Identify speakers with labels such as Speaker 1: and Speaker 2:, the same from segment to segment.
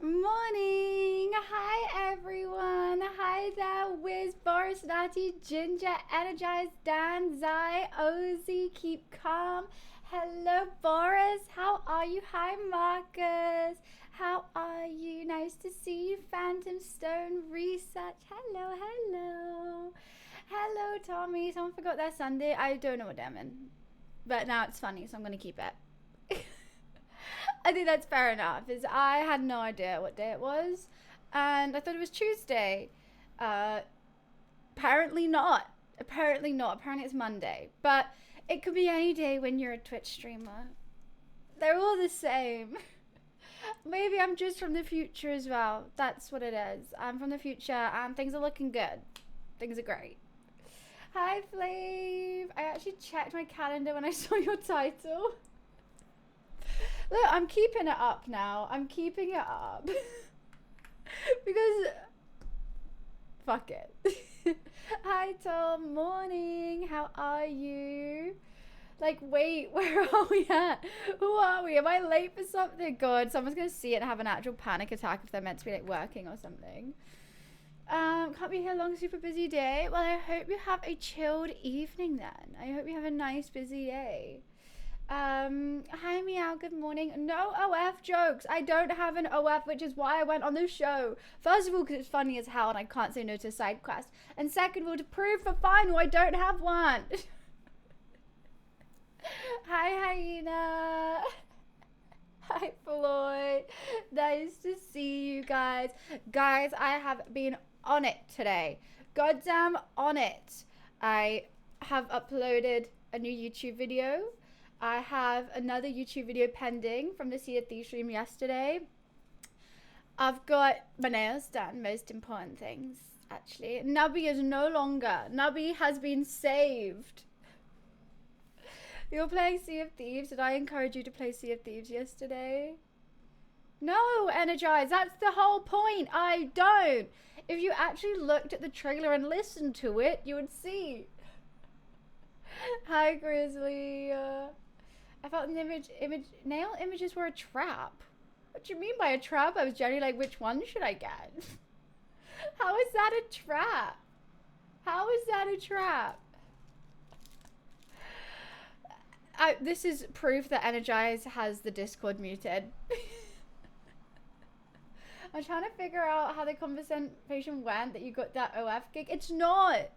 Speaker 1: Morning! Hi everyone! Hi there, Wiz, Boris, Natty, Ginger, Energized, Dan, Zai, Ozzy, Keep Calm. Hello, Boris. How are you? Hi, Marcus. How are you? Nice to see you, Phantom Stone Research. Hello, hello. Hello, Tommy. Someone forgot their Sunday. I don't know what they're in, but now it's funny, so I'm going to keep it. I think that's fair enough. Is I had no idea what day it was, and I thought it was Tuesday. Uh, apparently not. Apparently not. Apparently it's Monday. But it could be any day when you're a Twitch streamer. They're all the same. Maybe I'm just from the future as well. That's what it is. I'm from the future, and things are looking good. Things are great. Hi, Flav. I actually checked my calendar when I saw your title. Look, I'm keeping it up now. I'm keeping it up. Because fuck it. Hi Tom, morning. How are you? Like, wait, where are we at? Who are we? Am I late for something? God, someone's gonna see it and have an actual panic attack if they're meant to be like working or something. Can't be here long, super busy day. Well, I hope you have a chilled evening then. I hope you have a nice busy day. Hi Meow, good morning. No OF jokes. I don't have an OF, which is why I went on the show. First of all, because it's funny as hell and I can't say no to a side quest. And second of all, to prove for final, I don't have one. Hi Hyena. Hi Floyd. Nice to see you guys. Guys, I have been on it today. Goddamn on it. I have uploaded a new YouTube video. I have another YouTube video pending from the Sea of Thieves stream yesterday. I've got my nails done, most important things, actually. Nubby is no longer. Nubby has been saved. You're playing Sea of Thieves. Did I encourage you to play Sea of Thieves yesterday? No, Energize. That's the whole point. I don't. If you actually looked at the trailer and listened to it, you would see. Hi, Grizzly. I felt nail images were a trap. What do you mean by a trap? I was generally like, which one should I get? How is that a trap? How is that a trap? This is proof that Energize has the Discord muted. I'm trying to figure out how the conversation went that you got that OF gig. It's not.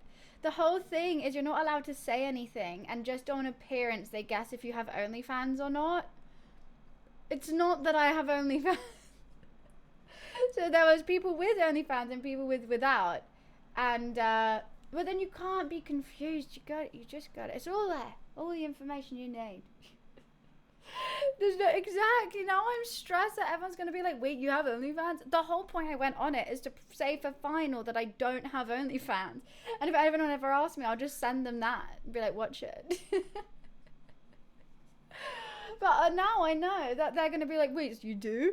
Speaker 1: The whole thing is you're not allowed to say anything, and just on appearance they guess if you have OnlyFans or not. It's not that I have OnlyFans. So there was people with OnlyFans and people without, and but then you can't be confused. You just got it. It's all there. All the information you need. There's no exactly. Now I'm stressed that everyone's gonna be like, wait, you have OnlyFans? The whole point I went on it is to say for final that I don't have OnlyFans, and if anyone ever asks me, I'll just send them that and be like, watch it. But now I know that they're gonna be like, wait, so you do?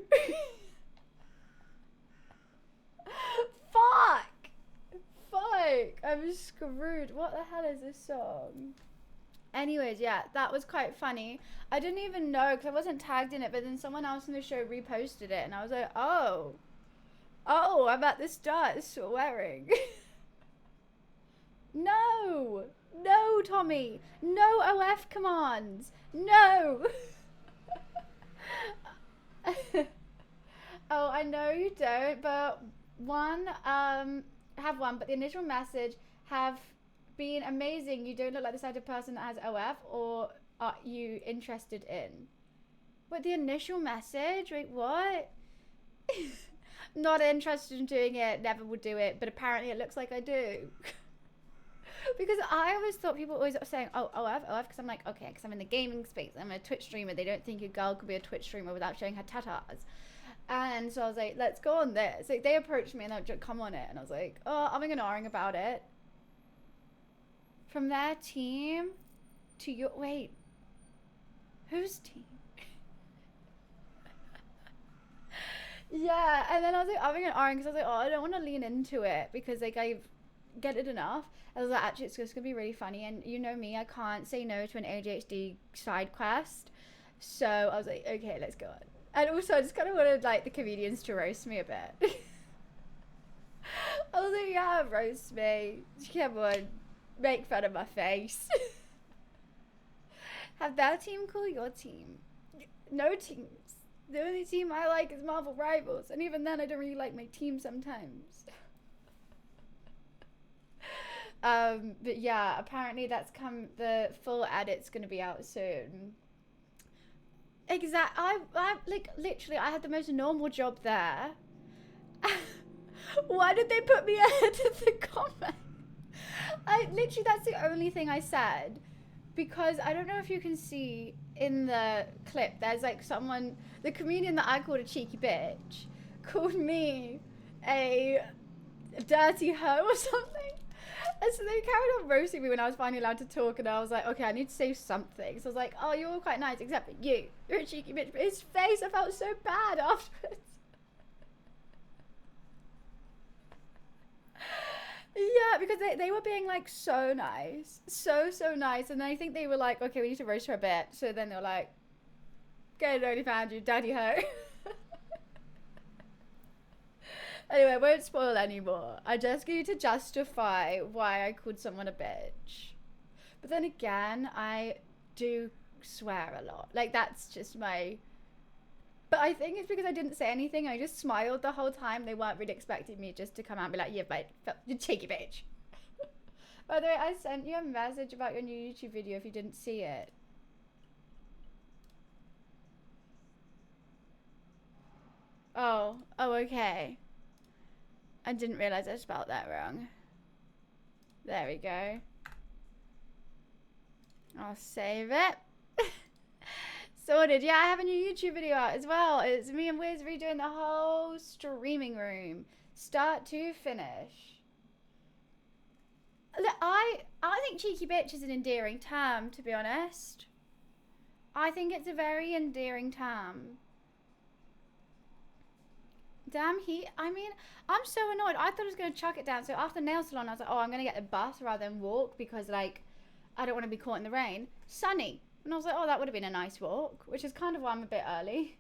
Speaker 1: Fuck, I'm screwed. What the hell is this song? Anyways, yeah, that was quite funny. I didn't even know because I wasn't tagged in it, but then someone else in the show reposted it, and I was like, oh, I'm at the start swearing. No, Tommy, no OF commands, no. Oh, I know you don't, but have one, but the initial message have been amazing. You don't look like the type of person that has OF, or are you interested in? But the initial message, wait, what? Not interested in doing it, never would do it, but apparently it looks like I do. Because I always thought people always saying, oh, OF, because I'm like, okay, because I'm in the gaming space, I'm a Twitch streamer, they don't think a girl could be a Twitch streamer without showing her tatas. And so I was like, let's go on this. Like, they approached me and they would come on it, and I was like, oh, I'm ignoring about it. From their team to your, wait, whose team? Yeah, and then I was like, I'm ignoring because I was like, oh, I don't want to lean into it because like I've get it enough. I was like, actually, it's just gonna be really funny, and you know me, I can't say no to an ADHD side quest. So I was like, okay, let's go on. And also, I just kind of wanted like the comedians to roast me a bit. I was like, yeah, roast me. Come on, make fun of my face. Have that team call your team. No teams. The only team I like is Marvel Rivals, and even then, I don't really like my team sometimes. But yeah, apparently that's the full edit's gonna be out soon. I like literally I had the most normal job there. Why did they put me ahead of the comment? That's the only thing I said, because I don't know if you can see in the clip, there's like someone, the comedian that I called a cheeky bitch called me a dirty hoe or something. And so they carried on roasting me when I was finally allowed to talk, and I was like, okay, I need to say something. So I was like, oh, you're all quite nice, except for you're a cheeky bitch. But his face, I felt so bad afterwards. Yeah, because they were being like so nice, so nice, and I think they were like, okay, we need to roast her a bit. So then they were like, "Get it, only found you, daddy ho." Anyway, I won't spoil anymore. I just need to justify why I called someone a bitch. But then again, I do swear a lot. Like, that's just my... But I think it's because I didn't say anything. I just smiled the whole time. They weren't really expecting me just to come out and be like, yeah, but you cheeky bitch. By the way, I sent you a message about your new YouTube video if you didn't see it. Oh, okay. I didn't realize I spelled that wrong. There we go. I'll save it. Sorted. Yeah, I have a new YouTube video out as well. It's me and Wiz redoing the whole streaming room, start to finish. Look, I think cheeky bitch is an endearing term, to be honest. I think it's a very endearing term. Damn heat. I mean, I'm so annoyed. I thought I was going to chuck it down. So after nail salon, I was like, oh, I'm going to get the bus rather than walk because, like, I don't want to be caught in the rain. Sunny. And I was like, oh, that would have been a nice walk, which is kind of why I'm a bit early.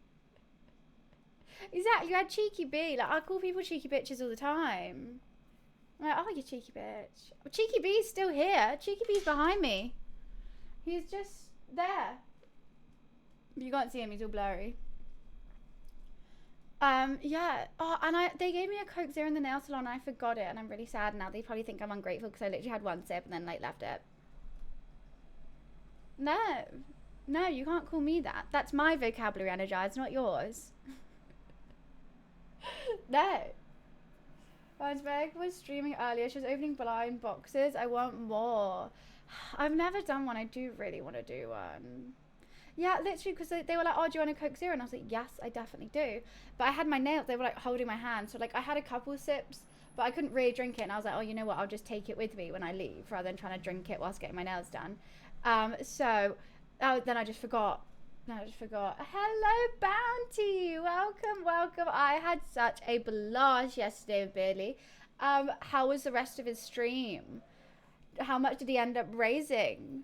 Speaker 1: Exactly. You had Cheeky B. Like, I call people cheeky bitches all the time. I'm like, oh, you cheeky bitch. Well, Cheeky B's still here. Cheeky B's behind me. He's just there. You can't see him. He's all blurry. Yeah. Oh, and they gave me a Coke Zero in the nail salon and I forgot it, and I'm really sad now. They probably think I'm ungrateful because I literally had one sip and then like left it. No, you can't call me that. That's my vocabulary, Energized, not yours. No. Meg was streaming earlier. She was opening blind boxes. I want more. I've never done one. I do really want to do one. Yeah, literally, because they were like, oh, do you want a Coke Zero? And I was like, yes, I definitely do. But I had my nails, they were like holding my hand. So like I had a couple sips, but I couldn't really drink it. And I was like, oh, you know what? I'll just take it with me when I leave rather than trying to drink it whilst getting my nails done. Then I just forgot. Hello, Bounty. Welcome. I had such a blast yesterday with Billy. How was the rest of his stream? How much did he end up raising?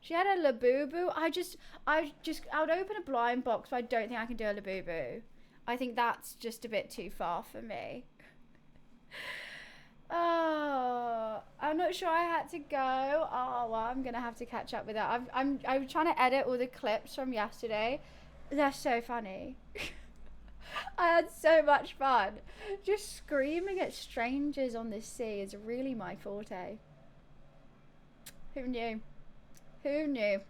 Speaker 1: She had a Labubu. I would open a blind box, but I don't think I can do a Labubu. I think that's just a bit too far for me. Oh, I'm not sure I had to go. Oh, well, I'm gonna have to catch up with that. I'm trying to edit all the clips from yesterday. They're so funny. I had so much fun. Just screaming at strangers on the sea is really my forte. Who knew? Who knew?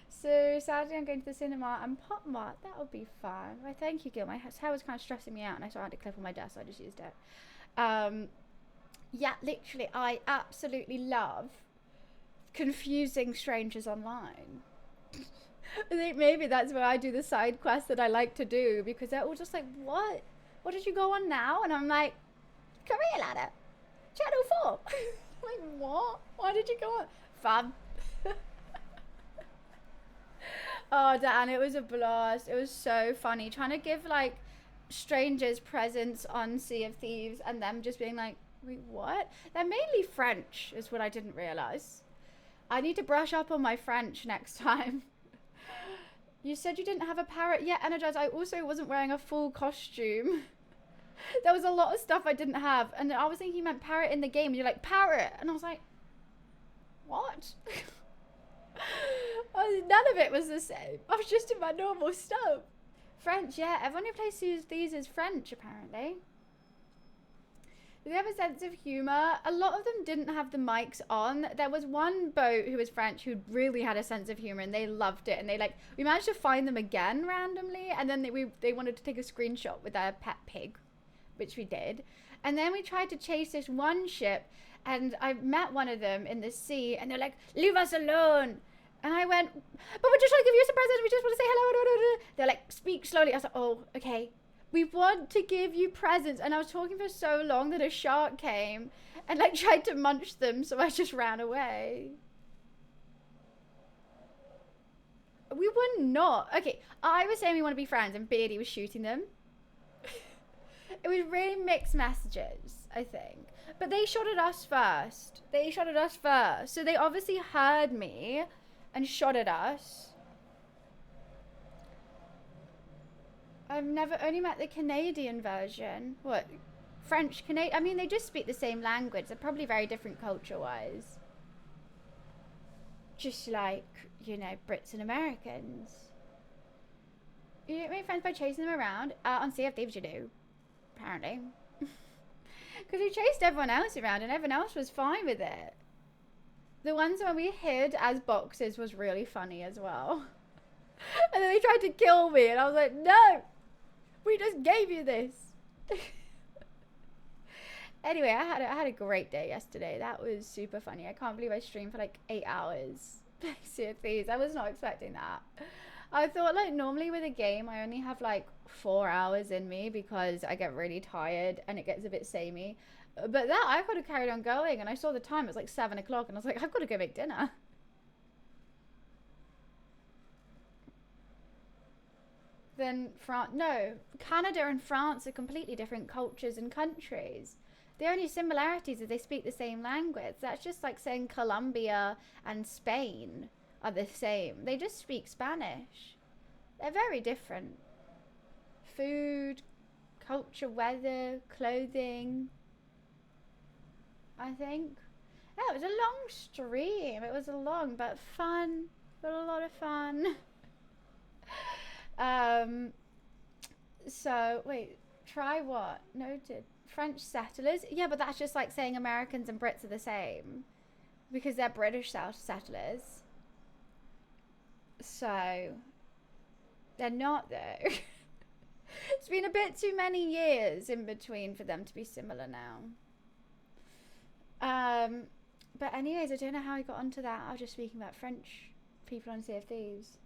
Speaker 1: So Saturday I'm going to the cinema and Pop Mart. That'll be fun. Well, thank you, Gil. My hair was kind of stressing me out and I saw I had a clip on my desk, so I just used it. Yeah, literally, I absolutely love confusing strangers online. I think maybe that's where I do the side quests that I like to do, because they're all just like, what? What did you go on now? And I'm like, Career Ladder, Channel 4. Like, what? Why did you go on? Fun. Oh, Dan, it was a blast. It was so funny. Trying to give, like, strangers presents on Sea of Thieves and them just being like, wait, what? They're mainly French, is what I didn't realize. I need to brush up on my French next time. You said you didn't have a parrot. Yeah, Energize, I also wasn't wearing a full costume. There was a lot of stuff I didn't have. And I was thinking you meant parrot in the game. And you're like, parrot. And I was like, what? None of it was the same. I was just in my normal stuff. French, yeah. Everyone who plays Sea of Thieves is French, apparently. Do they have a sense of humour? A lot of them didn't have the mics on. There was one boat who was French who really had a sense of humour, and they loved it. And we managed to find them again randomly, and then they wanted to take a screenshot with their pet pig, which we did. And then we tried to chase this one ship, and I met one of them in the sea, and they're like, leave us alone. And I went, but we're just trying to give you some presents. We just want to say hello. They're like, speak slowly. I was like, oh, okay. We want to give you presents. And I was talking for so long that a shark came and like tried to munch them. So I just ran away. We were not. Okay, I was saying we want to be friends and Beardy was shooting them. It was really mixed messages, I think. But they shot at us first. So they obviously heard me and shot at us. I've only met the Canadian version. What? French, Canadian? I mean, they just speak the same language. They're probably very different culture-wise. Just like, you know, Brits and Americans. You don't make friends by chasing them around. On Sea of Thieves you do, apparently. Because we chased everyone else around and everyone else was fine with it. The ones when we hid as boxes was really funny as well. And then they tried to kill me and I was like, no! We just gave you this. Anyway, I had a great day yesterday. That was super funny. I can't believe I streamed for like 8 hours. Sea of Thieves. I was not expecting that. I thought like normally with a game I only have like 4 hours in me because I get really tired and it gets a bit samey. But that I could have carried on going and I saw the time, it was like 7 o'clock and I was like, I've got to go make dinner. Then Canada and France are completely different cultures and countries. The only similarities is they speak the same language. That's just like saying Colombia and Spain are the same. They just speak Spanish. They're very different. Food, culture, weather, clothing, I think. Yeah, it was a long stream. It was a long but fun. Got a lot of fun. So wait, try what? Noted. French settlers? Yeah, but that's just like saying Americans and Brits are the same because they're British settlers. So they're not though. It's been a bit too many years in between for them to be similar now. But anyways, I don't know how I got onto that. I was just speaking about French people on Sea of Thieves.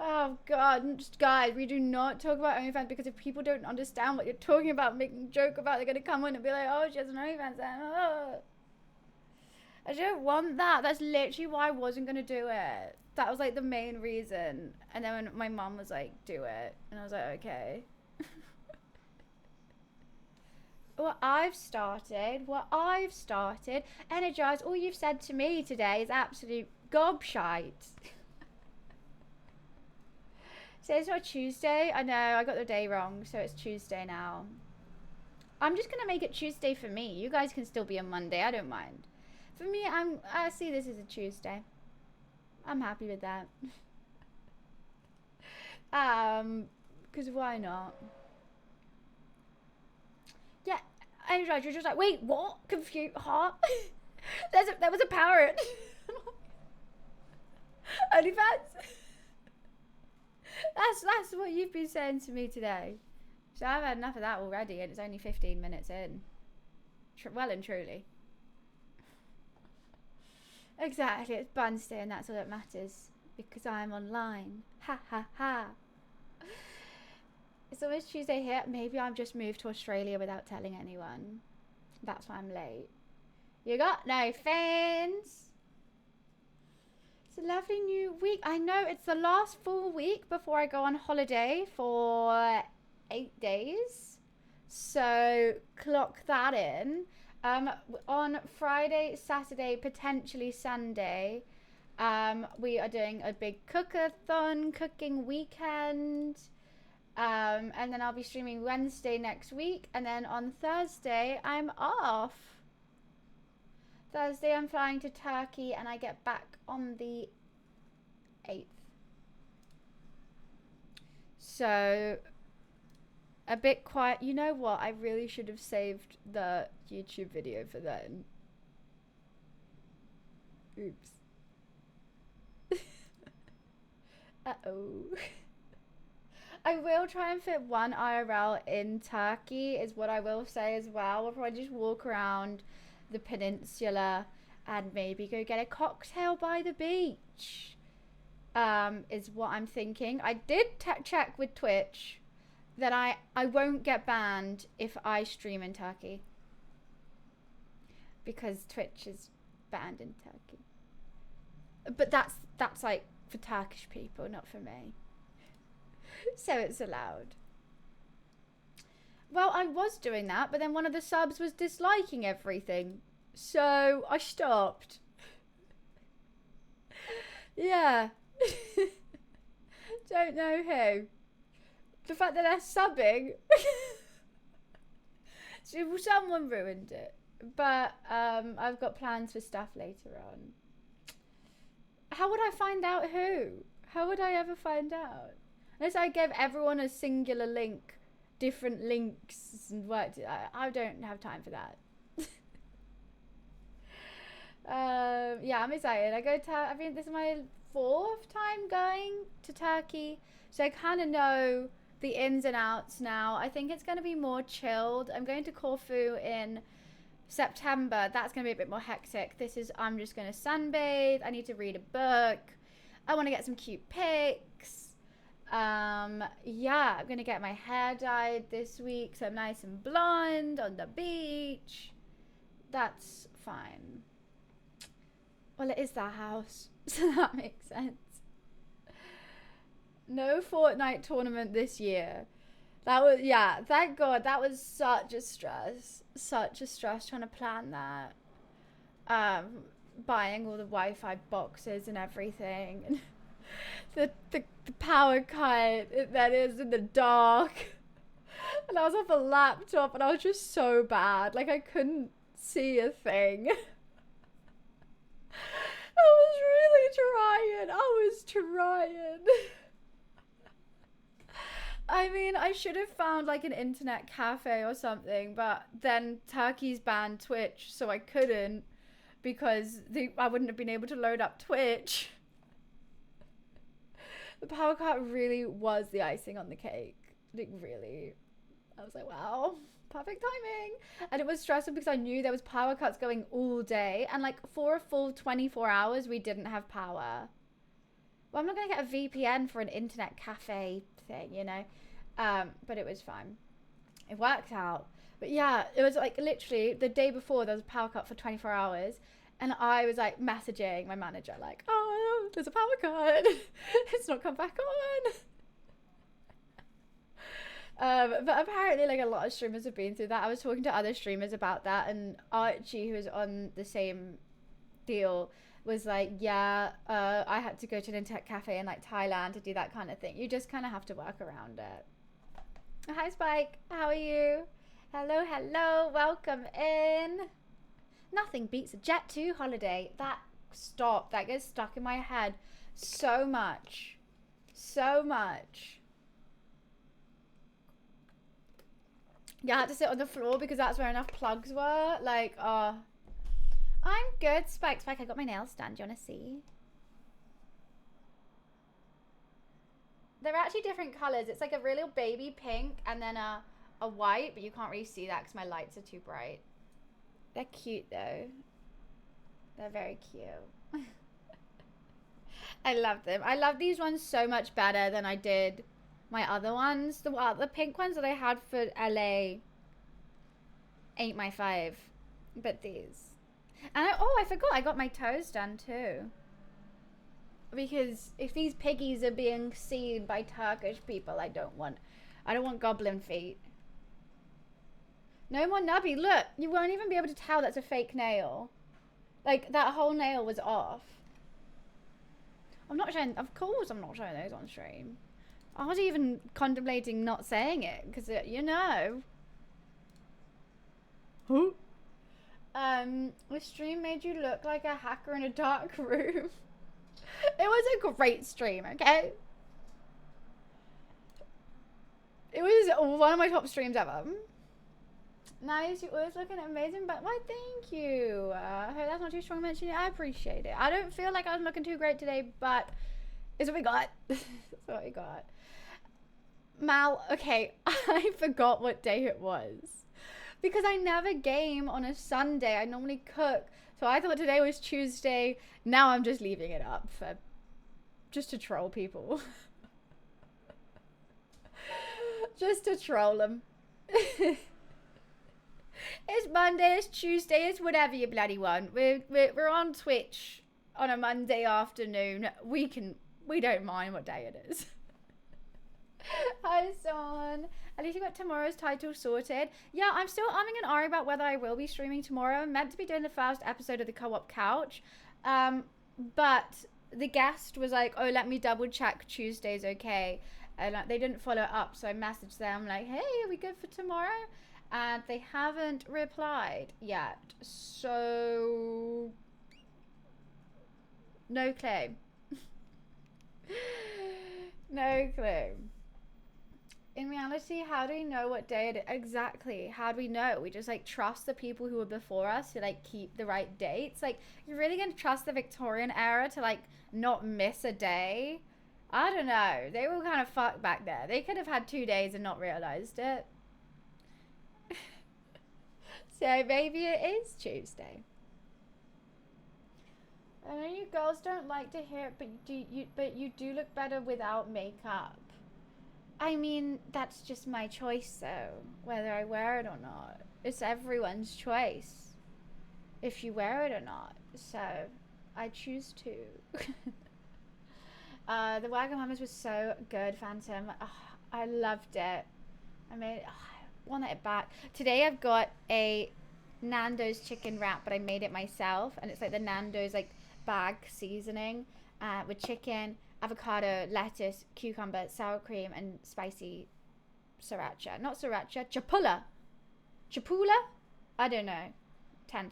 Speaker 1: Oh god, guys, we do not talk about OnlyFans because if people don't understand what you're talking about, making a joke about, they're gonna come in and be like, oh, she has an OnlyFans then. Oh. I don't want that. That's literally why I wasn't gonna do it. That was like the main reason. And then when my mom was like, do it, and I was like, okay. What I've started, Energize, all you've said to me today is absolute gobshite. So it's not Tuesday. I know, I got the day wrong, so it's Tuesday now. I'm just gonna make it Tuesday for me. You guys can still be on Monday, I don't mind. For me, I see this as a Tuesday. I'm happy with that. Because why not? Yeah, Energize, you're just like, wait, what? Confused, huh? There was a parrot. OnlyFans? That's what you've been saying to me today. So I've had enough of that already and it's only 15 minutes in. Well and truly. Exactly, it's Wednesday and that's all that matters. Because I'm online. Ha ha ha. It's almost Tuesday here. Maybe I've just moved to Australia without telling anyone. That's why I'm late. You got no fans? It's a lovely new week. I know it's the last full week before I go on holiday for 8 days. So clock that in. On Friday, Saturday, potentially Sunday, We are doing a big cookathon, cooking weekend. And then I'll be streaming Wednesday next week. And then on Thursday, I'm off. Thursday, I'm flying to Turkey and I get back on the 8th. So, a bit quiet. You know what? I really should have saved the YouTube video for then. Oops. Uh-oh. I will try and fit one IRL in Turkey, is what I will say as well. We'll probably just walk around the peninsula and maybe go get a cocktail by the beach. Is what I'm thinking. I did check with Twitch that I won't get banned if I stream in Turkey. Because Twitch is banned in Turkey. But that's like for Turkish people, not for me. So it's allowed. Well, I was doing that, but then one of the subs was disliking everything. So I stopped. Yeah. Don't know who. The fact that they're subbing. So someone ruined it. But I've got plans for stuff later on. How would I find out who? How would I ever find out? Unless I gave everyone a singular link, different links and worked. I don't have time for that. Yeah, I'm excited. I think this is my 4th time going to Turkey, so I kind of know the ins and outs now. I think it's going to be more chilled. I'm going to Corfu in September. That's going to be a bit more hectic. I'm just going to sunbathe. I need to read a book. I want to get some cute pics. Yeah, I'm going to get my hair dyed this week so I'm nice and blonde on the beach. That's fine. Well, it is that house, so that makes sense. No Fortnite tournament this year. That was, yeah, thank God. That was such a stress. Such a stress trying to plan that. Buying all the Wi-Fi boxes and everything. the power cut that is in the dark. And I was off a laptop and I was just so bad. Like, I couldn't see a thing. I was really trying. I was trying. I mean, I should have found like an internet cafe or something, but then Turkey's banned Twitch, so I couldn't because I wouldn't have been able to load up Twitch. The power cut really was the icing on the cake. Like, really. I was like, wow, perfect timing. And it was stressful because I knew there was power cuts going all day, and like for a full 24 hours we didn't have power. Well, I'm not gonna get a VPN for an internet cafe thing, you know. But it was fine. It worked out. But yeah, it was like literally the day before there was a power cut for 24 hours, and I was like messaging my manager like, oh, there's a power cut. It's not come back on. But apparently like a lot of streamers have been through that. I was talking to other streamers about that, and Archie, who was on the same deal, was like, yeah, I had to go to an internet cafe in like Thailand to do that kind of thing. You just kind of have to work around it. Hi Spike, how are you? Hello, hello, welcome in. Nothing beats a Jet 2 holiday. That gets stuck in my head so much. So much. Yeah, I had to sit on the floor because that's where enough plugs were. Like, I'm good, Spike. Spike, I got my nails done. Do you want to see? They're actually different colors. It's like a real baby pink and then a white, but you can't really see that because my lights are too bright. They're cute though. They're very cute. I love them. I love these ones so much better than I did my other ones. The pink ones that I had for LA ain't my fave, but these. And I forgot I got my toes done too. Because if these piggies are being seen by Turkish people, I don't want goblin feet. No more nubby. Look, you won't even be able to tell that's a fake nail. Like, that whole nail was off. I'm not showing, of course I'm not showing those on stream. I was even contemplating not saying it, because, you know. Huh? The stream made you look like a hacker in a dark room. It was a great stream, okay? It was one of my top streams ever. Nice, you're always looking amazing, but why, thank you. I hope that's not too strong mentioning. I appreciate it. I don't feel like I was looking too great today, but it's what we got. It's what we got. Mal, okay, I forgot what day it was. Because I never game on a Sunday. I normally cook. So I thought today was Tuesday. Now I'm just leaving it up for just to troll people. Just to troll them. It's Monday, it's Tuesday, it's whatever you bloody want. We're on Twitch on a Monday afternoon. We don't mind what day it is. Hi, Son. At least you got tomorrow's title sorted. Yeah, I'm still umming and ahhing about whether I will be streaming tomorrow. I'm meant to be doing the first episode of the Co-op Couch. But the guest was like, oh, let me double check Tuesday's okay. And they didn't follow up, so I messaged them like, hey, are we good for tomorrow? And they haven't replied yet. So, no clue. No clue. In reality, how do we know what day it is? Exactly. How do we know? We just like trust the people who were before us to like keep the right dates. Like, you're really gonna trust the Victorian era to like not miss a day? I don't know. They were kind of fucked back there. They could have had 2 days and not realized it. So maybe it is Tuesday. I know you girls don't like to hear it, but you do look better without makeup. I mean, that's just my choice though, whether I wear it or not. It's everyone's choice if you wear it or not. So I choose to. The Wagamama's was so good, Phantom. Oh, I loved it. I wanted it back. Today I've got a Nando's chicken wrap, but I made it myself, and it's like the Nando's like bag seasoning with chicken, avocado, lettuce, cucumber, sour cream, and spicy sriracha. Not sriracha, chapula. Chapula? I don't know. 10-10.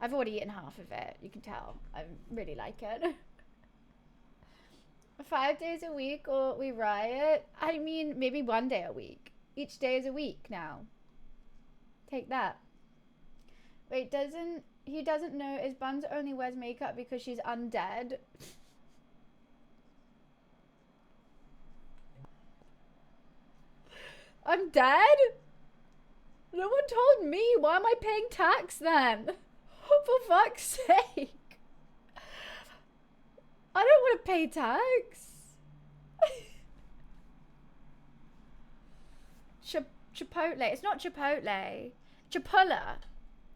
Speaker 1: I've already eaten half of it. You can tell. I really like it. 5 days a week or we riot? I mean, maybe 1 day a week. Each day is a week now. Take that. Wait, he doesn't know is Buns only wears makeup because she's undead? I'm dead? No one told me. Why am I paying tax then? For fuck's sake. I don't want to pay tax. Chipotle. It's not Chipotle. Chapula.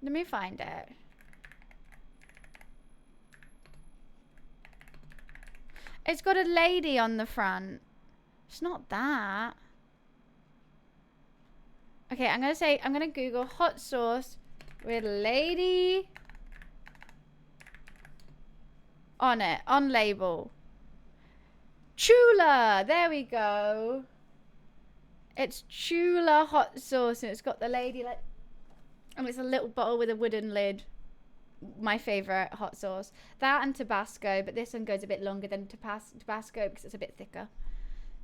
Speaker 1: Let me find it. It's got a lady on the front. It's not that. Okay, I'm gonna Google hot sauce with lady on it, on label. Chula, there we go. It's Chula hot sauce, and it's got the lady like, and it's a little bottle with a wooden lid. My favorite hot sauce. That and Tabasco, but this one goes a bit longer than Tabasco because it's a bit thicker.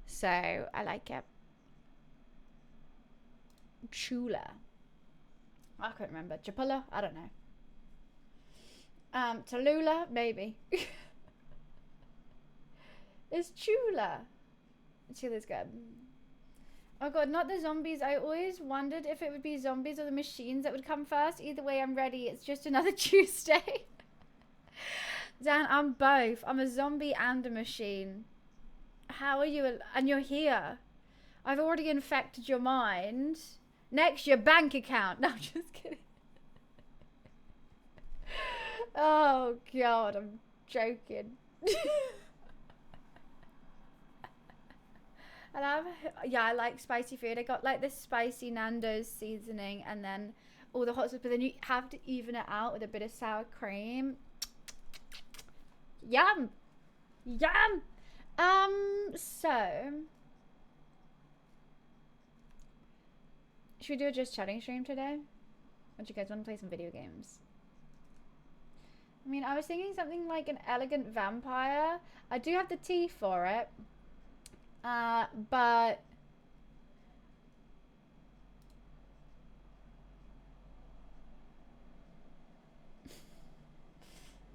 Speaker 1: So I like it. Chula. I can't remember. Chapula? I don't know. Tallulah? Maybe. It's Chula. Chula's good. Oh god, not the zombies. I always wondered if it would be zombies or the machines that would come first. Either way, I'm ready. It's just another Tuesday. Dan, I'm both. I'm a zombie and a machine. How are you? And you're here. I've already infected your mind. Next, your bank account. No, I'm just kidding. Oh god, I'm joking. I like spicy food. I got like this spicy Nando's seasoning and then all the hot sauce, but then you have to even it out with a bit of sour cream. Yum. Yum! So should we do a just chatting stream today? Or do you guys want to play some video games? I mean, I was thinking something like an elegant vampire. I do have the tea for it. But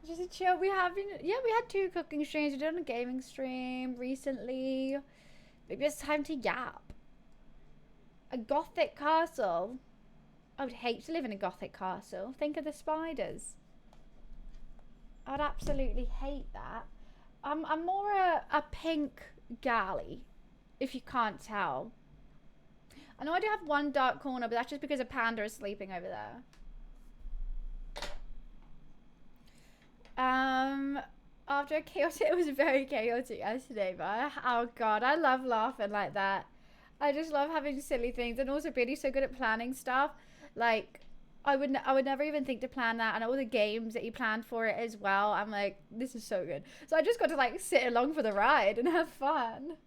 Speaker 1: just a chill. We have been, yeah, we had 2 cooking streams. We did on a gaming stream recently. Maybe it's time to yap. A gothic castle. I would hate to live in a gothic castle. Think of the spiders. I'd absolutely hate that. I'm more a pink galley, if you can't tell. I know I do have one dark corner, but that's just because a panda is sleeping over there. After a chaotic, it was very chaotic yesterday, but oh god, I love laughing like that. I just love having silly things, and also Billy's so good at planning stuff. Like, I would never even think to plan that, and all the games that he planned for it as well. I'm like, this is so good. So I just got to like sit along for the ride and have fun.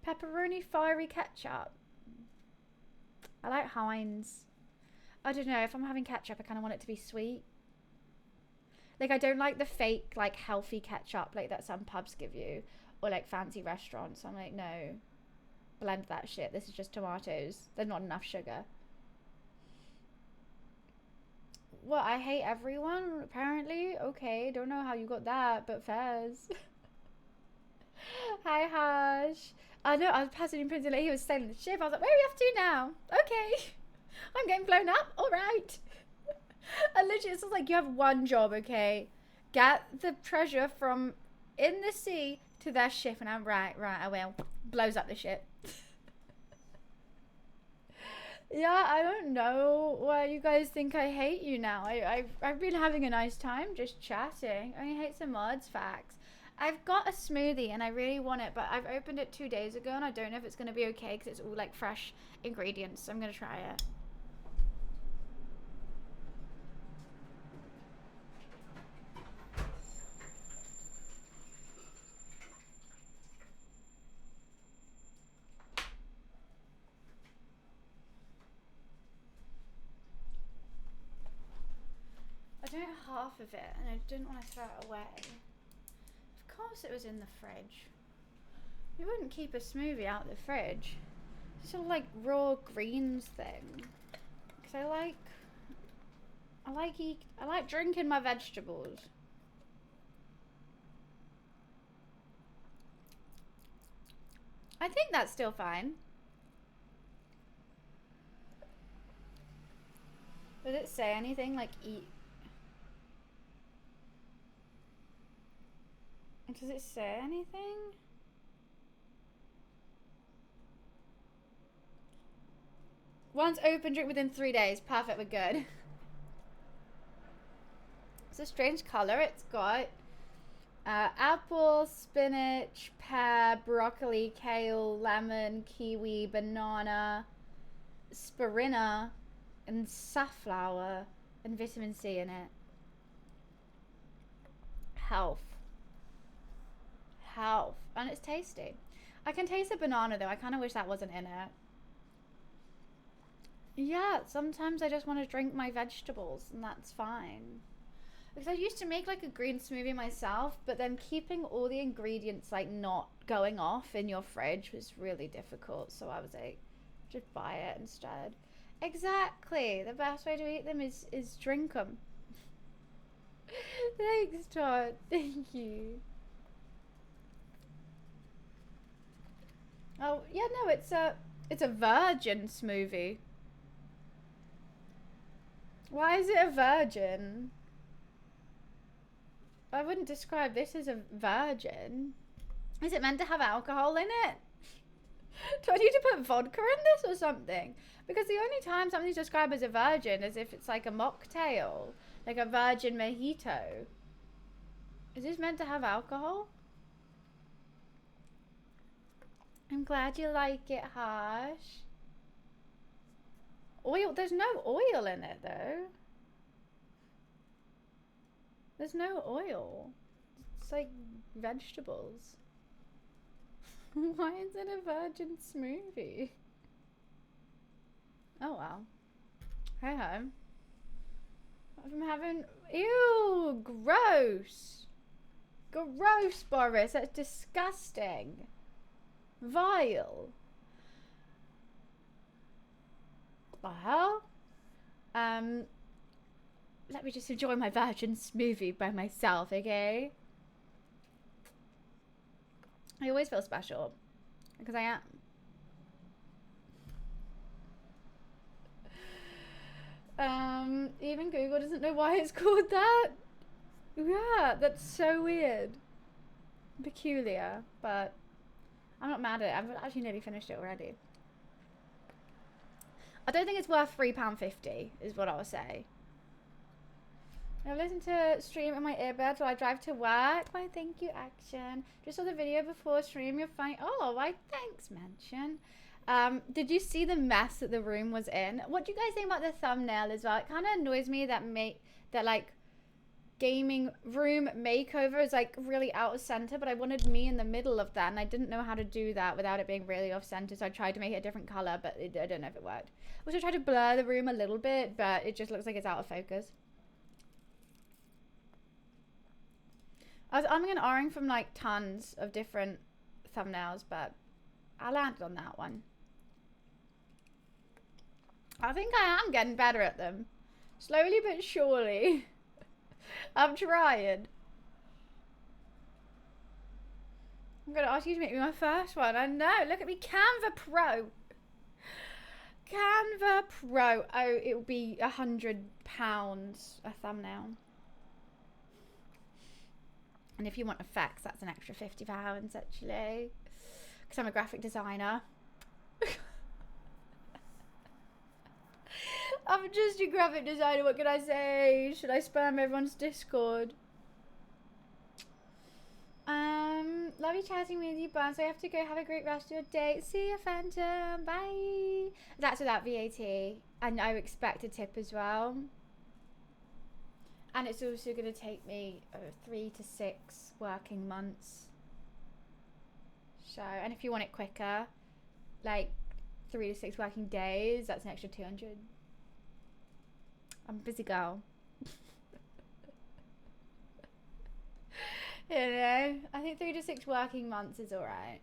Speaker 1: Pepperoni fiery ketchup. I like Heinz. I don't know, if I'm having ketchup, I kind of want it to be sweet. Like, I don't like the fake, like, healthy ketchup, like, that some pubs give you. Or, like, fancy restaurants. I'm like, no. Blend that shit. This is just tomatoes. There's not enough sugar. Well, I hate everyone, apparently. Okay, don't know how you got that, but fairs. Hi, Harsh. I know, I was passing in Prince he was sailing the ship. I was like, where are we off to now? Okay. I'm getting blown up. All right. And literally, it's just like, you have one job, okay? Get the treasure from in the sea to their ship. And I'm right, I will. Blows up the ship. Yeah, I don't know why you guys think I hate you now. I've been having a nice time just chatting. I hate some mods facts. I've got a smoothie and I really want it, but I've opened it 2 days ago and I don't know if it's going to be okay because it's all like fresh ingredients. So I'm going to try it. I drank half of it and I didn't want to throw it away. Of course it was in the fridge. You wouldn't keep a smoothie out of the fridge. It's sort of like raw greens thing. Because I like drinking my vegetables. I think that's still fine. Does it say anything like eat? Does it say anything? Once open, drink within 3 days. Perfect, we're good. It's a strange colour. It's got apple, spinach, pear, broccoli, kale, lemon, kiwi, banana, spirina, and safflower, and vitamin C in it. Health. And it's tasty. I can taste the banana though. I kind of wish that wasn't in it. Yeah, sometimes I just want to drink my vegetables and that's fine. Because I used to make like a green smoothie myself, but then keeping all the ingredients like not going off in your fridge was really difficult. So I was like, just buy it instead. Exactly. The best way to eat them is drink them. Thanks, Todd. Thank you. Oh, yeah, no, it's a virgin smoothie. Why is it a virgin? I wouldn't describe this as a virgin. Is it meant to have alcohol in it? Do I need to put vodka in this or something? Because the only time something's described as a virgin is if it's like a mocktail, like a virgin mojito. Is this meant to have alcohol? I'm glad you like it, Harsh. Oil? There's no oil in it, though. There's no oil. It's like vegetables. Why is it a virgin smoothie? Oh wow. Hey ho. I'm having. Ew! Gross! Gross, Boris. That's disgusting. Vile. What the hell? Let me just enjoy my virgin smoothie by myself, okay? I always feel special. Because I am. Even Google doesn't know why it's called that. Yeah, that's so weird. Peculiar, but I'm not mad at it. I've actually nearly finished it already. I don't think it's worth £3.50 is what I would say. I listen to stream in my earbuds while I drive to work. Why, thank you, Action. Just saw the video before stream. You're fine. Oh, why, thanks, Mention. Did you see the mess that the room was in? What do you guys think about the thumbnail as well? It kind of annoys me that like gaming room makeover is like really out of center, but I wanted me in the middle of that, and I didn't know how to do that without it being really off center, so I tried to make it a different color, but I don't know if it worked. Also tried to blur the room a little bit, but it just looks like it's out of focus. I was umming and ahhing from like tons of different thumbnails, but I landed on that one. I think I am getting better at them. Slowly but surely. I'm trying. I'm going to ask you to make me my first one. I know. Look at me. Canva Pro. Canva Pro. Oh, it will be £100 a thumbnail. And if you want effects, that's an extra £50 actually. Because I'm a graphic designer. I'm just a graphic designer, what can I say? Should I spam everyone's Discord? Love you chatting with you, Barnes. I have to go. Have a great rest of your day. See you, Phantom. Bye. That's without VAT. And I expect a tip as well. And it's also going to take me 3 to 6 working months. So, and if you want it quicker, like 3 to 6 working days, that's an extra 200. I'm a busy girl. You know, I think 3 to 6 working months is alright.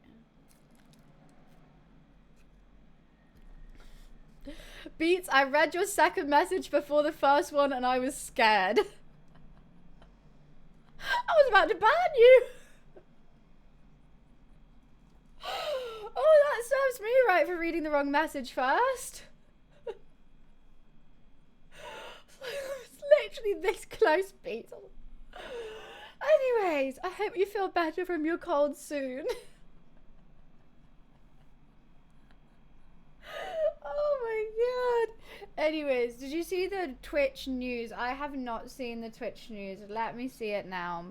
Speaker 1: Beats, I read your second message before the first one and I was scared. I was about to ban you. Oh, that serves me right for reading the wrong message first. It's literally this close, Beats. Anyways, I hope you feel better from your cold soon. Oh my god. Anyways, did you see the Twitch news? I have not seen the Twitch news. Let me see it now.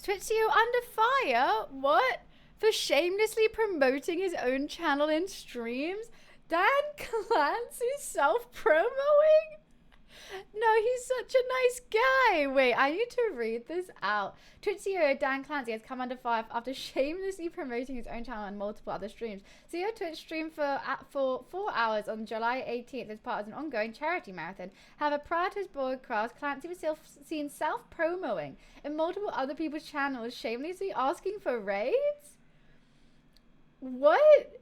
Speaker 1: Twitch CEO under fire? What? For shamelessly promoting his own channel in streams? Dan Clancy's self-promoing? No, he's such a nice guy. Wait, I need to read this out. Twitch CEO Dan Clancy has come under fire after shamelessly promoting his own channel and multiple other streams. CEO Twitch streamed for 4 hours on July 18th as part of an ongoing charity marathon. However, prior to his broadcast, Clancy was seen self-promoting in multiple other people's channels, shamelessly asking for raids? What?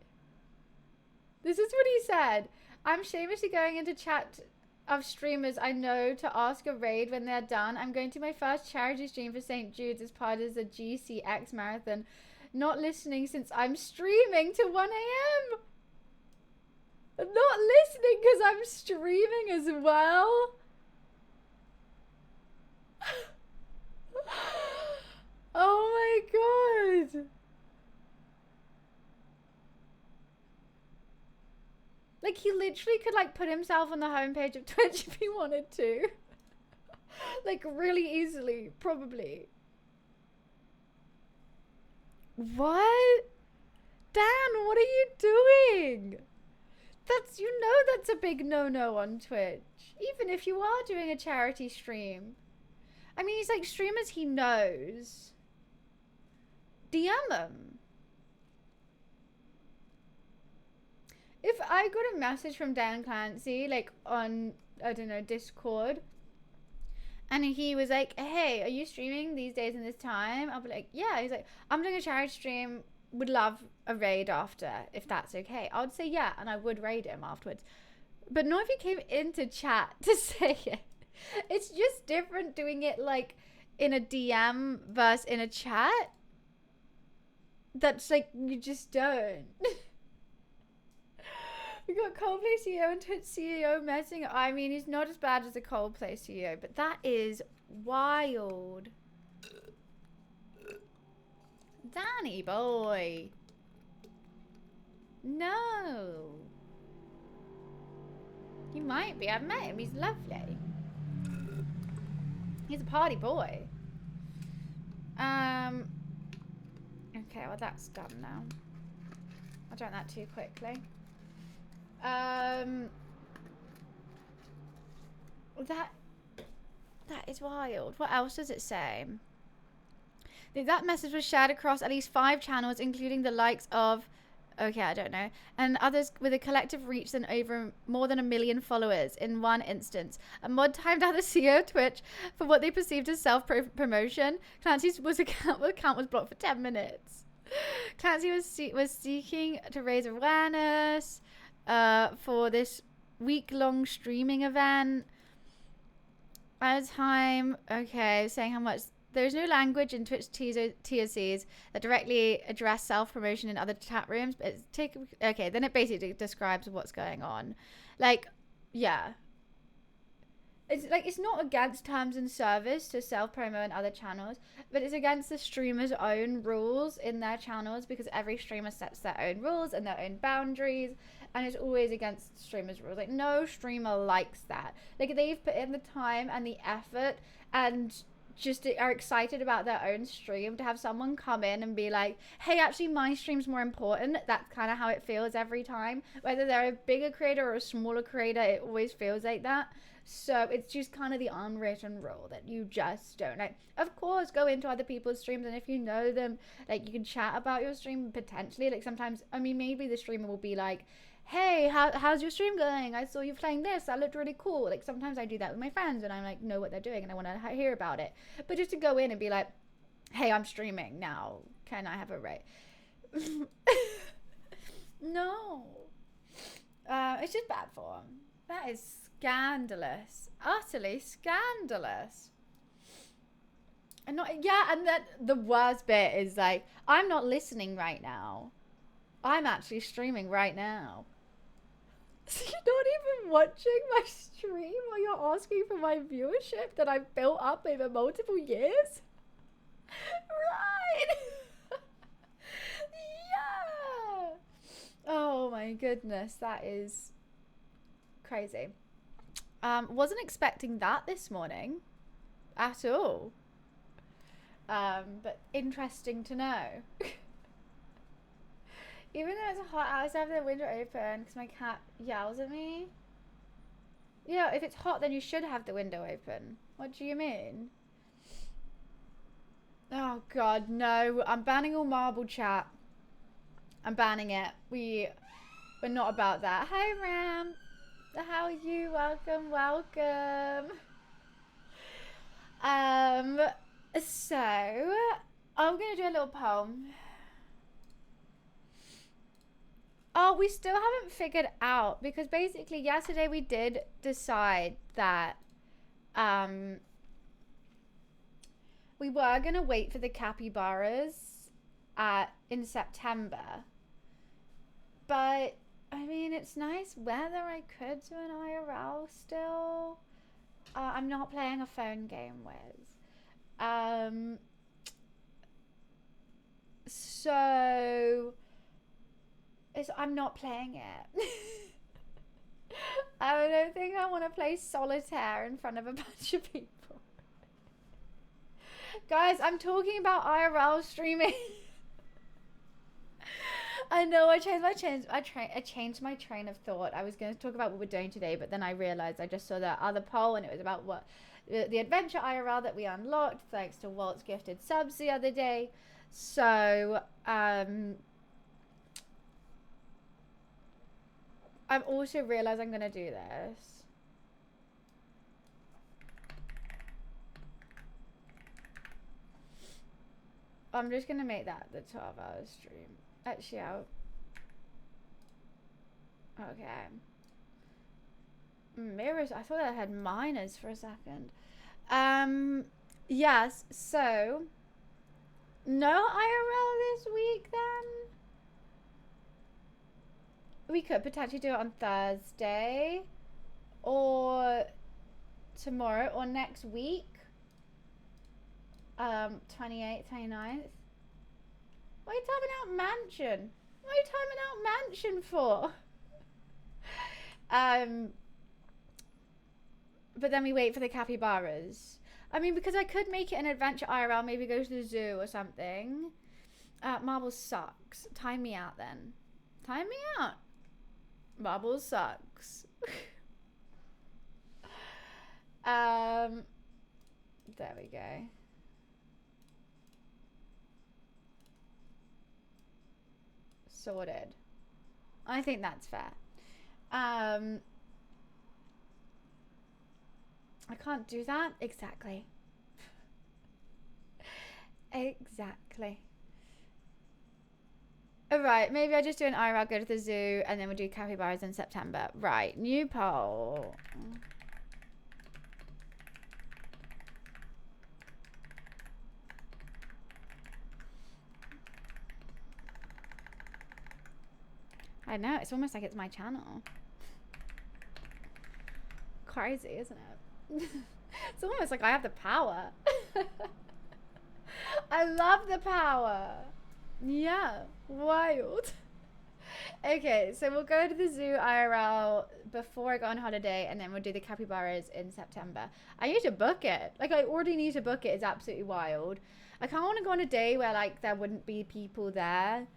Speaker 1: This is what he said. I'm shamelessly going into chat of streamers I know to ask a raid when they're done. I'm going to my first charity stream for St. Jude's as part of the GCX marathon. Not listening since I'm streaming to 1 a.m. Not listening because I'm streaming as well. Oh my god. Like, he literally could, like, put himself on the homepage of Twitch if he wanted to. Like, really easily, probably. What? Dan, what are you doing? That's, you know that's a big no-no on Twitch. Even if you are doing a charity stream. I mean, he's like streamers he knows. DM them. If I got a message from Dan Clancy, like on, I don't know, Discord, and he was like, hey, are you streaming these days and this time? I'll be like, yeah. He's like, I'm doing a charity stream. Would love a raid after, if that's okay. I would say yeah, and I would raid him afterwards. But not if he came into chat to say it. It's just different doing it like in a DM versus in a chat. That's like, you just don't. We got Coldplay CEO and Twitch CEO messing. I mean, he's not as bad as a Coldplay CEO, but that is wild. Danny boy. No. He might be. I've met him. He's lovely. He's a party boy. Okay, well that's done now. I drank that too quickly. That is wild. What else does it say? That message was shared across at least 5 channels, including the likes of, okay, I don't know, and others with a collective reach than more than 1 million followers in one instance. A mod timed out the CEO of Twitch for what they perceived as self-promotion. Clancy's account was blocked for 10 minutes. Clancy was seeking to raise awareness for this week-long streaming event. At a time, okay, saying how much. There's no language in Twitch TOCs that directly address self-promotion in other chat rooms. But okay, then it basically describes what's going on. Like, yeah. It's like, it's not against terms and service to self-promo in other channels, but it's against the streamer's own rules in their channels, because every streamer sets their own rules and their own boundaries, and it's always against streamers' rules. Like, no streamer likes that. Like, they've put in the time and the effort and just are excited about their own stream, to have someone come in and be like, hey, actually my stream's more important. That's kind of how it feels every time. Whether they're a bigger creator or a smaller creator, it always feels like that. So it's just kind of the unwritten rule that you just don't, like, of course, go into other people's streams, and if you know them, like, you can chat about your stream potentially. Like, sometimes, I mean, maybe the streamer will be like, hey, how's your stream going? I saw you playing this. That looked really cool. Like, sometimes I do that with my friends, and I like know what they're doing and I want to hear about it. But just to go in and be like, hey, I'm streaming now. Can I have a rate? No. It's just bad form. That is scandalous. Utterly scandalous. And not, yeah, and that the worst bit is like, I'm not listening right now. I'm actually streaming right now. So you're not even watching my stream while you're asking for my viewership that I've built up over multiple years? Right. Yeah. Oh my goodness, that is crazy. Wasn't expecting that this morning at all. But interesting to know. Even though it's hot, I always have the window open because my cat yells at me. Yeah, if it's hot, then you should have the window open. What do you mean? Oh God, no! I'm banning all marble chat. I'm banning it. We're not about that. Hi Ram, how are you? Welcome, welcome. So I'm gonna do a little poem. Oh, we still haven't figured out, because basically yesterday we did decide that we were going to wait for the capybaras in September. But, I mean, it's nice weather. I could do an IRL still. I'm not playing a phone game with. So I'm not playing it. I don't think I want to play solitaire in front of a bunch of people. Guys, I'm talking about IRL streaming. I know, I changed my train of thought. I was going to talk about what we're doing today, but then I realized I just saw that other poll, and it was about what the adventure IRL that we unlocked thanks to Walt's gifted subs the other day. So, I've also realized I'm gonna do this. I'm just gonna make that the 12-hour stream. Actually, okay. Mirrors. I thought I had minors for a second. Yes. So, no IRL this week then. We could potentially do it on Thursday, or tomorrow, or next week. 28th, 29th. What are you timing out mansion? What are you timing out mansion for? But then we wait for the capybaras. I mean, because I could make it an adventure IRL, maybe go to the zoo or something. Marbles sucks. Time me out then. Time me out. Marbles sucks. There we go. Sorted. I think that's fair. I can't do that. Exactly. Exactly. Alright, maybe I just do an IRL, go to the zoo, and then we'll do capybaras in September. Right, new poll. I know, it's almost like it's my channel. Crazy, isn't it? It's almost like I have the power. I love the power. Yeah, wild. Okay, so we'll go to the zoo IRL before I go on holiday, and then we'll do the capybaras in September. I need to book it. Like, I already need to book it. It's absolutely wild. I kind of want to go on a day where, like, there wouldn't be people there.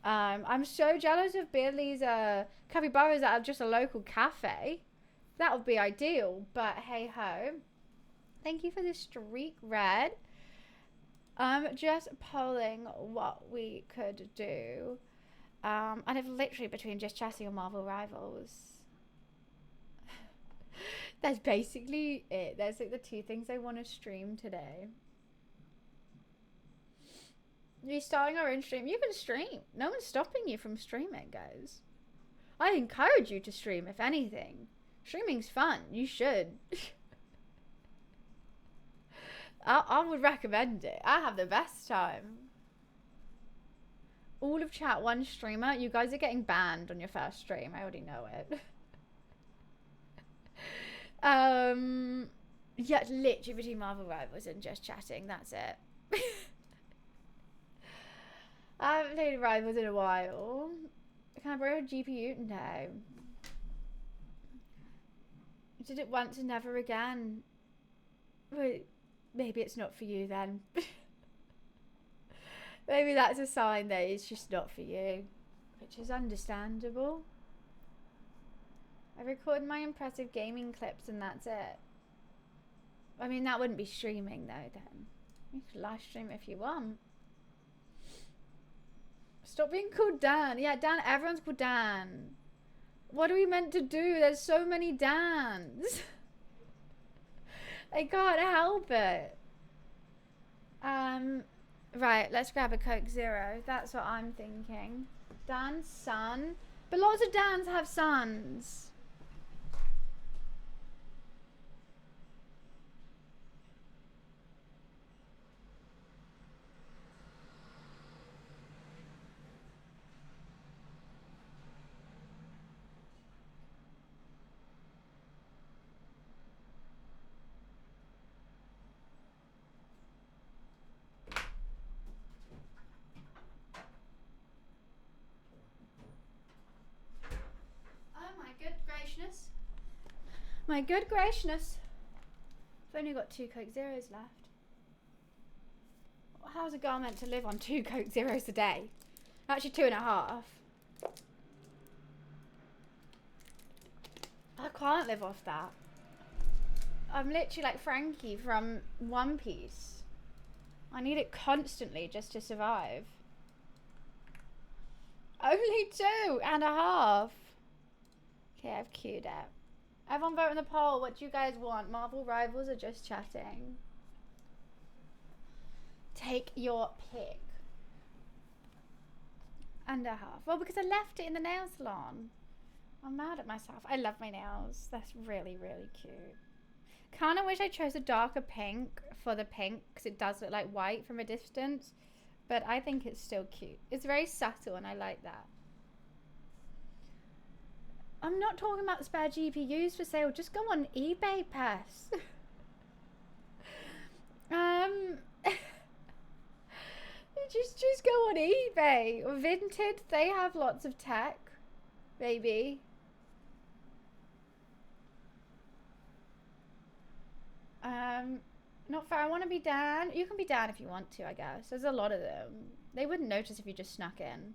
Speaker 1: I'm so jealous of Billy's capybaras at just a local cafe. That would be ideal, but hey ho. Thank you for the streak, Red. I'm just polling what we could do. And if literally between Just Chatting or Marvel Rivals. That's basically it. There's like the two things I want to stream today. You're starting our own stream. You can stream. No one's stopping you from streaming, guys. I encourage you to stream, if anything. Streaming's fun. You should. I would recommend it. I have the best time. All of chat, one streamer. You guys are getting banned on your first stream. I already know it. Yeah, literally between Marvel Rivals and Just Chatting. That's it. I haven't played Rivals in a while. Can I borrow a GPU? No. Did it once and never again. Wait, maybe it's not for you then. Maybe that's a sign that it's just not for you, which is understandable. I recorded my impressive gaming clips and that's it. I mean, that wouldn't be streaming though then. You could live stream if you want. Stop being called Dan. Yeah, Dan, everyone's called Dan. What are we meant to do? There's so many Dans. I can't help it. Right, let's grab a Coke Zero. That's what I'm thinking. Dan's son. But lots of Dans have sons. My good gracious. I've only got 2 Coke Zeros left. How's a girl meant to live on 2 Coke Zeros a day? Actually 2.5. I can't live off that. I'm literally like Frankie from One Piece. I need it constantly just to survive. Only 2.5. Okay, I've queued it. Everyone vote in the poll. What do you guys want? Marvel Rivals or just chatting? Take your pick. Under half. Well, because I left it in the nail salon. I'm mad at myself. I love my nails. That's really, really cute. Kind of wish I chose a darker pink for the pink because it does look like white from a distance. But I think it's still cute. It's very subtle and I like that. I'm not talking about spare GPUs for sale. Just go on eBay, Pess. Just go on eBay. Vinted, they have lots of tech, baby. Not fair. I want to be Dan. You can be Dan if you want to, I guess. There's a lot of them. They wouldn't notice if you just snuck in.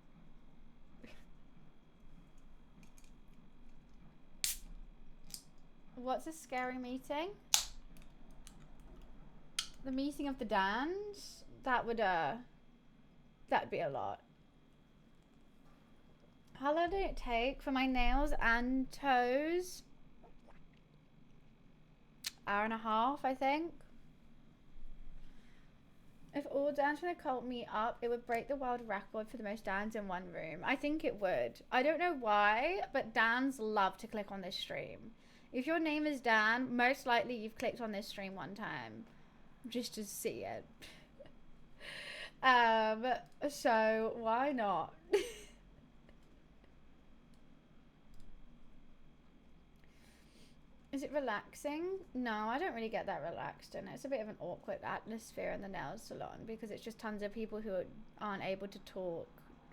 Speaker 1: What's a scary meeting? The meeting of the Dans? That'd be a lot. How long did it take for my nails and toes? Hour-and-a-half, I think. If all Dans from the cult meet up, it would break the world record for the most Dans in one room. I think it would. I don't know why, but Dans love to click on this stream. If your name is Dan, most likely you've clicked on this stream one time just to see it. So why not? Is it relaxing? No, I don't really get that relaxed in it. It's a bit of an awkward atmosphere in the nail salon because it's just tons of people who aren't able to talk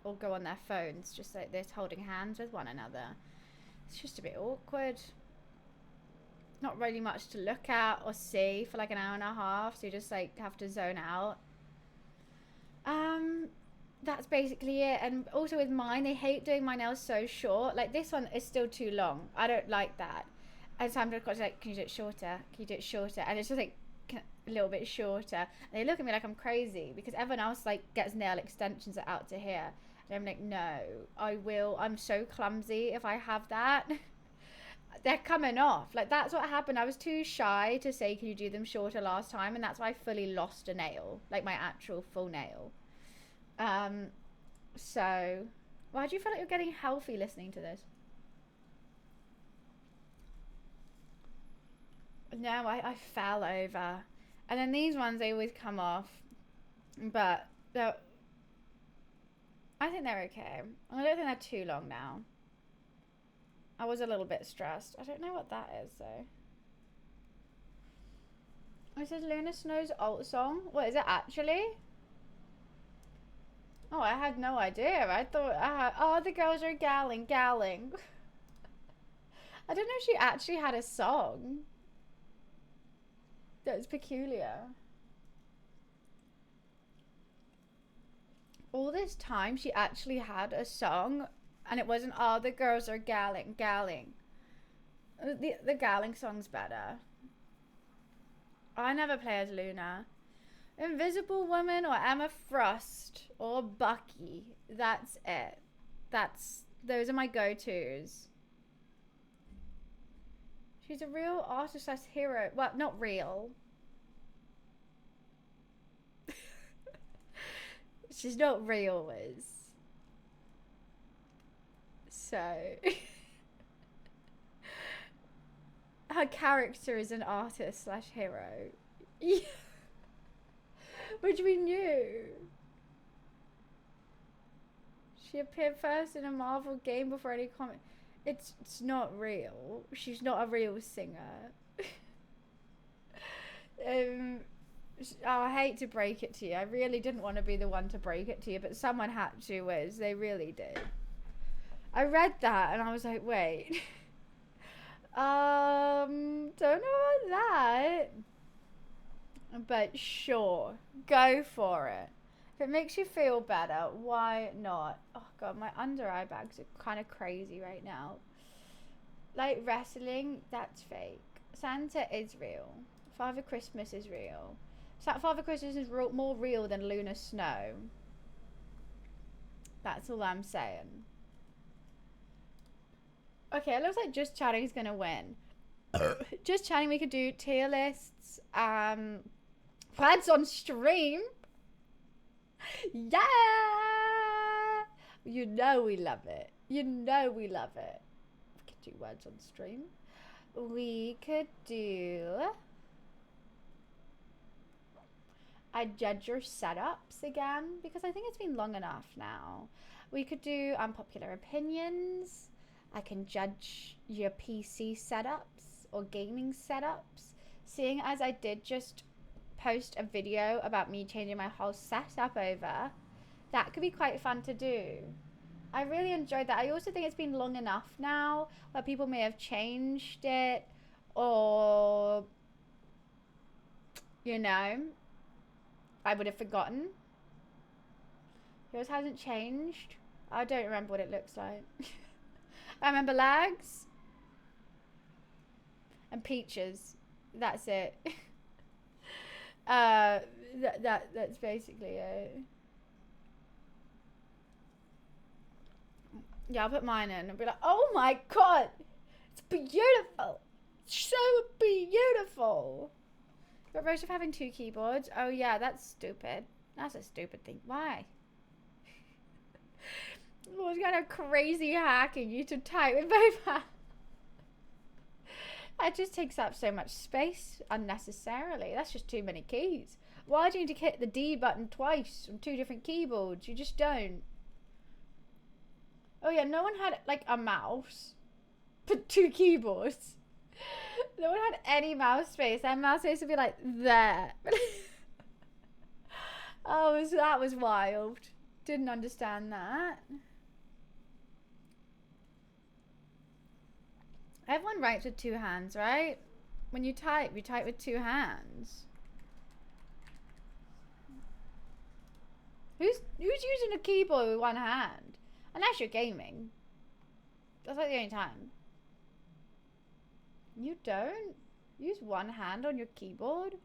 Speaker 1: or go on their phones just like this holding hands with one another. It's just a bit awkward. Not really much to look at or see for like an hour and a half, so you just like have to zone out. That's basically it. And also with mine, they hate doing my nails so short. Like this one is still too long. I don't like that. And so I'm just like, can you do it shorter? Can you do it shorter? And it's just like a little bit shorter. And they look at me like I'm crazy because everyone else like gets nail extensions out to here. And I'm like, no, I will. I'm so clumsy if I have that. They're coming off. Like that's what happened. I was too shy to say, can you do them shorter last time? And that's why I fully lost a nail, like my actual full nail. So why do you feel like you're getting healthy listening to this? No, I fell over. And then these ones, they always come off. But I think they're okay. I don't think they're too long now. I was a little bit stressed. I don't know what that is, though. This is Luna Snow's alt song. What is it actually? Oh, I had no idea. I thought I had... Oh, the girls are galling. I don't know if she actually had a song. That's peculiar. All this time, she actually had a song, and it wasn't, oh, the girls are galling. The galling song's better. I never play as Luna. Invisible Woman or Emma Frost or Bucky. That's it. Those are my go-tos. She's a real artist / hero. Well, not real. She's not real, Wiz. So... her character is an artist / hero. Yeah. Which we knew. She appeared first in a Marvel game before any comic. It's not real. She's not a real singer. I hate to break it to you. I really didn't want to be the one to break it to you, but someone had to, Wiz. They really did. I read that and I was like, wait. Don't know about that. But sure, go for it. If it makes you feel better, why not? Oh god, my under eye bags are kind of crazy right now. Like wrestling, that's fake. Santa is real. Father Christmas is real. So that Father Christmas is more real than lunar snow. That's all I'm saying. Okay, it looks like Just Chatting is gonna win. Just Chatting, we could do tier lists. Plans on stream. Yeah! You know we love it. You know we love it. We could do words on stream. We could do... I judge your setups again, because I think it's been long enough now. We could do unpopular opinions. I can judge your PC setups or gaming setups. Seeing as I did just post a video about me changing my whole setup over, that could be quite fun to do. I really enjoyed that. I also think it's been long enough now where people may have changed it, or, you know, I would have forgotten. Yours hasn't changed. I don't remember what it looks like. I remember lags and peaches. That's it. That's basically it. Yeah, I'll put mine in and be like, oh my god, it's beautiful, so beautiful. But Rose of having 2 keyboards. Oh yeah, that's stupid. That's a stupid thing. Why? What kind of crazy hacking you to type with both hands? That just takes up so much space unnecessarily. That's just too many keys. Why do you need to hit the D button twice on 2 different keyboards? You just don't. Oh yeah, no one had like a mouse for 2 keyboards. No one had any mouse space. That mouse space would be like there. Oh, so that was wild. Didn't understand that. Everyone writes with 2 hands, right? When you type with 2 hands. Who's using a keyboard with 1 hand? Unless you're gaming. That's like the only time. You don't use 1 hand on your keyboard?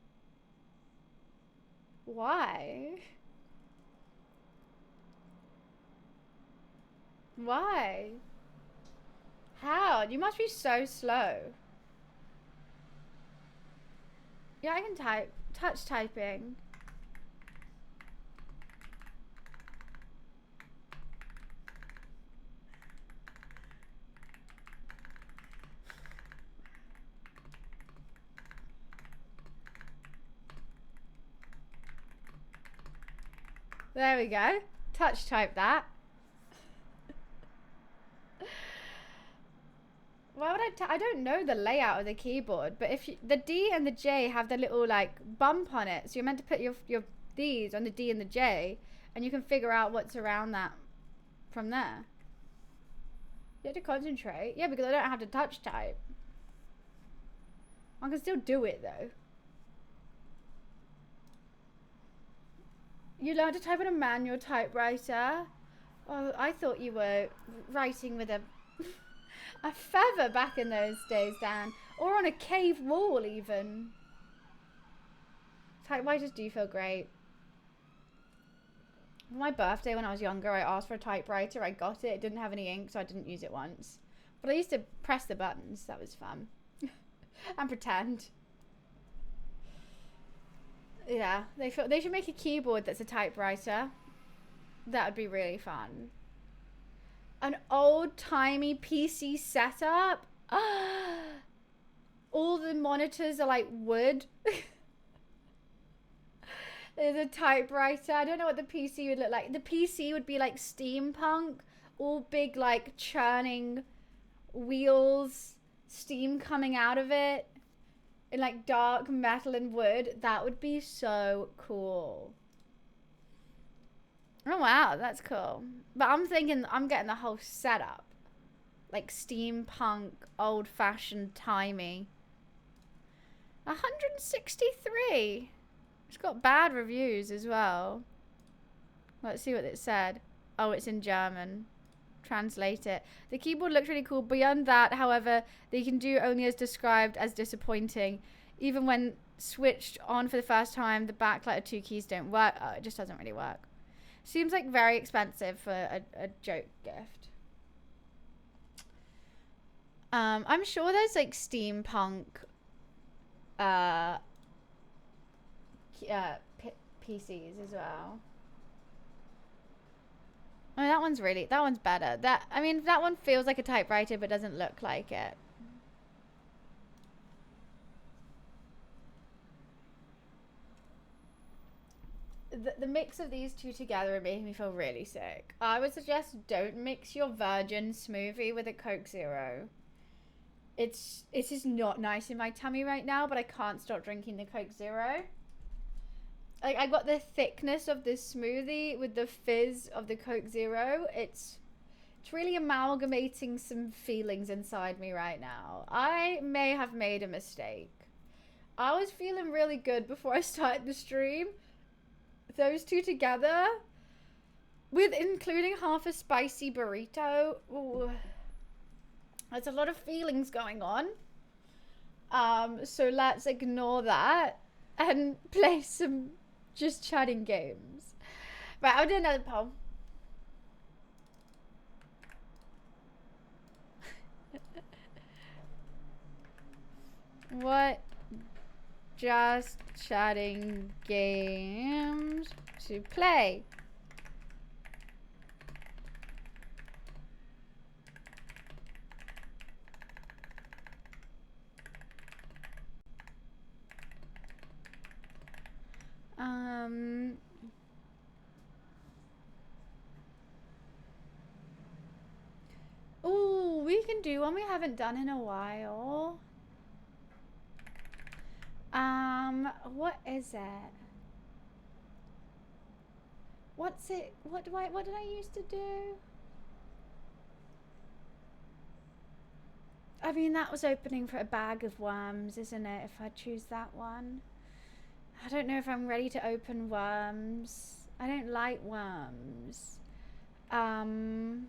Speaker 1: Why? Why? How? You must be so slow. Yeah, I can type. Touch typing. There we go. Touch type that. Why would I don't know the layout of the keyboard, but if the D and the J have the little like bump on it, so you're meant to put your these on the D and the J, and you can figure out what's around that from there. You have to concentrate. Yeah, because I don't have to touch type. I can still do it though. You learned to type on a manual typewriter? Oh, I thought you were writing with a feather back in those days, Dan. Or on a cave wall, even. Typewriters do feel great. For my birthday when I was younger, I asked for a typewriter. I got it. It didn't have any ink, so I didn't use it once. But I used to press the buttons. That was fun. And pretend. Yeah, they should make a keyboard that's a typewriter. That would be really fun. An old-timey PC setup. All the monitors are like wood. There's a typewriter. I don't know what the PC would look like. The PC would be like steampunk. All big like churning wheels. Steam coming out of it. In like dark metal and wood. That would be so cool. Oh wow, that's cool. But I'm thinking I'm getting the whole setup. Like steampunk, old-fashioned, timey. 163. It's got bad reviews as well. Let's see what it said. Oh, it's in German. Translate it. The keyboard looks really cool. Beyond that, however, they can do only as described as disappointing. Even when switched on for the first time, the backlight of 2 keys don't work. Oh, it just doesn't really work. Seems like very expensive for a joke gift. I'm sure there's like steampunk PCs as well. I mean, that one's better. I mean, that one feels like a typewriter but doesn't look like it. The mix of these two together are making me feel really sick. I would suggest don't mix your virgin smoothie with a Coke Zero. It's just not nice in my tummy right now, but I can't stop drinking the Coke Zero. Like, I got the thickness of this smoothie with the fizz of the Coke Zero. It's really amalgamating some feelings inside me right now. I may have made a mistake. I was feeling really good before I started the stream. Those two together, with including half a spicy burrito, ooh, there's a lot of feelings going on. So let's ignore that and play some just chatting games. Right, I'll do another poll. What just chatting games to play? Ooh, we can do one we haven't done in a while. What is it? What's it? What did I used to do? I mean, that was opening for a bag of worms, isn't it? If I choose that one. I don't know if I'm ready to open worms. I don't like worms. I'm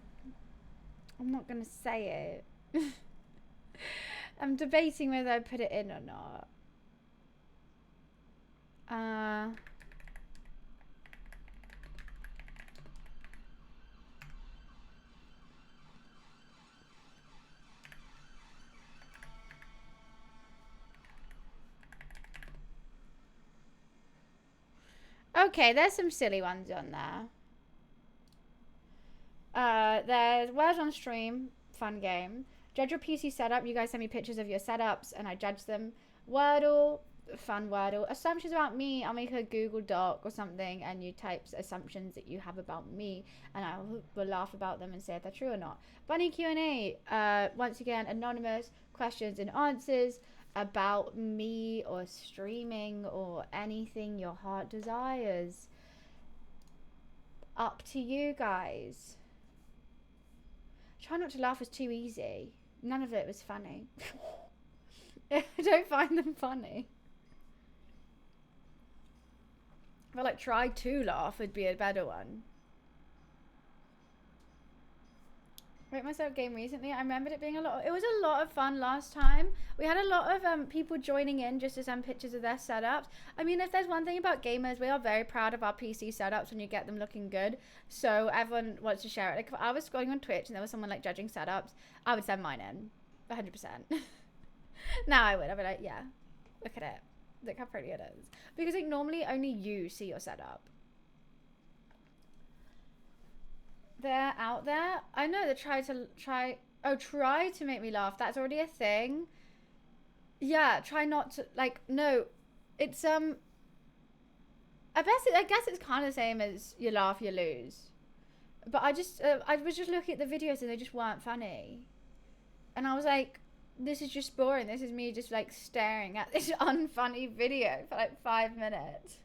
Speaker 1: not gonna say it. I'm debating whether I put it in or not. Okay, there's some silly ones on there. There's Words on Stream, fun game. Judge your PC setup. You guys send me pictures of your setups and I judge them. Wordle, fun Wordle. Assumptions about me. I'll make a Google Doc or something and you type assumptions that you have about me and I will laugh about them and say if they're true or not. Bunny Q&A. Once again, anonymous questions and answers about me or streaming or anything your heart desires. Up to you guys. Try not to laugh, was too easy. None of it was funny. I don't find them funny. If I like try to laugh, would be a better one. Wrote myself a game recently. I remembered it being it was a lot of fun last time. We had a lot of people joining in just to send pictures of their setups. I mean, if there's one thing about gamers, we are very proud of our PC setups when you get them looking good. So everyone wants to share it. Like if I was scrolling on Twitch and there was someone like judging setups, I would send mine in 100%. Now I would. I'd be like, yeah, look at it. Look how pretty it is. Because like normally only you see your setup. They're out there. I know they try to make me laugh. That's already a thing. Yeah, try not to, like, no. It's I guess it's kind of the same as you laugh, you lose. But I was just looking at the videos and they just weren't funny. And I was like, this is just boring. This is me just like staring at this unfunny video for like 5 minutes.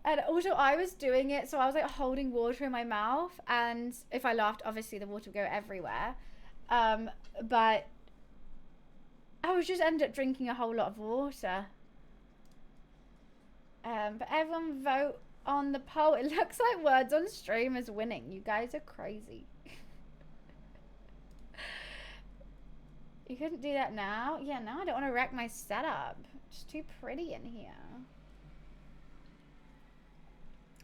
Speaker 1: And also I was doing it, so I was like holding water in my mouth, and if I laughed, obviously the water would go everywhere. But I was just ended up drinking a whole lot of water. But everyone vote on the poll. It looks like Words on Stream is winning. You guys are crazy. You couldn't do that now? Yeah, now I don't want to wreck my setup. It's too pretty in here.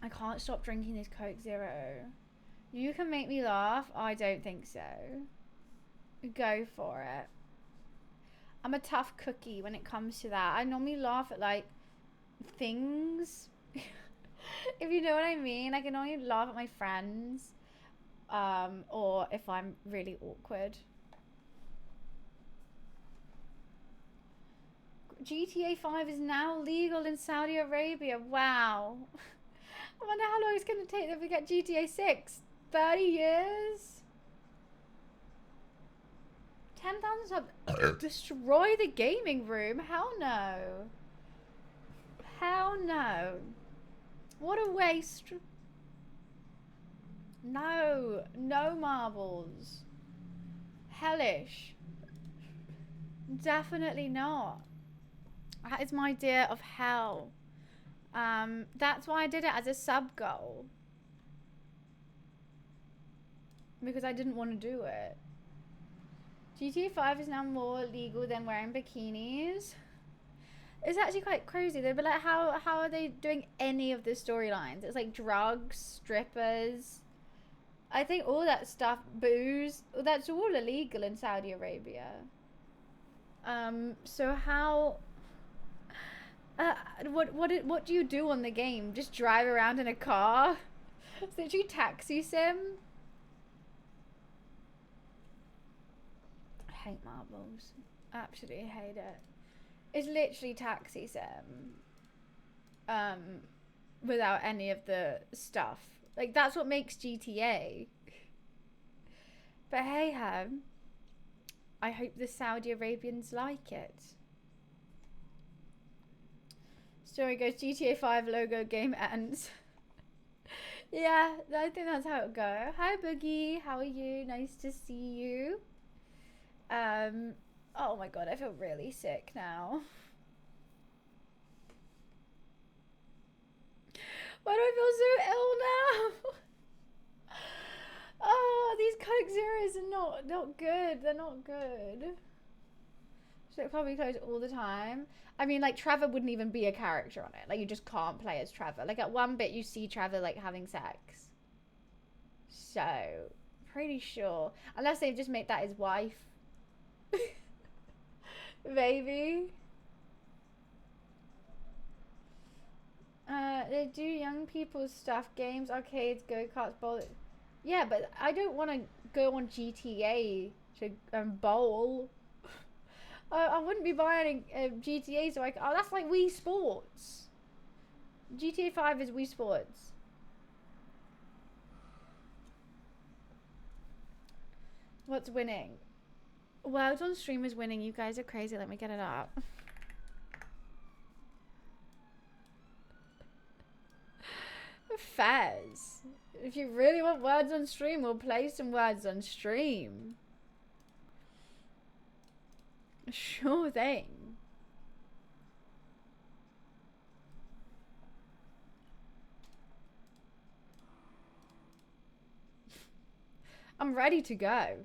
Speaker 1: I can't stop drinking this Coke Zero. You can make me laugh? I don't think so. Go for it. I'm a tough cookie when it comes to that. I normally laugh at like things. If you know what I mean. I can only laugh at my friends. Or if I'm really awkward. GTA 5 is now legal in Saudi Arabia. Wow. I wonder how long it's going to take them to get GTA 6. 30 years? 10,000 subs. Destroy the gaming room? Hell no. Hell no. What a waste. No. No marbles. Hellish. Definitely not. That is my idea of hell. That's why I did it as a sub goal. Because I didn't want to do it. GTA 5 is now more legal than wearing bikinis. It's actually quite crazy. They'd be like, how are they doing any of the storylines? It's like drugs, strippers. I think all that stuff, booze, that's all illegal in Saudi Arabia. So how... what do you do on the game? Just drive around in a car? It's literally taxi sim. I hate marbles. Absolutely hate it. It's literally taxi sim. Without any of the stuff. Like, that's what makes GTA. But hey ho. I hope the Saudi Arabians like it. Story goes, GTA 5 logo game ends. Yeah, I think that's how it go. Hi Boogie, how are you? Nice to see you. Oh my god, I feel really sick now. Why do I feel so ill now? Oh, these Coke Zeros are not good. They're not good. So it probably close all the time. I mean, like, Trevor wouldn't even be a character on it. Like, you just can't play as Trevor. Like, at one bit, you see Trevor, like, having sex. So, pretty sure. Unless they've just made that his wife. Maybe. They do young people's stuff. Games, arcades, go-karts, bowl. Yeah, but I don't want to go on GTA to bowl. I wouldn't be buying a GTA, so oh, that's like Wii Sports. GTA 5 is Wii Sports. What's winning? Words on stream is winning. You guys are crazy. Let me get it up. Fez. If you really want words on stream, we'll play some words on stream. Sure thing. I'm ready to go.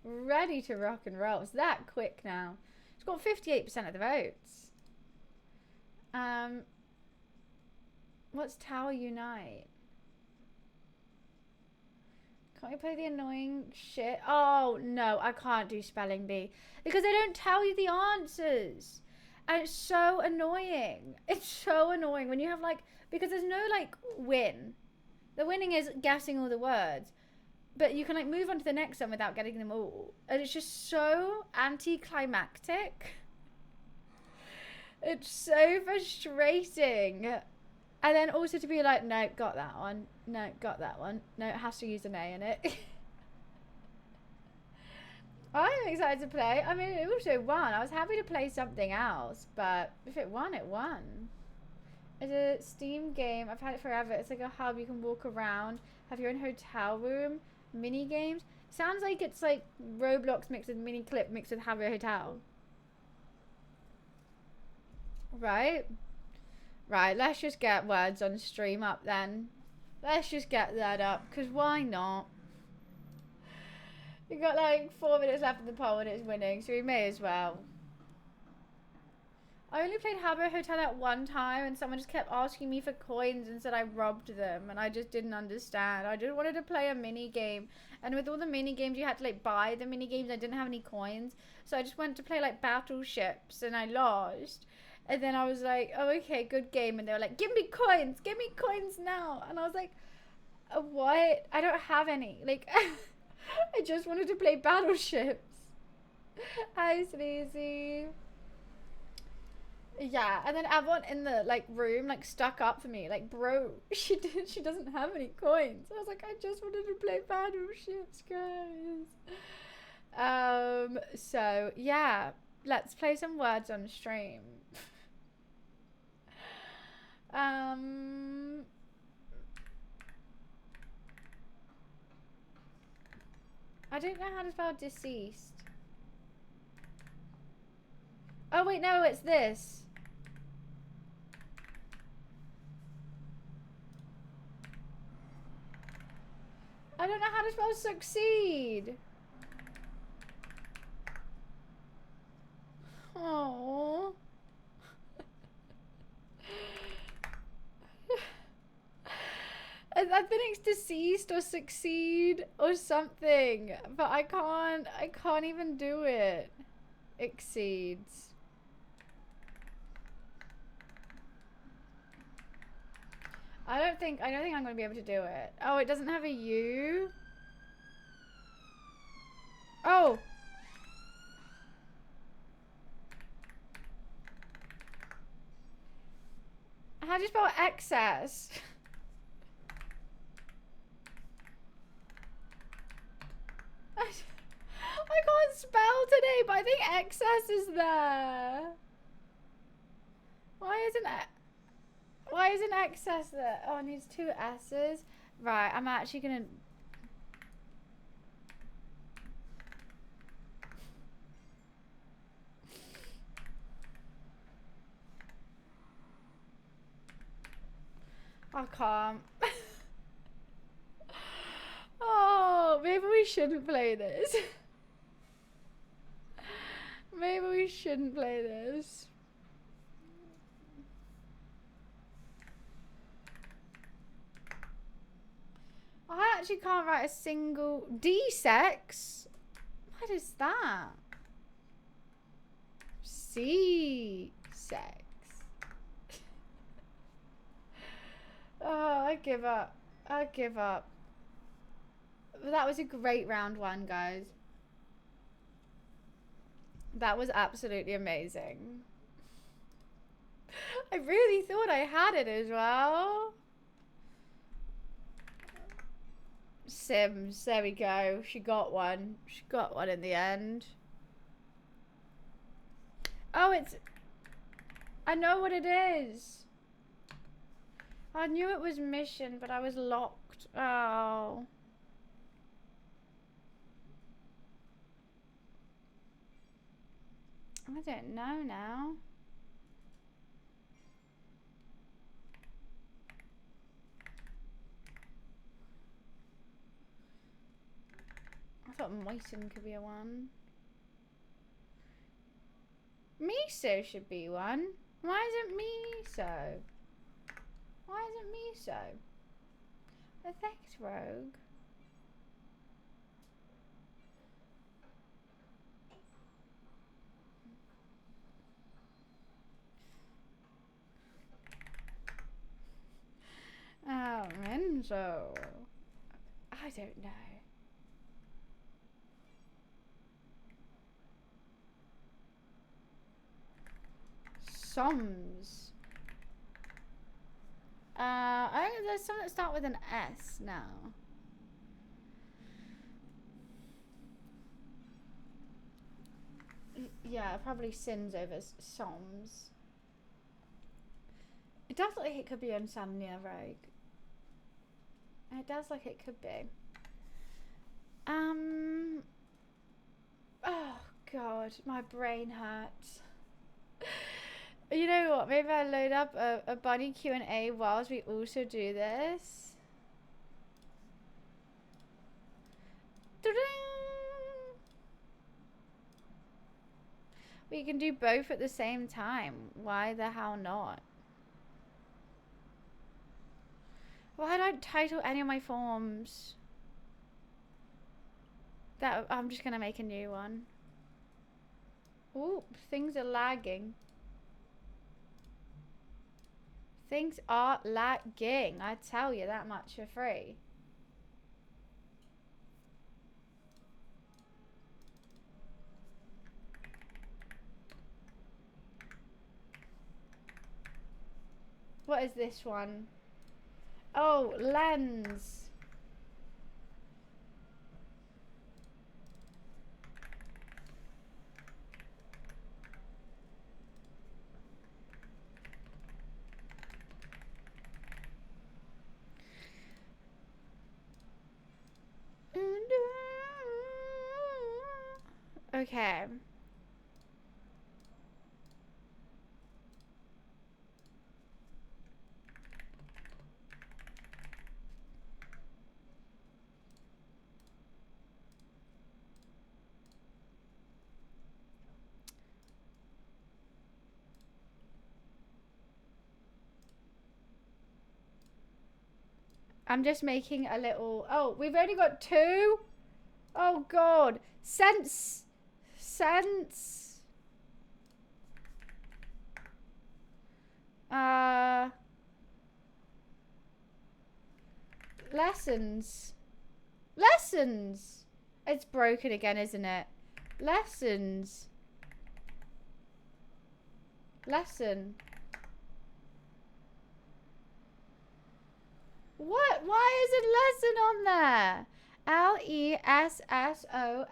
Speaker 1: Ready to rock and roll. It's that quick now. It's got 58% of the votes. What's Tower Unite? Can't you play the annoying shit? Oh, no, I can't do spelling bee. Because they don't tell you the answers. And it's so annoying. It's so annoying when you have, like... Because there's no, like, win. The winning is guessing all the words. But you can, like, move on to the next one without getting them all. And it's just so anticlimactic. It's so frustrating. And then also to be like, no, got that one. No, got that one. No, it has to use an A in it. I'm excited to play. I mean, it also won. I was happy to play something else. But if it won, it won. It's a Steam game. I've had it forever. It's like a hub. You can walk around. Have your own hotel room. Mini games. Sounds like it's like Roblox mixed with Mini Clip mixed with Have Your Hotel. Right? Right, let's just get words on stream up then. Let's just get that up, because why not? We got like 4 minutes left of the poll and it's winning, so we may as well. I only played Habbo Hotel at one time and someone just kept asking me for coins and said I robbed them and I just didn't understand. I just wanted to play a mini game, and with all the mini games you had to like buy the mini games. I didn't have any coins, so I just went to play like battleships and I lost. And then I was like, oh okay, good game, and they were like, give me coins now, and I was like, what? I don't have any. Like I just wanted to play battleships. Hi Sneezy. Yeah, and then everyone in the like room like stuck up for me, like, bro, she doesn't have any coins. I was like, I just wanted to play battleships, guys. So yeah, let's play some words on stream. I don't know how to spell deceased. Oh wait, no, it's this. I don't know how to spell succeed. Oh. I think it's deceased or succeed or something, but I can't even do it. Exceeds. I don't think I'm gonna be able to do it. Oh, it doesn't have a U. Oh. How do you spell excess? I can't spell today, but I think excess is there. Why isn't excess there? Oh, it needs 2 S's. Right, I'm actually gonna... I can't. Oh, maybe we shouldn't play this. Maybe we shouldn't play this. I actually can't write a single D-sex. What is that? C-sex. Oh, I give up. I give up. But that was a great round 1, guys. That was absolutely amazing. I really thought I had it as well. Sims, there we go. She got one. She got one in the end. Oh, it's... I know what it is. I knew it was mission, but I was locked. Oh. I don't know now. I thought Moisten could be a 1. Miso should be 1. Why isn't Miso? Why isn't Miso? Effect Rogue. Oh, Renzo. I don't know. Soms. I think there's some that start with an S now. Yeah, probably Sins over Soms. It does look like it could be Insomnia Rogue. It does like it could be. Oh god, my brain hurts. You know what? Maybe I'll load up a bunny Q&A whilst we also do this. We can do both at the same time. Why the hell not? Why don't I title any of my forms? I'm just gonna make a new one. Ooh, things are lagging. Things are lagging. I tell you that much for free. What is this one? Oh, lens. Okay. I'm just making a little... Oh, we've only got 2? Oh, God. Sense. Lessons. It's broken again, isn't it? Lessons. Lesson. What? Why isn't lesson on there?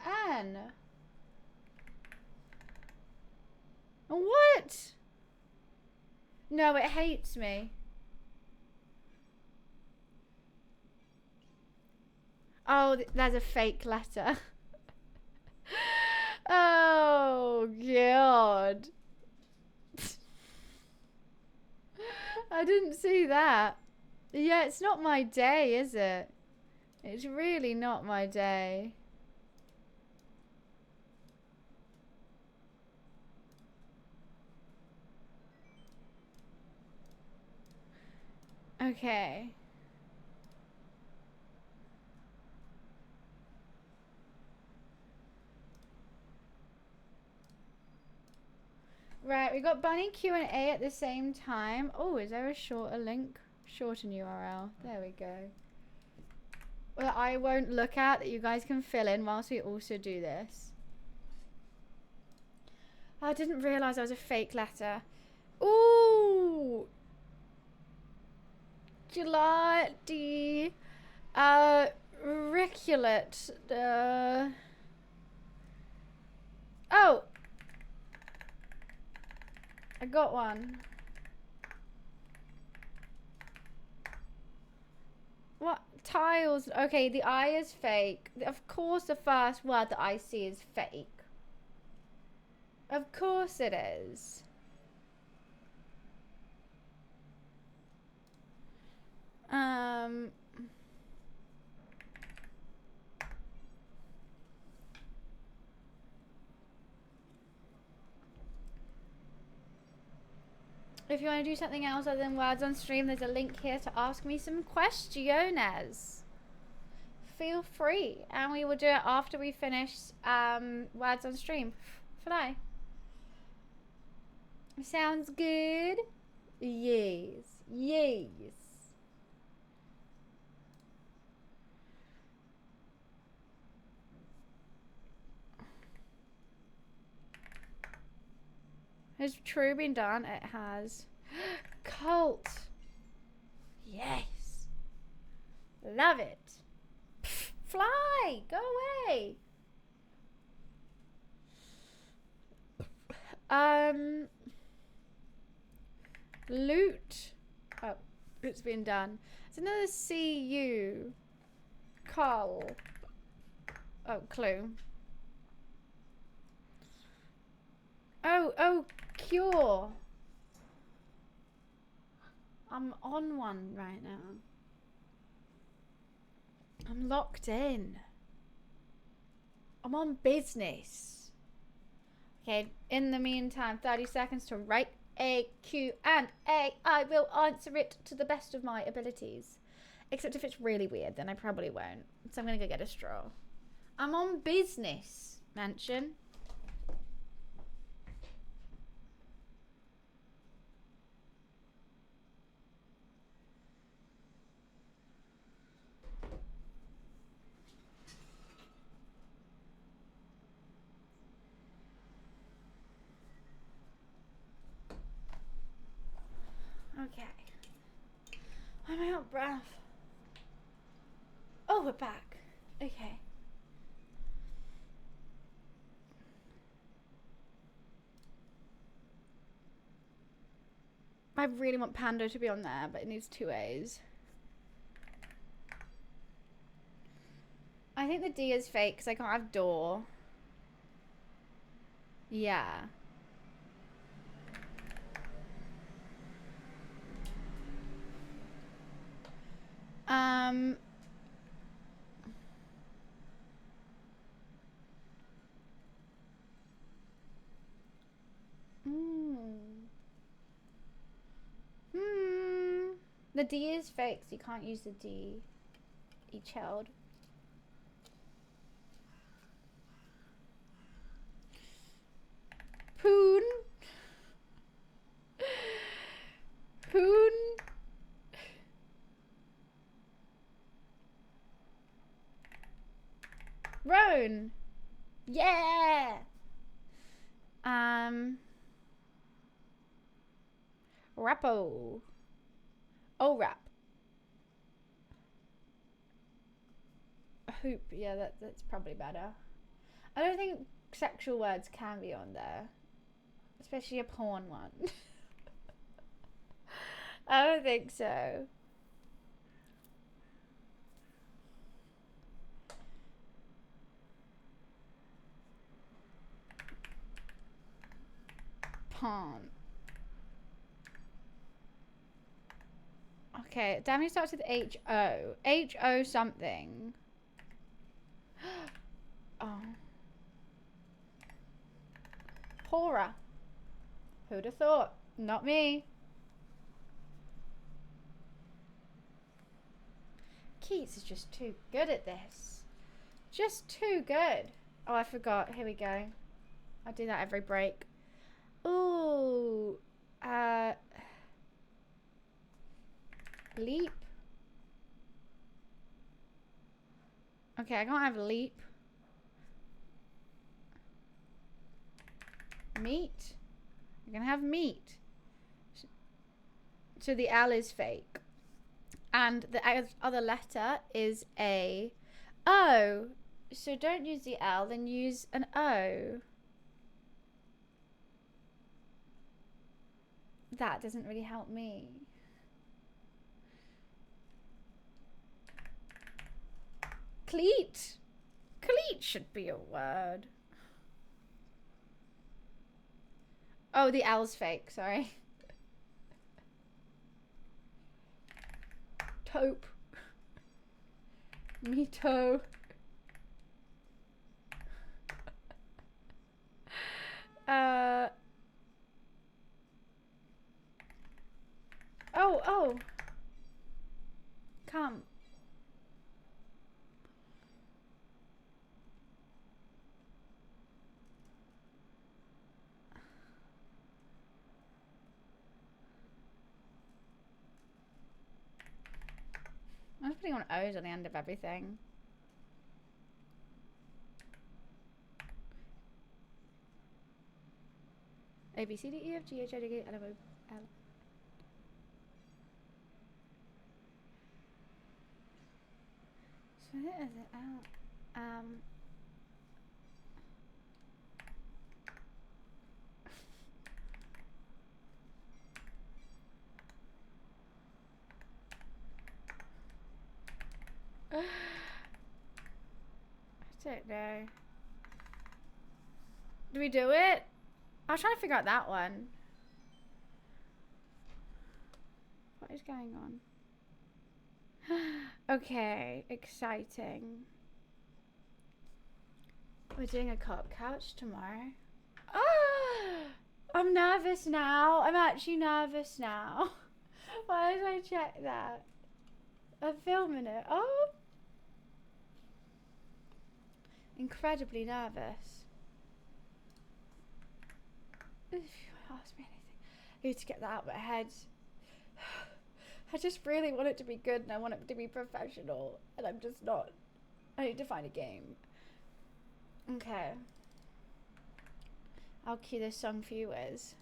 Speaker 1: Lesson. What? No, it hates me. Oh, there's a fake letter. Oh, God. I didn't see that. Yeah, it's not my day, is it? It's really not my day. Okay. Right, we got Bunny Q&A at the same time. Oh, is there a shorter link? Shorten URL. There we go. Well, I won't look at that you guys can fill in whilst we also do this. I didn't realise I was a fake letter. Ooh! Gelati. Riculate. Oh! I got one. What? Tiles. Okay, the I is fake. Of course the first word that I see is fake. Of course it is. If you want to do something else other than words on stream, there's a link here to ask me some questions. Feel free, and we will do it after we finish words on stream. Fly. Sounds good? Yes. Yes. Has True been done? It has. Cult. Yes. Love it. Pff, fly. Go away. Loot. Oh, it's been done. It's another CU. Cull. Oh, clue. Oh, cure. I'm on one right now. I'm locked in. I'm on business. Okay, in the meantime, 30 seconds to write a Q&A. I will answer it to the best of my abilities. Except if it's really weird, then I probably won't. So I'm gonna go get a straw. I'm on business, Mansion. Okay. I'm out of breath. Oh, we're back. Okay. I really want Pando to be on there, but it needs 2 A's. I think the D is fake because I can't have door. Yeah. The D is fake, so you can't use the D. E child. Poon. Poon. Roan. Yeah. Rappo. Oh, rap. A hoop. Yeah, that's probably better. I don't think sexual words can be on there. Especially a porn one. I don't think so. Pawn. Okay, definitely starts with H-O. H-O something. Oh. Hora. Who'd have thought? Not me. Keats is just too good at this. Just too good. Oh, I forgot. Here we go. I do that every break. Ooh. Leap. Okay, I can't have leap. Meat. I'm gonna have meat. So the L is fake. And the other letter is a O. So don't use the L, then use an O. That doesn't really help me. Cleat. Cleat should be a word. Oh, the L's fake, sorry. Taupe. Mito. Oh. Come. I'm just putting on O's on the end of everything. A, B, C, D, E, F, G, H, I, J, K, L, M, O, L. So it is it out. I don't know. Do we do it? I was trying to figure out that one. What is going on? Okay, exciting. We're doing a cop couch tomorrow. Oh! I'm nervous now. I'm actually nervous now. Why did I check that? I'm filming it. Oh. Incredibly nervous. If you ask me anything, I need to get that out of my head. I just really want it to be good and I want it to be professional, and I'm just not. I need to find a game. Okay. I'll cue this song for you, Wiz.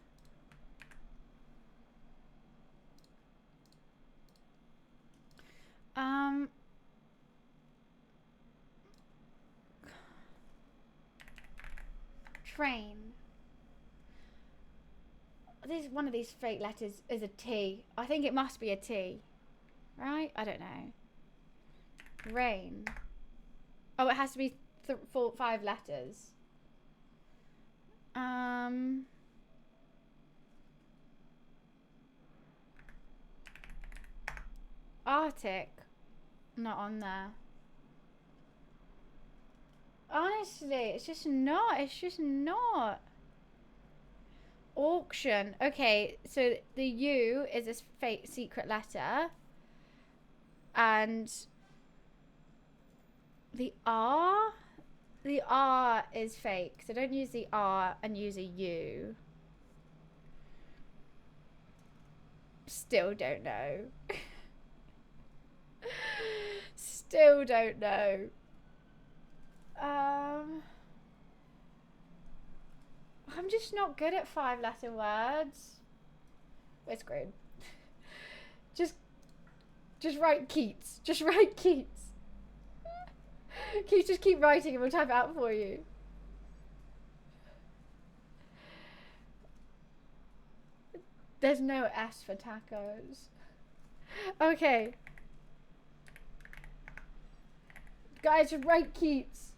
Speaker 1: Train. This one of these fake letters is a T. I think it must be a T. Right? I don't know. Rain. Oh, it has to be 5 letters. Arctic. Not on there. Honestly, it's just not. It's just not. Auction. Okay, so the U is a fake secret letter. And the R? The R is fake. So don't use the R and use a U. Still don't know. Still don't know. I'm just not good at 5-letter words. We're screwed. Just write Keats. Just write Keats. Keats, just keep writing and we'll type it out for you. There's no S for tacos. Okay. Guys, just write Keats.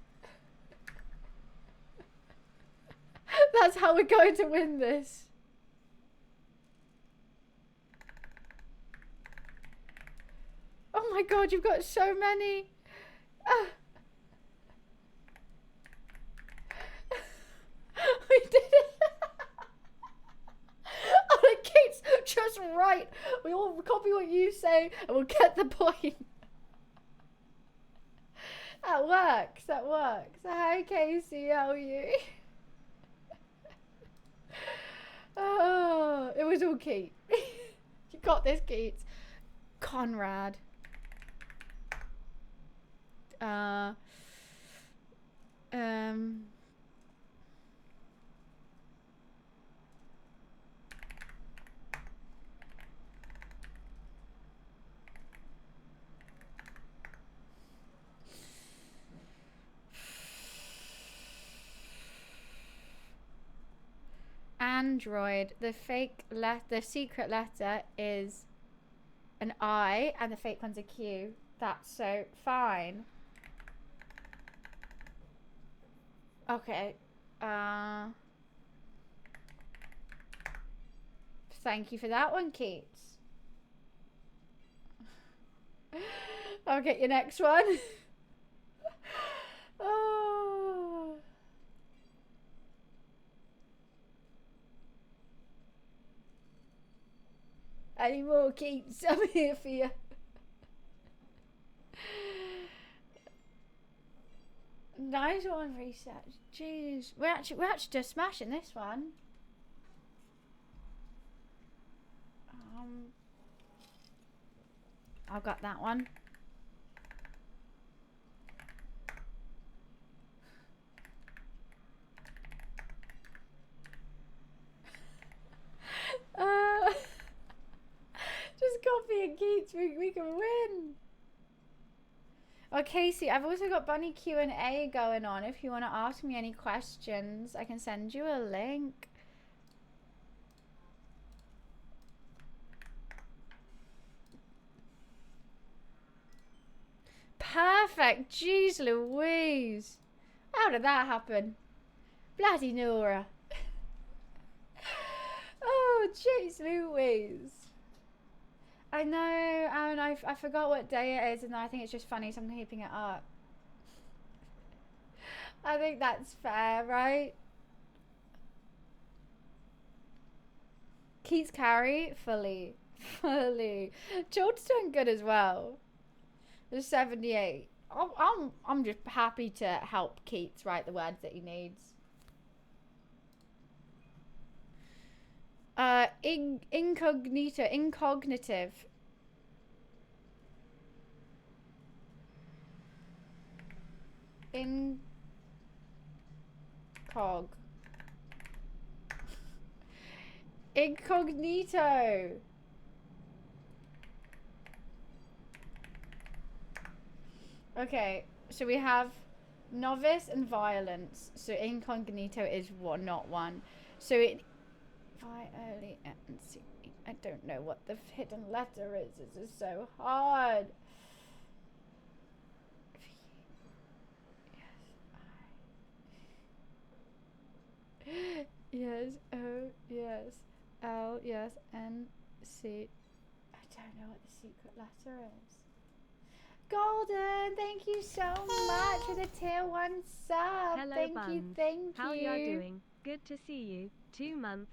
Speaker 1: That's how we're going to win this. Oh my god, you've got so many. We did it. Oh, Keats, just write. We all copy what you say and we'll get the point. That works. That works. Hi, Casey. How are you? Oh, it was all Keats. You got this, Keats. Conrad. Android. The secret letter is an I and the fake one's a Q. That's so fine. Okay. Thank you for that one, Keats. I'll get your next one. Oh. Any more, Keats? I'm here for you. Nice one, research. Jeez, we're actually just smashing this one. I got that one. Just copy and Keats. We can win. Oh, Casey, I've also got Bunny Q&A going on. If you want to ask me any questions, I can send you a link. Perfect. Jeez Louise. How did that happen? Bloody Nora. Oh, jeez Louise. I know, and I forgot what day it is, and I think it's just funny, so I'm keeping it up. I think that's fair, right? Keats carry fully. George's doing good as well. There's 78. I'm just happy to help Keats write the words that he needs. Incognitive. Incognito. Okay, so we have novice and violence. So incognito is not one. So it I don't know what the hidden letter is. This is so hard. Yes, O, yes, L, yes, N, C. I don't know what the secret letter is. Golden, thank you so much for the tier 1 sub.
Speaker 2: Hello,
Speaker 1: thank
Speaker 2: Buns.
Speaker 1: you.
Speaker 2: How y'all doing? Good to see you. 2 months.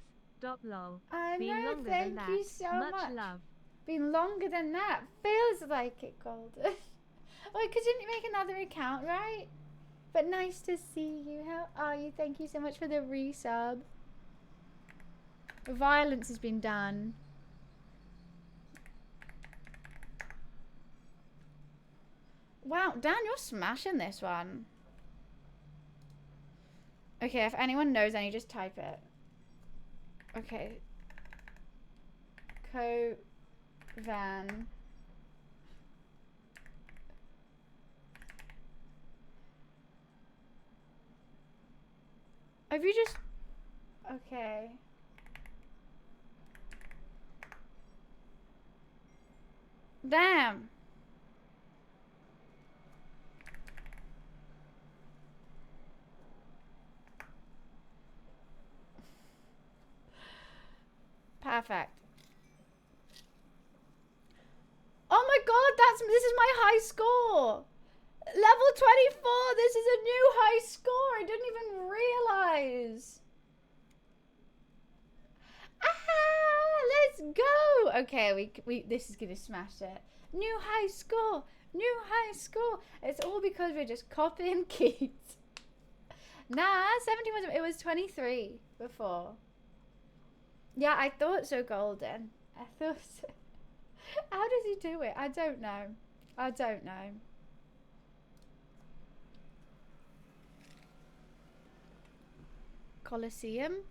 Speaker 2: Lol.
Speaker 1: I
Speaker 2: Been
Speaker 1: know,
Speaker 2: longer
Speaker 1: thank
Speaker 2: than
Speaker 1: you
Speaker 2: that.
Speaker 1: so
Speaker 2: Much love.
Speaker 1: Been longer than that. Feels like it, Golden. Wait, because didn't you make another account, right? But nice to see you. How are you? Thank you so much for the resub. Violence has been done. Wow, Dan, you're smashing this one. Okay, if anyone knows any, just type it. Okay. Van. Have you just... Okay. Damn. Perfect. Oh my god, this is my high score. Level 24, this is a new high score. I didn't even realize. Let's go. Okay, we this is gonna smash it. New high score. It's all because we're just copying Keats. Nah, 17 was, it was 23 before. Yeah, I thought so, Golden. I thought so. How does he do it? I don't know. Colosseum.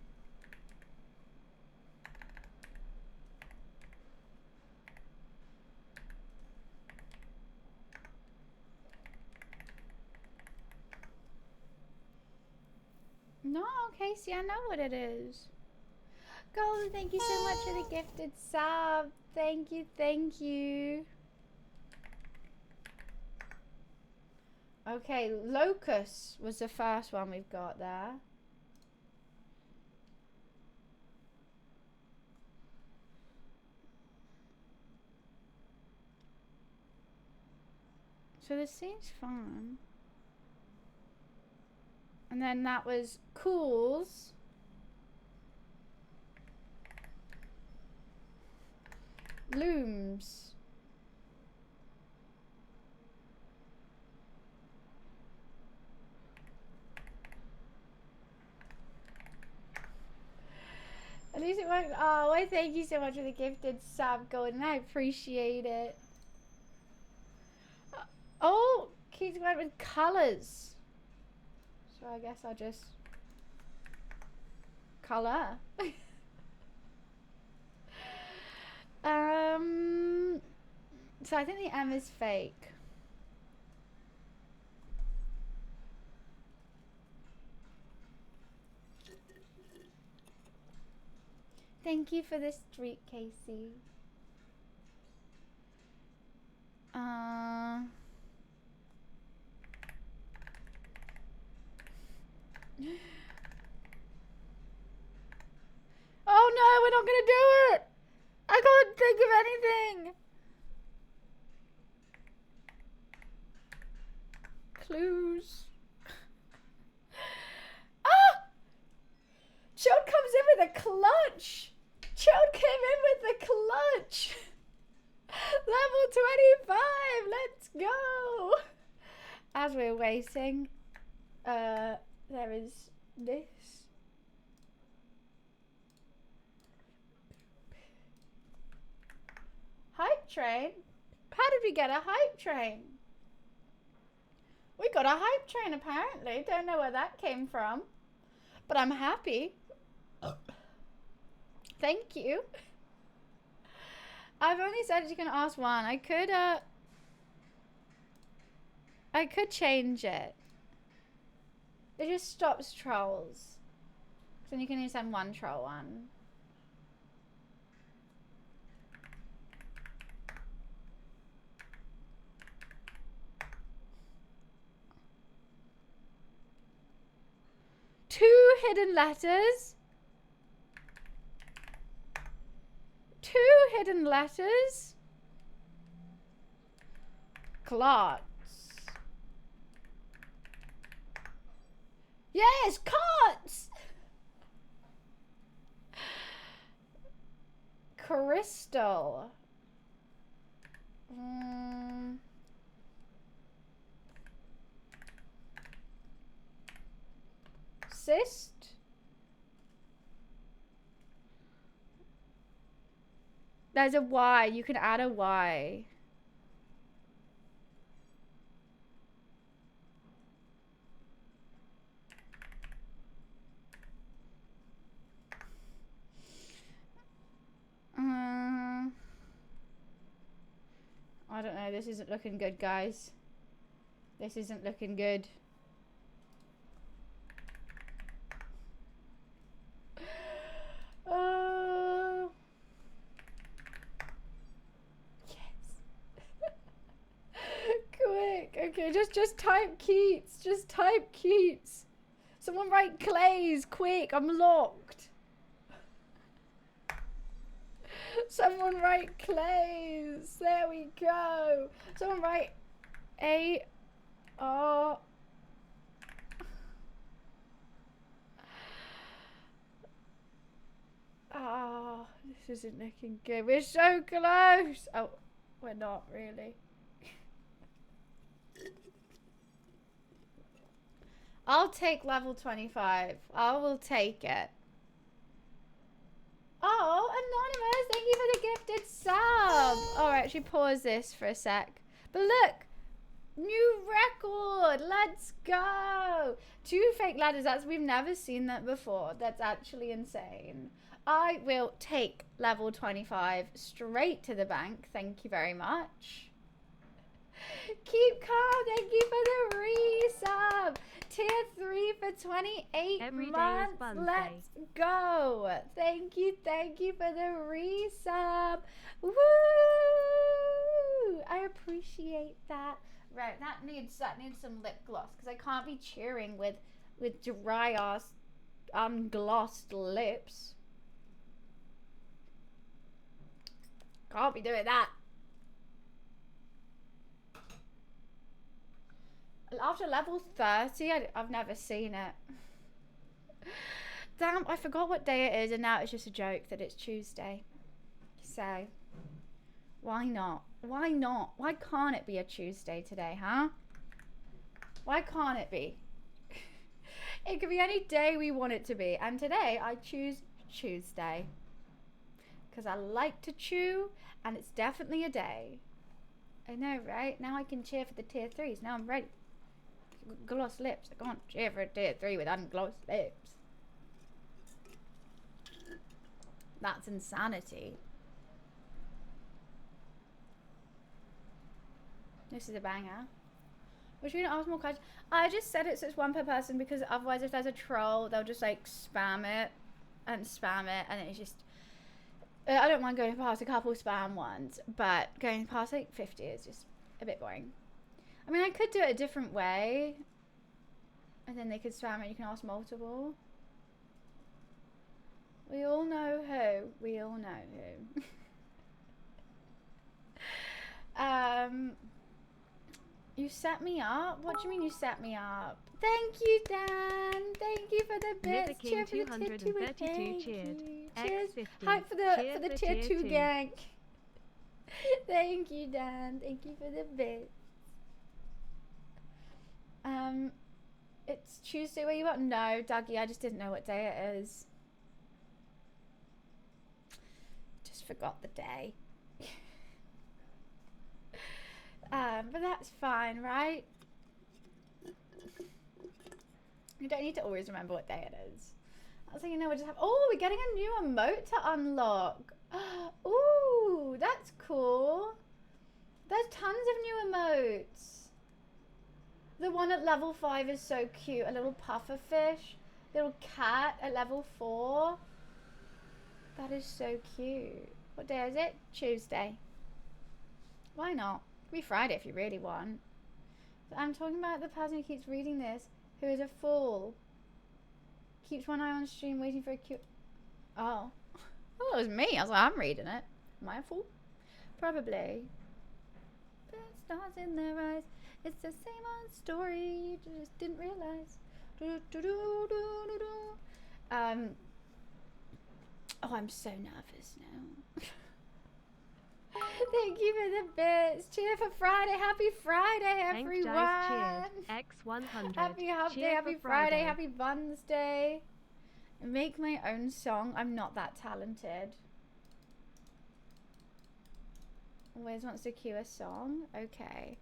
Speaker 1: No, Casey, I know what it is. Golden, thank you so much for the gifted sub. Thank you. Okay, Locust was the first one we've got there. So this seems fun. And then that was Cools. Looms. At least it worked. Oh, well, thank you so much for the gifted sub, Golden. I appreciate it. Oh, Keith went with colors. So I guess I'll just color. So I think the M is fake. Thank you for the streak, Casey. Oh no, we're not gonna do it! I can't think of anything! Clues. Ah! Chode comes in with a clutch! Chode 25. Let's go. As we're waiting, there is this. Hype train? How did we get a hype train? We got a hype train apparently. Don't know where that came from. But I'm happy. Thank you. I've only said you can ask one. I could change it. It just stops trolls. So you can only send one troll one. Two hidden letters. Two hidden letters. Clots. Yes, cots. Crystal. Cyst. There's a Y. You can add a Y. I don't know. This isn't looking good, guys. This isn't looking good. Okay, just type Keats. Just type Keats. Someone write Clays, quick. I'm locked. Someone write Clays. There we go. Someone write A-R. Oh, this isn't looking good. We're so close. Oh, we're not really. I'll take level 25. I will take it. Oh, Anonymous, thank you for the gifted sub. Alright, actually pause this for a sec. But look, new record. Let's go. 2 fake ladders. We've never seen that before. That's actually insane. I will take level 25 straight to the bank. Thank you very much. Keep calm. Thank you for the resub. Tier 3 for 28
Speaker 2: Every
Speaker 1: months.
Speaker 2: day is
Speaker 1: Let's go. Thank you for the resub. Woo! I appreciate that. Right, that needs some lip gloss because I can't be cheering with dry ass unglossed lips. Can't be doing that. After level 30, I've never seen it. Damn, I forgot what day it is, and now it's just a joke that it's Tuesday. So, why not? Why not? Why can't it be a Tuesday today, huh? Why can't it be? It could be any day we want it to be. And today, I choose Tuesday. Because I like to chew, and it's definitely a day. I know, right? Now I can cheer for the tier 3s. Now I'm ready. Gloss lips. I can't cheer for a tier 3 with unglossed lips. That's insanity. This is a banger. Which we don't ask more questions. I just said it so it's one per person because otherwise if there's a troll, they'll just like spam it, and it's just... I don't mind going past a couple spam ones, but going past like 50 is just a bit boring. I mean, I could do it a different way, and then they could spam it. You can ask multiple. We all know who. We all know who. You set me up? What do you mean you set me up? Thank you, Dan. Thank you for the bits. Cheer for the tier 2
Speaker 2: 232 cheered.
Speaker 1: Cheers.
Speaker 2: X50.
Speaker 1: Hype for the tier 2 gang. Thank you, Dan. Thank you for the bits. It's Tuesday where you are? No, Dougie, I just didn't know what day it is. Just forgot the day. But that's fine, right? You don't need to always remember what day it is. I was like, you know, we just have. Oh, we're getting a new emote to unlock. Ooh, that's cool. There's tons of new emotes. The one at level 5 is so cute. A little puffer fish. Little cat at level 4. That is so cute. What day is it? Tuesday. Why not? It could be Friday if you really want. So I'm talking about the person who keeps reading this, who is a fool. Keeps one eye on stream waiting for a cue. Oh. Oh, it was me. I was like, I'm reading it. Am I a fool? Probably. But stars in their eyes. It's the same old story. You just didn't realize. Oh, I'm so nervous now. Thank you for the bits. Cheer for Friday. Happy Friday, everyone.
Speaker 2: Cheers. X100.
Speaker 1: Happy Hump Day. Happy Friday. Happy Buns Day. Make my own song. I'm not that talented. Wiz wants to cue a song. Okay.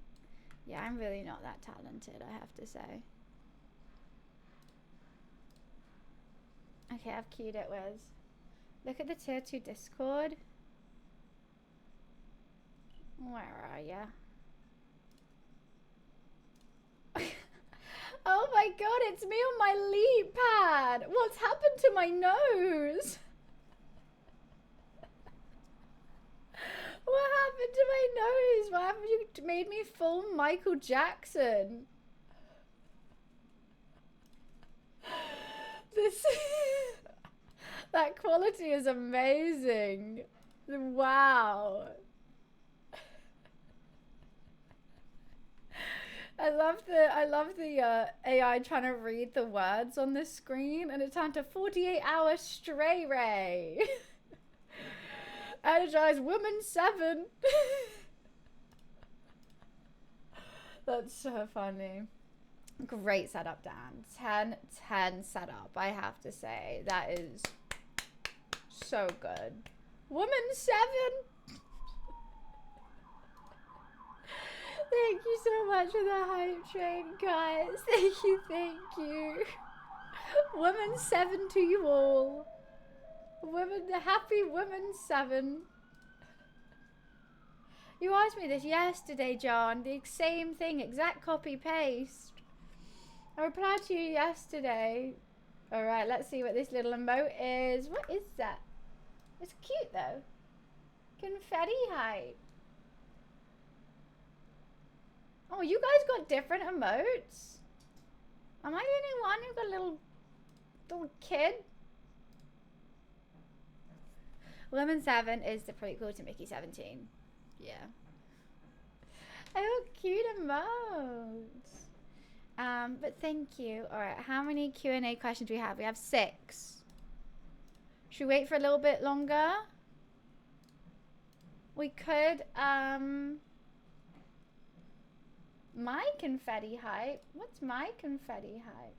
Speaker 1: Yeah, I'm really not that talented, I have to say. Okay, I've cued it, Wiz. Look at the tier 2 Discord. Where are ya? Oh my god, it's me on my leap pad! What's happened to my nose? What happened to my nose? What happened? You made me full Michael Jackson. This that quality is amazing. Wow. I love the AI trying to read the words on the screen, and it turned to 48-hour stray ray. Energized woman 7. That's so funny. Great setup, Dan. 10 setup, I have to say. That is so good. Woman 7. Thank you so much for the hype train, guys. Thank you. Woman 7 to you all. Happy woman 7. You asked me this yesterday, John. The same thing, exact copy paste. I replied to you yesterday. Alright, let's see what this little emote is. What is that? It's cute though. Confetti hype. Oh, you guys got different emotes? Am I the only one who got a little kid? Woman 7 is the prequel to Mickey 17. Yeah. I got cute emotes. But thank you. Alright, how many Q&A questions do we have? We have 6. Should we wait for a little bit longer? We could, my confetti hype? What's my confetti hype?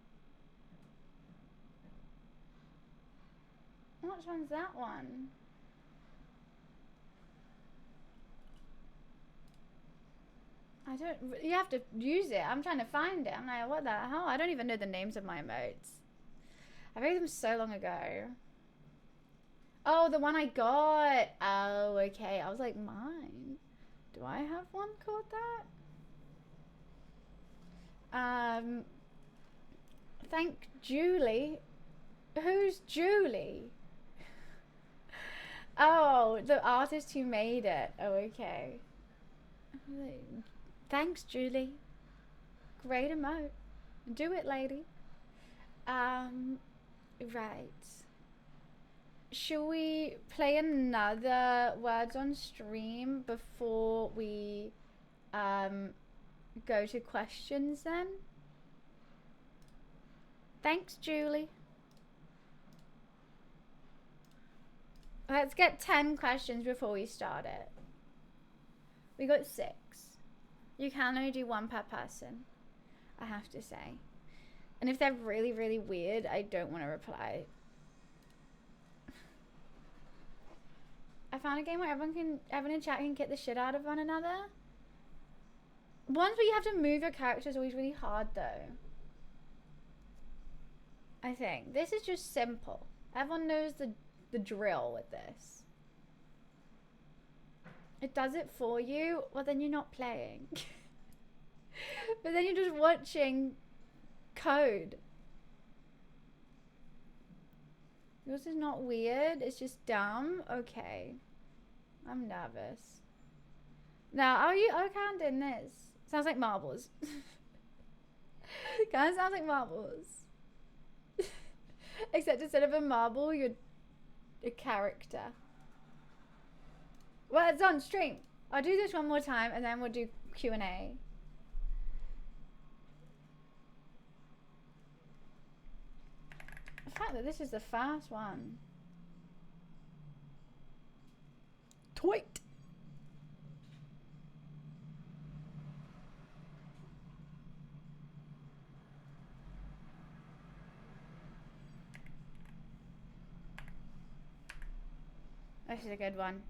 Speaker 1: Which one's that one? I don't, you have to use it. I'm trying to find it. I'm like, what the hell? I don't even know the names of my emotes. I made them so long ago. Oh, the one I got. Oh, okay. I was like, mine. Do I have one called that? Thank Julie. Who's Julie? Oh, the artist who made it. Oh, okay. Thanks, Julie. Great emote. Do it, lady. Right. Should we play another words on stream before we go to questions then? Thanks, Julie. Let's get 10 questions before we start it. We got 6. You can only do 1 per person, I have to say. And if they're really, really weird, I don't want to reply. I found a game where everyone in chat can kick the shit out of one another. Ones where you have to move your character is always really hard though. I think. This is just simple. Everyone knows the drill with this. It does it for you, well then you're not playing. But then you're just watching code. Yours is not weird, it's just dumb. Okay. I'm nervous. Now, are you okay on doing this? Sounds like marbles. Kinda sounds like marbles. Except instead of a marble, you're a character. Well, it's on stream. I'll do this one more time and then we'll do Q&A. The fact that this is the first one. Tweet. This is a good one.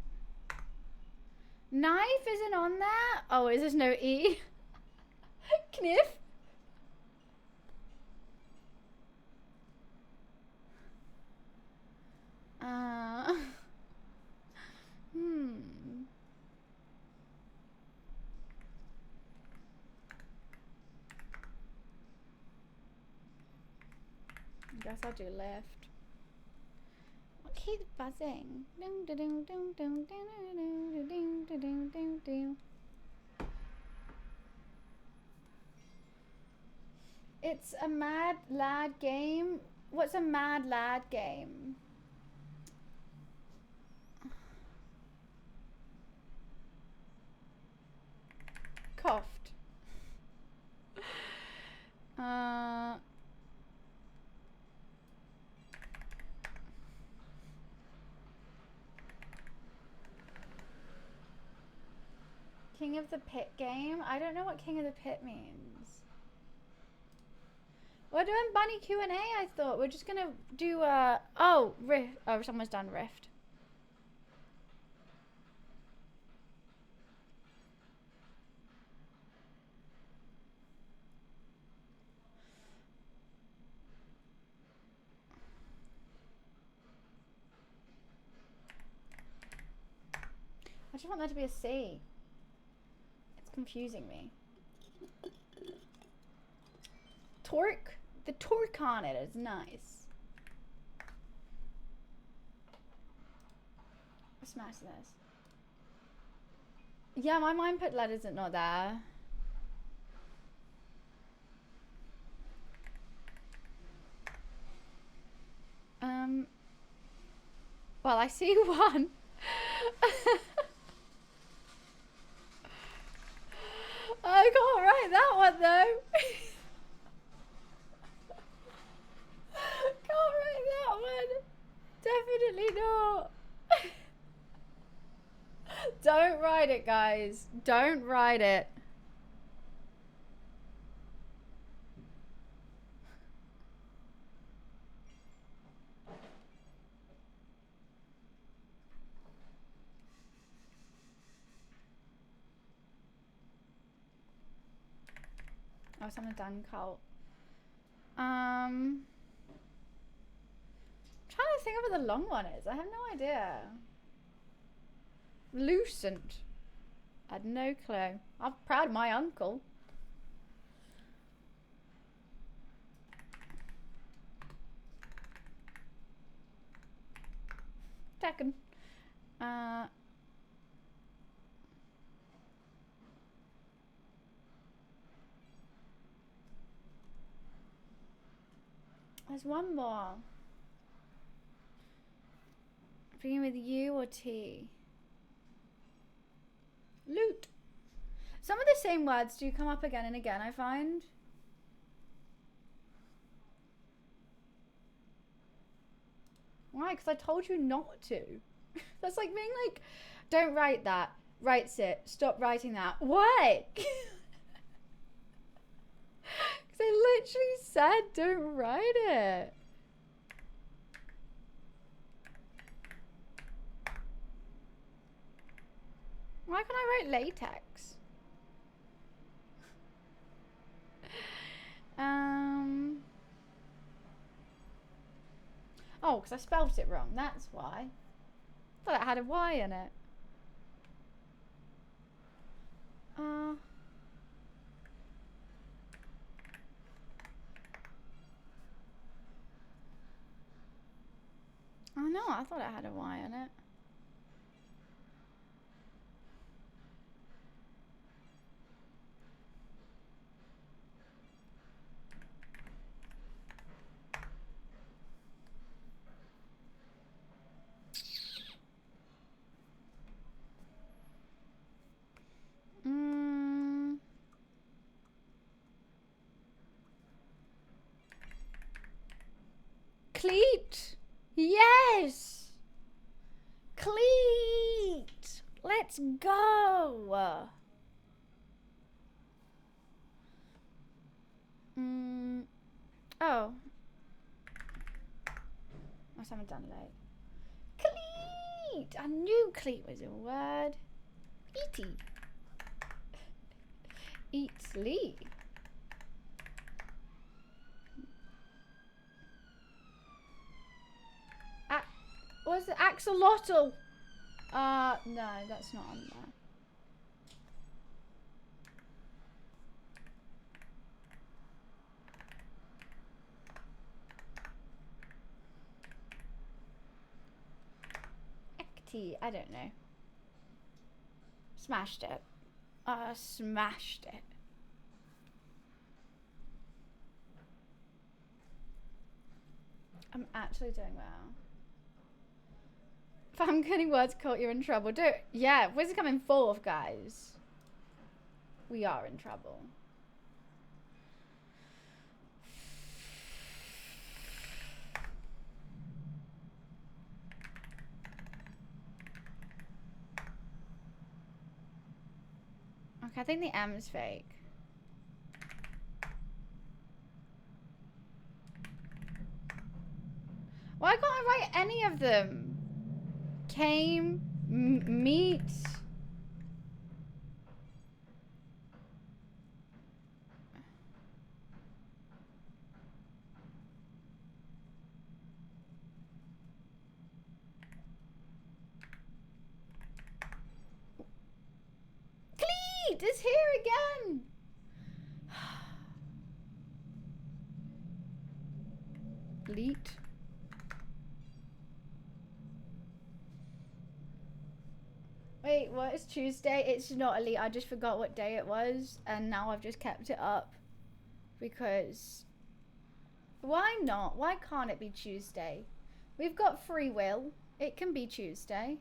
Speaker 1: Knife isn't on there? Oh, is this no E? Kniff? I guess I'll do left. What keeps buzzing? It's a Mad Lad game. What's a Mad Lad game? Coughed. King of the Pit game? I don't know what King of the Pit means. We're doing Bunny Q&A, I thought. We're just gonna do oh, Rift. Oh, someone's done Rift. I just want there to be a C. It's confusing me. Torque? The torque on it is nice. Let's smash this. Yeah, my mind-put letters are not there. Well, I see one. I can't write that one though. Can't write that one. Definitely not. Don't write it, guys. Don't write it. Oh, someone's done cult. Trying to think of what the long one is. I have no idea. Lucent. I had no clue. I'm proud of my uncle. Tekken. There's one more. Begin with U or T. Loot. Some of the same words do come up again and again, I find. Why? Because I told you not to. That's like being like, don't write that. writes it. Stop writing that. Why? Because I literally said don't write it. Why can't I write latex? Oh, because I spelled it wrong. That's why. I thought it had a Y in it. Oh no, I thought it had a Y in it. Cleat! Yes! Cleat! Let's go! Oh. I haven't done late. Cleat! I knew cleat was a word. Eaty. Eatly. Was it axolotl? No, that's not on there. Ecti, I don't know. Smashed it. Smashed it. I'm actually doing well. If I'm getting words caught, you're in trouble. Yeah, if we're coming fourth, guys. We are in trouble. Okay, I think the M is fake. Why can't I write any of them? Came, meet. Cleat is here again. Cleat. Wait, what is Tuesday? It's not elite. I just forgot what day it was, and now I've just kept it up because why not? Why can't it be Tuesday? We've got free will. It can be Tuesday.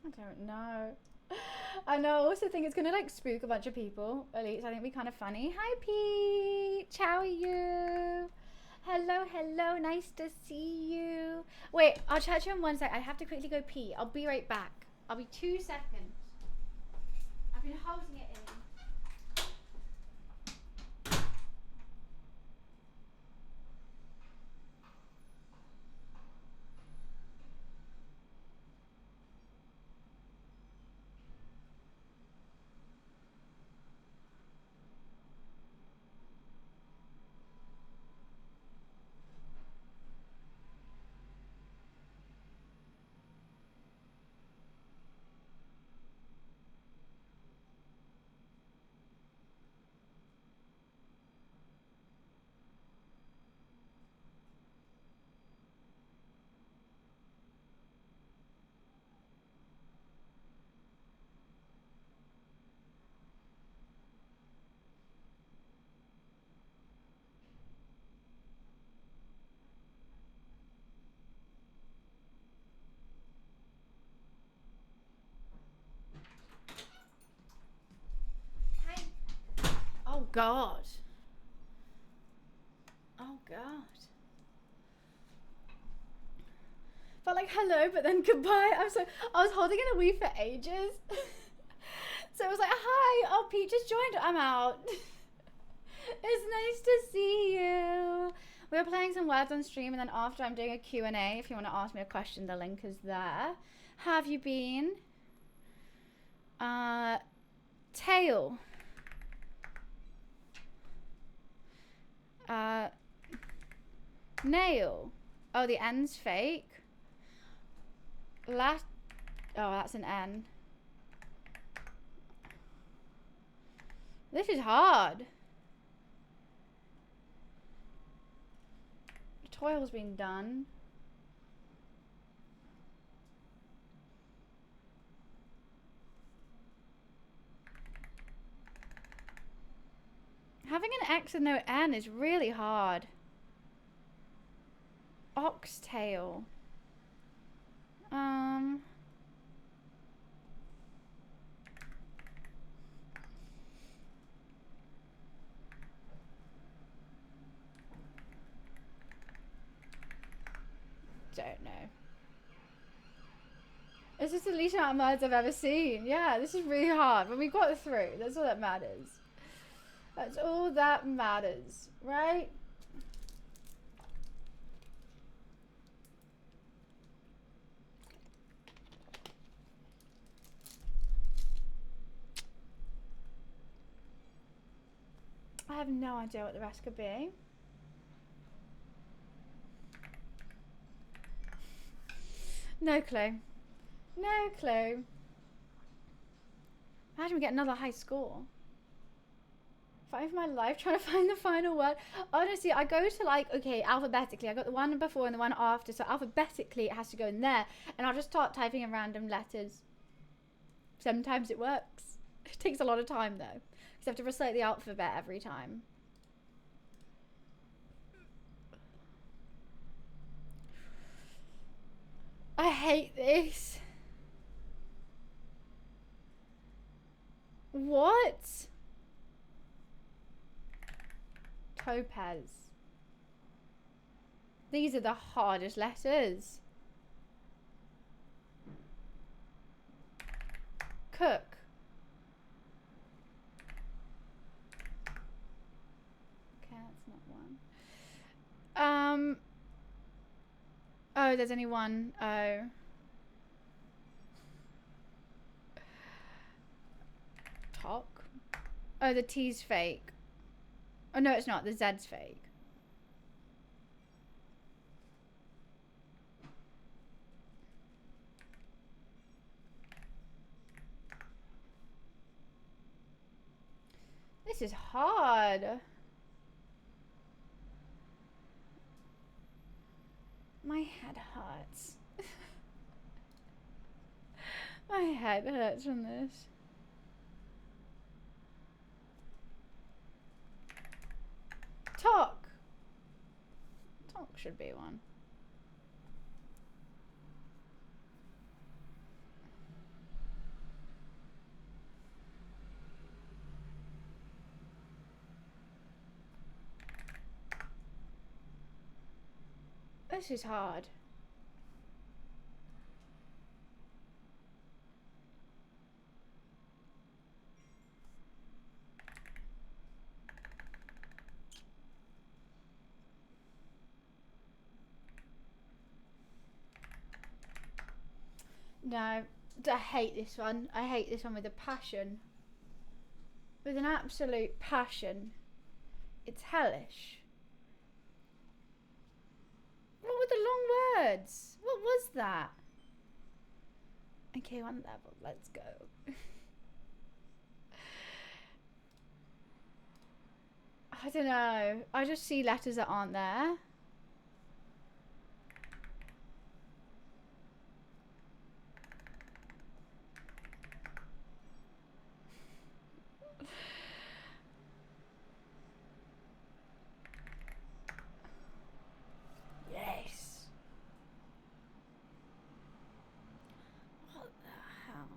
Speaker 1: I don't know. I know. I also think it's gonna like spook a bunch of people. At least I think it'd be kind of funny. Hi, Pete. How are you? Hello, hello. Nice to see you. Wait, I'll chat to you in 1 sec. I have to quickly go pee. I'll be right back. I'll be 2 seconds. I've been holding it in. God. Oh God. Felt like hello, but then goodbye. I was holding in a wee for ages. So it was like, hi, oh, Pete just joined, I'm out. It's nice to see you. We were playing some words on stream, and then after I'm doing a Q&A. If you want to ask me a question, the link is there. How have you been? Tail. Nail. Oh, the N's fake. Oh, that's an N. This is hard. The toil's been done. Having an X and no N is really hard. Oxtail. Don't know. This is the least amount of words I've ever seen. Yeah, this is really hard, but we got through. That's all that matters. That's all that matters, right? I have no idea what the rest could be. No clue. No clue. Imagine we get another high score. Fighting for my life, trying to find the final word. Honestly, I go to like, okay, alphabetically. I got the one before and the one after. So alphabetically, it has to go in there. And I'll just start typing in random letters. Sometimes it works. It takes a lot of time though. Because I have to recite the alphabet every time. I hate this. What? Topaz. These are the hardest letters. Cook. Okay, that's not one. Oh, there's only one. Oh. Talk. Oh, the T's fake. Oh, no, it's not. The Z's fake. This is hard. My head hurts. My head hurts from this. Talk. Talk should be one. This is hard. No, I hate this one. I hate this one with a passion. With an absolute passion. It's hellish. What were the long words? What was that? Okay, one level. Let's go. I don't know. I just see letters that aren't there. Yes. What the hell?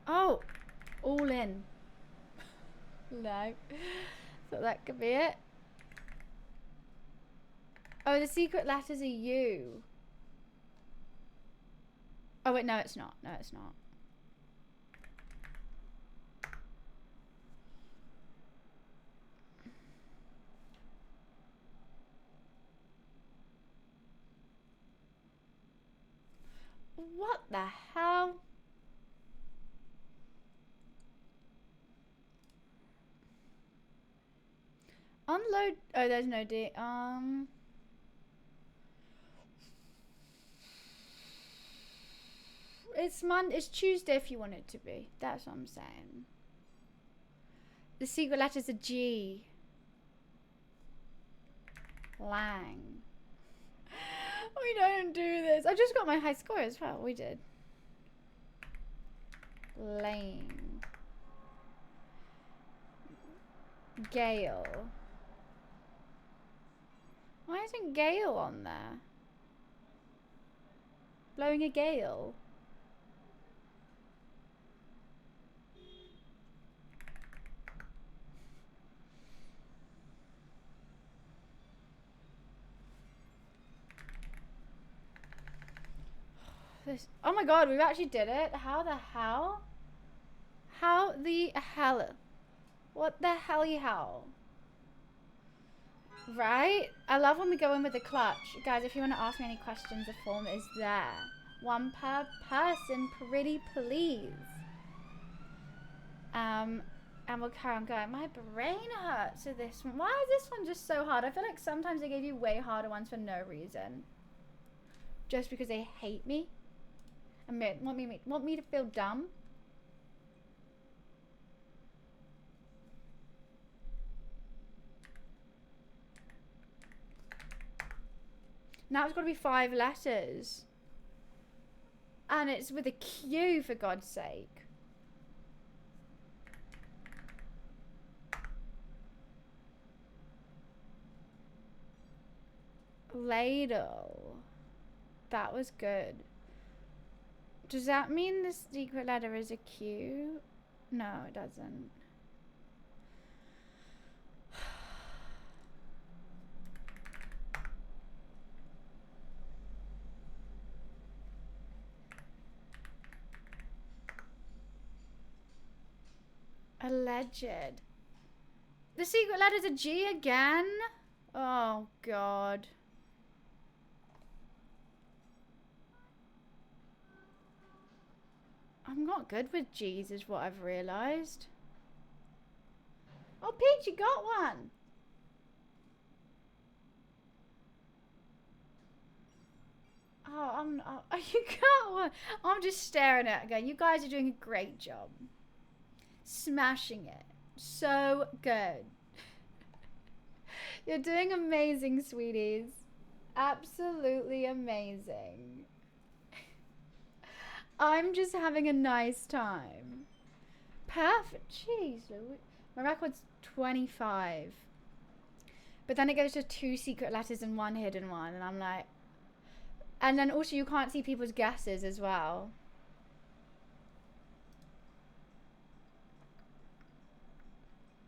Speaker 1: Oh. No. So that could be it. Oh, the secret letters are you. Oh wait, no it's not. No it's not. What the hell? Unload. Oh, there's no D. It's Tuesday if you want it to be. That's what I'm saying. The secret letter's a G. Lang. We don't do this. I just got my high score as well. We did. Lane. Gale. Why isn't Gale on there? Blowing a gale. Oh my god, we actually did it. How the hell? How the hell? What the helly hell? Right? I love when we go in with the clutch. Guys, if you want to ask me any questions, the form is there. One per person, pretty please. And we'll carry on going. My brain hurts with this one. Why is this one just so hard? I feel like sometimes they gave you way harder ones for no reason. Just because they hate me. And want me to feel dumb. Now it's got to be 5 letters. And it's with a Q, for God's sake. Ladle. That was good. Does that mean the secret letter is a Q? No, it doesn't. Alleged. The secret letter's a G again? Oh, God. I'm not good with G's is what I've realised. Oh, Peach, you got one. Oh, you got one. I'm just staring at it going, you guys are doing a great job. Smashing it. So good. You're doing amazing, sweeties. Absolutely amazing. I'm just having a nice time. Perfect. Jeez. My record's 25. But then it goes to 2 secret letters and 1 hidden one. And I'm like... And then also you can't see people's guesses as well.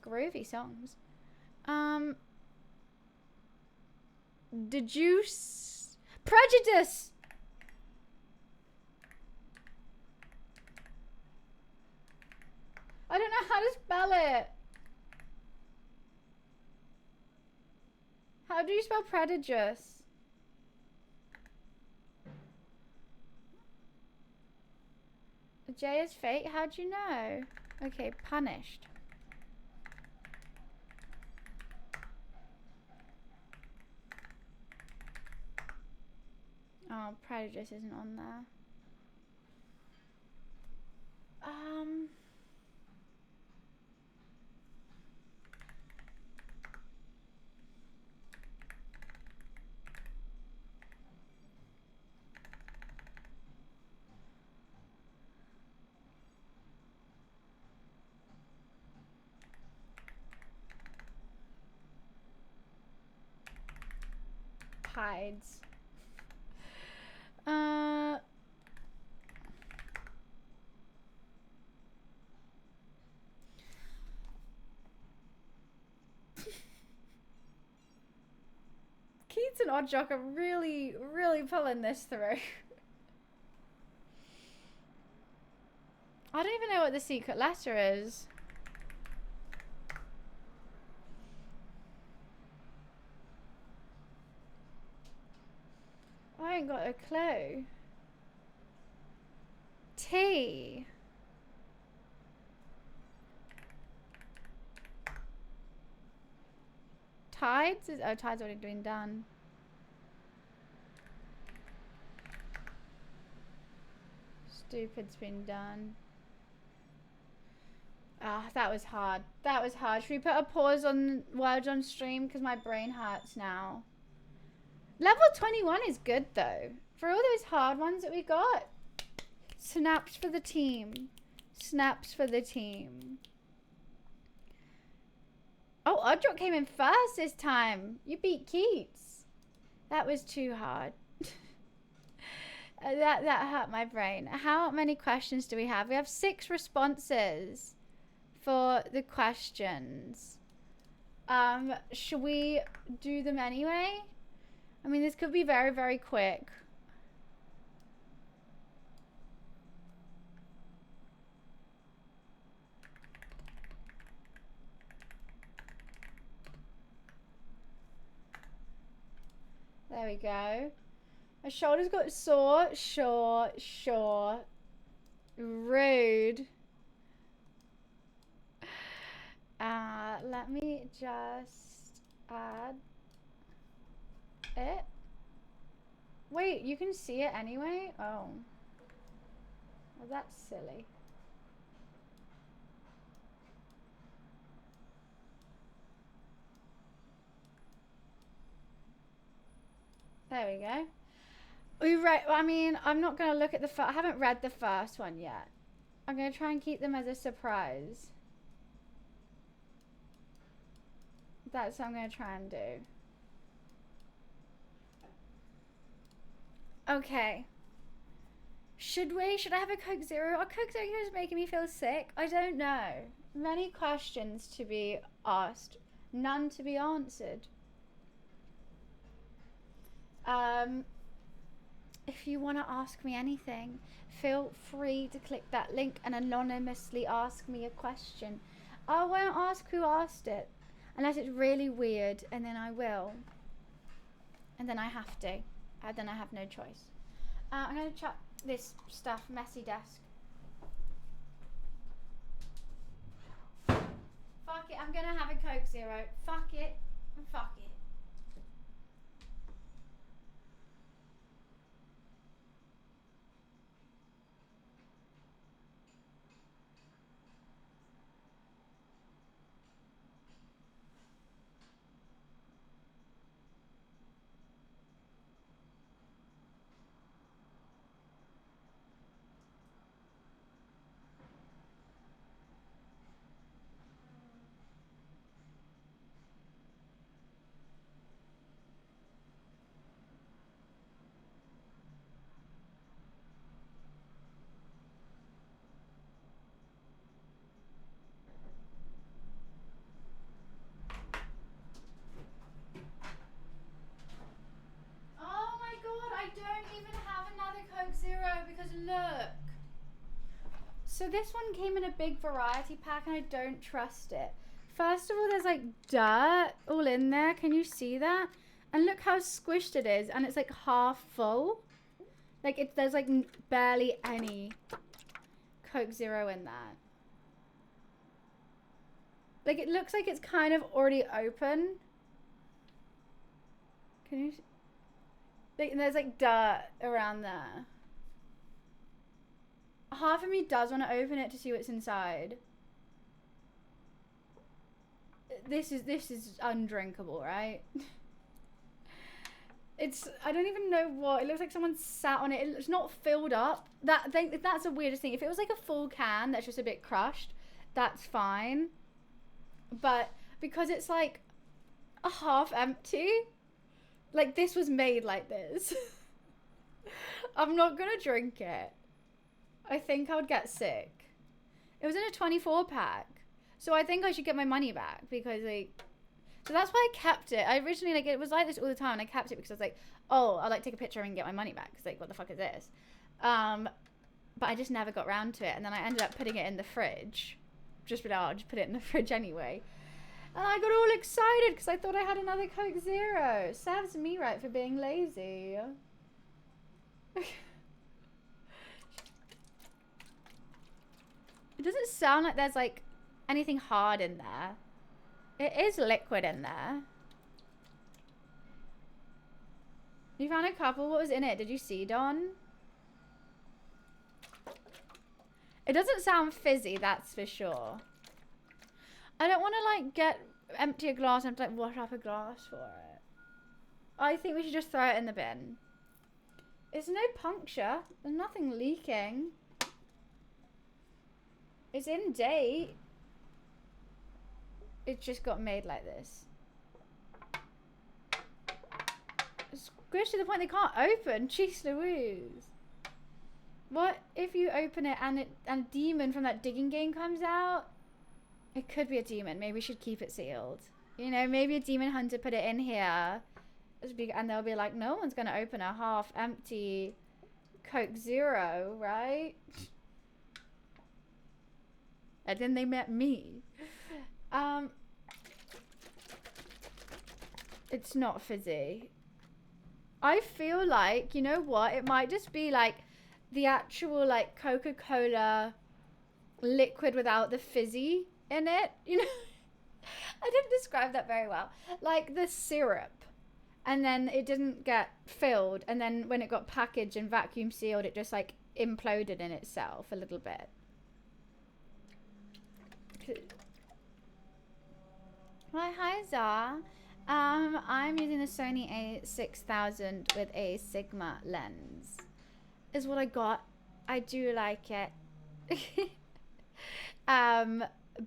Speaker 1: Groovy songs. Did you... Prejudice! I don't know how to spell it. How do you spell prejudice? J is fate? How'd you know? Okay, punished. Oh, prejudice isn't on there. Hides. Keats and Oddjock are really, really pulling this through. I don't even know what the secret letter is. I ain't got a clue. T. Tides? Oh, Tides already been done. Stupid's been done. Ah, that was hard. That was hard. Should we put a pause on words on stream? Because my brain hurts now. Level 21 is good, though. For all those hard ones that we got. Snaps for the team. Snaps for the team. Oh, Oddjock came in first this time. You beat Keats. That was too hard. That hurt my brain. How many questions do we have? We have 6 responses for the questions. Should we do them anyway? I mean, this could be very, very quick. There we go. My shoulders got sore. Sure. Rude. Let me just add it. Wait, you can see it anyway? Oh. Well, that's silly. There we go. I mean, I'm not going to look at the I haven't read the first one yet. I'm going to try and keep them as a surprise. That's what I'm going to try and do. Okay. Should I have a Coke Zero? A Coke Zero is making me feel sick. I don't know. Many questions to be asked. None to be answered. If you want to ask me anything, feel free to click that link and anonymously ask me a question. I won't ask who asked it, unless it's really weird, and then I will. And then I have to. And then I have no choice. I'm going to chuck this stuff, messy desk. Fuck it, I'm going to have a Coke Zero. Fuck it. Fuck it. Look. So this one came in a big variety pack and I don't trust it. First of all, there's like dirt all in there. Can you see that? And look how squished it is. And it's like half full. Like there's like barely any Coke Zero in that. Like it looks like it's kind of already open. Can you see? Like, there's like dirt around there. Half of me does want to open it to see what's inside. This is undrinkable, right? I don't even know what, it looks like someone sat on it. It's not filled up. That's the weirdest thing. If it was like a full can that's just a bit crushed, that's fine. But because it's like a half empty, like this was made like this. I'm not gonna drink it. I think I would get sick. It was in a 24 pack. So I think I should get my money back because like, So that's why I kept it. I originally, like, it was like this all the time, and I kept it because I was like, oh, I'll, like, take a picture and get my money back. Because, like, what the fuck is this? But I just never got around to it. And then I ended up putting it in the fridge. Just without, I'll just put it in the fridge anyway. And I got all excited because I thought I had another Coke Zero. Serves me right for being lazy. It doesn't sound like there's, like, anything hard in there. It is liquid in there. You found a couple? What was in it? Did you see, Don? It doesn't sound fizzy, that's for sure. I don't want to, like, empty a glass and have to, like, wash up a glass for it. I think we should just throw it in the bin. It's no puncture. There's nothing leaking. It's in date. It just got made like this. Squished to the point they can't open. Jeez Louise. What if you open it and a demon from that digging game comes out? It could be a demon. Maybe we should keep it sealed. You know, maybe a demon hunter put it in here. And they'll be like, no one's going to open a half-empty Coke Zero, right? And then they met me. It's not fizzy. I feel like, you know what? It might just be like the actual, like, Coca-Cola liquid without the fizzy in it. You know? I didn't describe that very well. Like the syrup. And then it didn't get filled. And then when it got packaged and vacuum sealed, it just, like, imploded in itself a little bit. Hi, Zah. I'm using the Sony a6000 with a Sigma lens. Is what I got. I do like it.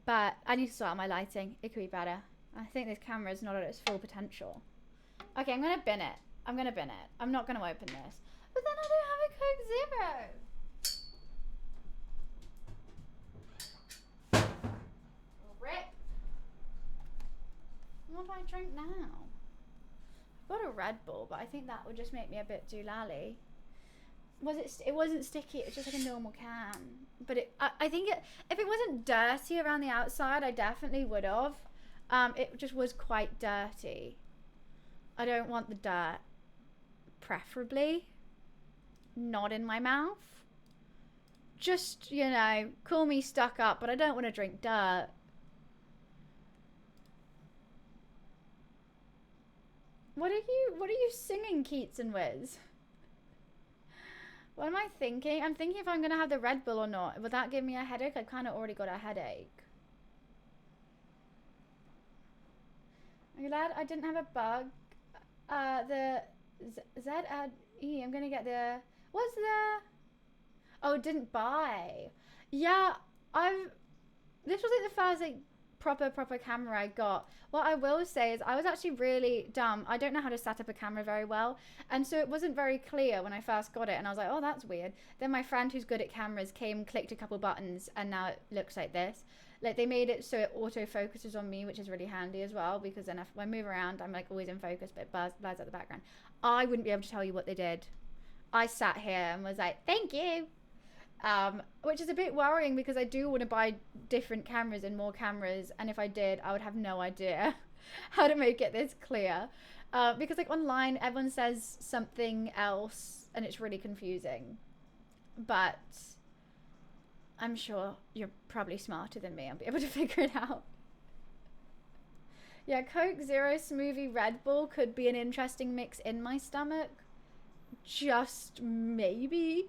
Speaker 1: But I need to sort out my lighting. It could be better. I think this camera is not at its full potential. Okay, I'm gonna bin it. I'm not gonna open this. But then I don't have a Coke Zero. Rip. What do I drink now? I've got a Red Bull, but I think that would just make me a bit doolally. It wasn't sticky. It's just like a normal can. But I think if it wasn't dirty around the outside, I definitely would have. It just was quite dirty. I don't want the dirt. Preferably not in my mouth. Just, you know, call me stuck up, but I don't want to drink dirt. What are you singing, Keats and Wiz? What am I thinking? I'm thinking if I'm going to have the Red Bull or not. Would that give me a headache? I've kind of already got a headache. I'm glad I didn't have a bug. The Z-A-D-E. I'm going to get the... What's the... Oh, didn't buy. Yeah, this was like the first, like, proper camera I got. What I will say is I was actually really dumb. I don't know how to set up a camera very well, and so it wasn't very clear when I first got it, and I was like, oh, that's weird. Then my friend who's good at cameras came, clicked a couple buttons, and now it looks like this. Like, they made it so it auto focuses on me, which is really handy as well, because then if I move around, I'm like always in focus, but it blurs out the background. I wouldn't be able to tell you what they did. I sat here and was like, thank you. Which is a bit worrying because I do want to buy different cameras and more cameras, and if I did, I would have no idea how to make it this clear, because like online everyone says something else and it's really confusing, but I'm sure you're probably smarter than me and be able to figure it out. Yeah, Coke Zero Smoothie Red Bull could be an interesting mix in my stomach, just maybe.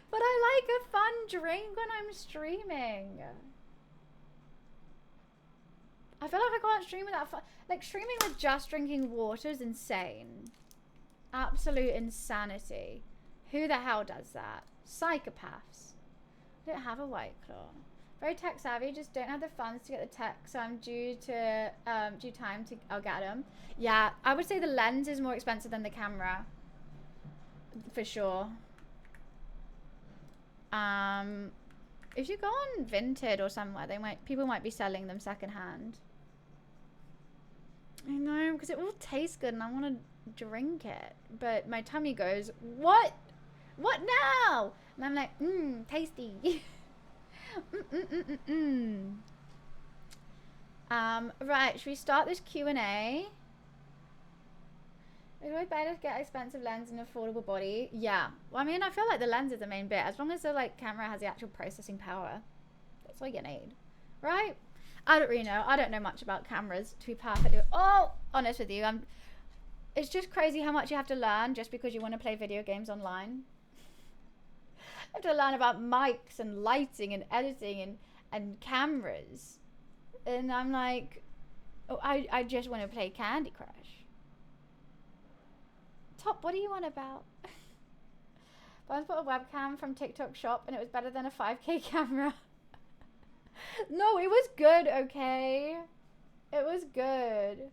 Speaker 1: But I like a fun drink when I'm streaming. I feel like I can't stream without fun. Like, streaming with just drinking water is insane. Absolute insanity. Who the hell does that? Psychopaths. I don't have a White Claw. Very tech savvy, just don't have the funds to get the tech, so I'm due time to, I'll get them. Yeah, I would say the lens is more expensive than the camera. For sure. If you go on Vinted or somewhere, people might be selling them secondhand. because it will taste good and I want to drink it. But my tummy goes, what? What now? And I'm like, tasty. Right, should we start this Q&A? It's always better to get expensive lens and affordable body. Yeah. Well, I mean, I feel like the lens is the main bit. As long as the like camera has the actual processing power, that's all you need, right? I don't really know. I don't know much about cameras, to be perfectly honest with you. It's just crazy how much you have to learn just because you want to play video games online. You have to learn about mics and lighting and editing and cameras. And I'm like, oh, I just want to play Candy Crush. Top, what do you want about? I once bought a webcam from TikTok shop and it was better than a 5K camera. No, it was good, okay? It was good.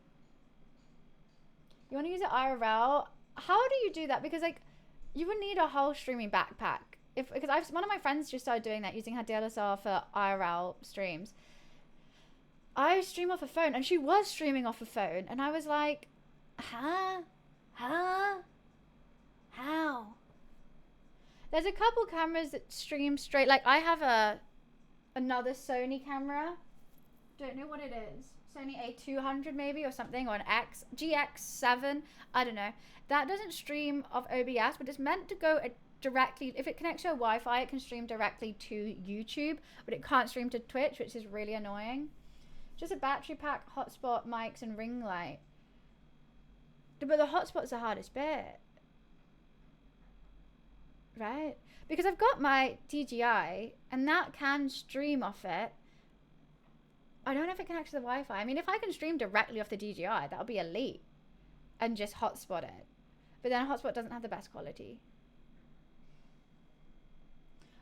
Speaker 1: You want to use it IRL? How do you do that? Because like, you would need a whole streaming backpack. Because one of my friends just started doing that, using her DSLR for IRL streams. I stream off a phone, and she was streaming off a phone, and I was like, huh? How? There's a couple cameras that stream straight. Like I have another Sony camera. Don't know what it is. Sony A200 maybe or something, or an GX7. I don't know. That doesn't stream off OBS, but it's meant to go directly. If it connects to a Wi-Fi, it can stream directly to YouTube, but it can't stream to Twitch, which is really annoying. Just a battery pack, hotspot, mics, and ring light. But the hotspot's the hardest bit. Right? Because I've got my DJI, and that can stream off it. I don't know if it connects to the Wi-Fi. I mean, if I can stream directly off the DJI, that'll be elite. And just hotspot it. But then hotspot doesn't have the best quality.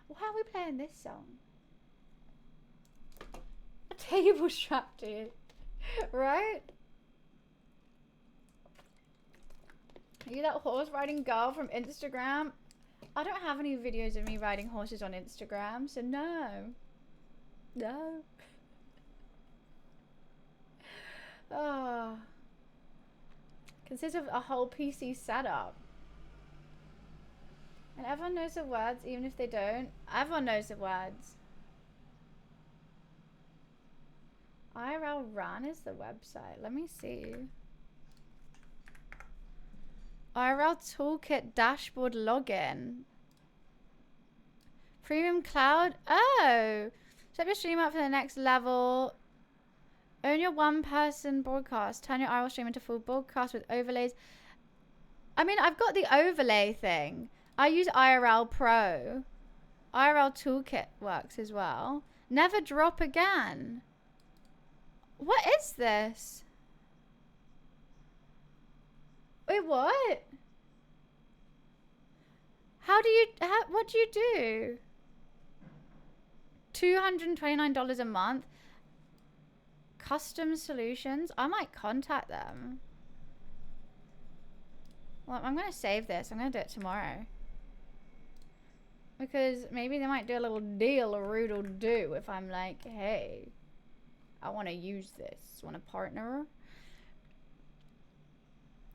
Speaker 1: Why are we playing this song? A table strap, dude. Right? Are you that horse riding girl from Instagram? I don't have any videos of me riding horses on Instagram, so no. No. Oh. Consists of a whole PC setup. And everyone knows the words, even if they don't. Everyone knows the words. IRL Run is the website. Let me see. IRL Toolkit Dashboard Login. Premium Cloud. Oh! Set your stream up for the next level. Own your one-person broadcast. Turn your IRL stream into full broadcast with overlays. I mean, I've got the overlay thing. I use IRL Pro. IRL Toolkit works as well. Never drop again. What is this? Wait, what? What do you do? $229 a month. Custom solutions. I might contact them. Well, I'm going to save this. I'm going to do it tomorrow. Because maybe they might do a little deal, a roodle do, if I'm like, hey, I want to use this. Want to partner?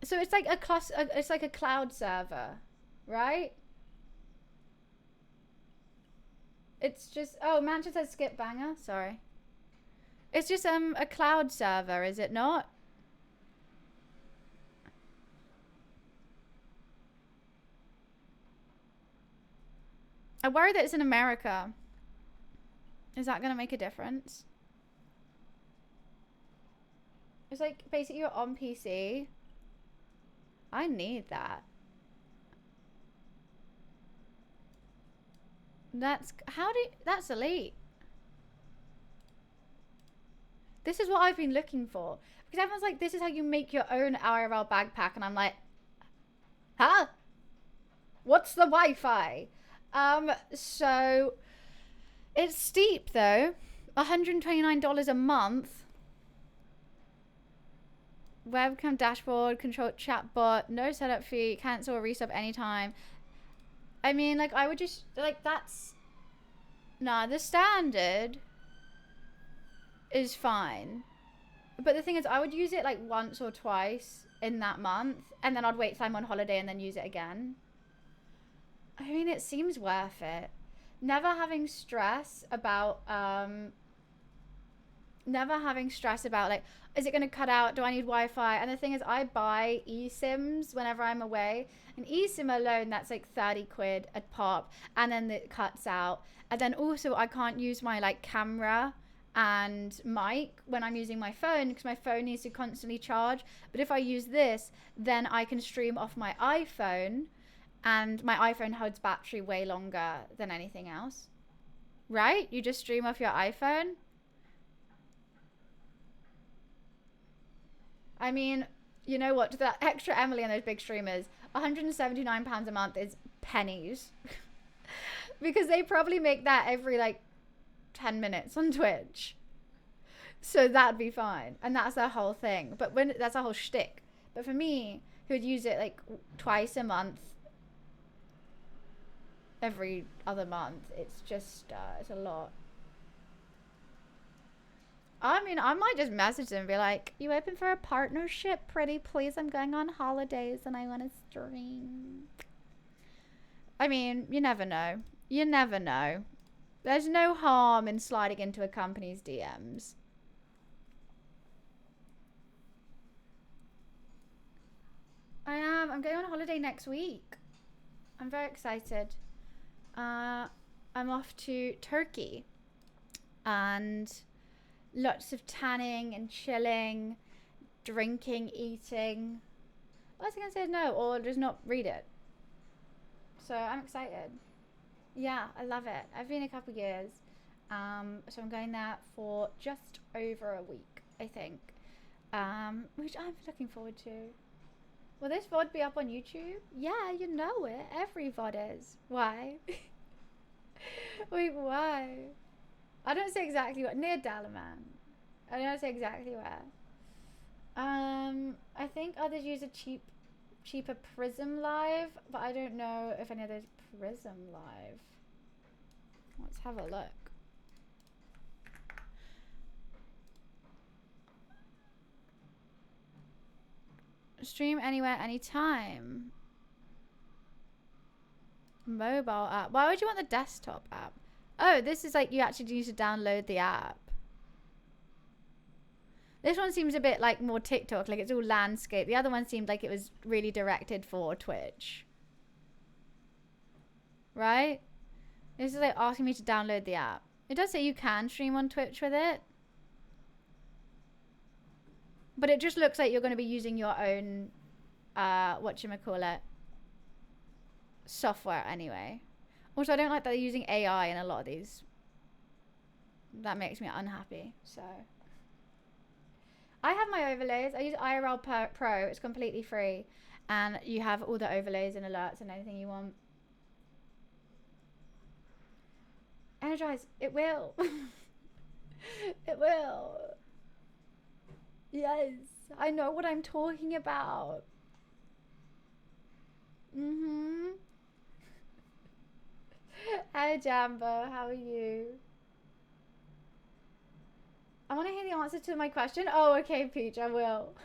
Speaker 1: So it's like it's like a cloud server, right? It's just, oh, Manchester says skip banger. Sorry. It's just a cloud server, is it not? I worry that it's in America. Is that going to make a difference? It's like basically you're on PC. I need that. That's elite. This is what I've been looking for. Because everyone's like, this is how you make your own IRL backpack. And I'm like, huh? What's the Wi-Fi? So it's steep though. $129 a month. Webcam dashboard, control chatbot, no setup fee, cancel or resub anytime. I mean, like, I would just, like, that's, nah, the standard is fine. But the thing is, I would use it like once or twice in that month, and then I'd wait till I'm on holiday and then use it again. I mean, it seems worth it. Never having stress about like, is it going to cut out? Do I need Wi-Fi? And the thing is, I buy eSIMs whenever I'm away. An eSIM alone, that's like 30 quid a pop, and then it cuts out. And then also I can't use my like camera and mic when I'm using my phone because my phone needs to constantly charge. But if I use this, then I can stream off my iPhone, and my iPhone holds battery way longer than anything else. Right? You just stream off your iPhone. I mean, you know what? That extra Emily and those big streamers, £179 a month is pennies. Because they probably make that every like 10 minutes on Twitch. So that'd be fine. And that's their whole thing. But when that's a whole shtick. But for me, who would use it like twice a month, every other month, it's just, it's a lot. I mean, I might just message them and be like, you open for a partnership, pretty please? I'm going on holidays and I want to stream. I mean, you never know. You never know. There's no harm in sliding into a company's DMs. I am. I'm going on holiday next week. I'm very excited. I'm off to Turkey. And lots of tanning and chilling, drinking, eating. What was I going to say? No, or just not read it. So I'm excited. Yeah, I love it. I've been a couple years. So I'm going there for just over a week, I think. Which I'm looking forward to. Will this VOD be up on YouTube? Yeah, you know it. Every VOD is. Why? Wait, why? I don't say exactly what. Near Dalaman. I don't say exactly where. I think others use a cheaper Prism Live, but I don't know if any of those Prism Live. Let's have a look. Stream anywhere, anytime. Mobile app. Why would you want the desktop app? Oh, this is like you actually need to download the app. This one seems a bit like more TikTok, like it's all landscape. The other one seemed like it was really directed for Twitch. Right? This is like asking me to download the app. It does say you can stream on Twitch with it. But it just looks like you're going to be using your own, whatchamacallit, software anyway. Also, I don't like that they're using AI in a lot of these. That makes me unhappy, so. I have my overlays. I use IRL Pro. It's completely free. And you have all the overlays and alerts and anything you want. Energize. It will. It will. Yes. I know what I'm talking about. Hey Jambo, how are you? I want to hear the answer to my question. Oh, okay, Peach, I will.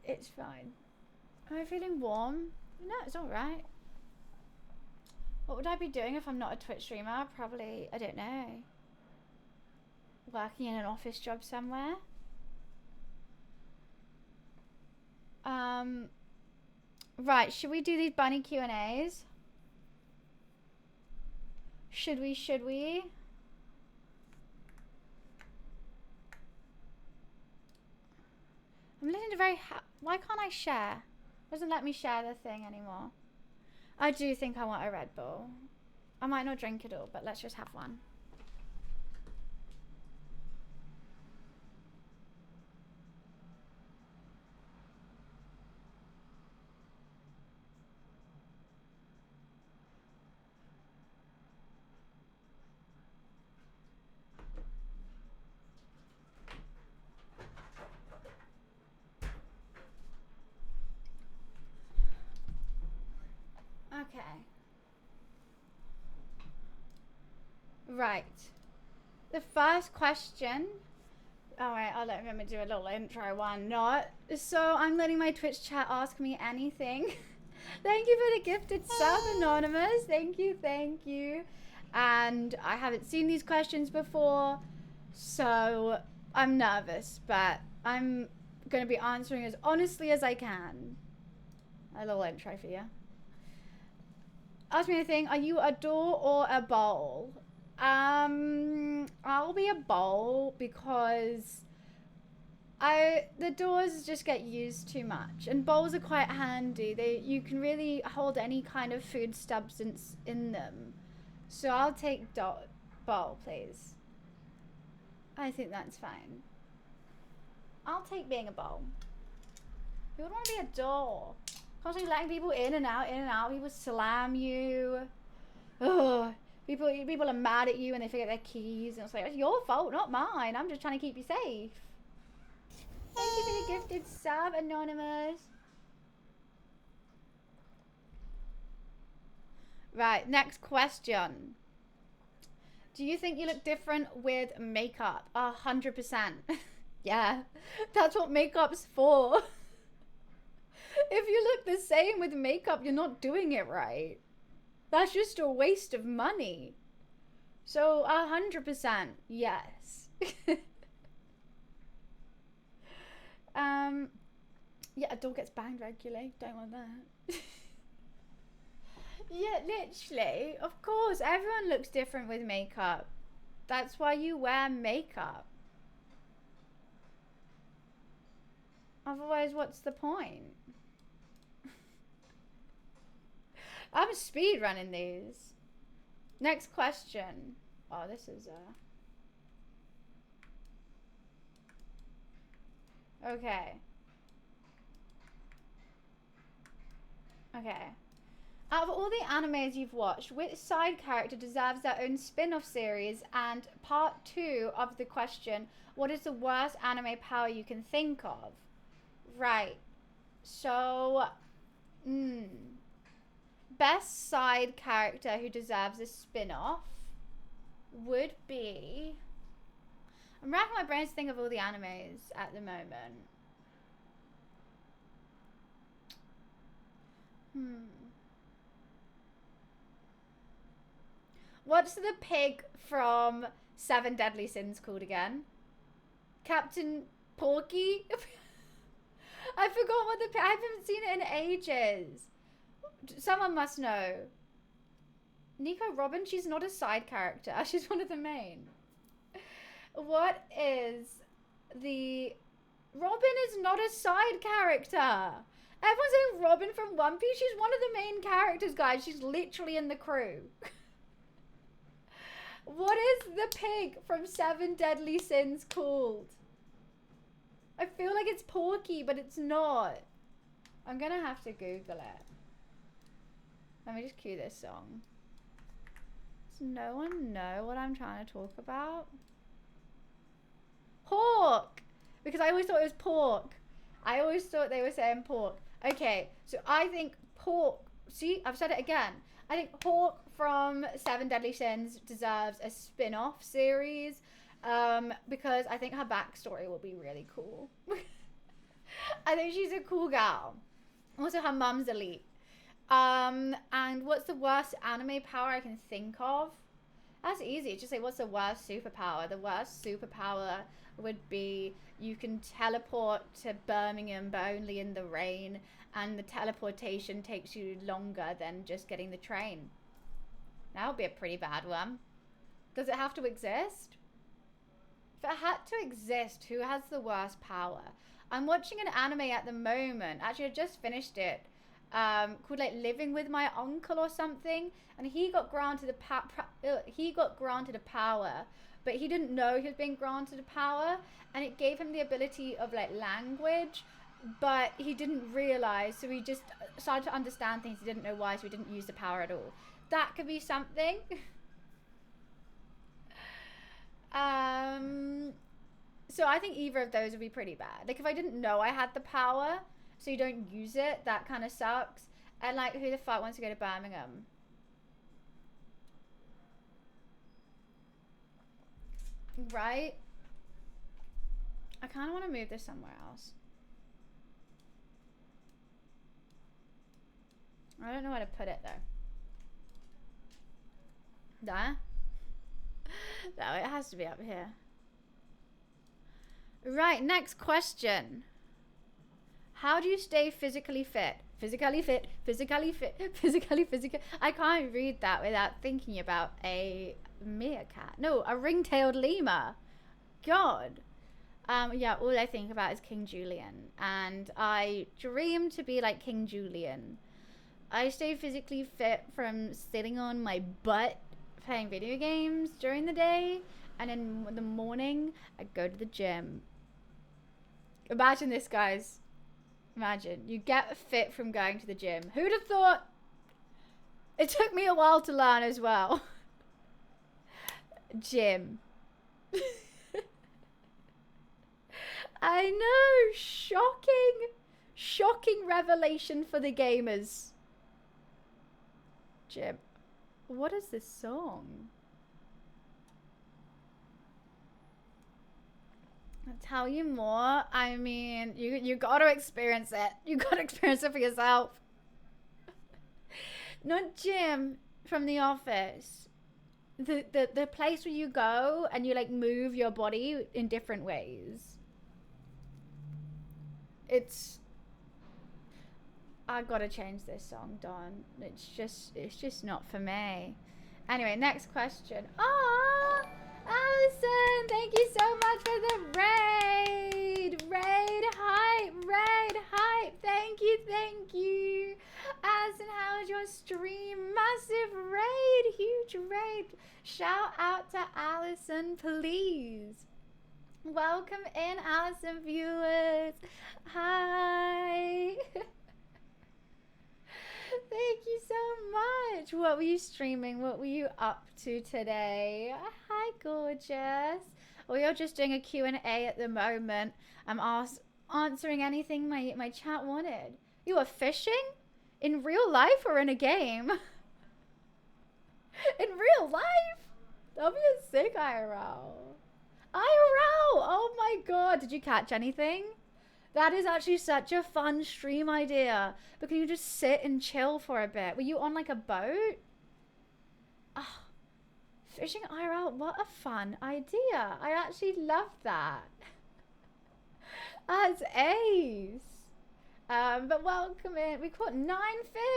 Speaker 1: It's fine. Am I feeling warm? No, it's alright. What would I be doing if I'm not a Twitch streamer? Probably, I don't know. Working in an office job somewhere. Right, should we do these bunny Q&As? Should we? I'm listening to why can't I share? It doesn't let me share the thing anymore. I do think I want a Red Bull. I might not drink it all, but let's just have one. Okay. Right. The first question. All right, I'll let me do a little intro. Why not? So I'm letting my Twitch chat ask me anything. Thank you for the gifted sub, Anonymous. Thank you, thank you. And I haven't seen these questions before, so I'm nervous, but I'm going to be answering as honestly as I can. A little intro for you. Ask me anything. Are you a door or a bowl? I'll be a bowl because the doors just get used too much, and bowls are quite handy. You can really hold any kind of food substance in them. So I'll take bowl, please. I think that's fine. I'll take being a bowl. Who would want to be a door? Constantly letting people in and out, people slam you. Ugh. People are mad at you when they forget their keys, and it's like, it's your fault, not mine. I'm just trying to keep you safe. Thank you for the gifted sub, Anonymous. Right, next question. Do you think you look different with makeup? 100%. Yeah, that's what makeup's for. If you look the same with makeup, you're not doing it right. That's just a waste of money. So 100% yes. Yeah, a door gets banged regularly. Don't want that. Yeah, literally. Of course, everyone looks different with makeup. That's why you wear makeup. Otherwise, what's the point? I'm speed running these. Next question. Oh, this is okay. Okay. Out of all the animes you've watched, which side character deserves their own spin-off series? And part 2 of the question, what is the worst anime power you can think of? Right. So, best side character who deserves a spin-off would be... I'm racking my brains to think of all the animes at the moment. What's the pig from Seven Deadly Sins called again? Captain Porky? I forgot what I haven't seen it in ages. Someone must know. Nico Robin? She's not a side character. She's one of the main. What is the... Robin is not a side character. Everyone's saying Robin from One Piece. She's one of the main characters, guys. She's literally in the crew. What is the pig from Seven Deadly Sins called? I feel like it's Porky, but it's not. I'm gonna have to Google it. Let me just cue this song. Does no one know what I'm trying to talk about? Pork! Because I always thought it was pork. I always thought they were saying pork. Okay, so I think pork... See, I've said it again. I think Pork from Seven Deadly Sins deserves a spin-off series because I think her backstory will be really cool. I think she's a cool gal. Also, her mum's elite. And what's the worst anime power I can think of? That's easy. Just say, what's the worst superpower? The worst superpower would be you can teleport to Birmingham, but only in the rain. And the teleportation takes you longer than just getting the train. That would be a pretty bad one. Does it have to exist? If it had to exist, who has the worst power? I'm watching an anime at the moment. Actually, I just finished it. Called like Living with My Uncle or something. And he got granted a power, but he didn't know he was being granted a power. And it gave him the ability of like language. But he didn't realize, so he just started to understand things he didn't know why, so he didn't use the power at all. That could be something. So I think either of those would be pretty bad. Like if I didn't know I had the power, so you don't use it, that kind of sucks. And like, who the fuck wants to go to Birmingham? Right? I kind of want to move this somewhere else. I don't know where to put it though. There? No, it has to be up here. Right, next question. How do you stay physically fit? Physically fit, physically fit, physically physical. I can't read that without thinking about a meerkat. No, a ring-tailed lemur. God. Yeah, all I think about is King Julian. And I dream to be like King Julian. I stay physically fit from sitting on my butt playing video games during the day. And in the morning, I go to the gym. Imagine this, guys. Imagine. You get fit from going to the gym. Who'd have thought? It took me a while to learn as well. Gym. I know. Shocking. Shocking revelation for the gamers. Gym. What is this song? I'll tell you more. I mean, you gotta experience it. You gotta experience it for yourself. Not Jim from The Office. The place where you go and you like move your body in different ways. I gotta change this song, Dawn. It's just not for me. Anyway, next question. Ah, Allison, thank you so much for the raid. Raid hype. Thank you. Allison, how was your stream? Massive raid, huge raid. Shout out to Allison, please. Welcome in, Allison viewers. Hi. Thank you so much. What were you streaming? What were you up to today? Hi, gorgeous. We are just doing a Q&A at the moment. I'm answering anything my chat wanted. You are fishing? In real life or in a game? In real life? That'll be a sick IRL. IRL! Oh my god. Did you catch anything? That is actually such a fun stream idea. But can you just sit and chill for a bit? Were you on like a boat? Oh, fishing IRL, what a fun idea. I actually love that. That's ace. But welcome in. We caught 9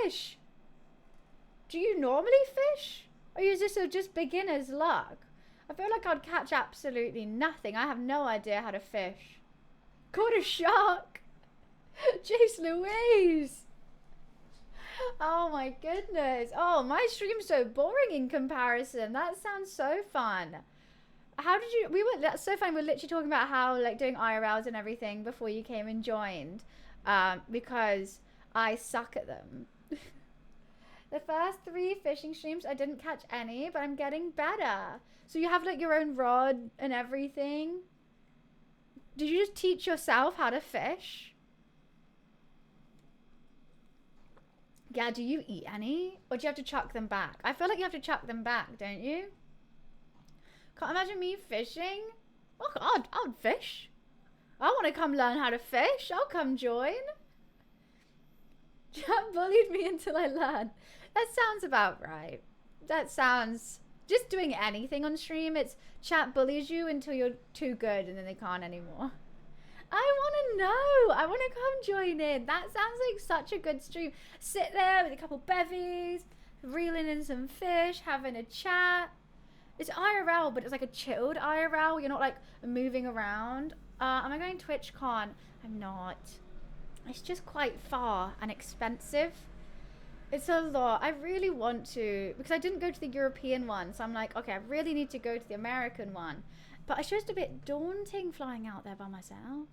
Speaker 1: fish. Do you normally fish? Or is this just beginner's luck? I feel like I'd catch absolutely nothing. I have no idea how to fish. Caught a shark. Jace Louise. Oh my goodness. Oh, my stream's so boring in comparison. That sounds so fun. How did you, that's so fun. We're literally talking about how like doing IRLs and everything before you came and joined. Because I suck at them. The first 3 fishing streams, I didn't catch any, but I'm getting better. So you have like your own rod and everything. Did you just teach yourself how to fish? Yeah, do you eat any? Or do you have to chuck them back? I feel like you have to chuck them back, don't you? Can't imagine me fishing. Oh God, I would fish. I want to come learn how to fish. I'll come join. Chat bullied me until I learned. That sounds about right. That sounds... Just doing anything on stream, it's chat bullies you until you're too good and then they can't anymore. I want to know. I want to come join in. That sounds like such a good stream. Sit there with a couple bevies, reeling in some fish, having a chat. It's IRL, but it's like a chilled IRL. You're not like moving around. Am I going TwitchCon? I'm not. It's just quite far and expensive. It's a lot. I really want to, because I didn't go to the European one. So I'm like, okay, I really need to go to the American one. But it's just a bit daunting flying out there by myself.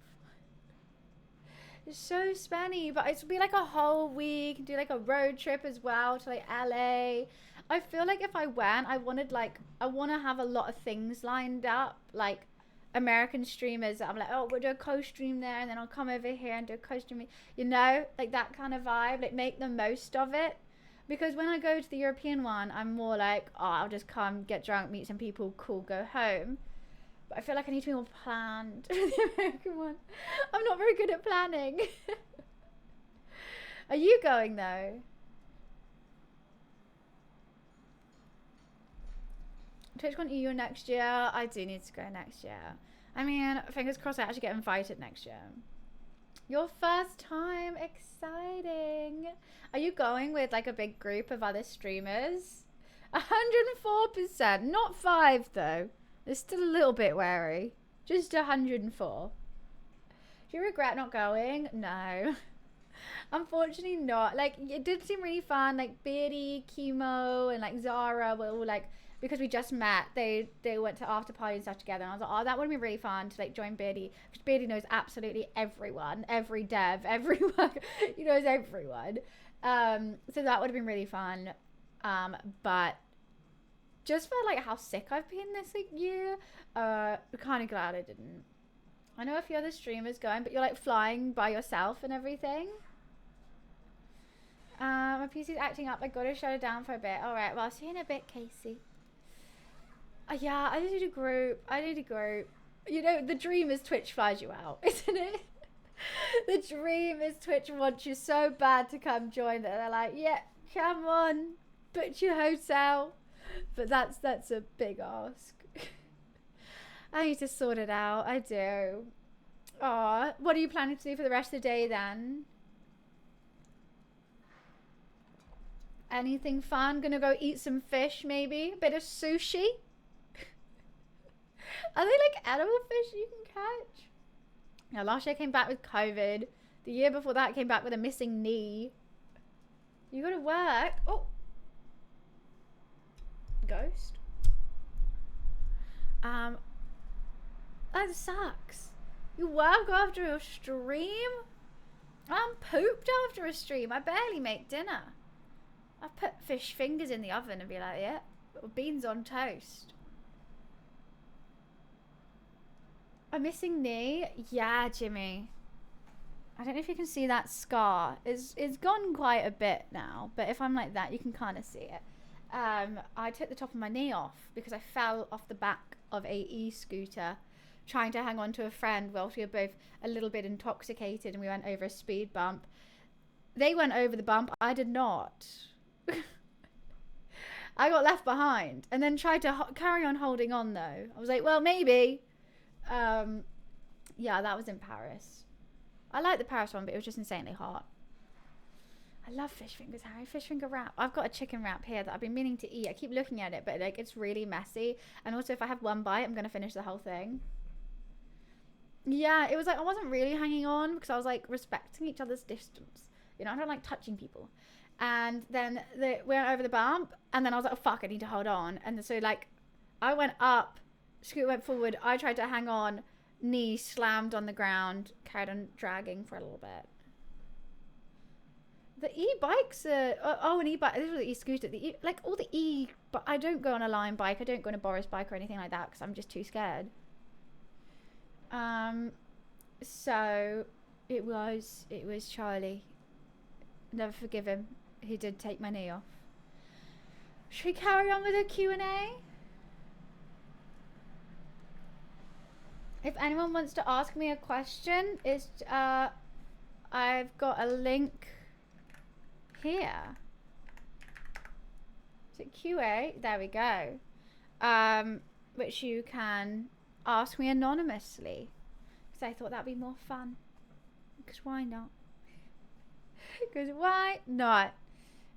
Speaker 1: It's so spenny, but it'll be like a whole week. Do like a road trip as well to like LA. I feel like if I went, I want to have a lot of things lined up, like American streamers that I'm like, oh, we'll do a co-stream there, and then I'll come over here and do a co-stream, you know, like that kind of vibe, like make the most of it. Because when I go to the European one, I'm more like, oh, I'll just come, get drunk, meet some people, cool, go home. But I feel like I need to be more planned for the American one. I'm not very good at planning. Are you going though? TwitchCon EU next year. I do need to go next year. I mean, fingers crossed I actually get invited next year. Your first time. Exciting. Are you going with like a big group of other streamers? 104%. Not 5 though. It's still a little bit wary. Just 104. Do you regret not going? No. Unfortunately not. Like, it did seem really fun. Like, Beardy, Chemo, and like Zara were all like, because we just met, they went to after party and stuff together, and I was like, oh, that would be really fun to like join Beardy, because Beardy knows absolutely everyone, every dev, everyone. He knows everyone. So that would have been really fun. But just for like how sick I've been this like, year, I'm kind of glad I didn't. I know a few other streamers going, but you're like flying by yourself and everything. My PC's acting up. I gotta shut it down for a bit. All right, well, I'll see you in a bit, Casey. Yeah, I need a group. You know, the dream is Twitch flies you out, isn't it? The dream is Twitch wants you so bad to come join that they're like, yeah, come on, book your hotel. But that's a big ask. I need to sort it out. I do. Aw, what are you planning to do for the rest of the day then? Anything fun? Gonna go eat some fish maybe? A bit of sushi? Are they like edible fish you can catch? Now, last year I came back with COVID. The year before that I came back with a missing knee. You gotta work. Oh. Ghost. That sucks. You work after a stream? I'm pooped after a stream. I barely make dinner. I put fish fingers in the oven and be like, yeah, beans on toast. A missing knee? Yeah, Jimmy. I don't know if you can see that scar. It's gone quite a bit now, but if I'm like that, you can kind of see it. I took the top of my knee off because I fell off the back of a e-scooter trying to hang on to a friend whilst we were both a little bit intoxicated, and we went over a speed bump. They went over the bump. I did not. I got left behind and then tried to carry on holding on though. I was like, well, maybe. Yeah, that was in Paris. I like the Paris one, but it was just insanely hot. I love fish fingers, Harry. Fish finger wrap. I've got a chicken wrap here that I've been meaning to eat. I keep looking at it, but like it's really messy. And also, if I have one bite, I'm gonna finish the whole thing. Yeah, it was like I wasn't really hanging on because I was like respecting each other's distance. You know, I don't like touching people. And then we went over the bump, and then I was like, oh fuck, I need to hold on. And so like, I went up, Scoot went forward. I tried to hang on. Knee slammed on the ground. Carried on dragging for a little bit. The e-bikes are... Oh, an e-bike. This was the e-scooter. Like, all the e... But I don't go on a Lime bike. I don't go on a Boris bike or anything like that because I'm just too scared. So, it was Charlie. Never forgive him. He did take my knee off. Should we carry on with the Q&A? If anyone wants to ask me a question, it's I've got a link here. Is it QA? There we go. Which you can ask me anonymously. Because I thought that'd be more fun. Because why not? Because why not?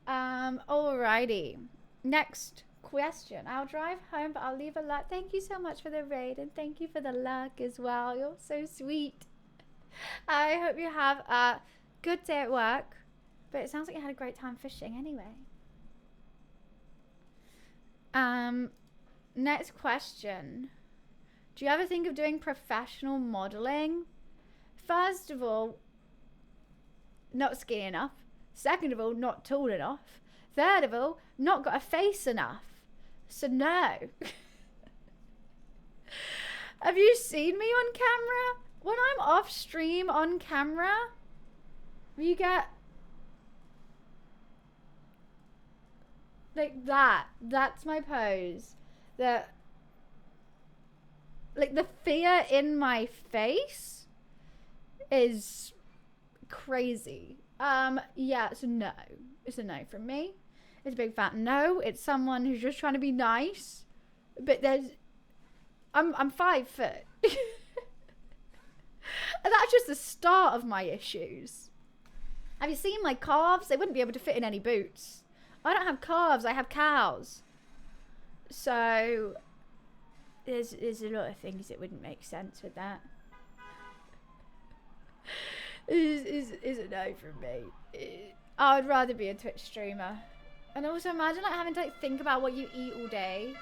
Speaker 1: Alrighty. Next question. I'll drive home, but I'll leave a like. Thank you so much for the raid, and thank you for the luck as well. You're so sweet. I hope you have a good day at work, but it sounds like you had a great time fishing anyway. Next question. Do you ever think of doing professional modeling? First of all, not skinny enough. Second of all, not tall enough. Third of all, not got a face enough. So no. Have you seen me on camera? When I'm off stream on camera, you get like that. That's my pose. Like, the fear in my face is crazy. Yeah, it's a no. It's a no from me. It's a big fat no. It's someone who's just trying to be nice. But I'm 5 foot. And that's just the start of my issues. Have you seen my calves? They wouldn't be able to fit in any boots. I don't have calves, I have cows. So there's a lot of things that wouldn't make sense with that. Is a no from me. I would rather be a Twitch streamer. And also imagine like having to like think about what you eat all day.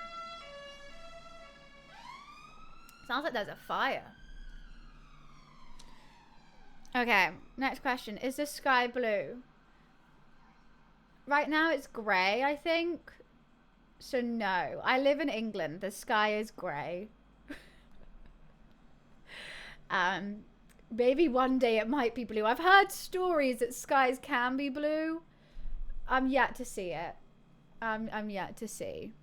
Speaker 1: Sounds like there's a fire. Okay, next question. Is the sky blue? Right now it's grey, I think. So no. I live in England. The sky is grey. Maybe one day it might be blue. I've heard stories that skies can be blue. I'm yet to see it. I'm yet to see.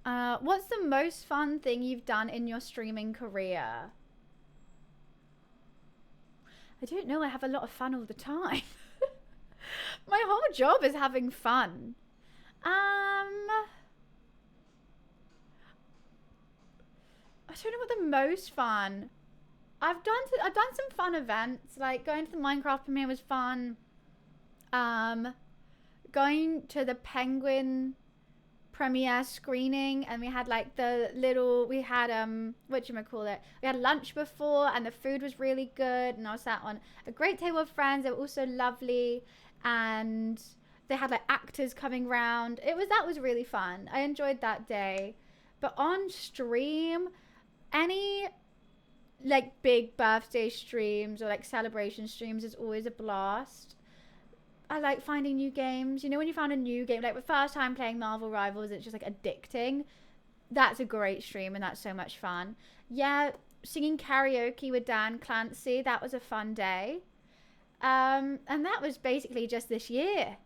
Speaker 1: What's the most fun thing you've done in your streaming career? I don't know. I have a lot of fun all the time. My whole job is having fun. I don't know what the most fun. I've done some fun events, like going to the Minecraft premiere was fun. Going to the Penguin premiere screening, and we had like we had whatchamacallit, we had lunch before and the food was really good, and I was sat on a great table of friends. They were also lovely, and they had like actors coming round. That was really fun. I enjoyed that day. But on stream, any like big birthday streams or like celebration streams is always a blast. I like finding new games. You know, when you found a new game, like the first time playing Marvel Rivals, it's just like addicting. That's a great stream and that's so much fun. Yeah, singing karaoke with Dan Clancy, that was a fun day. And that was basically just this year.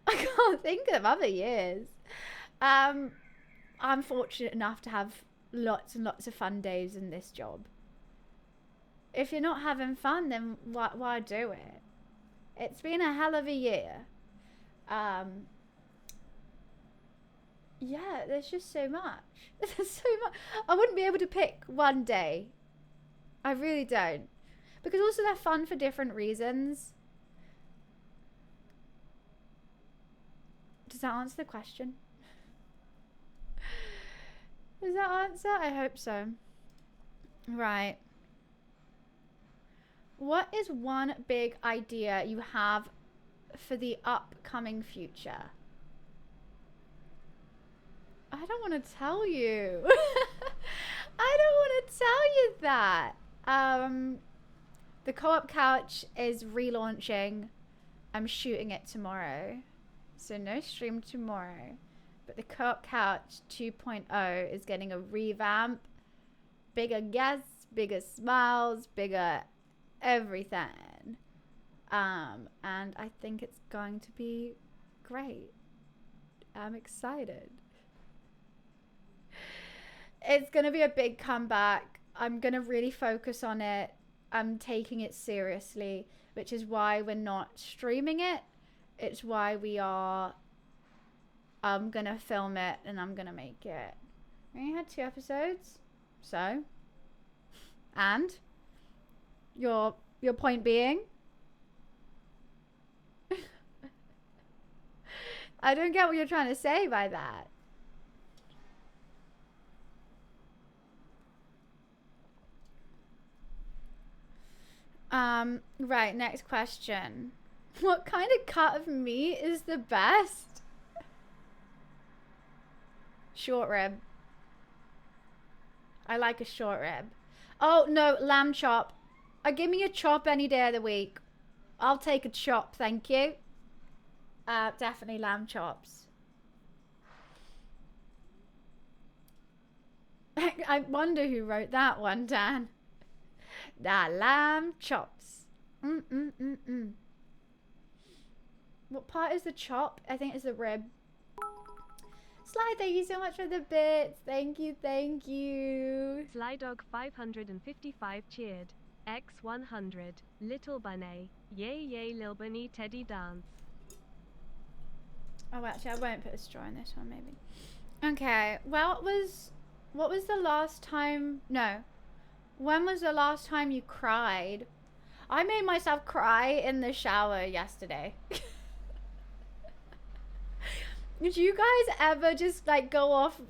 Speaker 1: I can't think of other years. I'm fortunate enough to have lots and lots of fun days in this job. If you're not having fun, then why do it? It's been a hell of a year. Yeah, there's just so much. There's so much. I wouldn't be able to pick one day. I really don't. Because also they're fun for different reasons. Does that answer the question? Does that answer? I hope so. Right. What is one big idea you have for the upcoming future? I don't want to tell you. I don't want to tell you that. The Co-op Couch is relaunching. I'm shooting it tomorrow. So no stream tomorrow. But the Co-op Couch 2.0 is getting a revamp. Bigger guests, bigger smiles, bigger everything. And I think it's going to be great. I'm excited. It's going to be a big comeback. I'm going to really focus on it. I'm taking it seriously, which is why we're not streaming it. It's why we are going to film it and I'm going to make it. We only had 2 episodes. So, and your point being? I don't get what you're trying to say by that. Right, next question. What kind of cut of meat is the best? Short rib. I like a short rib. Oh, no, lamb chop. Give me a chop any day of the week. I'll take a chop, thank you. Definitely lamb chops. I wonder who wrote that one, Dan. The lamb chops. What part is the chop? I think it's the rib. Sly, thank you so much for the bits. Thank you, thank you.
Speaker 2: Slydog 555 cheered. X100. Little Bunny. Yay yay Lil Bunny Teddy dance.
Speaker 1: Oh, actually, I won't put a straw in this one, maybe. Okay, well, what was the last time? No. When was the last time you cried? I made myself cry in the shower yesterday. Did you guys ever just like go off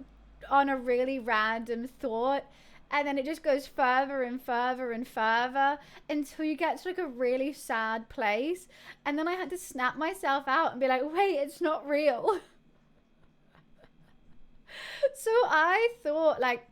Speaker 1: on a really random thought and then it just goes further and further and further until you get to like a really sad place, and then I had to snap myself out and be like, wait, it's not real. So I thought like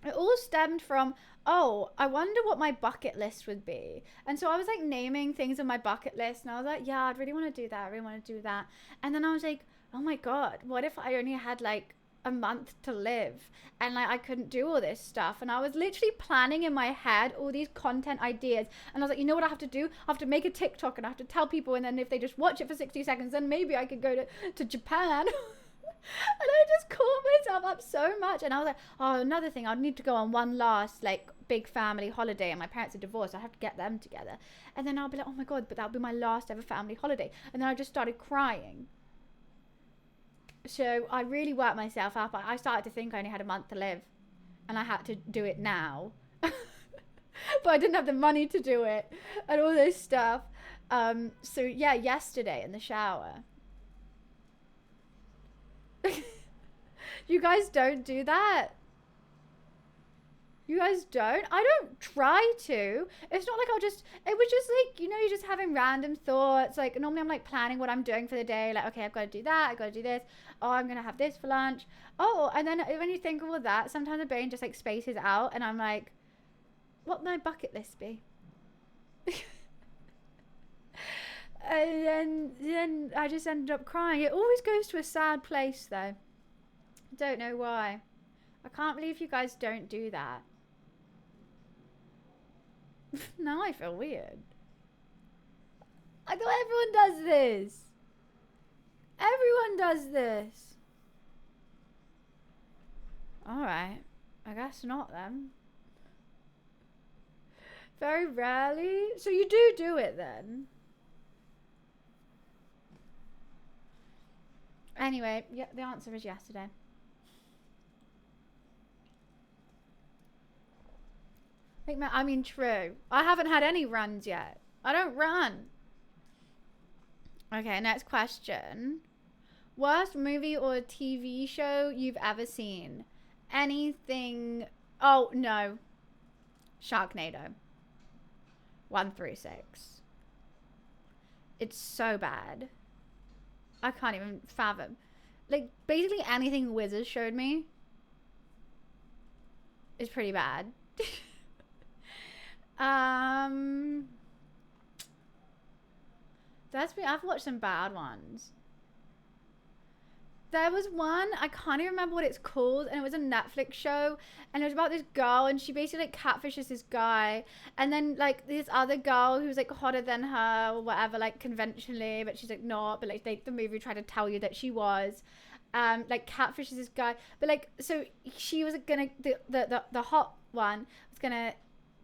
Speaker 1: it all stemmed from, oh, I wonder what my bucket list would be. And so I was like naming things on my bucket list and I was like, yeah, I'd really want to do that. I really want to do that. And then I was like, oh my God, what if I only had like a month to live and like I couldn't do all this stuff? And I was literally planning in my head all these content ideas, and I was like, you know what I have to do? I have to make a TikTok and I have to tell people, and then if they just watch it for 60 seconds, then maybe I could go to Japan. And I just caught myself up so much, and I was like, oh, another thing, I'd need to go on one last like big family holiday, and my parents are divorced, I have to get them together, and then I'll be like, oh my God, but that'll be my last ever family holiday. And then I just started crying. So I really worked myself up. I started to think I only had a month to live and I had to do it now. But I didn't have the money to do it and all this stuff. So yeah, yesterday in the shower. You guys don't do that? You guys don't? I don't try to. It's not like it was just like, you know, you're just having random thoughts. Like normally I'm like planning what I'm doing for the day. Like, okay, I've got to do that. I've got to do this. Oh, I'm going to have this for lunch. Oh, and then when you think of all that, sometimes the brain just like spaces out and I'm like, what would my bucket list be? And then I just ended up crying. It always goes to a sad place though. Don't know why. I can't believe you guys don't do that. Now I feel weird. I thought everyone does this. Everyone does this. Alright. I guess not then. Very rarely. So you do it then? Anyway, yeah, the answer is yesterday. I mean, true. I haven't had any runs yet. I don't run. Okay, next question. Worst movie or TV show you've ever seen? Anything... Oh, no. Sharknado. 1 through 6. It's so bad. I can't even fathom. Like, basically anything Wizards showed me is pretty bad. I've watched some bad ones. There was one, I can't even remember what it's called, and it was a Netflix show, and it was about this girl, and she basically like catfishes this guy, and then like this other girl who's like hotter than her or whatever, like conventionally, but she's like not, but like the movie tried to tell you that she was, like catfishes this guy, but like, so she was gonna, the hot one was gonna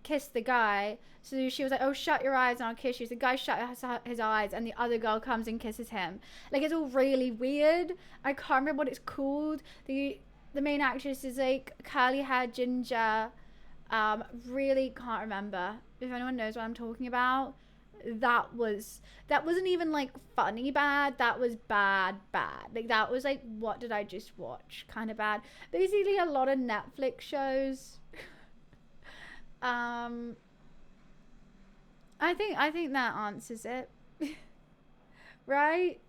Speaker 1: kiss the guy, so she was like, oh, shut your eyes and I'll kiss you. So the guy shut his eyes and the other girl comes and kisses him. Like, it's all really weird. I can't remember what it's called. The main actress is like curly hair ginger. Really can't remember. If anyone knows what I'm talking about, that wasn't even like funny bad, that was bad. Like, that was like, what did I just watch kind of bad. Basically a lot of Netflix shows. I think that answers it. Right?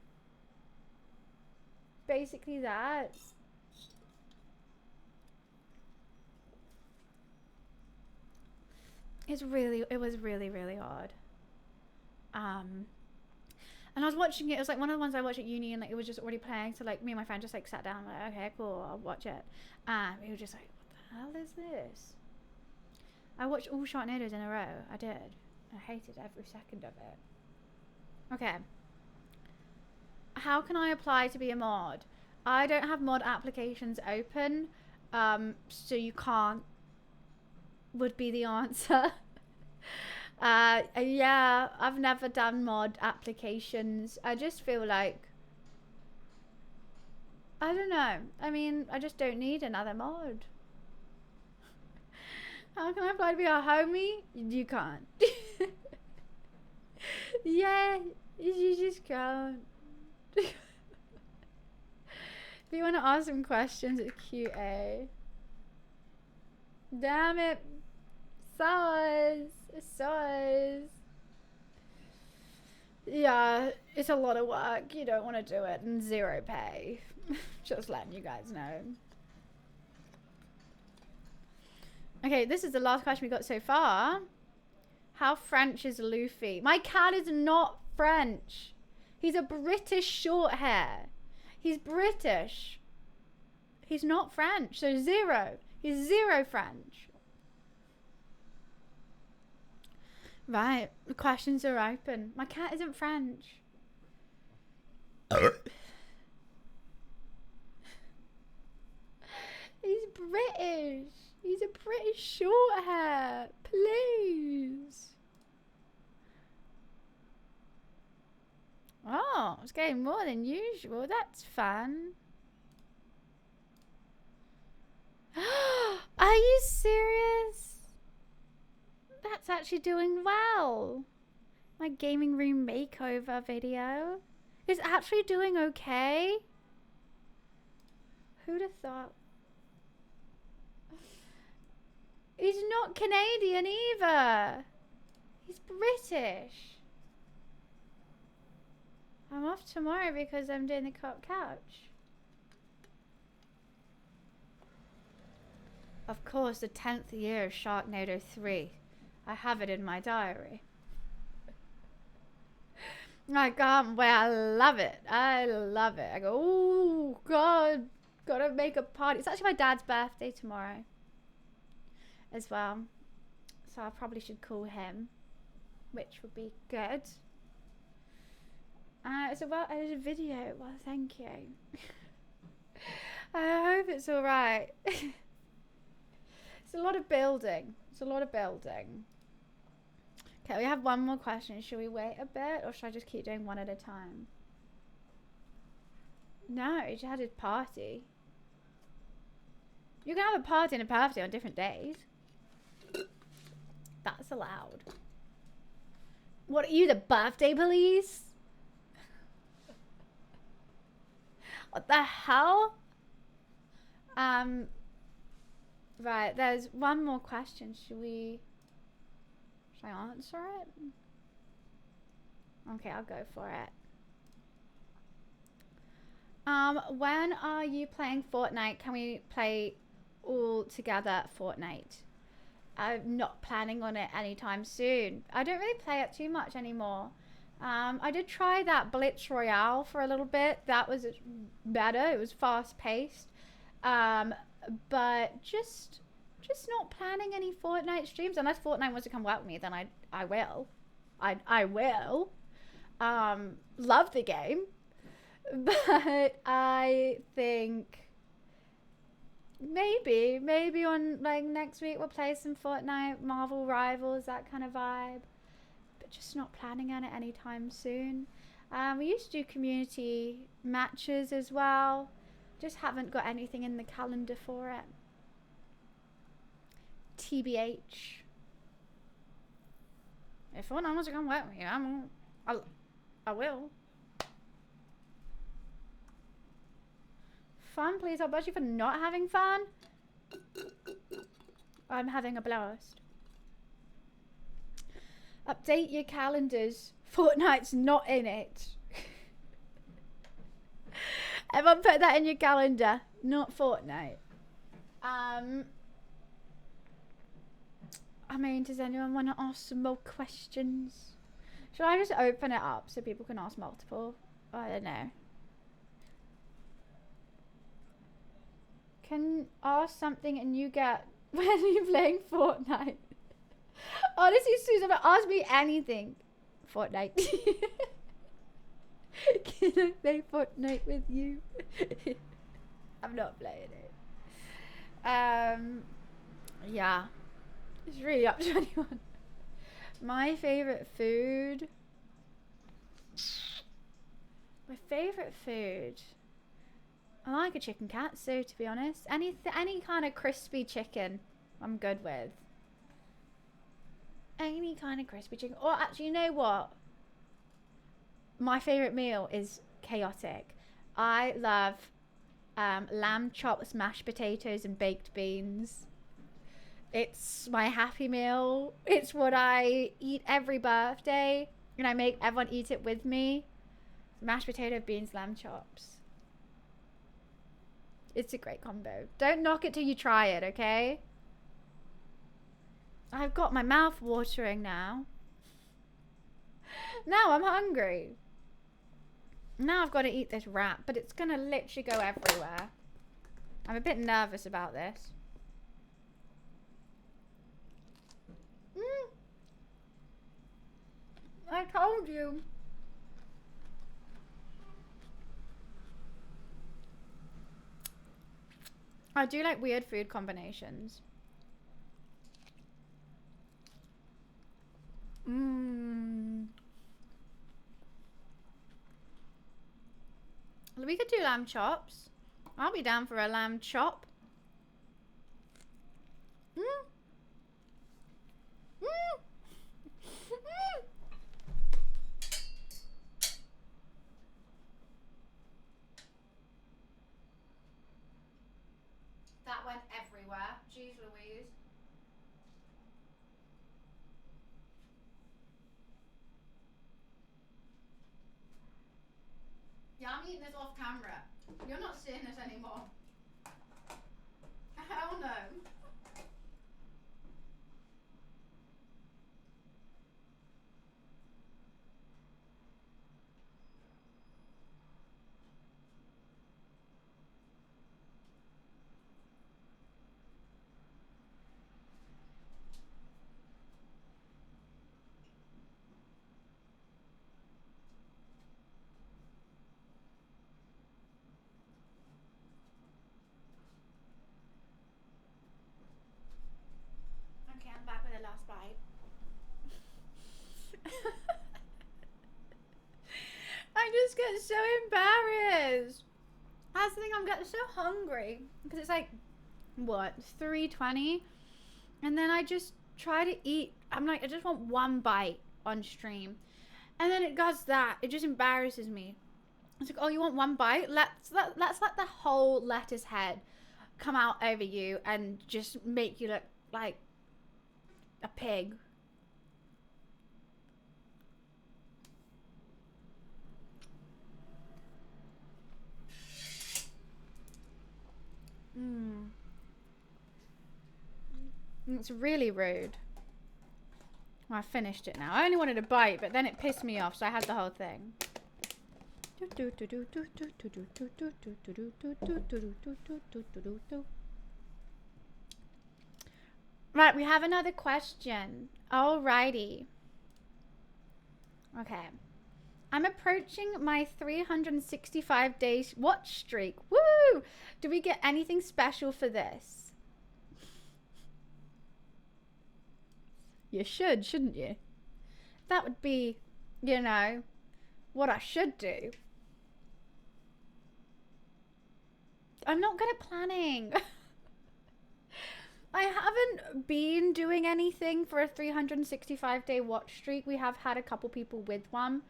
Speaker 1: Basically that. It was really odd. And I was watching it. It was like one of the ones I watched at uni, and like it was just already playing. So like me and my friend just like sat down, like, okay, cool, I'll watch it. We were just like, what the hell is this? I watched all Sharknadoes in a row. I did. I hated every second of it. Okay. How can I apply to be a mod? I don't have mod applications open, so you can't, would be the answer. Yeah, I've never done mod applications. I just feel like, I don't know. I mean, I just don't need another mod. How can I apply to be a homie? You can't. Yeah, you just can't. If you want to ask some questions, it's QA. Damn it. Size. Yeah, it's a lot of work. You don't want to do it and 0 pay. Just letting you guys know. Okay, this is the last question we got so far. How French is Luffy? My cat is not French. He's a British short hair. He's British. He's not French. So 0. He's 0 French. Right. The questions are open. My cat isn't French. He's British. He's a British short hair. Please. Oh, it's getting more than usual. That's fun. Are you serious? That's actually doing well. My gaming room makeover video is actually doing okay. Who'd have thought? He's not Canadian either. He's British. I'm off tomorrow because I'm doing the cop couch. Of course, the 10th year of Sharknado 3. I have it in my diary. I can't wait. I love it. I love it. I go, oh, God. Gotta make a party. It's actually my dad's birthday tomorrow as well. So I probably should call him, which would be good. So, well, there's a video. Well, thank you. I hope it's all right. It's a lot of building. It's a lot of building. Okay, we have one more question. Should we wait a bit or should I just keep doing one at a time? No, you had a party. You can have a party and a birthday on different days. That's allowed. What are you, the birthday police? What the hell? Right, there's one more question. Should I answer it? Okay, I'll go for it. When are you playing Fortnite? Can we play all together Fortnite? I'm not planning on it anytime soon. I don't really play it too much anymore. I did try that Blitz Royale for a little bit. That was better. It was fast paced. But just not planning any Fortnite streams. Unless Fortnite wants to come work with me, then I will. I will. Love the game. But I think maybe on like next week we'll play some Fortnite, Marvel Rivals, that kind of vibe. But just not planning on it anytime soon. We used to do community matches as well. Just haven't got anything in the calendar for it. TBH. If Fortnite wants to come work with me, I will. Fun, please. I'll budge you for not having fun. I'm having a blast. Update your calendars. Fortnite's not in it. Everyone put that in your calendar. Not Fortnite. I mean, does anyone want to ask some more questions? Should I just open it up so people can ask multiple? I don't know. Can ask something and you get when you're playing Fortnite. Honestly, Susan, ask me anything. Fortnite. Can I play Fortnite with you? I'm not playing it. Yeah. It's really up to anyone. My favorite food. My favorite food. I like a chicken katsu, to be honest. Any kind of crispy chicken, I'm good with. Any kind of crispy chicken. Or actually, you know what? My favorite meal is chaotic. I love lamb chops, mashed potatoes, and baked beans. It's my happy meal. It's what I eat every birthday, and I make everyone eat it with me. Mashed potato, beans, lamb chops. It's a great combo. Don't knock it till you try it, okay? I've got my mouth watering now. Now I'm hungry. Now I've got to eat this wrap, but it's gonna literally go everywhere. I'm a bit nervous about this. I told you. I do like weird food combinations. We could do lamb chops. I'll be down for a lamb chop. That went everywhere. Jeez Louise. Yeah, I'm eating this off camera. You're not seeing this anymore. Hell no. Okay, I'm back with the last bite. I just get so embarrassed. That's the thing, I'm getting so hungry because it's like, what, 3:20, and then I just try to eat. I'm like, I just want one bite on stream, and then it does that. It just embarrasses me. It's like, oh, you want one bite? Let's let the whole lettuce head come out over you and just make you look like a pig. It's really rude. Well, I finished it now. I only wanted a bite, but then it pissed me off, so I had the whole thing. Right, we have another question. Alrighty. Okay. I'm approaching my 365 days watch streak. Woo! Do we get anything special for this? You should, shouldn't you? That would be, you know, what I should do. I'm not good at planning. I haven't been doing anything for a 365-day watch streak. We have had a couple people with one.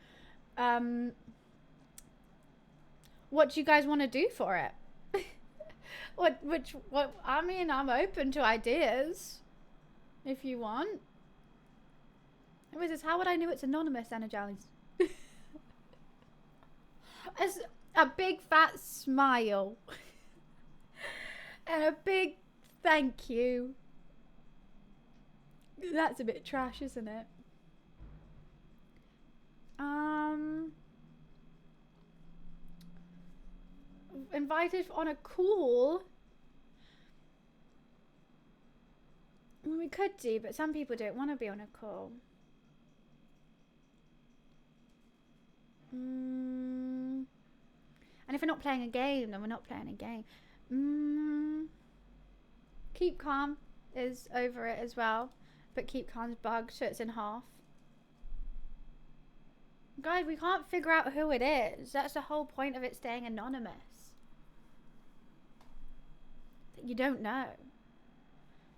Speaker 1: What do you guys want to do for it? what I mean, I'm open to ideas if you want. What is this? How would I know it's anonymous, Energize? As a big fat smile and a big thank you. That's a bit trash, isn't it? Invited on a call. We could do, but some people don't want to be on a call. And if we're not playing a game, then we're not playing a game. Keep Calm is over it as well, but Keep Calm's bugged, so it's in half. Guys, we can't figure out who it is. That's the whole point of it staying anonymous. That you don't know.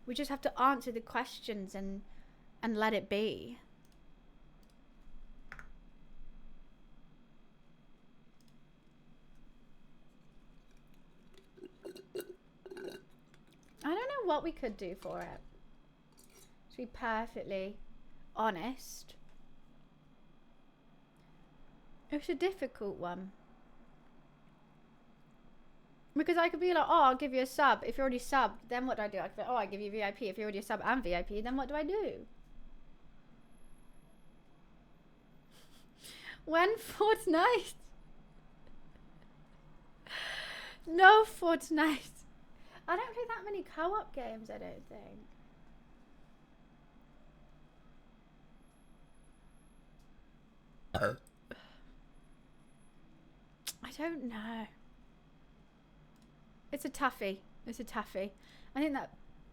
Speaker 1: We just have to answer the questions and let it be. I don't know what we could do for it. To be perfectly honest. It's a difficult one. Because I could be like, oh, I'll give you a sub. If you're already subbed, then what do I do? I could be like, oh, I give you VIP. If you're already a sub and VIP, then what do I do? When Fortnite? No Fortnite. I don't play that many co-op games, I don't think. I don't know. It's a toughie. It's a toughie. I think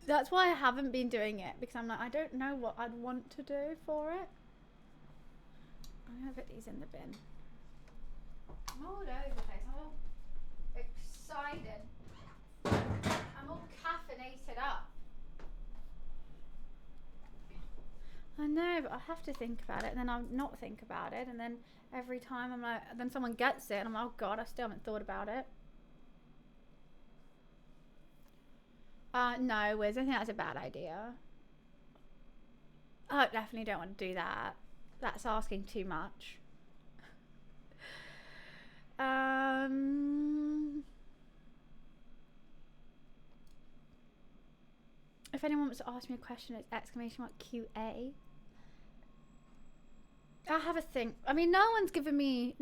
Speaker 1: that's why I haven't been doing it, because I'm like, I don't know what I'd want to do for it. I'm gonna put these in the bin. I'm all over the place. I'm all excited. I'm all caffeinated up. I know, but I have to think about it, and then I'll not think about it, and then every time I'm like, then someone gets it, and I'm like, oh god, I still haven't thought about it. No, Wiz, I think that's a bad idea. I definitely don't want to do that. That's asking too much. If anyone wants to ask me a question, it's !QA. I have a think. I mean, no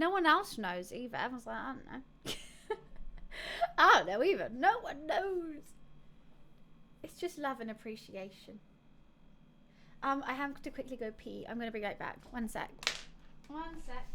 Speaker 1: one else knows either. Everyone's like, I don't know. I don't know either. No one knows. It's just love and appreciation. I have to quickly go pee. I'm going to be right back. One sec. One sec.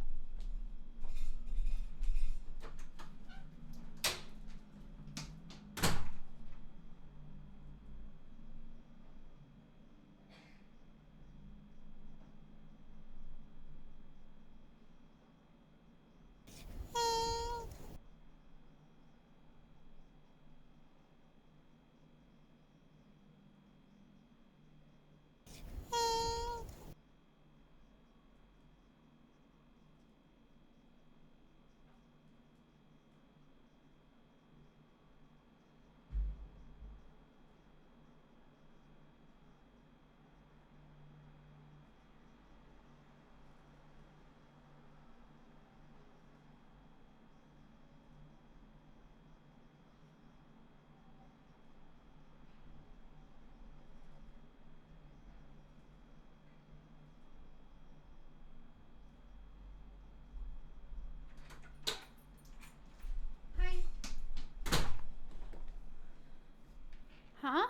Speaker 1: Huh?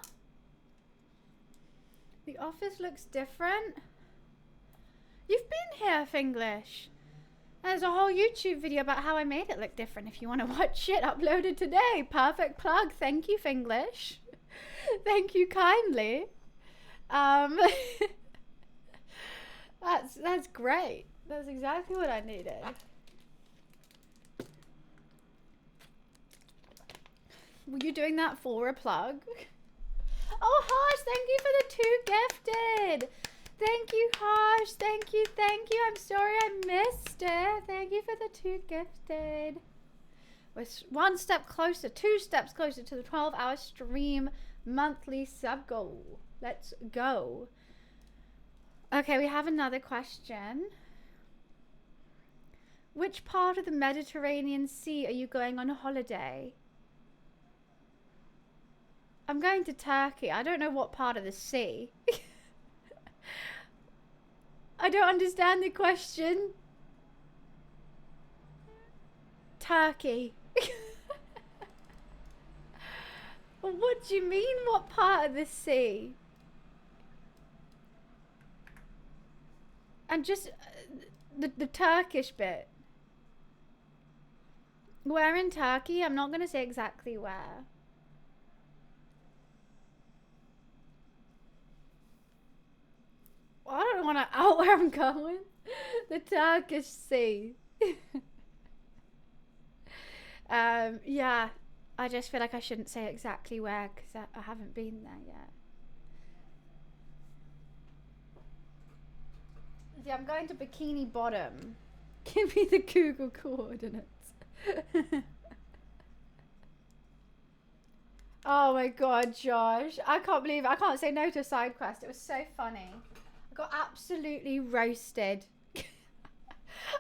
Speaker 1: The office looks different. You've been here, Finglish. There's a whole YouTube video about how I made it look different if you want to watch it, uploaded today. Perfect plug. Thank you, Finglish. Thank you kindly. That's great. That's exactly what I needed. Were you doing that for a plug? Oh, Harsh, thank you for the 2 gifted. Thank you, Harsh. Thank you, thank you. I'm sorry I missed it. Thank you for the 2 gifted. We're 1 step closer, 2 steps closer to the 12-hour stream monthly sub goal. Let's go. Okay, we have another question. Which part of the Mediterranean Sea are you going on holiday? I'm going to Turkey. I don't know what part of the sea. I don't understand the question. Turkey. What do you mean, what part of the sea? And just the Turkish bit. Where in Turkey? I'm not going to say exactly where. I'm going. The Turkish Sea. Yeah, I just feel like I shouldn't say exactly where because I haven't been there yet. Yeah, I'm going to Bikini Bottom. Give me the Google coordinates. Oh my god, Josh. I can't believe I can't say no to a side quest. It was so funny. I got absolutely roasted.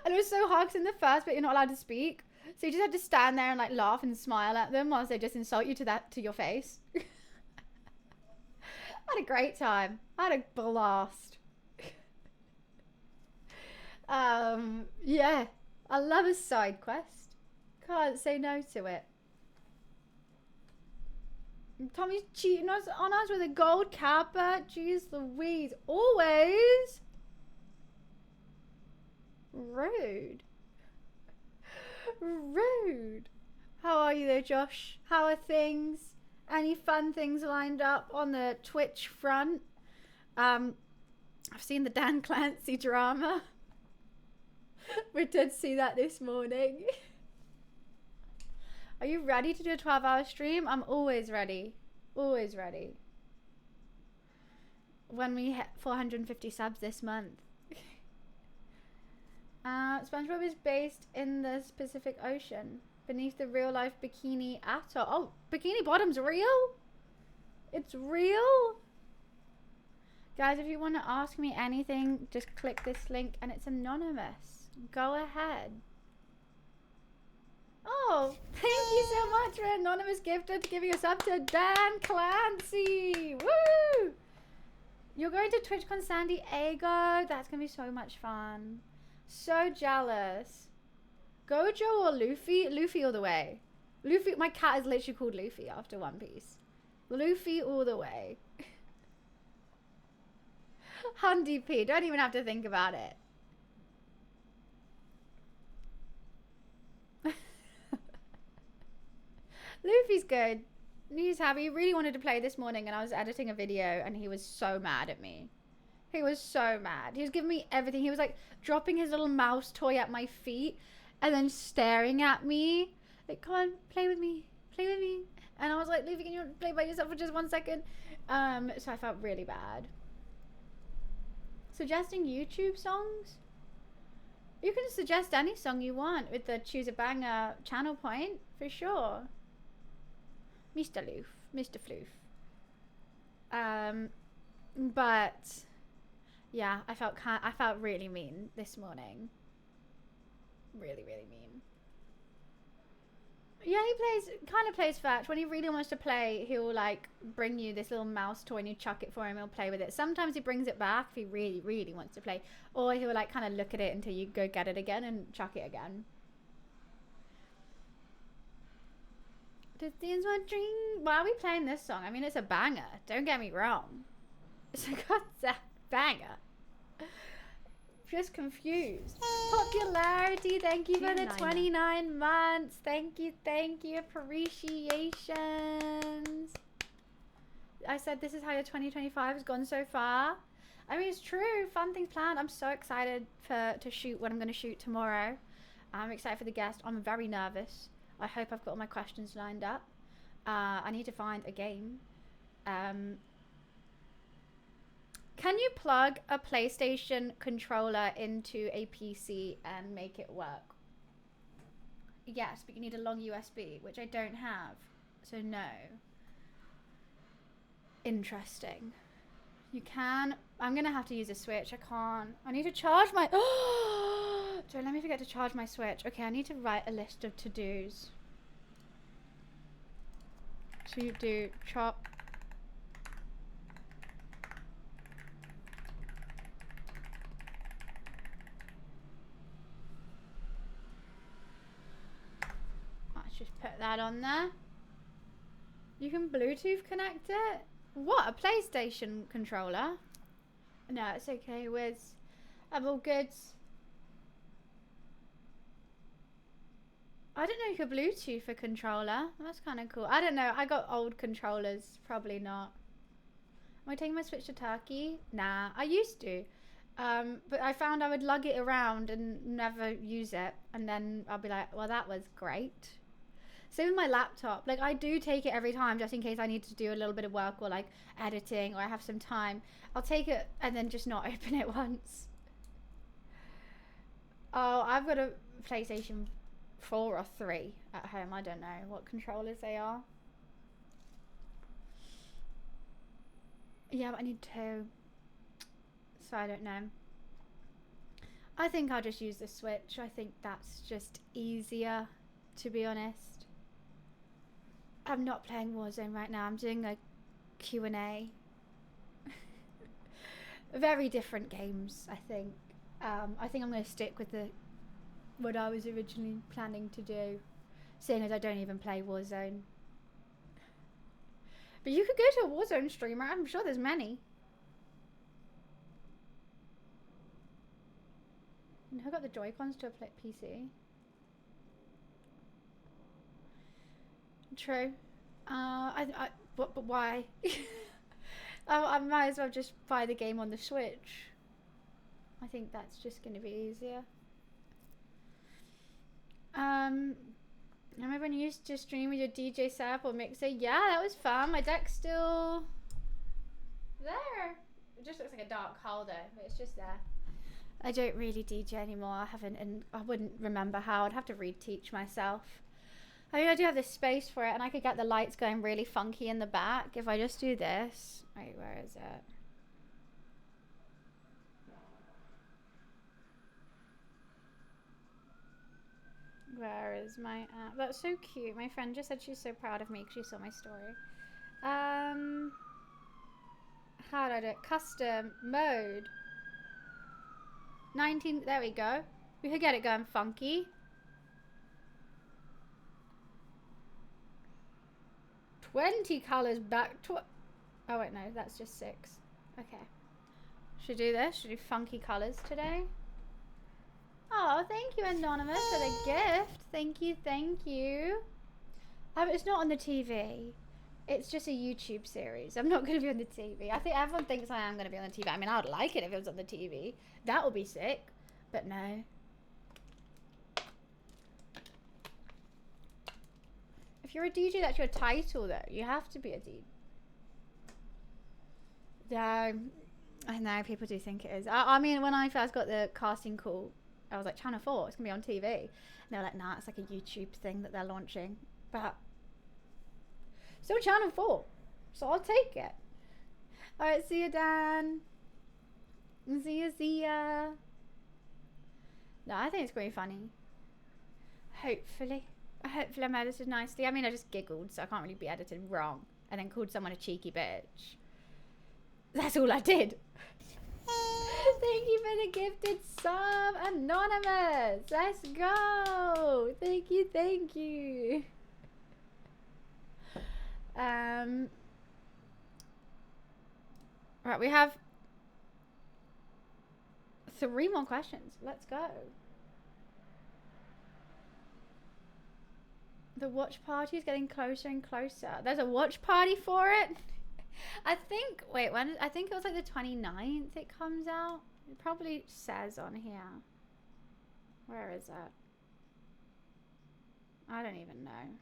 Speaker 1: And it was so hard because in the first bit you're not allowed to speak. So you just had to stand there and like laugh and smile at them whilst they just insult you to your face. I had a great time. I had a blast. Yeah. I love a side quest. Can't say no to it. Tommy's cheating on us with a gold kappa. Jeez Louise. Always. Rude. Rude. How are you though, Josh? How are things? Any fun things lined up on the Twitch front? I've seen the Dan Clancy drama. We did see that this morning. Are you ready to do a 12-hour stream? I'm always ready. Always ready. When we hit 450 subs this month. SpongeBob is based in the Pacific Ocean, beneath the real-life Bikini Atoll. Oh, Bikini Bottom's real? It's real? Guys, if you want to ask me anything, just click this link and it's anonymous. Go ahead. Oh, thank you so much for anonymous gifter to giving us up to Dan Clancy. Woo! You're going to TwitchCon San Diego. That's going to be so much fun. So jealous. Gojo or Luffy? Luffy all the way. Luffy, my cat is literally called Luffy after One Piece. Luffy all the way. Hundy P, don't even have to think about it. Luffy's good. He's happy. He really wanted to play this morning and I was editing a video and he was so mad at me. He was so mad. He was giving me everything. He was like dropping his little mouse toy at my feet and then staring at me. Like, come on, play with me. Play with me. And I was like, Luffy, can you play by yourself for just 1 second? So I felt really bad. Suggesting YouTube songs? You can suggest any song you want with the Choose a Banger channel point, for sure. Mr. Loof. Mr. Floof. But yeah, I felt really mean this morning. Really, really mean. Yeah, he kind of plays fetch. When he really wants to play, he'll like bring you this little mouse toy and you chuck it for him, he'll play with it. Sometimes he brings it back if he really, really wants to play. Or he'll like kind of look at it until you go get it again and chuck it again. Why are we playing this song? I mean, it's a banger. Don't get me wrong. It's a goddamn banger. Just confused. Popularity, thank you for the 29 months. Thank you, appreciations. I said this is how your 2025 has gone so far. I mean, it's true. Fun things planned. I'm so excited to shoot what I'm going to shoot tomorrow. I'm excited for the guest. I'm very nervous. I hope I've got all my questions lined up. I need to find a game. Can you plug a PlayStation controller into a PC and make it work? Yes, but you need a long USB, which I don't have. So no. Interesting. You can. I'm going to have to use a Switch. I can't. I need to charge my... Don't let me forget to charge my Switch. Okay, I need to write a list of to-dos. To do chop. Let's just put that on there. You can Bluetooth connect it? What, a PlayStation controller? No, it's okay, Wiz. I'm all good. I didn't know you could Bluetooth a controller. That's kind of cool. I don't know. I got old controllers. Probably not. Am I taking my Switch to Turkey? Nah, I used to. But I found I would lug it around and never use it, and then I'll be like, well, that was great. Same with my laptop. Like, I do take it every time just in case I need to do a little bit of work or like editing, or I have some time. I'll take it and then just not open it once. Oh, I've got a PlayStation 4 or 3 at home. I don't know what controllers they are. Yeah, but I need 2. So I don't know. I think I'll just use the Switch. I think that's just easier, to be honest. I'm not playing Warzone right now. I'm doing a Q&A. Very different games, I think. I think I'm going to stick with what I was originally planning to do, seeing as I don't even play Warzone. But you could go to a Warzone streamer. I'm sure there's many. And who got the Joy-Cons to a PC? True. But why? I might as well just buy the game on the Switch. I think that's just going to be easier. I remember when you used to stream with your DJ setup or mixer. Yeah, that was fun. My deck's still there. It just looks like a dark hole though, but it's just there. I don't really DJ anymore. I haven't, and I wouldn't remember how. I'd have to reteach myself. I mean, I do have this space for it, and I could get the lights going really funky in the back if I just do this. Wait, where is it? Where is my app? That's so cute. My friend just said she's so proud of me because she saw my story. How do I do it? Custom mode. 19. There we go. We could get it going funky. 20 colors back. Oh wait, no, that's just 6. Okay. Should do this. Should do funky colors today. Oh, thank you, Anonymous, for the gift. Thank you, thank you. It's not on the TV. It's just a YouTube series. I'm not going to be on the TV. I think everyone thinks I am going to be on the TV. I mean, I would like it if it was on the TV. That would be sick. But no. If you're a DJ, that's your title, though. You have to be a DJ. Yeah, I know people do think it is. I mean, when I first got the casting call, I was like, Channel 4, it's going to be on TV. And they were like, nah, it's like a YouTube thing that they're launching. But still Channel 4. So I'll take it. Alright, see you, Dan. See ya. No, I think it's going to be funny. Hopefully I'm edited nicely. I mean, I just giggled, so I can't really be edited wrong. And then called someone a cheeky bitch. That's all I did. Thank you for the gifted sub, Anonymous. Let's go. Thank you, thank you. Right, we have 3 more questions. Let's go. The watch party is getting closer and closer. There's a watch party for it? I think, wait, when? I think it was like the 29th it comes out. It probably says on here. Where is it? I don't even know.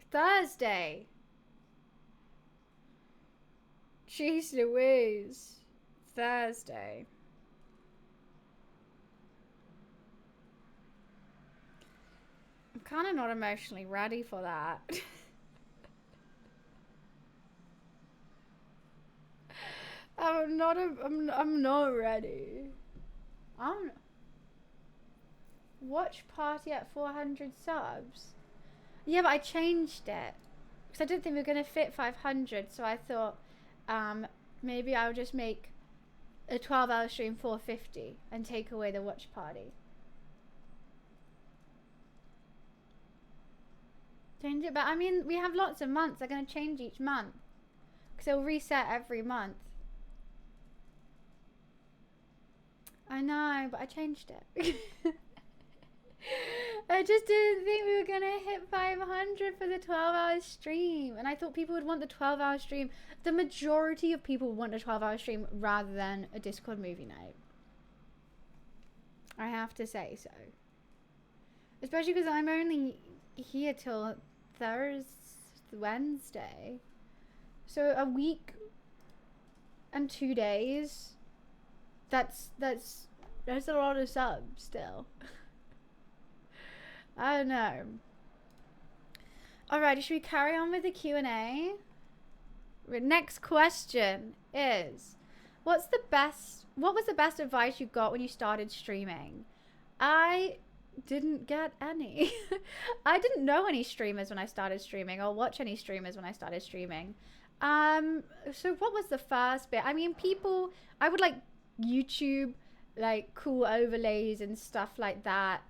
Speaker 1: Thursday. Jeez Louise. Thursday. I'm kind of not emotionally ready for that. I'm not ready. Watch party at 400 subs. Yeah, but I changed it because I didn't think we were gonna fit 500. So I thought, maybe I'll just make a 12-hour stream 450 and take away the watch party. Change it, but I mean, we have lots of months. They're gonna change each month because it'll reset every month. I know, but I changed it. I just didn't think we were gonna hit 500 for the 12-hour stream, and I thought people would want the 12-hour stream. The majority of people want a 12-hour stream rather than a Discord movie night. I have to say so. Especially because I'm only here till Wednesday. So a week and 2 days. That's a lot of subs still. I don't know. Alrighty, should we carry on with the Q&A? Next question is, what was the best advice you got when you started streaming? I didn't get any. I didn't know any streamers when I started streaming or watch any streamers when I started streaming. So what was the first bit? I mean, I would like YouTube, like cool overlays and stuff like that.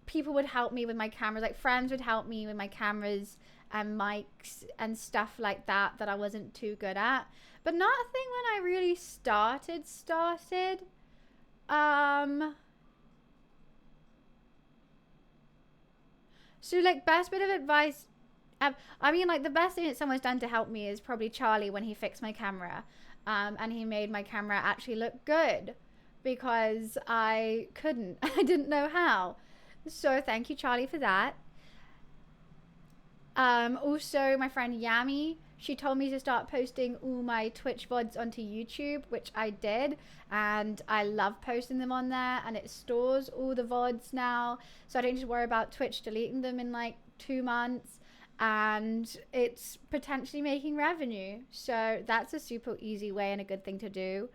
Speaker 1: People would help me with my cameras, like friends would help me with my cameras and mics and stuff like that I wasn't too good at. But nothing when I really started. So like best bit of advice, I mean like the best thing that someone's done to help me is probably Charlie when he fixed my camera. And he made my camera actually look good because I couldn't. I didn't know how. So thank you, Charlie, for that. Also, my friend Yami, she told me to start posting all my Twitch VODs onto YouTube, which I did. And I love posting them on there. And it stores all the VODs now. So I don't need to worry about Twitch deleting them in like 2 months. And it's potentially making revenue. So that's a super easy way and a good thing to do.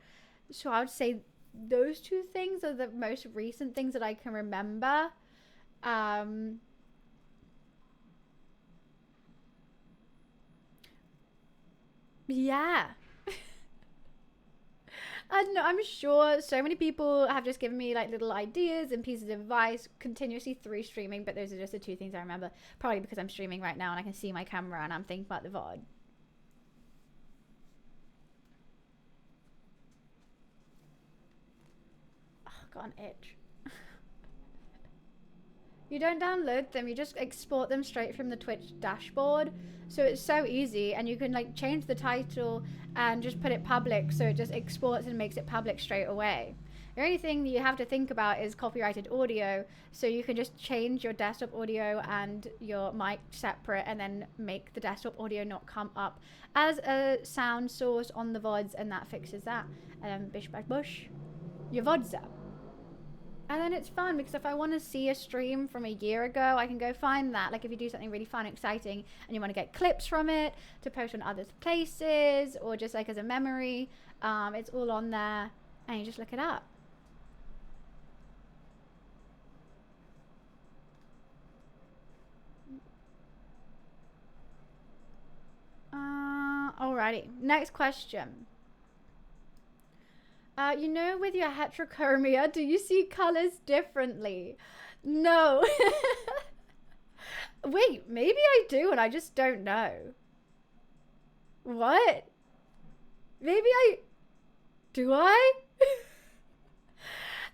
Speaker 1: So I would say those 2 things are the most recent things that I can remember. Yeah. I don't know, I'm sure so many people have just given me like little ideas and pieces of advice continuously through streaming, but those are just the 2 things I remember. Probably because I'm streaming right now and I can see my camera and I'm thinking about the VOD. Oh, got an itch. You don't download them, you just export them straight from the Twitch dashboard. So it's so easy, and you can like change the title and just put it public, so it just exports and makes it public straight away. The only thing that you have to think about is copyrighted audio, so you can just change your desktop audio and your mic separate and then make the desktop audio not come up as a sound source on the VODs, and that fixes that. Bish bash bush, your VODs up. And then it's fun because if I want to see a stream from a year ago, I can go find that. Like if you do something really fun, exciting, and you want to get clips from it to post on other places or just like as a memory, it's all on there and you just look it up. Alrighty, next question. You know, with your heterochromia, do you see colors differently? No. Wait, maybe I do and I just don't know. What? Maybe do I?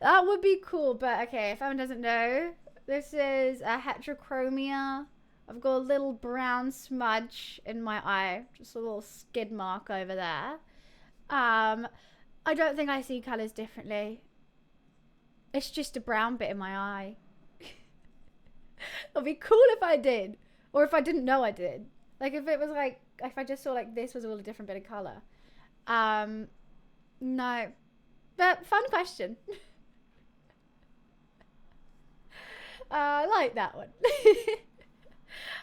Speaker 1: That would be cool, but okay, if anyone doesn't know, this is a heterochromia. I've got a little brown smudge in my eye, just a little skid mark over there. I don't think I see colours differently. It's just a brown bit in my eye. It'd be cool if I did. Or if I didn't know I did. Like if it was like, if I just saw like this was all a different bit of colour. No. But fun question. I like that one.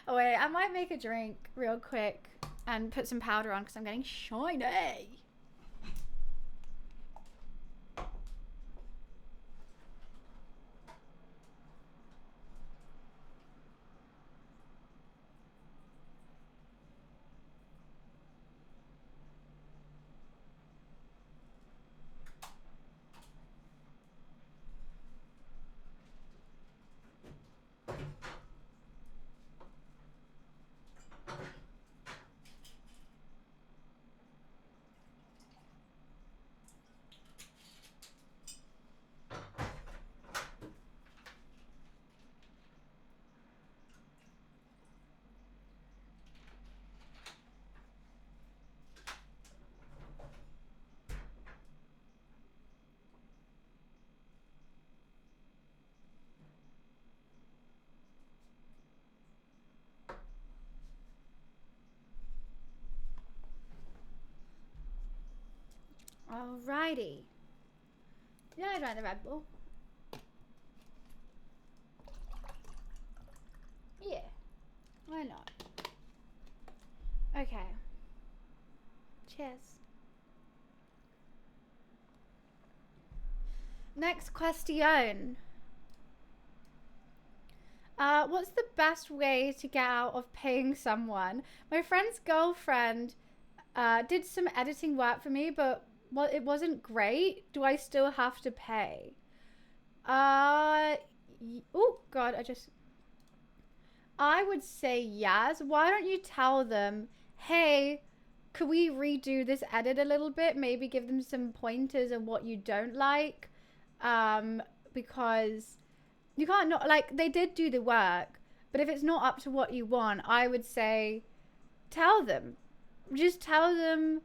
Speaker 1: Oh wait, I might make a drink real quick and put some powder on because I'm getting shiny. Alrighty. Yeah, I'd rather Red Bull. Yeah. Why not? Okay. Cheers. Next question. What's the best way to get out of paying someone? My friend's girlfriend did some editing work for me, but it wasn't great. Do I still have to pay? Oh God, I would say yes. Why don't you tell them, hey, could we redo this edit a little bit? Maybe give them some pointers on what you don't like. Because you can't not, like, they did do the work, but if it's not up to what you want, I would say tell them. Just tell them,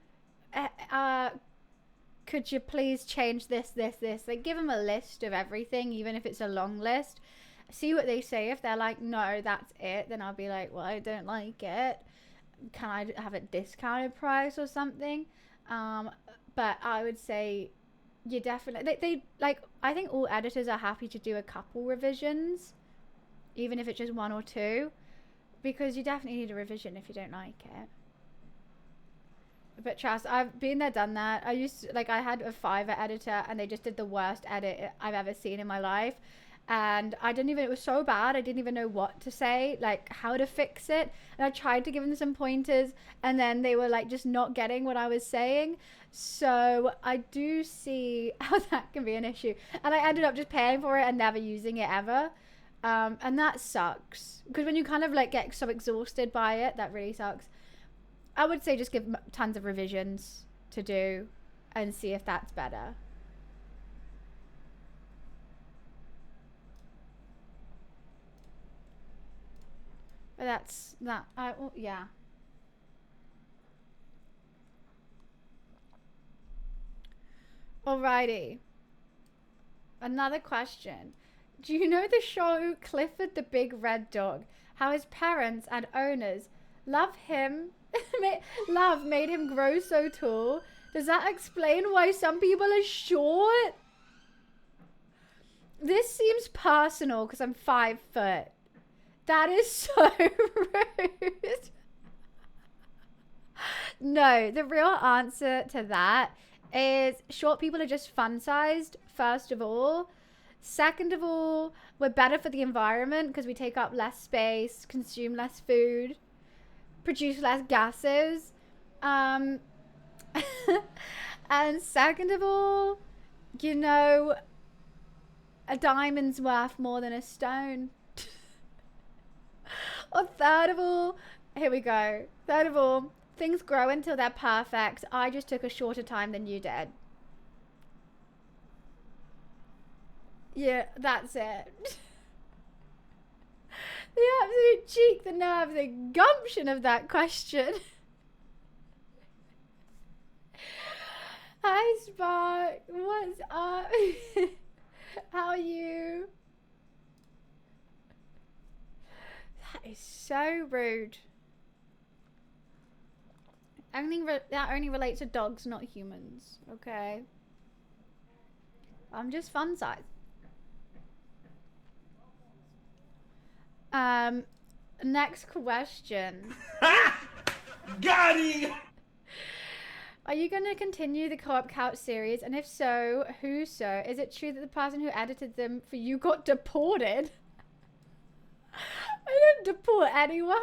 Speaker 1: could you please change this? Like, give them a list of everything, even if it's a long list. See what they say. If they're like, no, that's it, then I'll be like, well, I don't like it. Can I have a discounted price or something? But I would say you definitely, they like, I think all editors are happy to do a couple revisions, even if it's just one or two, because you definitely need a revision if you don't like it. But trust, I've been there, done that. I had a Fiverr editor and they just did the worst edit I've ever seen in my life. And it was so bad, I didn't even know what to say, like how to fix it. And I tried to give them some pointers and then they were like just not getting what I was saying. So I do see how that can be an issue. And I ended up just paying for it and never using it ever. And that sucks. Because when you kind of like get so exhausted by it, that really sucks. I would say just give tons of revisions to do and see if that's better. But that's that. Yeah. Alrighty. Another question. Do you know the show Clifford the Big Red Dog? How his parents and owners love him, made him grow so tall? Does that explain why some people are short? This seems personal because I'm 5 foot. That is so rude. No, the real answer to that is short people are just fun-sized, first of all. Second of all, we're better for the environment because we take up less space, consume less food, produce less gases. And second of all, you know, a diamond's worth more than a stone. Or third of all, here we go. Third of all, things grow until they're perfect. I just took a shorter time than you did. Yeah, that's it. The absolute cheek, the nerve, the gumption of that question. Hi, Spark. What's up? How are you? That is so rude. That only relates to dogs, not humans. Okay. I'm just fun size. Next question.
Speaker 3: Got him!
Speaker 1: Are you going to continue the Co-op Couch series? And if so, who so? Is it true that the person who edited them for you got deported? I didn't deport anyone.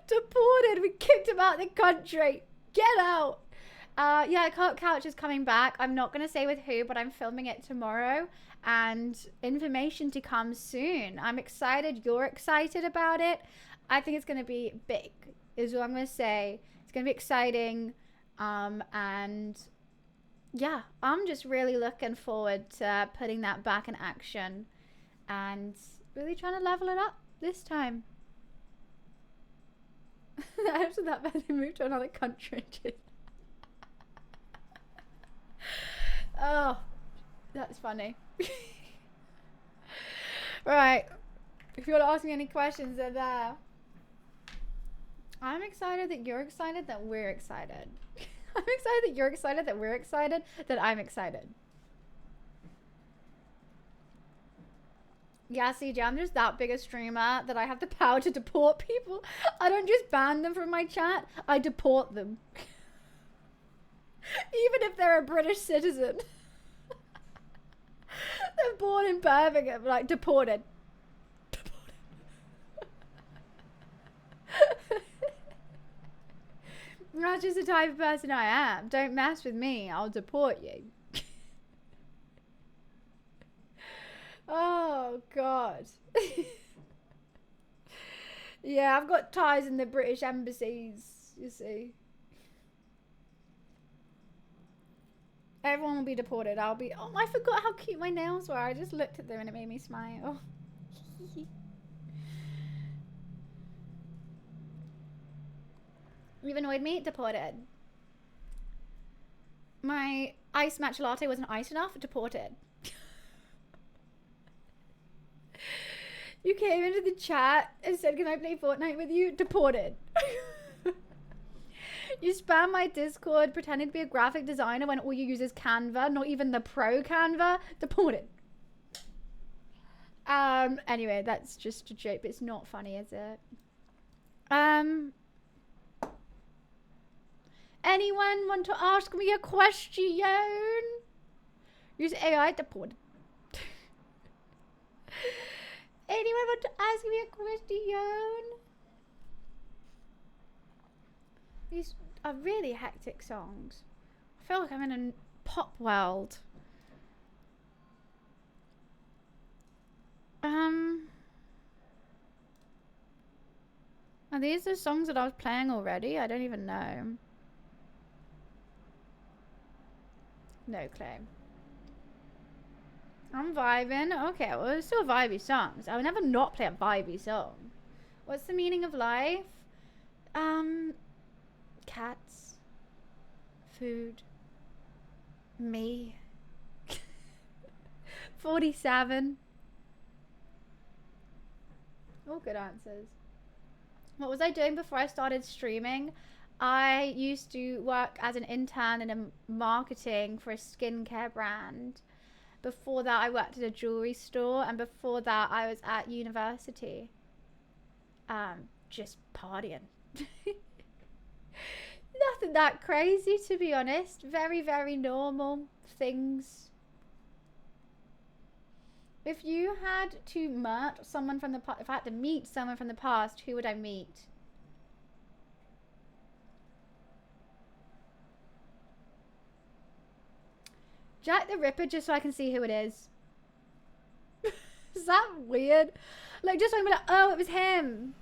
Speaker 1: Deported. We kicked him out of the country. Get out. Yeah, Co-op Couch is coming back. I'm not going to say with who, but I'm filming it tomorrow. And information to come soon. I'm excited. You're excited about it. I think it's going to be big, is what I'm going to say. It's going to be exciting. And yeah, I'm just really looking forward to putting that back in action and really trying to level it up this time. After that, they moved to another country. Oh, that's funny. Right. If you want to ask me any questions, they're there. I'm excited that you're excited that we're excited. I'm excited that you're excited, that we're excited, that I'm excited. Yeah, CJ, I'm just that big a streamer that I have the power to deport people. I don't just ban them from my chat, I deport them. Even if they're a British citizen. They're born in Birmingham, like, deported. That's just the type of person I am. Don't mess with me, I'll deport you. Oh, God. Yeah, I've got ties in the British embassies, you see. Everyone will be deported. I'll be... Oh, I forgot how cute my nails were. I just looked at them and it made me smile. You've annoyed me? Deported. My ice matcha latte wasn't ice enough? Deported. You came into the chat and said, can I play Fortnite with you? Deported. You spam my Discord pretending to be a graphic designer when all you use is Canva, not even the pro Canva. Deported. Anyway, that's just a joke, but it's not funny, is it? Anyone want to ask me a question? Use AI. Deported. Anyone want to ask me a question? These are really hectic songs. I feel like I'm in a pop world. Are these the songs that I was playing already? I don't even know. No clue. I'm vibing. Okay, well, it's still vibey songs. I would never not play a vibey song. What's the meaning of life? Cats. Food. Me. 47. All good answers. What was I doing before I started streaming? I used to work as an intern in a marketing for a skincare brand. Before that, I worked at a jewelry store, and before that, I was at university. Just partying. Nothing that crazy, to be honest. Very, very normal things. If you had to meet someone from the past, if I had to meet someone from the past, who would I meet? Jack the Ripper, just so I can see who it is. Is that weird? Like, just so I can be like, oh, it was him.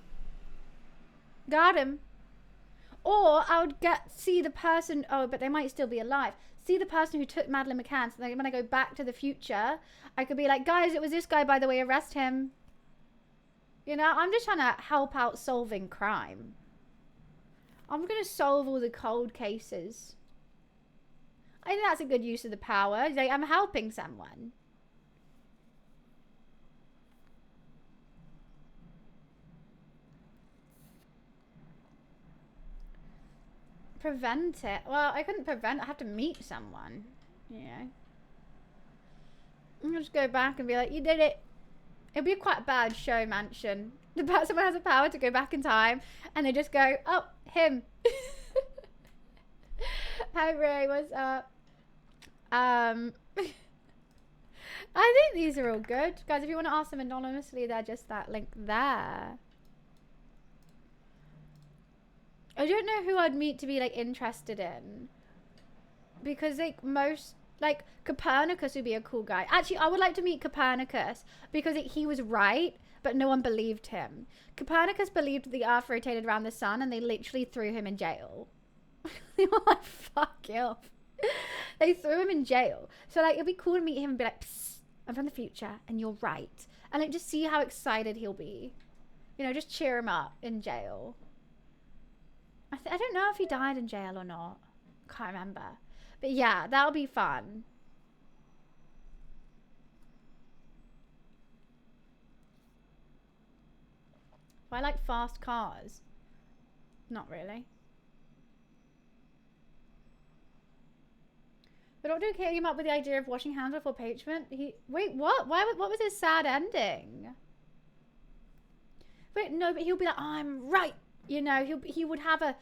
Speaker 1: Got him. Or I would see the person, oh, but they might still be alive. See the person who took Madeleine McCann, so then when I go back to the future, I could be like, guys, it was this guy, by the way, arrest him. You know, I'm just trying to help out solving crime. I'm going to solve all the cold cases. I think that's a good use of the power. Like, I'm helping someone. Prevent it. Well, I couldn't prevent it. I have to meet someone. Yeah. I'm gonna just go back and be like, you did it. It'll be quite a bad show, Mansion. Someone has a power to go back in time, and they just go, oh, him. Hi, Ray. What's up? I think these are all good. Guys, if you want to ask them anonymously, they're just that link there. I don't know who I'd meet to be, like, interested in. Because, like, like, Copernicus would be a cool guy. Actually, I would like to meet Copernicus because he was right, but no one believed him. Copernicus believed the Earth rotated around the sun, and they literally threw him in jail. They were like, fuck off. They threw him in jail. So, like, it'd be cool to meet him and be like, psst, I'm from the future, and you're right. And, like, just see how excited he'll be. You know, just cheer him up in jail. I don't know if he died in jail or not. Can't remember. But yeah, that'll be fun. Do I like fast cars? Not really. Dr. K came up with the idea of washing hands before parchment. Wait, what? What was his sad ending? Wait, no, but he'll be like, oh, I'm right. You know, he would have a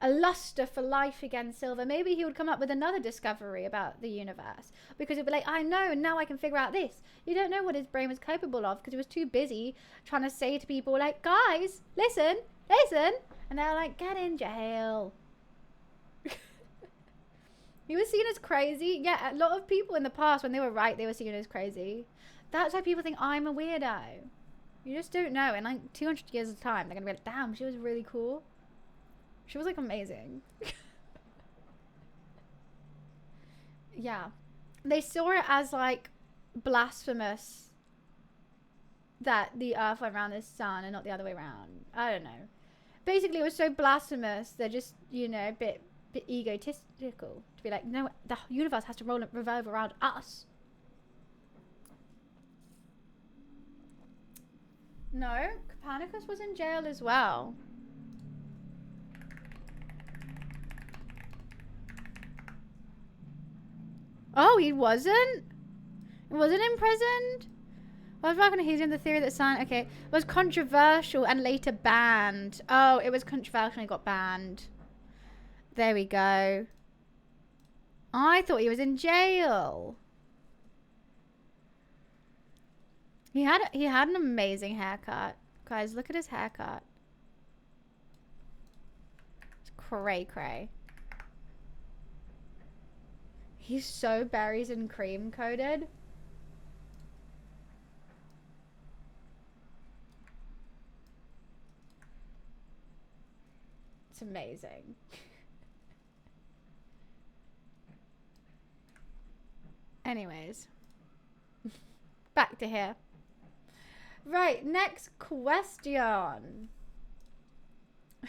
Speaker 1: luster for life again, Silver. Maybe he would come up with another discovery about the universe. Because he'd be like, I know, and now I can figure out this. You don't know what his brain was capable of because he was too busy trying to say to people like, guys, listen. And they're like, get in jail. He was seen as crazy. Yeah, a lot of people in the past, when they were right, they were seen as crazy. That's why people think I'm a weirdo. You just don't know. In like 200 years of time, they're going to be like, damn, she was really cool. She was like amazing. Yeah. They saw it as like blasphemous that the earth went around the sun and not the other way around. I don't know. Basically, it was so blasphemous, they're just, you know, a bit egotistical. To be like, no, the universe has to revolve around us. No, Copernicus was in jail as well. Oh, he wasn't? He wasn't imprisoned? I was working on he's in the theory that sun, okay, was controversial and later banned. Oh, it was controversial and it got banned. There we go. I thought he was in jail. He had an amazing haircut. Guys, look at his haircut. It's cray. He's so berries and cream coated. It's amazing. Anyways. Back to here. Right, next question.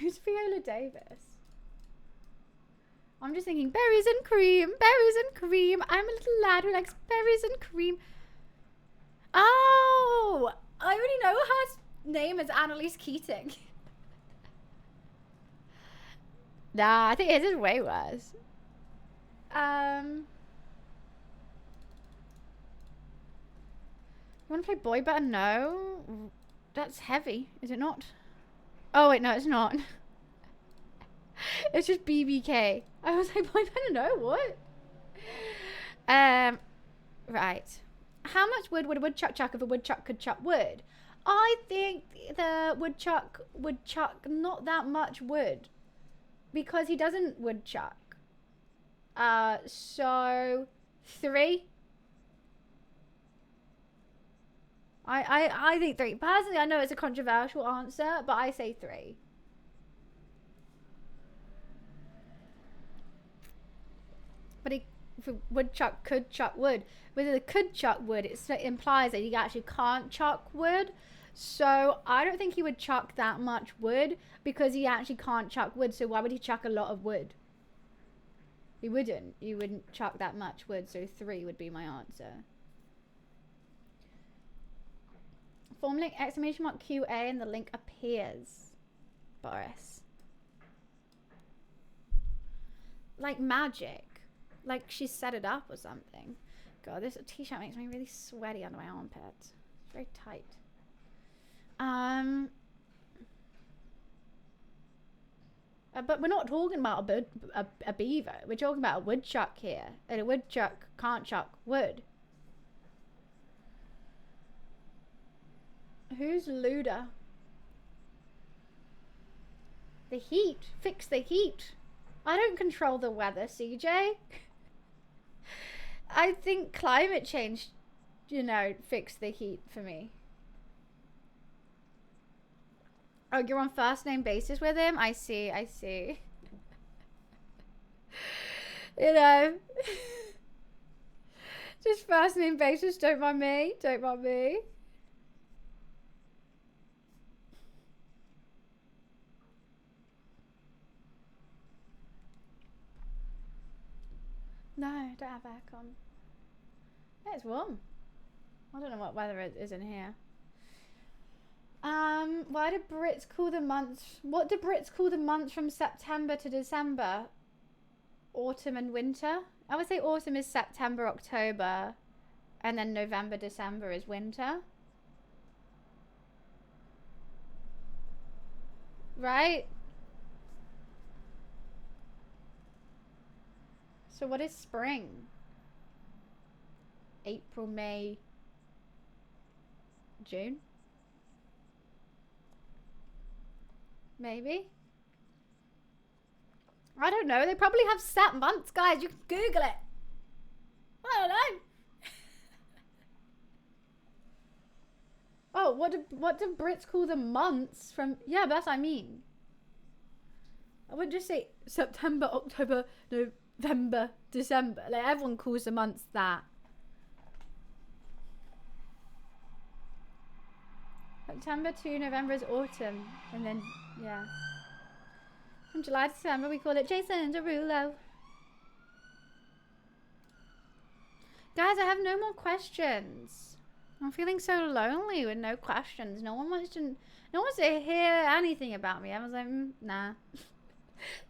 Speaker 1: Who's Viola Davis? I'm just thinking berries and cream, berries and cream. I'm a little lad who likes berries and cream. Oh, I already know her name is Annalise Keating. Nah, I think his is way worse. You want to play Boy Better? No. That's heavy, is it not? Oh, wait, no, it's not. It's just BBK. I was like, Boy Better? No, what? Right. How much wood would a woodchuck chuck if a woodchuck could chuck wood? I think the woodchuck would chuck not that much wood. Because he doesn't woodchuck. So 3. I think 3. Personally, I know it's a controversial answer, but I say 3. But if a woodchuck could chuck wood, whether it could chuck wood, it implies that he actually can't chuck wood. So I don't think he would chuck that much wood because he actually can't chuck wood. So why would he chuck a lot of wood? He wouldn't. You wouldn't chuck that much wood. So 3 would be my answer. Form link !QA and the link appears. Boris. Like magic. Like she set it up or something. God, this t-shirt makes me really sweaty under my armpits. It's very tight. But we're not talking about a beaver. We're talking about a woodchuck here. And a woodchuck can't chuck wood. Who's Luda? The heat. Fix the heat. I don't control the weather, CJ. I think climate change, you know, fixed the heat for me. Oh, you're on first name basis with him? I see. You know. Just first name basis, don't mind me. No, don't have aircon. Yeah, it's warm. I don't know what weather it is in here. Why do Brits call the months? What do Brits call the months from September to December? autumn and winter. I would say autumn is September, October, and then November, December is winter. Right? So what is spring? April, May, June? Maybe? I don't know. They probably have set months, guys. You can Google it. I don't know. Oh, what do Brits call the months from? Yeah, but that's what I mean. I would just say September, October, November, December. Like everyone calls the months that. September to November is autumn, and then yeah. From July to December, we call it Jason Derulo. Guys, I have no more questions. I'm feeling so lonely with no questions. No one wants to hear anything about me. I was like, nah.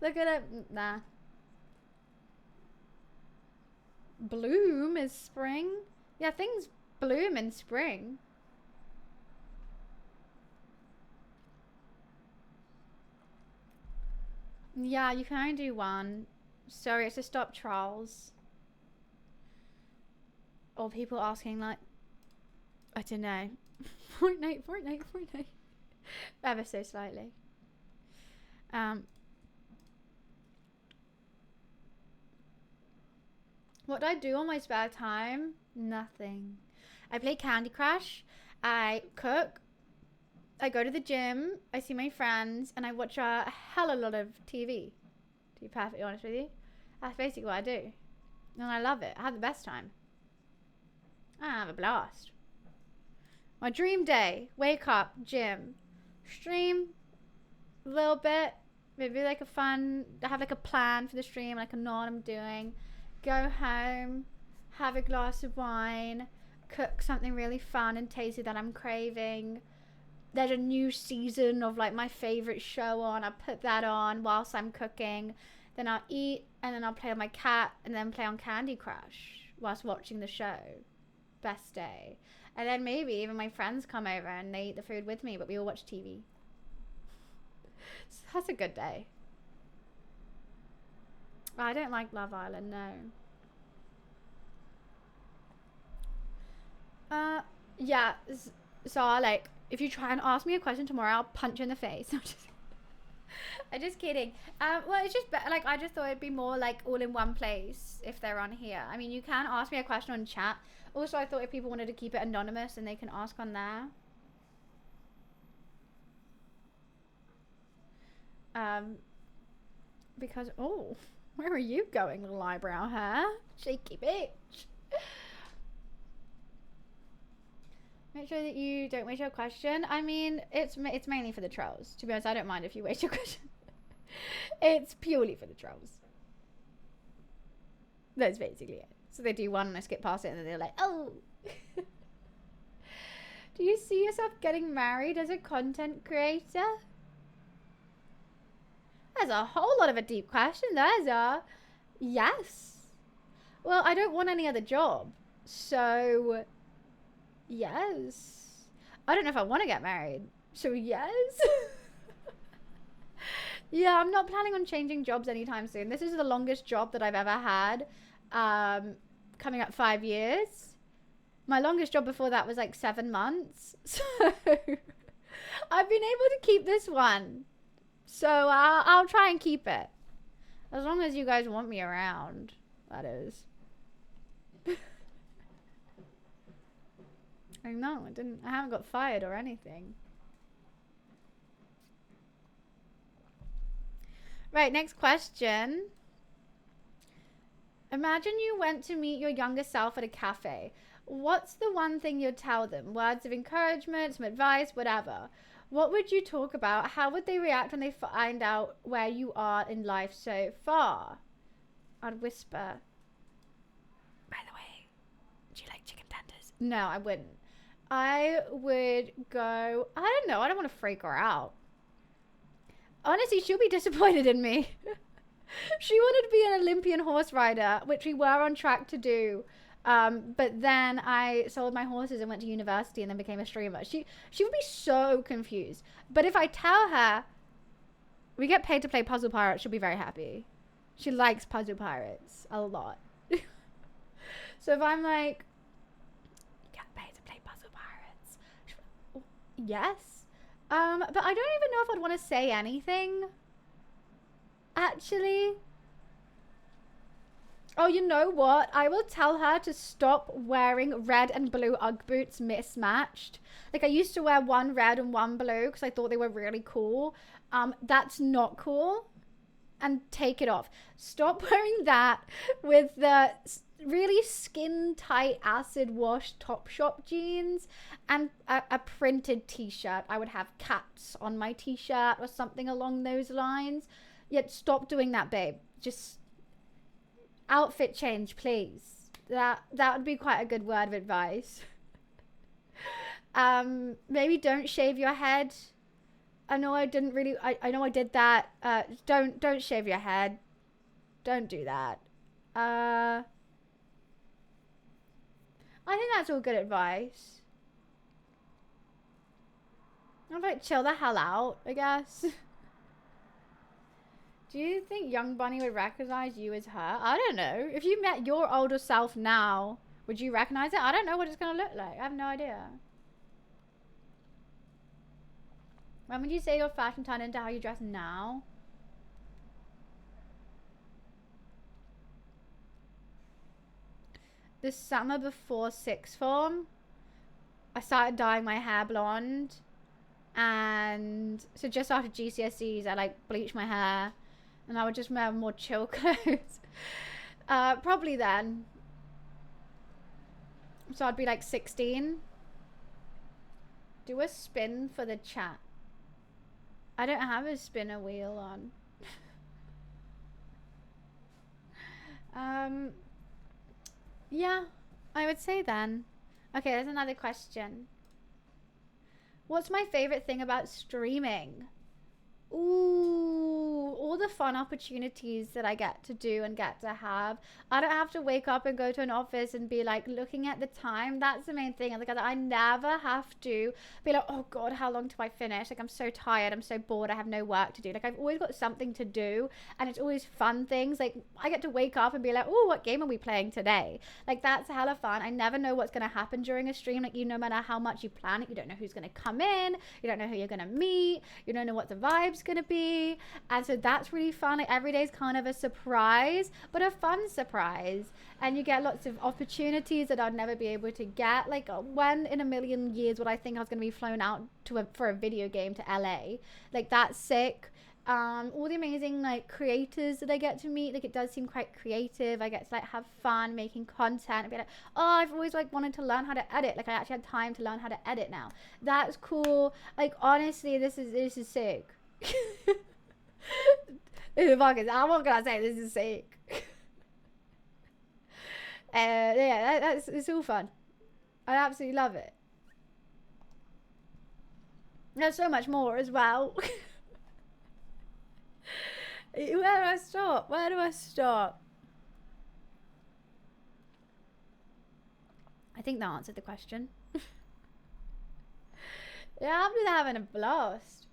Speaker 1: Look at it, nah. Bloom is spring. Yeah, things bloom in spring. Yeah, you can only do one. Sorry, it's to stop trolls. Or people asking like, I don't know. Fortnite. Ever so slightly. What do I do on my spare time? Nothing. I play Candy Crush. I cook. I go to the gym. I see my friends. And I watch a hell of a lot of TV. To be perfectly honest with you. That's basically what I do. And I love it. I have the best time. I have a blast. My dream day. Wake up. Gym. Stream. A little bit. Maybe like a fun. I have like a plan for the stream. Like I know what I'm doing. Go home. Have a glass of wine. Cook something really fun and tasty that I'm craving. There's a new season of like my favorite show on. I put that on whilst I'm cooking. Then I'll eat and then I'll play with my cat and then play on Candy Crush whilst watching the show. Best day. And then maybe even my friends come over and they eat the food with me, but we all watch TV. So that's a good day. I don't like Love Island, no. Yeah, so like, if you try and ask me a question tomorrow, I'll punch you in the face. I'm just kidding. Well, it's just like, I just thought it'd be more like all in one place if they're on here. I mean, you can ask me a question on chat. Also, I thought if people wanted to keep it anonymous and they can ask on there. Because, oh, where are you going, little eyebrow hair? Shaky bitch. Make sure that you don't waste your question. I mean, it's mainly for the trolls. To be honest, I don't mind if you waste your question. It's purely for the trolls. That's basically it. So they do one and I skip past it and then they're like, oh. Do you see yourself getting married as a content creator? There's a whole lot of a deep question. There's a yes. Well, I don't want any other job. So, yes. I don't know if I want to get married. So, yes. Yeah, I'm not planning on changing jobs anytime soon. This is the longest job that I've ever had. Coming up 5 years. My longest job before that was like 7 months. So, I've been able to keep this one. So, I'll try and keep it. As long as you guys want me around, that is. I know, I haven't got fired or anything. Right, next question. Imagine you went to meet your younger self at a cafe. What's the one thing you'd tell them? Words of encouragement, some advice, whatever. What would you talk about? How would they react when they find out where you are in life so far? I'd whisper. By the way, do you like chicken tenders? No, I wouldn't. I would go, I don't know, I don't want to freak her out. Honestly, she'll be disappointed in me. She wanted to be an Olympian horse rider, which we were on track to do. But then I sold my horses and went to university and then became a streamer. She would be so confused. But if I tell her we get paid to play Puzzle Pirates, she'll be very happy. She likes Puzzle Pirates a lot. So if I'm like, you get paid to play Puzzle Pirates, she'll be like, oh, yes. But I don't even know if I'd want to say anything. Actually. Oh, you know what? I will tell her to stop wearing red and blue Ugg boots mismatched. Like, I used to wear one red and one blue because I thought they were really cool. That's not cool. And take it off. Stop wearing that with the really skin-tight acid wash Topshop jeans and a printed t-shirt. I would have cats on my t-shirt or something along those lines. Yet stop doing that, babe. Just outfit change, please. That would be quite a good word of advice. Maybe don't shave your head. I know I didn't really, I know I did that. Don't shave your head. Don't do that. I think that's all good advice. I'm like, chill the hell out, I guess. Do you think Young Bunny would recognize you as her? I don't know. If you met your older self now, would you recognize it? I don't know what it's going to look like. I have no idea. When would you say your fashion turned into how you dress now? The summer before sixth form, I started dyeing my hair blonde. And so just after GCSEs, I like bleached my hair. And I would just wear more chill clothes. Probably then. So I'd be like 16. Do a spin for the chat. I don't have a spinner wheel on. Yeah, I would say then. Okay, there's another question. What's my favorite thing about streaming? Ooh, all the fun opportunities that I get to do and get to have. I don't have to wake up and go to an office and be like looking at the time. That's the main thing. Like, I never have to be like, oh God, how long do I finish? Like, I'm so tired. I'm so bored. I have no work to do. Like, I've always got something to do, and it's always fun things. Like, I get to wake up and be like, oh, what game are we playing today? Like, that's hella fun. I never know what's going to happen during a stream. Like, no matter how much you plan it, you don't know who's going to come in. You don't know who you're going to meet. You don't know what the vibe's going to be. And so that's really fun. Like, every day's kind of a surprise, but a fun surprise. And you get lots of opportunities that I'd never be able to get. Like, when in a million years would I think I was going to be flown out to for a video game to LA? Like, that's sick. All the amazing like creators that I get to meet, like, it does seem quite creative. I get to like have fun making content and be like, oh, I've always like wanted to learn how to edit. Like, I actually had time to learn how to edit now. That's cool. Like, honestly, this is sick. I'm not gonna say this is sick. Yeah, it's all fun. I absolutely love it. There's so much more as well. Where do I stop? Where do I stop? I think that answered the question. Yeah, I'm just having a blast.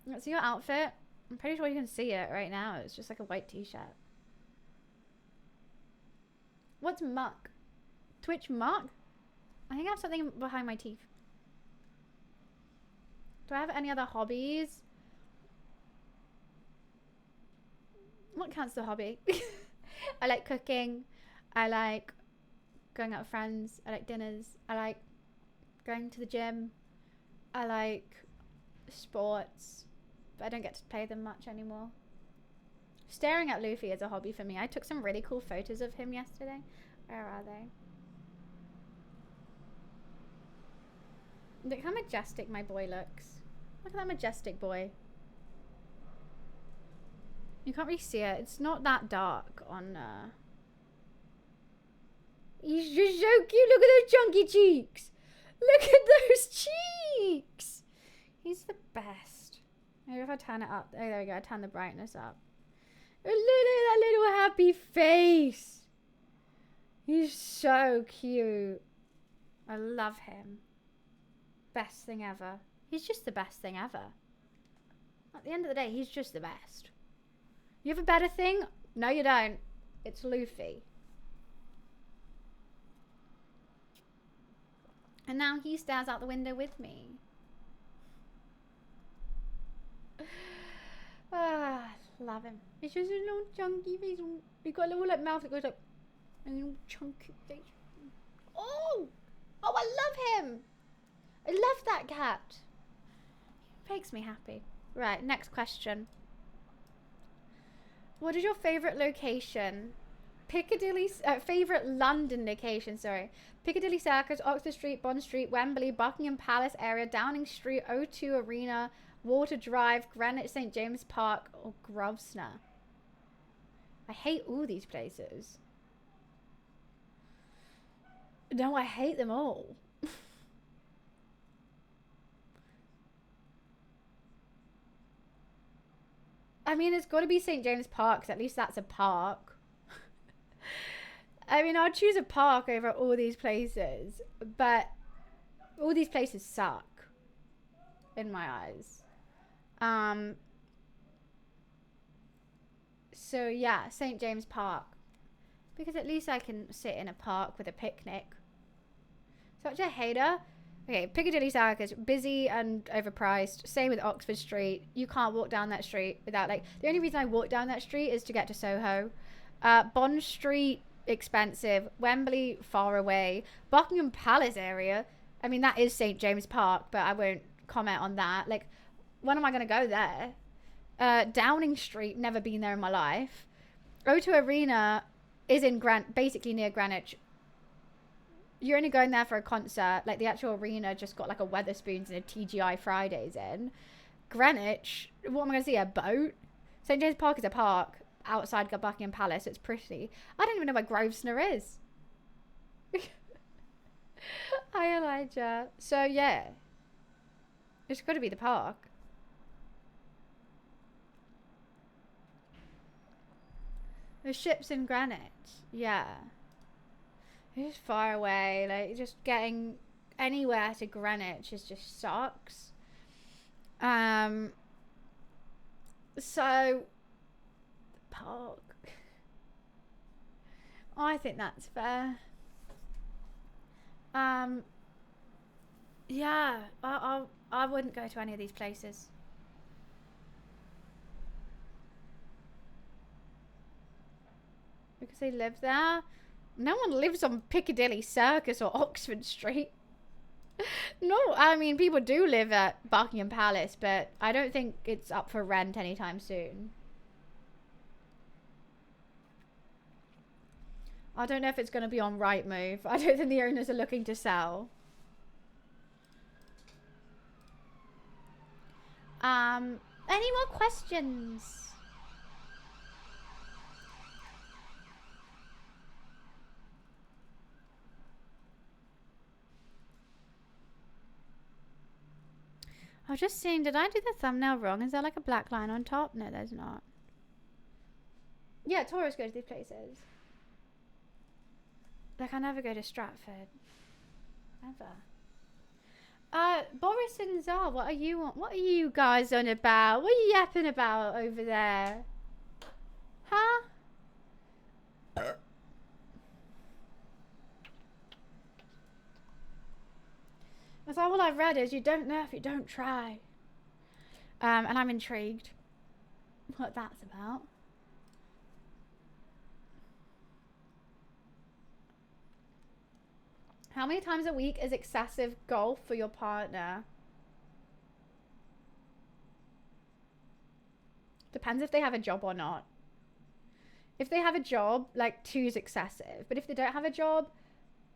Speaker 1: That's your outfit. I'm pretty sure you can see it right now. It's just like a white t-shirt. What's muck? Twitch muck? I think I have something behind my teeth. Do I have any other hobbies? What counts as a hobby? I like cooking. I like going out with friends. I like dinners. I like going to the gym. I like sports, but I don't get to play them much anymore. Staring at Luffy is a hobby for me. I took some really cool photos of him yesterday. Where are they? Look how majestic my boy looks. Look at that majestic boy. You can't really see it. It's not that dark on He's just so cute. Look at those chunky cheeks. Look at those cheeks. He's the best. Maybe if I turn it up. Oh, there we go. I turn the brightness up. Look at that little happy face. He's so cute. I love him. Best thing ever. He's just the best thing ever. At the end of the day, he's just the best. You have a better thing? No, you don't. It's Luffy. And now he stares out the window with me. Ah, love him. He's just a little chunky face. He's got a little like mouth that goes like a little chunky face. Oh! Oh, I love him! I love that cat. He makes me happy. Right, next question. What is your favourite location? Piccadilly, favourite London location, sorry. Piccadilly Circus, Oxford Street, Bond Street, Wembley, Buckingham Palace area, Downing Street, O2 Arena, Water Drive, Greenwich, St. James Park, or Grosvenor. I hate all these places. No, I hate them all. I mean, it's got to be St. James Park, 'cause at least that's a park. I mean, I'd choose a park over all these places, but all these places suck in my eyes. So yeah, St. James Park, because at least I can sit in a park with a picnic. Such a hater. Okay, Piccadilly Circus, busy and overpriced. Same with Oxford Street. You can't walk down that street without, like, the only reason I walk down that street is to get to Soho. Bond Street, expensive. Wembley, far away. Buckingham Palace area, I mean, that is St. James Park, but I won't comment on that. Like, when am I going to go there? Downing Street, never been there in my life. O2 Arena is in basically near Greenwich. You're only going there for a concert. Like, the actual arena just got like a Wetherspoons and a TGI Fridays in. Greenwich, what am I going to see? A boat? St. James Park is a park outside Buckingham Palace. It's pretty. I don't even know where Grosvenor is. Hi, Elijah. So, yeah. It's got to be the park. The ship's in Greenwich. Yeah. It's far away. Like, just getting anywhere to Greenwich just sucks. So, park. I think that's fair. Yeah, I wouldn't go to any of these places. Because they live there. No one lives on Piccadilly Circus or Oxford Street. No, I mean, people do live at Buckingham Palace, but I don't think it's up for rent anytime soon. I don't know if it's going to be on Rightmove. I don't think the owners are looking to sell. Any more questions? I was just seeing, did I do the thumbnail wrong? Is there like a black line on top? No, there's not. Yeah, tourists go to these places. Like, I never go to Stratford. Ever. Boris and Zar, what are you guys on about? What are you yapping about over there? Huh? That's all I've read is you don't know if you don't try. And I'm intrigued what that's about. How many times a week is excessive golf for your partner? Depends if they have a job or not. If they have a job, like 2 is excessive. But if they don't have a job,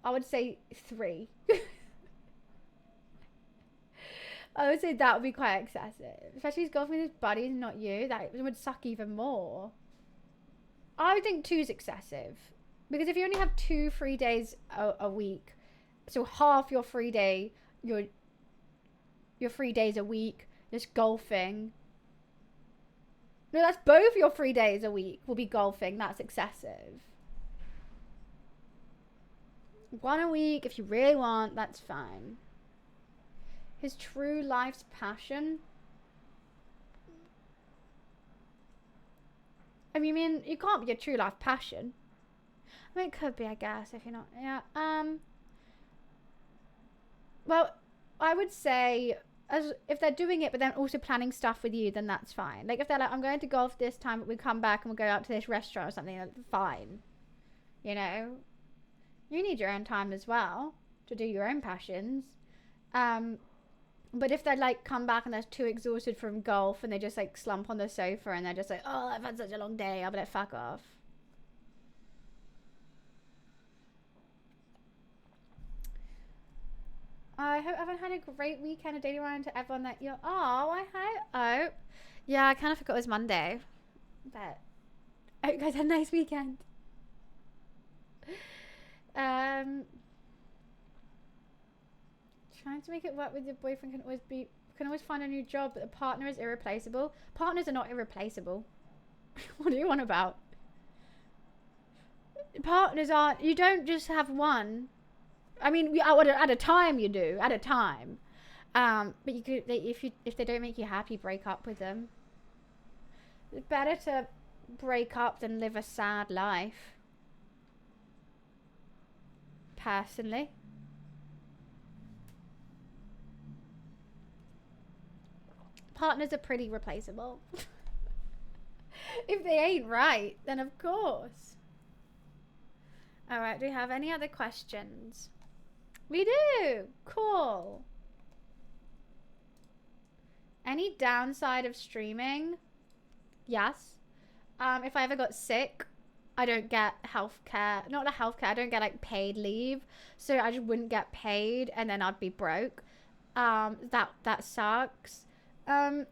Speaker 1: I would say 3. I would say that would be quite excessive. Especially if he's golfing with his buddies and not you. That would suck even more. I would think 2 is excessive. Because if you only have 2 free days a week, so half your free day, your 3 days a week, just golfing. No, that's both your 3 days a week will be golfing. That's excessive. 1 a week, if you really want, that's fine. His true life's passion. I mean, you can't be your true life passion. I mean, it could be, I guess, if you're not. Yeah. Well, I would say, as if they're doing it, but then also planning stuff with you, then that's fine. Like if they're like, I'm going to golf this time, but we come back and we'll go out to this restaurant or something, that's fine. You know, you need your own time as well to do your own passions. But if they like come back and they're too exhausted from golf and they just like slump on the sofa and they're just like, oh, I've had such a long day, I'll be like, fuck off. I hope everyone had a great weekend, a daily run to everyone that you're. Oh, I hope. Yeah, I kind of forgot it was Monday. But I hope you guys had a nice weekend. Trying to make it work with your boyfriend can always find a new job, but the partner is irreplaceable. Partners are not irreplaceable. What do you want about? Partners aren't. You don't just have one. I mean, at a time you do. At a time. But you could, if they don't make you happy, break up with them. It's better to break up than live a sad life. Personally. Partners are pretty replaceable. If they ain't right, then of course. Alright, do we have any other questions? We do! Cool. Any downside of streaming? Yes. If I ever got sick, I don't get healthcare. Not the healthcare, I don't get like paid leave. So I just wouldn't get paid and then I'd be broke. That sucks.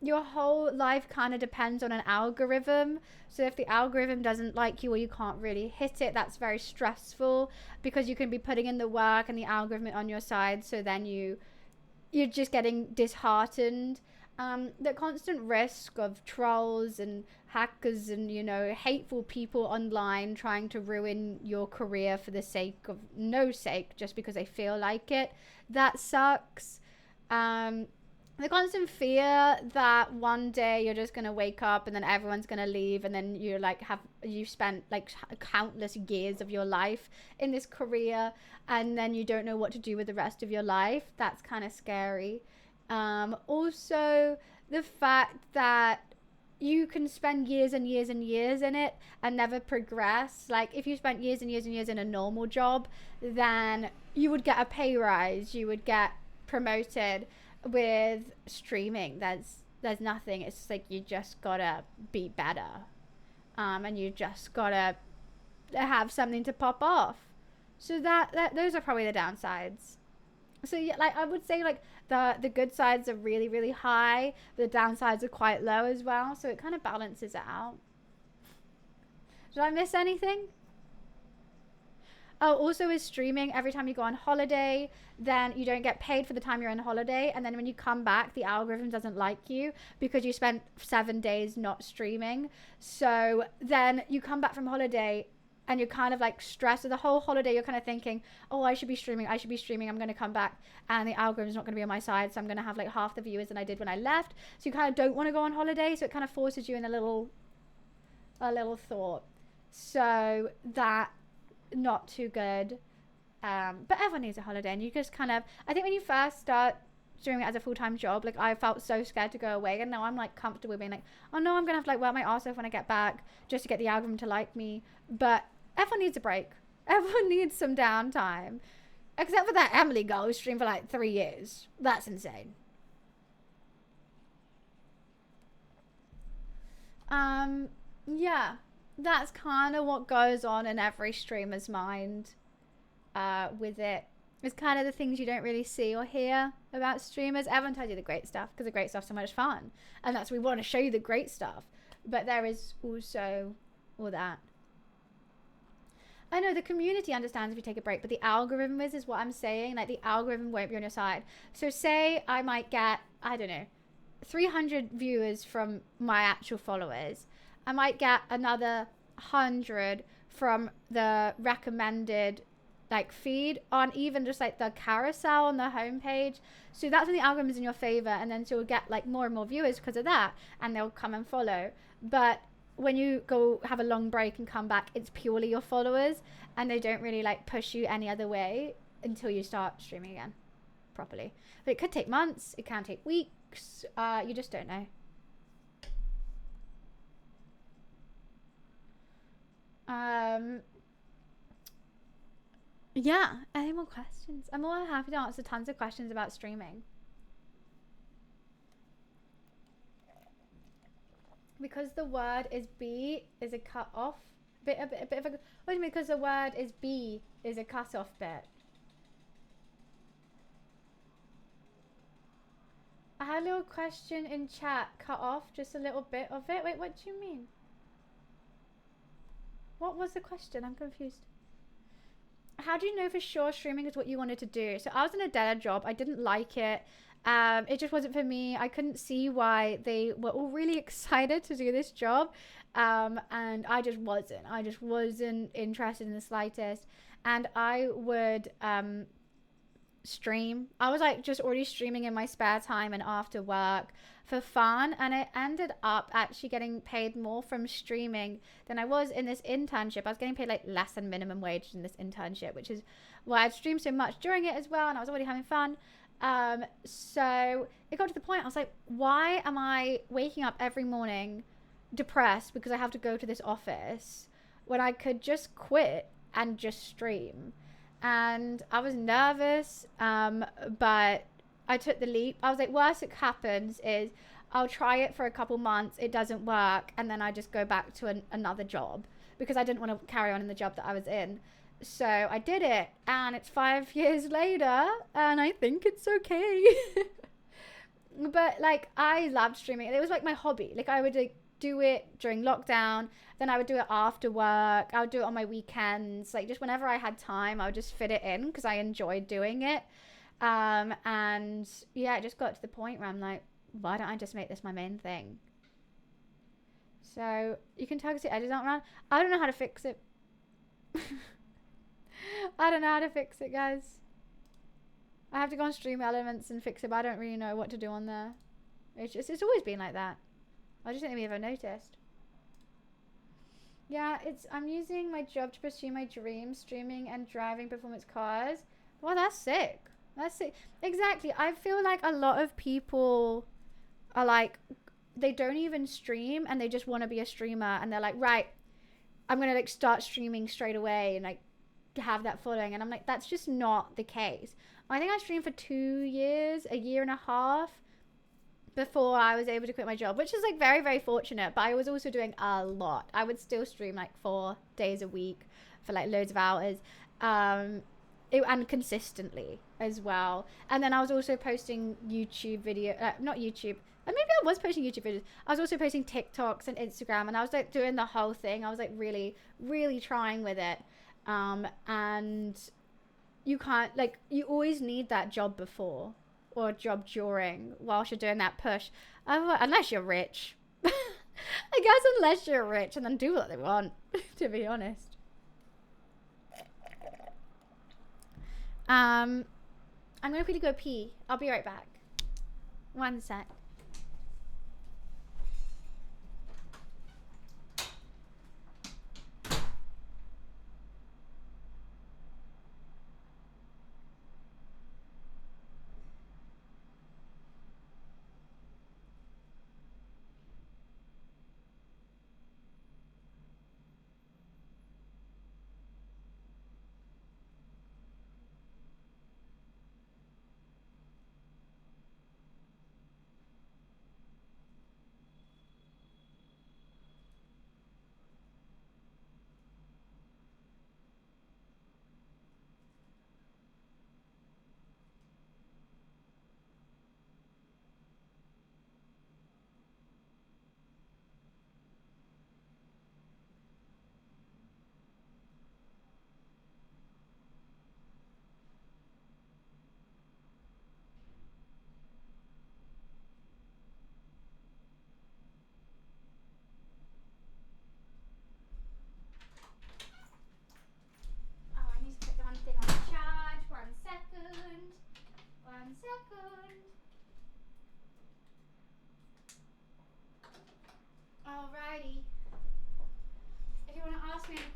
Speaker 1: Your whole life kind of depends on an algorithm. So if the algorithm doesn't like you or you can't really hit it, that's very stressful because you can be putting in the work and the algorithm on your side. So then you're just getting disheartened. The constant risk of trolls and hackers and, you know, hateful people online trying to ruin your career for the sake of no sake, just because they feel like it. That sucks. The constant fear that one day you're just going to wake up and then everyone's going to leave and then you're like you spent like countless years of your life in this career and then you don't know what to do with the rest of your life. That's kind of scary. Also the fact that you can spend years and years and years in it and never progress. Like if you spent years and years and years in a normal job, then you would get a pay rise, you would get promoted. With streaming, there's nothing. It's like you just gotta be better, and you just gotta have something to pop off. So that those are probably the downsides. So yeah, like I would say like the good sides are really, really high, the downsides are quite low as well, so it kind of balances it out. Did I miss anything? Oh, also with streaming, every time you go on holiday, then you don't get paid for the time you're on holiday. And then when you come back, the algorithm doesn't like you because you spent 7 days not streaming. So then you come back from holiday and you're kind of like stressed. So the whole holiday, you're kind of thinking, oh, I should be streaming. I'm going to come back and the algorithm's not going to be on my side. So I'm going to have like half the viewers than I did when I left. So you kind of don't want to go on holiday. So it kind of forces you in a little thought. So that... not too good, but everyone needs a holiday, and you just kind of, I think when you first start doing it as a full-time job, like I felt so scared to go away, and now I'm like comfortable being like, oh no, I'm gonna have to like work my arse off when I get back just to get the algorithm to like me. But everyone needs a break. Everyone needs some downtime, except for that Emily girl who streamed for like 3 years. That's insane. Yeah, that's kind of what goes on in every streamer's mind with it. It's kind of the things you don't really see or hear about streamers. Everyone tells you the great stuff because the great stuff's so much fun. And that's, we want to show you the great stuff. But there is also all that. I know the community understands if you take a break, but the algorithm is what I'm saying. Like the algorithm won't be on your side. So say I might get, I don't know, 300 viewers from my actual followers. I might get another 100 from the recommended like feed on even just like the carousel on the homepage. So that's when the algorithm's in your favor, and then so you'll get like more and more viewers because of that, and they'll come and follow. But when you go have a long break and come back, it's purely your followers, and they don't really like push you any other way until you start streaming again properly. But it could take months, it can take weeks, you just don't know. Yeah, any more questions? I'm more happy to answer tons of questions about streaming. Because the word is B is a cut off bit, a bit of a, what do you mean because the word is B is a cut off bit? I had a little question in chat, cut off just a little bit of it. Wait, what do you mean? What was the question? I'm confused. How do you know for sure streaming is what you wanted to do? So I was in a dead end job. I didn't like it. It just wasn't for me. I couldn't see why they were all really excited to do this job. And I just wasn't interested in the slightest. And I would stream. I was like just already streaming in my spare time and after work for fun, and I ended up actually getting paid more from streaming than I was in this internship. I was getting paid like less than minimum wage in this internship, which is why I'd streamed so much during it as well, and I was already having fun. So it got to the point I was like, why am I waking up every morning depressed because I have to go to this office when I could just quit and just stream? And I was nervous, but I took the leap. I was like, worst that happens is I'll try it for a couple months, it doesn't work, and then I just go back to another job because I didn't want to carry on in the job that I was in. So I did it, and it's 5 years later, and I think it's okay. But like, I loved streaming. It was like my hobby. Like, I would like do it during lockdown, then I would do it after work, I would do it on my weekends, like just whenever I had time I would just fit it in because I enjoyed doing it. And yeah, it just got to the point where I'm like, why don't I just make this my main thing? So you can tug the edges out around. I don't know how to fix it. I don't know how to fix it, guys. I have to go on Stream Elements and fix it, but I don't really know what to do on there. It's always been like that. I just didn't even noticed. Yeah, I'm using my job to pursue my dreams, streaming and driving performance cars. Well, that's sick. That's sick. Exactly. I feel like a lot of people are like, they don't even stream and they just want to be a streamer, and they're like, right, I'm gonna like start streaming straight away and like have that following. And I'm like, that's just not the case. I think I streamed for 2 years, a year and a half, before I was able to quit my job, which is like very, very fortunate. But I was also doing a lot. I would still stream like 4 days a week for like loads of hours, and consistently as well. And then I was also posting YouTube video, not YouTube. Maybe I was posting YouTube videos. I was also posting TikToks and Instagram, and I was like doing the whole thing. I was like really, really trying with it. And you can't, like, you always need that job before or job during whilst you're doing that push, unless you're rich. I guess unless you're rich, and then do what they want. To be honest, I'm gonna quickly go pee. I'll be right back. 1 sec.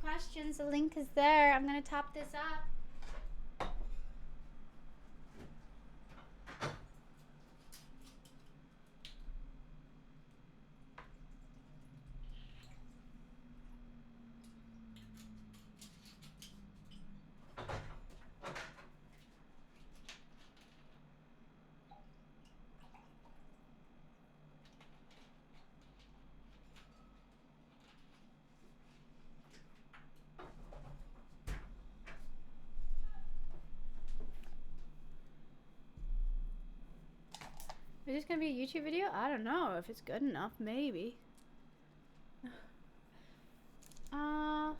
Speaker 1: questions, the link is there. I'm gonna top this up. Is this gonna be a YouTube video? I don't know if it's good enough. Maybe. I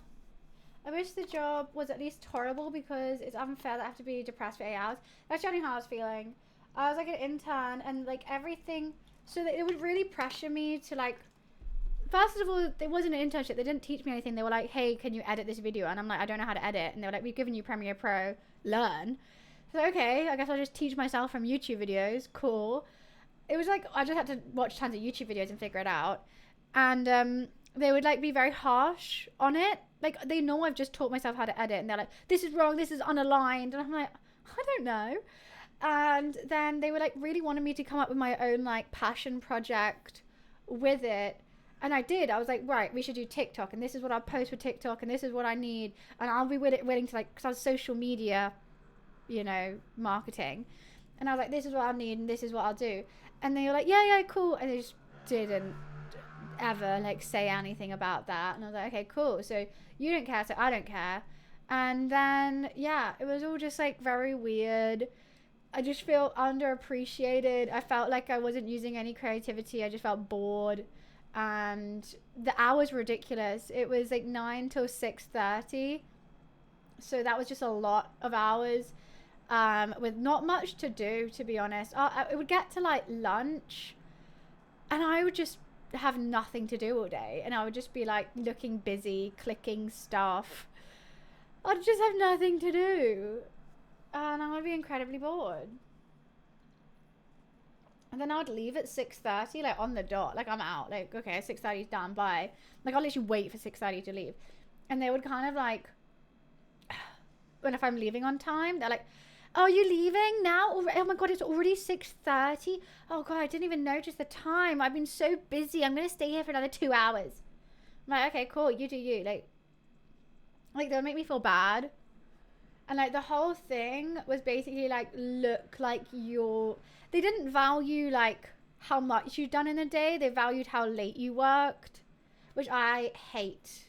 Speaker 1: wish the job was at least tolerable because it's unfair that I have to be depressed for 8 hours. That's generally how I was feeling. I was like an intern and like everything, so that it would really pressure me to like. First of all, it wasn't an internship. They didn't teach me anything. They were like, "Hey, can you edit this video?" And I'm like, "I don't know how to edit." And they were like, "We've given you Premiere Pro. Learn." So okay, I guess I'll just teach myself from YouTube videos. Cool. It was like I just had to watch tons of YouTube videos and figure it out, and they would like be very harsh on it. Like they know I've just taught myself how to edit, and they're like, "This is wrong. This is unaligned," and I'm like, "I don't know." And then they were like really wanted me to come up with my own like passion project with it, and I did. I was like, right, we should do TikTok, and this is what I'll post for TikTok, and this is what I need, and I'll be willing to like, because I was social media, you know, marketing, and I was like, this is what I need, and this is what I'll do. And they were like, yeah, cool. And they just didn't ever like say anything about that. And I was like, okay, cool. So you don't care, so I don't care. And then, yeah, it was all just like very weird. I just feel underappreciated. I felt like I wasn't using any creativity. I just felt bored. And the hours were ridiculous. It was like 9 till 6:30. So that was just a lot of hours. With not much to do, to be honest. It would get to like lunch and I would just have nothing to do all day, and I would just be like looking busy, clicking stuff. I'd just have nothing to do and I would be incredibly bored. And then I would leave at 6:30, like on the dot, like I'm out, like okay, 6:30 is done, bye. Like I'll literally wait for 6:30 to leave, and they would kind of like, when if I'm leaving on time, they're like, "Oh, you leaving now? Oh my god, it's already 6:30. Oh god, I didn't even notice the time. I've been so busy. I'm gonna stay here for another 2 hours." I'm like, okay, cool, you do you. Like they'll make me feel bad, and like the whole thing was basically like, look like they didn't value like how much you've done in a day. They valued how late you worked, which I hate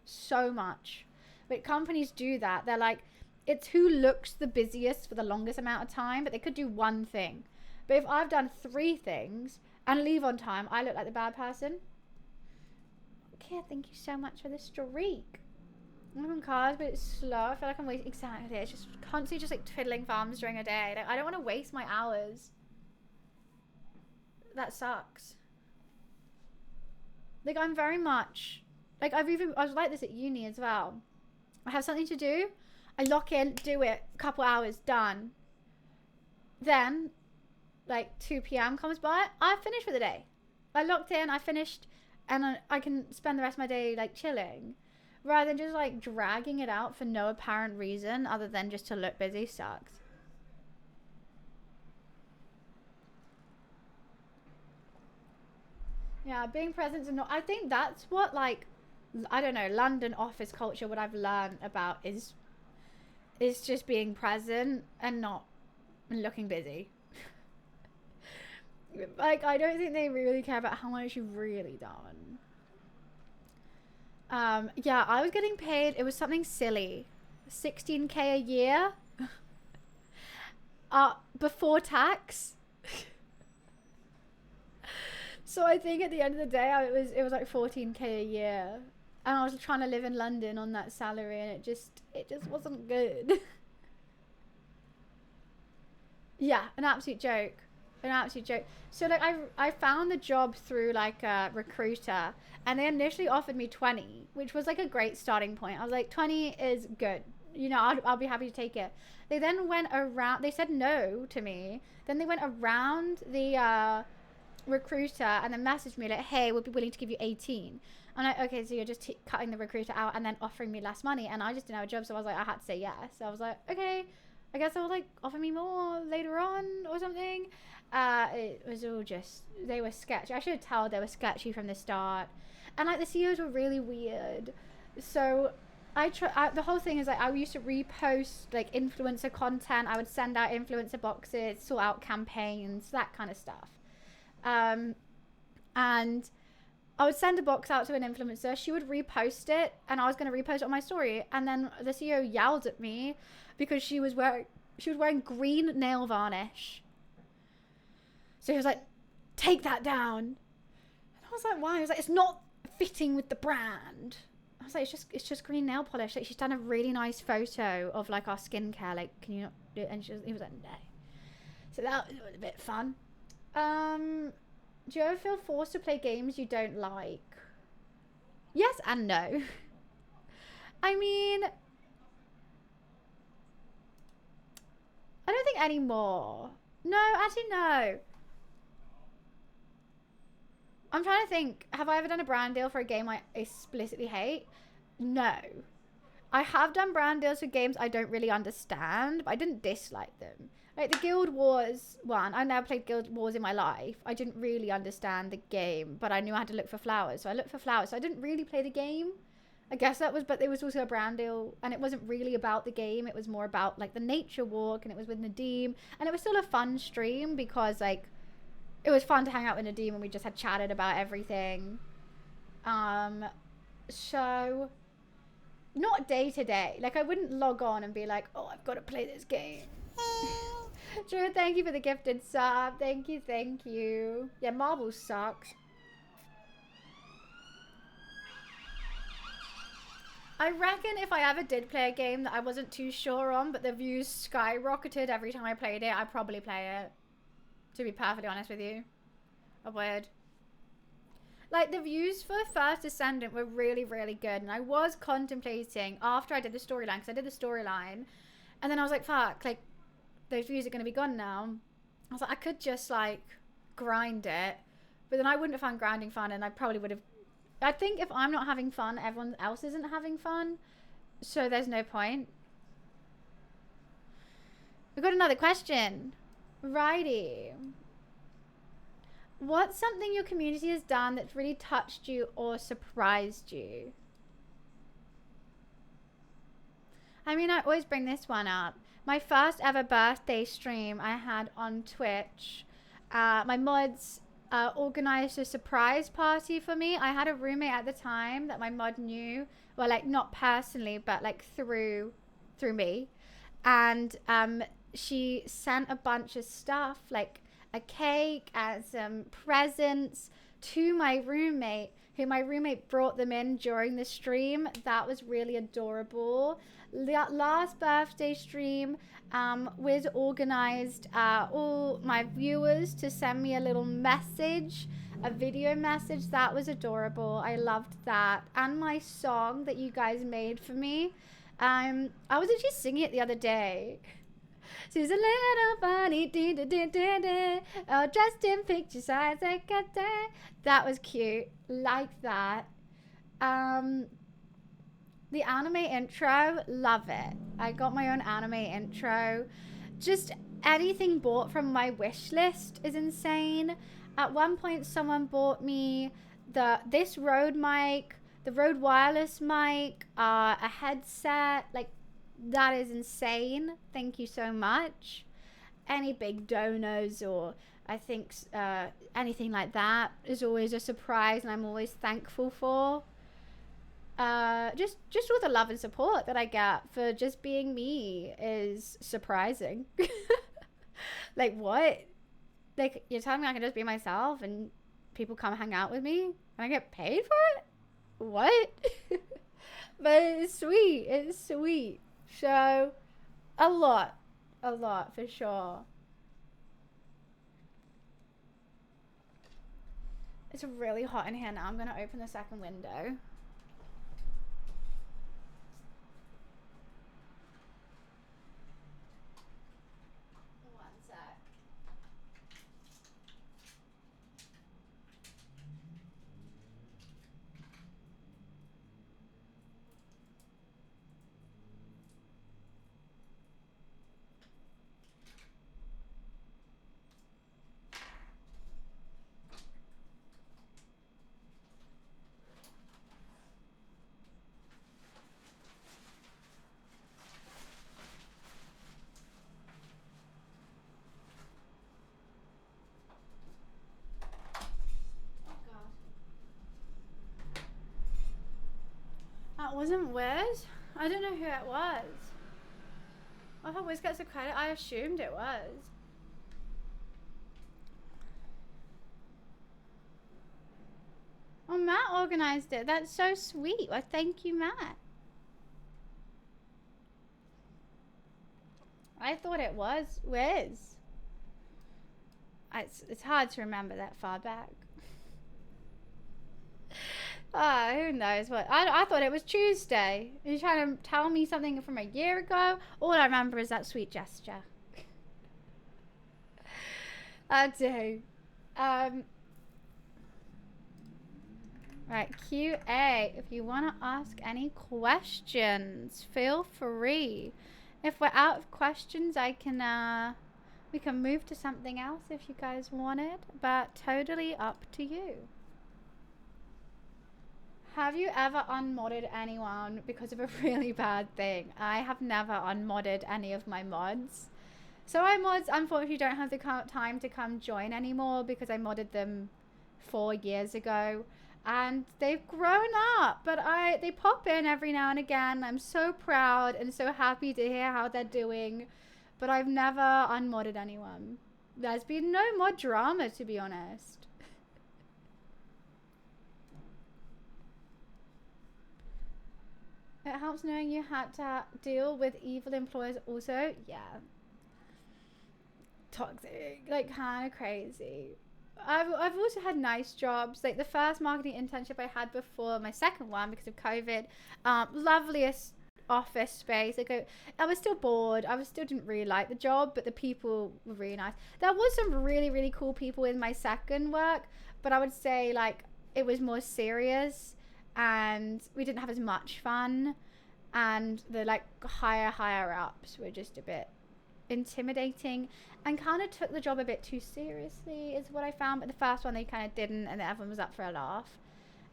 Speaker 1: so much. But companies do that. They're like, it's who looks the busiest for the longest amount of time, but they could do one thing. But if I've done 3 things and leave on time, I look like the bad person. Okay, thank you so much for the streak. I'm on cars, but it's slow. I feel like I'm wasting exactly. It's just constantly just like twiddling thumbs during a day. Like, I don't want to waste my hours. That sucks. Like I'm very much like I was like this at uni as well. I have something to do, I lock in, do it, couple hours, done. Then, like 2 p.m. comes by, I finish for the day. I locked in, I finished, and I can spend the rest of my day like chilling, rather than just like dragging it out for no apparent reason other than just to look busy. Sucks. Yeah, being present and not. I think that's what like, I don't know, London office culture. What I've learned about is just being present and not looking busy. Like I don't think they really care about how much you've really done. Yeah, I was getting paid. It was something silly, 16K a year. Before tax. So I think at the end of the day, it was like 14K a year, and I was trying to live in London on that salary, and it just wasn't good. Yeah, an absolute joke. So like I found the job through like a recruiter, and they initially offered me 20, which was like a great starting point. I was like, 20 is good. You know, I'll be happy to take it. They then went around. They said no to me. Then they went around the recruiter and then messaged me like, hey, we'll be willing to give you 18. I'm like, okay, so you're just cutting the recruiter out and then offering me less money, and I just didn't have a job, so I was like, I had to say yes. So I was like, okay, I guess they'll like offer me more later on or something. It was all just, they were sketchy. I should tell they were sketchy from the start, and like the CEOs were really weird. So the whole thing is like, I used to repost like influencer content. I would send out influencer boxes, sort out campaigns, that kind of stuff. And I would send a box out to an influencer. She would repost it, and I was going to repost it on my story. And then the CEO yelled at me because she was wearing green nail varnish. So he was like, take that down. And I was like, why? He was like, it's not fitting with the brand. I was like, it's just green nail polish. Like, she's done a really nice photo of like our skincare. Like, can you not do it? And he was like, no. So that was a bit fun. Do you ever feel forced to play games you don't like? Yes and no. I mean, I don't think anymore. No, actually no. I'm trying to think, have I ever done a brand deal for a game I explicitly hate? No. I have done brand deals for games I don't really understand, but I didn't dislike them. Like the Guild Wars one, I never played Guild Wars in my life. I didn't really understand the game, but I knew I had to look for flowers. So I looked for flowers. So I didn't really play the game. I guess that was, but it was also a brand deal, and it wasn't really about the game. It was more about like the nature walk, and it was with Nadim, and it was still a fun stream because like it was fun to hang out with Nadim, and we just had chatted about everything. So not day to day. Like I wouldn't log on and be like, oh, I've got to play this game. Drew, thank you for the gifted sub. Thank you. Yeah, Marble sucks. I reckon if I ever did play a game that I wasn't too sure on, but the views skyrocketed every time I played it, I'd probably play it. To be perfectly honest with you. I would. Like, the views for First Descendant were really, really good. And I was contemplating, after I did the storyline, because I did the storyline, and then I was like, fuck, like, those views are going to be gone now. I was like, I could just, like, grind it. But then I wouldn't have found grinding fun, and I probably would have... I think if I'm not having fun, everyone else isn't having fun. So there's no point. We've got another question. Righty. What's something your community has done that's really touched you or surprised you? I mean, I always bring this one up. My first ever birthday stream I had on Twitch. My mods organized a surprise party for me. I had a roommate at the time that my mod knew. Well, like, not personally, but, like, through me. And she sent a bunch of stuff, like a cake and some presents to my roommate, who my roommate brought them in during the stream. That was really adorable. Last birthday stream, Wiz organized all my viewers to send me a little message, a video message. That was adorable. I loved that. And my song that you guys made for me. I was actually singing it the other day. She's a little bunny, oh, dressed in picture size, that was cute, like that. The anime intro, love it. I got my own anime intro. Just anything bought from my wish list is insane. At one point, someone bought me this Rode mic, the Rode wireless mic, a headset, like. That is insane. Thank you so much. Any big donos or I think anything like that is always a surprise, and I'm always thankful for. Just all the love and support that I get for just being me is surprising. Like, what? Like, you're telling me I can just be myself and people come hang out with me and I get paid for it? What? But it's sweet. It's sweet. So, a lot for sure. It's really hot in here now. I'm going to open the second window. One sec. wasn't Wiz? I don't know who it was. I thought Wiz gets the credit. I assumed it was. Oh, Matt organized it. That's so sweet. Well, thank you, Matt. I thought it was Wiz. It's hard to remember that far back. Who knows what? I thought it was Tuesday. Are you trying to tell me something from a year ago? All I remember is that sweet gesture. I do. Right, QA. If you want to ask any questions, feel free. If we're out of questions, I can we can move to something else if you guys wanted, but totally up to you. Have you ever unmodded anyone because of a really bad thing? I have never unmodded any of my mods. So my mods unfortunately don't have the time to come join anymore because I modded them 4 years ago. And they've grown up, but they pop in every now and again. I'm so proud and so happy to hear how they're doing, but I've never unmodded anyone. There's been no mod drama, to be honest. It helps knowing you had to deal with evil employers also. Yeah. Toxic, like kind of crazy. I've also had nice jobs. Like the first marketing internship I had before my second one because of COVID. Loveliest office space. Like I was still bored. I still didn't really like the job, but the people were really nice. There was some really, really cool people in my second work, but I would say like it was more serious and we didn't have as much fun. And the like higher ups were just a bit intimidating and kind of took the job a bit too seriously is what I found. But the first one they kind of didn't, and everyone was up for a laugh.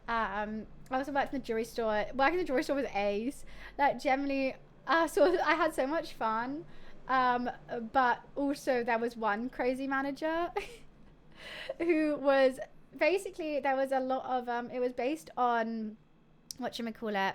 Speaker 1: I also worked in the jewelry store. Working in the jewelry store was ace. Like generally, so I had so much fun. But also there was one crazy manager who was basically, there was a lot of it was based on whatchamacallit.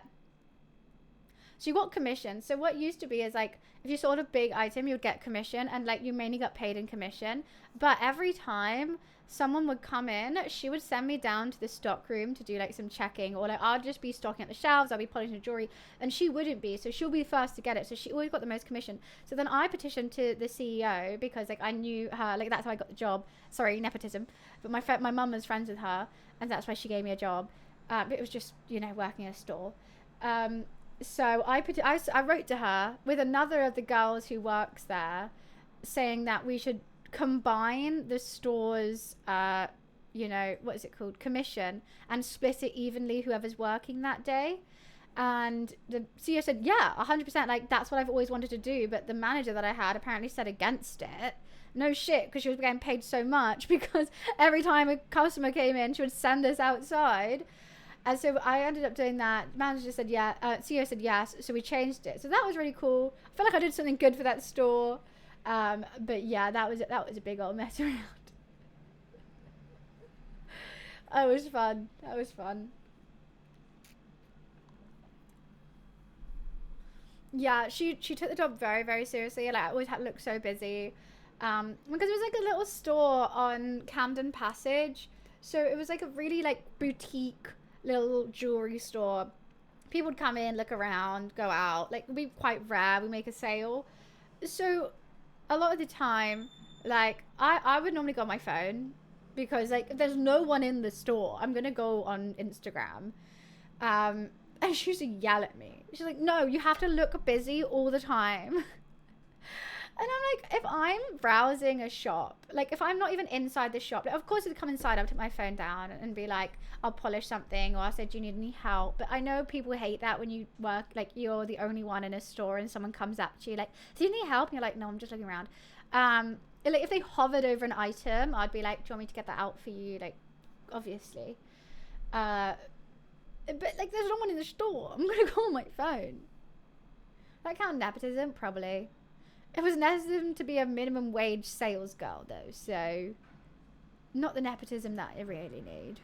Speaker 1: So you got commission. So what used to be is like, if you sold a big item, you would get commission, and like you mainly got paid in commission. But every time someone would come in, she would send me down to the stock room to do like some checking, or like I'll just be stocking at the shelves, I'll be polishing the jewelry, and she wouldn't be. So she'll be the first to get it. So she always got the most commission. So then I petitioned to the CEO because like I knew her, like that's how I got the job. Sorry, nepotism. But my mum was friends with her, and that's why she gave me a job. But it was just, you know, working in a store. So I wrote to her with another of the girls who works there saying that we should combine the store's, you know, what is it called? Commission, and split it evenly whoever's working that day. And the CEO said, yeah, 100%. Like, that's what I've always wanted to do. But the manager that I had apparently said against it. No shit, because she was getting paid so much because every time a customer came in, she would send us outside. And so I ended up doing that. The manager said yeah. CEO said yes. So we changed it. So that was really cool. I felt like I did something good for that store. But yeah, that was a big old mess around. It was fun. That was fun. Yeah, she took the job very, very seriously. Like, I always had to look so busy. Because it was like a little store on Camden Passage. So it was like a really like boutique little jewelry store. People would come in, look around, go out. Like, it'd be quite rare we make a sale. So a lot of the time, like I would normally go on my phone because like if there's no one in the store, I'm gonna go on Instagram. And she used to yell at me. She's like, no, you have to look busy all the time. And I'm like, if I'm browsing a shop, like if I'm not even inside the shop, like, of course if I come inside, I'll take my phone down and be like, I'll polish something, or I'll say, do you need any help? But I know people hate that when you work, like you're the only one in a store and someone comes up to you like, do you need help? And you're like, no, I'm just looking around. Like if they hovered over an item, I'd be like, do you want me to get that out for you? Like, obviously. But like there's no one in the store. I'm gonna go on my phone. That count nepotism? Probably. It was nepotism to be a minimum wage sales girl though, so not the nepotism that I really need.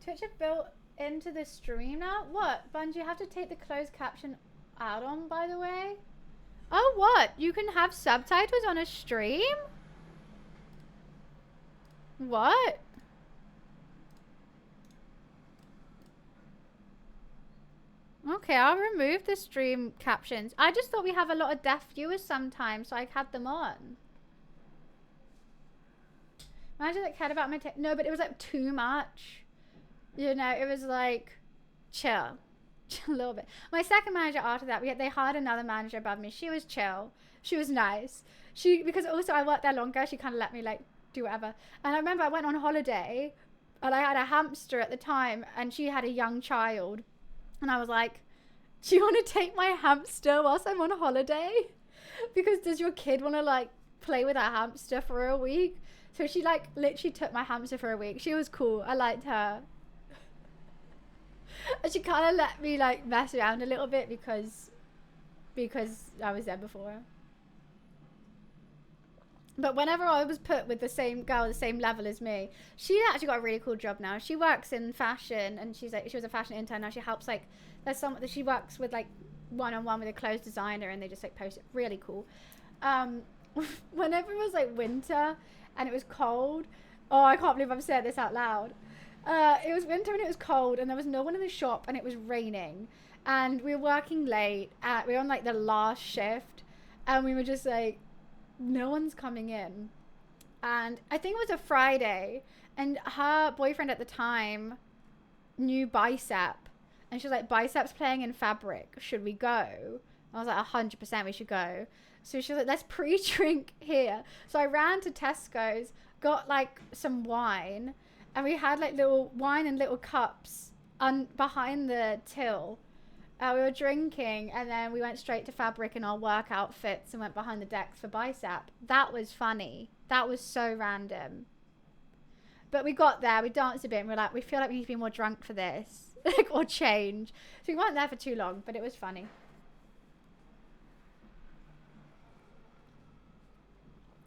Speaker 1: Twitch have built into the stream now? What? Bungie, you have to take the closed caption out on, by the way? Oh, what? You can have subtitles on a stream? What? Okay, I'll remove the stream captions. I just thought we have a lot of deaf viewers sometimes, so I had them on. Imagine that cared about my no, but it was like too much. You know, it was like, chill. A little bit. My second manager after that, they hired another manager above me. She was chill. She was nice. Because also I worked there longer, she kind of let me like do whatever. And I remember I went on holiday and I had a hamster at the time and she had a young child. And I was like, do you want to take my hamster whilst I'm on holiday? Because does your kid want to like play with our hamster for a week? So she like literally took my hamster for a week. She was cool. I liked her. And she kind of let me like mess around a little bit because I was there before. But whenever I was put with the same girl, the same level as me, she actually got a really cool job now. She works in fashion and she was a fashion intern. Now she helps like, there's some that she works with like one-on-one with a clothes designer and they just like post it. Really cool. Whenever it was like winter and it was cold, oh, I can't believe I'm saying this out loud. It was winter and it was cold and there was no one in the shop and it was raining and we were working late. We were on like the last shift and we were just like, no one's coming in. And I think it was a Friday and her boyfriend at the time knew Bicep and she was like, Bicep's playing in Fabric, should we go? I was like, 100% we should go. So she was like, let's pre-drink here. So I ran to Tesco's, got like some wine, and we had like little wine in little cups behind the till. We were drinking and then we went straight to Fabric in our work outfits and went behind the decks for Bicep. That was funny. That was so random. But we got there, we danced a bit and we were like, we feel like we need to be more drunk for this. Like, or change. So we weren't there for too long, but it was funny.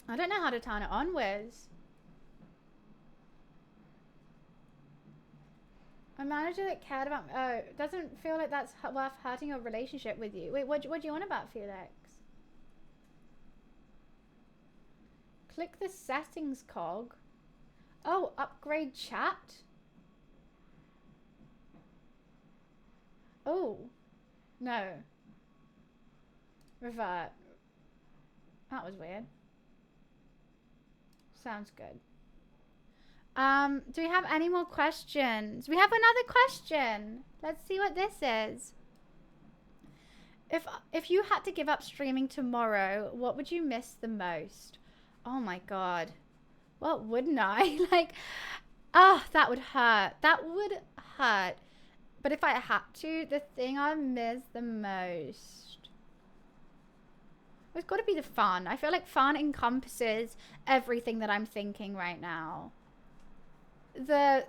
Speaker 1: I don't know how to turn it on, Wiz. A manager that cared about me. Oh, doesn't feel like that's worth hurting a relationship with you. Wait, what do you want about Felix? Click the settings cog. Oh, upgrade chat. Oh, no. Revert. That was weird. Sounds good. Do we have any more questions? We have another question. Let's see what this is. If you had to give up streaming tomorrow, what would you miss the most? Oh my god. What wouldn't I? Like, that would hurt. That would hurt. But if I had to, the thing I miss the most, it's got to be the fun. I feel like fun encompasses everything that I'm thinking right now. The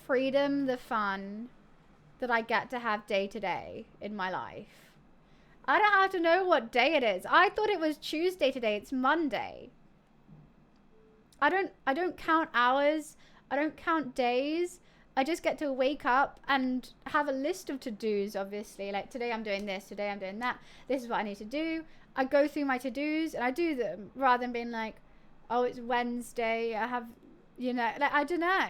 Speaker 1: freedom, the fun that I get to have day to day in my life. I don't have to know what day it is. I thought it was Tuesday today. It's Monday. I don't count hours. I don't count days. I just get to wake up and have a list of to-dos, obviously. Like, today I'm doing this, today I'm doing that. This is what I need to do. I go through my to-dos and I do them rather than being like, oh, it's Wednesday. I have, you know, like, I don't know.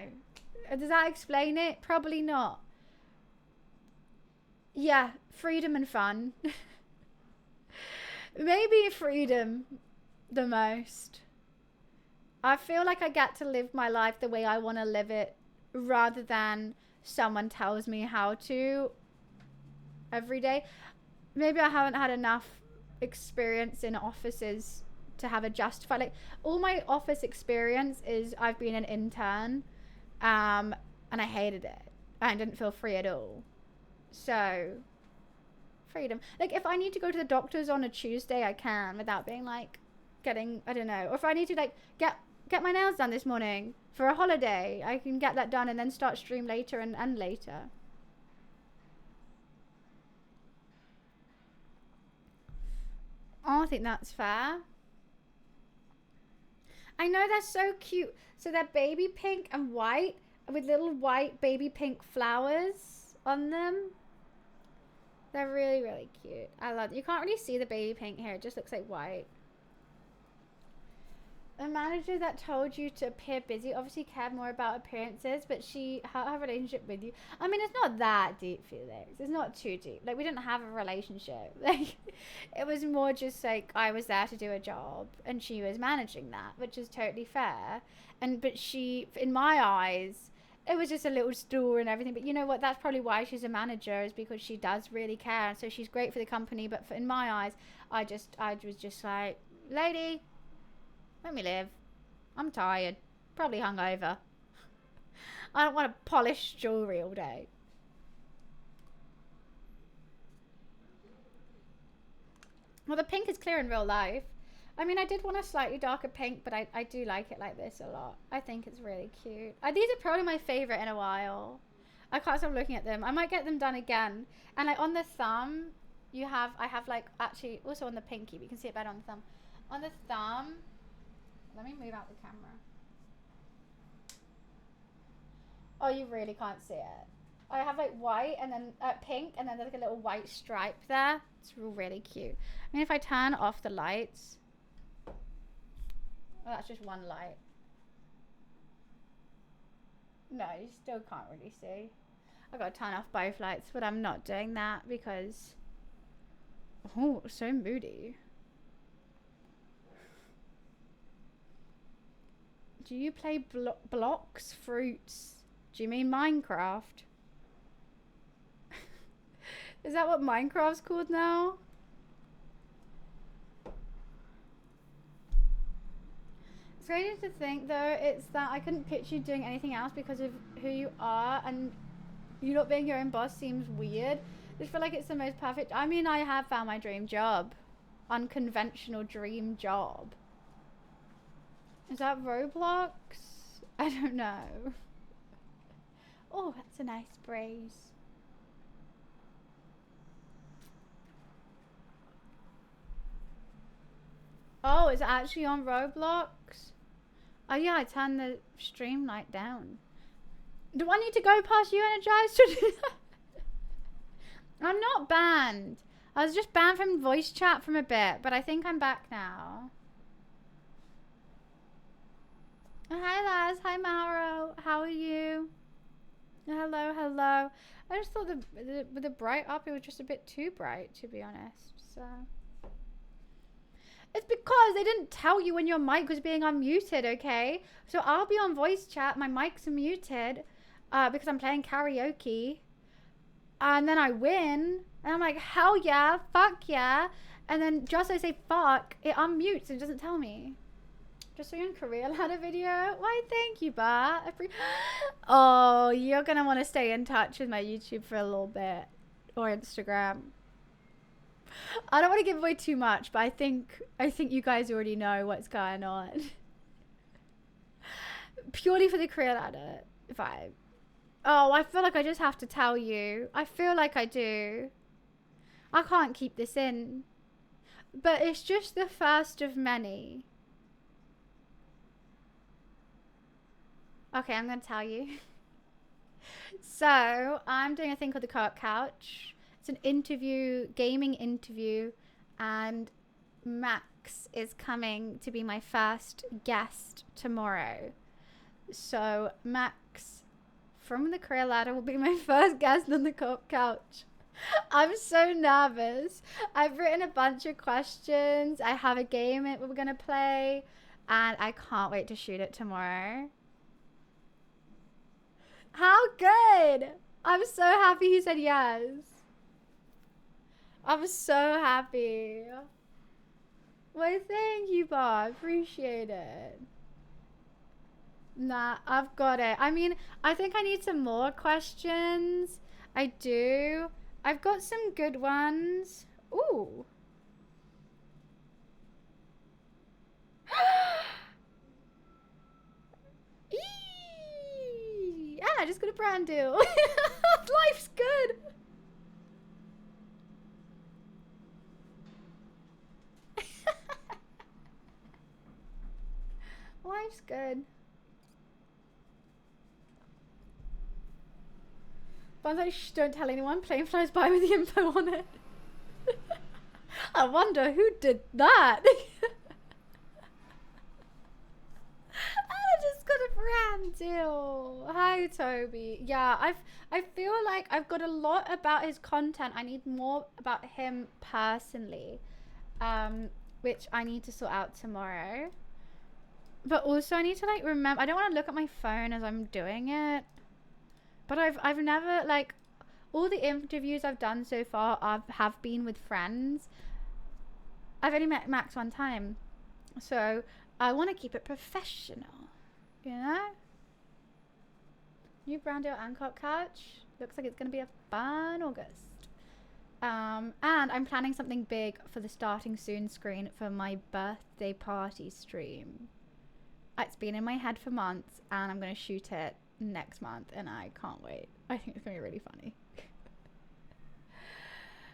Speaker 1: Does that explain it? Probably not. Yeah, freedom and fun. Maybe freedom the most. I feel like I get to live my life the way I want to live it rather than someone tells me how to every day. Maybe I haven't had enough experience in offices to have a justified, like, all my office experience is I've been an intern and I hated it. I didn't feel free at all. So freedom. Like, if I need to go to the doctor's on a Tuesday, I can without being like getting, I don't know. Or if I need to like get my nails done this morning for a holiday, I can get that done and then start stream later and end later. Oh, I think that's fair. I know, they're so cute. So they're baby pink and white with little white baby pink flowers on them. They're really, really cute. I love them. You can't really see the baby pink here. It just looks like white. A manager that told you to appear busy obviously cared more about appearances, but her relationship with you, I mean, it's not that deep, Felix. It's not too deep. Like, we didn't have a relationship. Like, it was more just like I was there to do a job and she was managing that, which is totally fair. But she, in my eyes, it was just a little store and everything. But you know what? That's probably why she's a manager, is because she does really care. So she's great for the company. But in my eyes, I was just like, lady, let me live. I'm tired. Probably hungover. I don't want to polish jewelry all day. Well, the pink is clear in real life. I mean, I did want a slightly darker pink, but I do like it like this a lot. I think it's really cute. These are probably my favorite in a while. I can't stop looking at them. I might get them done again. And like on the thumb, I have like, actually also on the pinky, but you can see it better on the thumb. On the thumb, let me move out the camera. Oh, you really can't see it. I have like white and then pink, and then there's like a little white stripe there. It's really cute. I mean, if I turn off the lights, oh, that's just one light. No, you still can't really see. I've got to turn off both lights, but I'm not doing that because, oh, so moody. Do you play blocks, fruits? Do you mean Minecraft? Is that what Minecraft's called now? It's crazy to think, though, it's that I couldn't picture you doing anything else because of who you are, and you not being your own boss seems weird. I just feel like it's the most perfect. I mean, I have found my dream job. Unconventional dream job. Is that Roblox? I don't know. Oh, that's a nice breeze. Oh, it's actually on Roblox? Oh yeah, I turned the stream light down. Do I need to go past you, Energized, to do that? I'm not banned. I was just banned from voice chat from a bit, but I think I'm back now. Hi Laz, hi Mauro, how are you? Hello, hello. I just thought with the bright up, it was just a bit too bright, to be honest. So it's because they didn't tell you when your mic was being unmuted, okay? So I'll be on voice chat, my mic's muted, because I'm playing karaoke, and then I win, and I'm like, hell yeah, fuck yeah, and then just as I say fuck, it unmutes and it doesn't tell me. Just saw you in Korea Ladder video. Why, thank you, Ba. Oh, you're gonna want to stay in touch with my YouTube for a little bit, or Instagram. I don't want to give away too much, but I think you guys already know what's going on. Purely for the Korea Ladder vibe. Oh, I feel like I just have to tell you. I feel like I do. I can't keep this in. But it's just the first of many. Okay, I'm going to tell you. So, I'm doing a thing called the Co-op Couch. It's an interview, gaming interview, and Max is coming to be my first guest tomorrow. So, Max from the Career Ladder will be my first guest on the Co-op Couch. I'm so nervous. I've written a bunch of questions. I have a game that we're going to play, and I can't wait to shoot it tomorrow. How good! I'm so happy he said yes. I'm so happy. Well, thank you, Bob. Appreciate it. Nah, I've got it. I mean, I think I need some more questions. I do. I've got some good ones. Ooh. I just got a brand deal. Life's good. Life's good. But I was like, shh, don't tell anyone. Plane flies by with the info on it. I wonder who did that. I just got a brand deal. Hi, Toby. Yeah, I feel like I've got a lot about his content. I need more about him personally, which I need to sort out tomorrow. But also I need to like remember. I don't want to look at my phone as I'm doing it. But I've never like all the interviews I've done so far have been with friends. I've only met Max one time, so I want to keep it professional, you know? New brand deal Ancock couch. Looks like it's going to be a fun August. And I'm planning something big for the starting soon screen for my birthday party stream. It's been in my head for months, and I'm going to shoot it next month, and I can't wait. I think it's going to be really funny.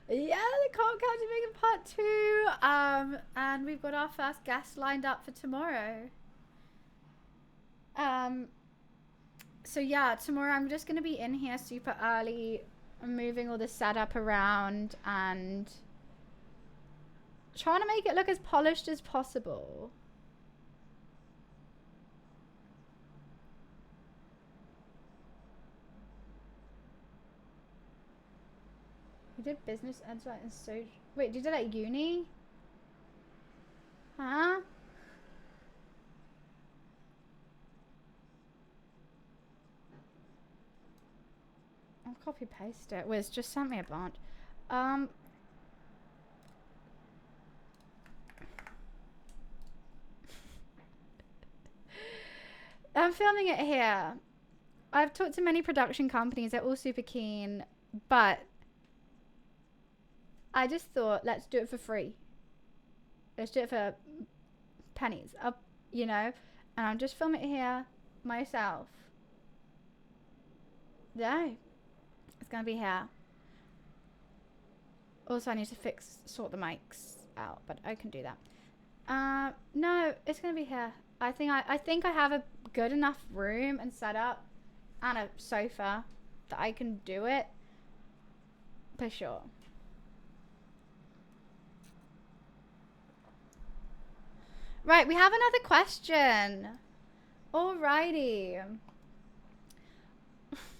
Speaker 1: Yeah, the Cock Couch is making part 2. And we've got our first guest lined up for tomorrow. So yeah, tomorrow I'm just gonna be in here super early, moving all the setup around and trying to make it look as polished as possible. You did business ads right and so wait, did you do that at uni? Huh? I'll copy paste it. Wiz just sent me a bunch. I'm filming it here. I've talked to many production companies. They're all super keen, but I just thought, let's do it for free. Let's do it for pennies, up, you know. And I'll just film it here myself. No, it's gonna be here. Also, I need to sort the mics out, but I can do that. No, it's gonna be here. I think I have a good enough room and setup and a sofa that I can do it for sure. Right, we have another question. Alrighty.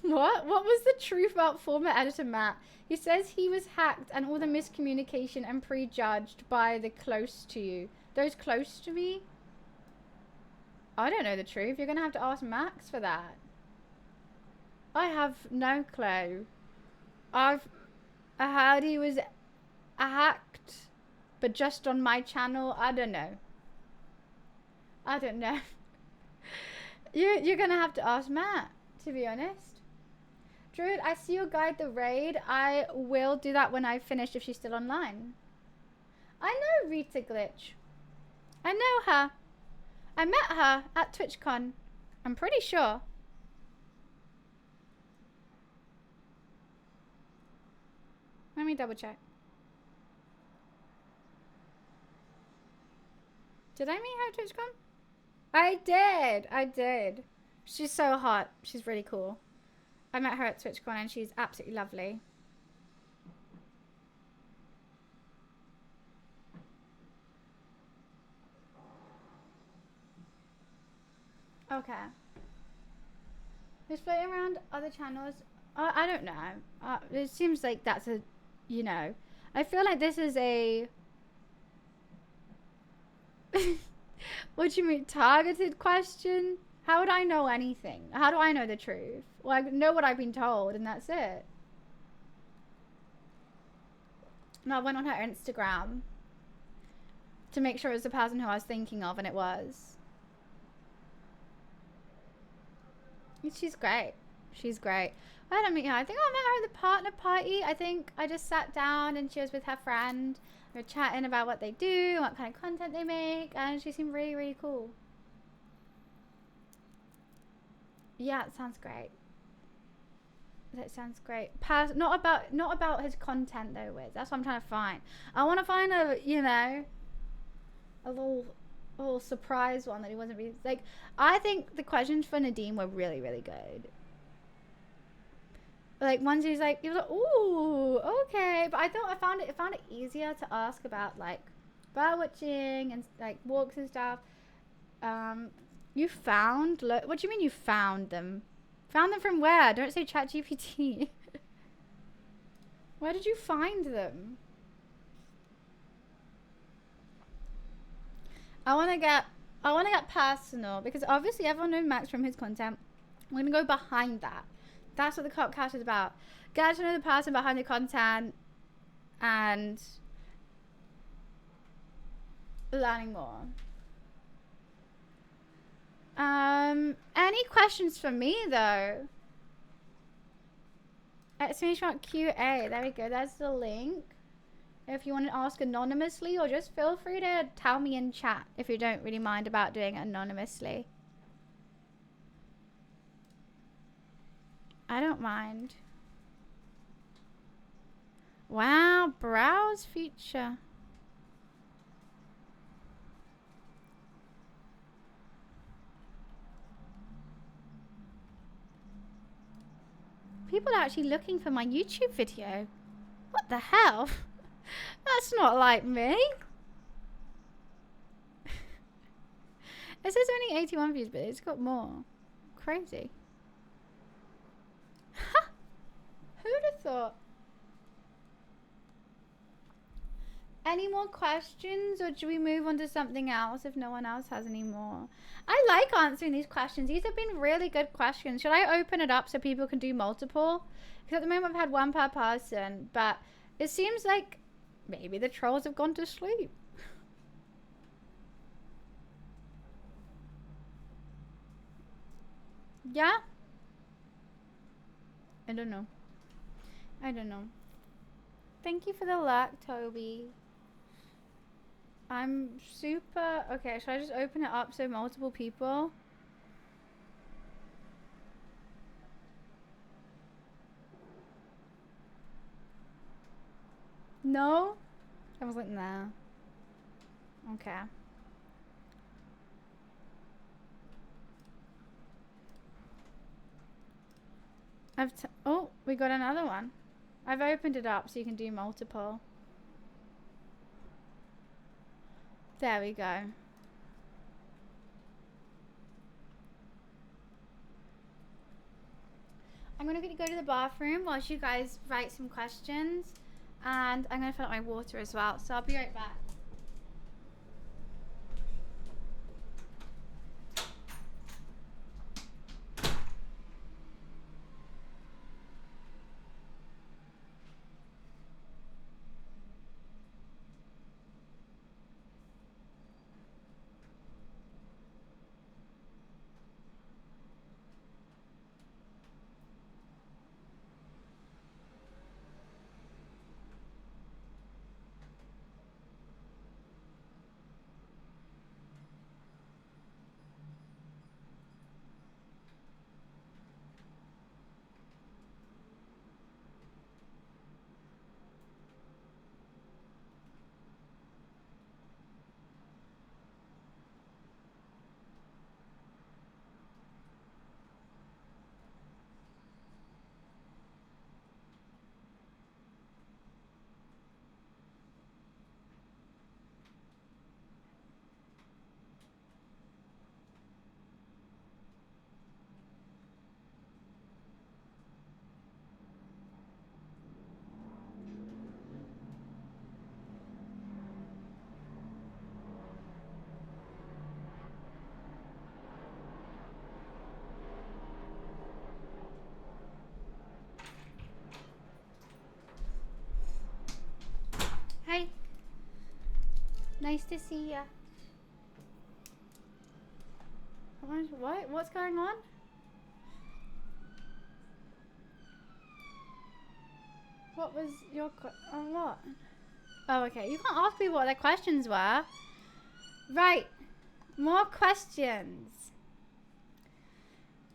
Speaker 1: What was the truth about former editor Matt? He says he was hacked and all the miscommunication and prejudged by the close to you. Those close to me? I don't know the truth. You're gonna have to ask Max for that. I have no clue. I heard he was hacked, but just on my channel. I don't know. I don't know. You're gonna have to ask Matt, to be honest. Druid, I see you guide the raid. I will do that when I've finished if she's still online. I know Rita Glitch. I know her. I met her at TwitchCon. I'm pretty sure. Let me double check. Did I meet her at TwitchCon? I did. She's so hot. She's really cool. I met her at TwitchCon and she's absolutely lovely. Okay. Who's floating around other channels? I don't know. It seems like that's a, you know. I feel like this is a... What do you mean? Targeted question? How would I know anything? How do I know the truth? Well, I know what I've been told and that's it. No, I went on her Instagram to make sure it was the person who I was thinking of, and it was. She's great. She's great. I don't meet her. I think I met her at the partner party. I think I just sat down and she was with her friend. We were chatting about what they do, what kind of content they make, and she seemed really, really cool. Yeah, it sounds great. That sounds great. Not about his content though, Wiz. That's what I'm trying to find. I want to find a, you know, a little surprise one that he wasn't really like. I think the questions for Nadim were really, really good. like once he was like, ooh, okay. But I found it easier to ask about like bird watching and like walks and stuff. You found, what do you mean you found them? Found them from where? Don't say ChatGPT. Where did you find them? I want to get personal because obviously everyone knows Max from his content. I'm going to go behind that. That's what the Copcast is about. Get to know the person behind the content and learning more. Any questions for me though? Exclamation QA. There we go. That's the link. If you want to ask anonymously, or just feel free to tell me in chat if you don't really mind about doing it anonymously. I don't mind. Wow, browse feature. People are actually looking for my YouTube video. What the hell? That's not like me. It says only 81 views, but it's got more. Crazy. Who'd have thought? Any more questions, or do we move on to something else if no one else has any more? I like answering these questions. These have been really good questions. Should I open it up so people can do multiple? Because at the moment I've had one per person, but it seems like maybe the trolls have gone to sleep. Yeah? I don't know. I don't know. Thank you for the luck, Toby. I'm super... Okay, should I just open it up so multiple people? No? I was like, nah. Okay. Oh, we got another one. I've opened it up so you can do multiple. There we go. I'm gonna go to the bathroom whilst you guys write some questions, and I'm gonna fill up my water as well, so I'll be right back. Hi. Nice to see ya. What? What's going on? What was your what? Oh, okay. You can't ask people what their questions were. Right. More questions.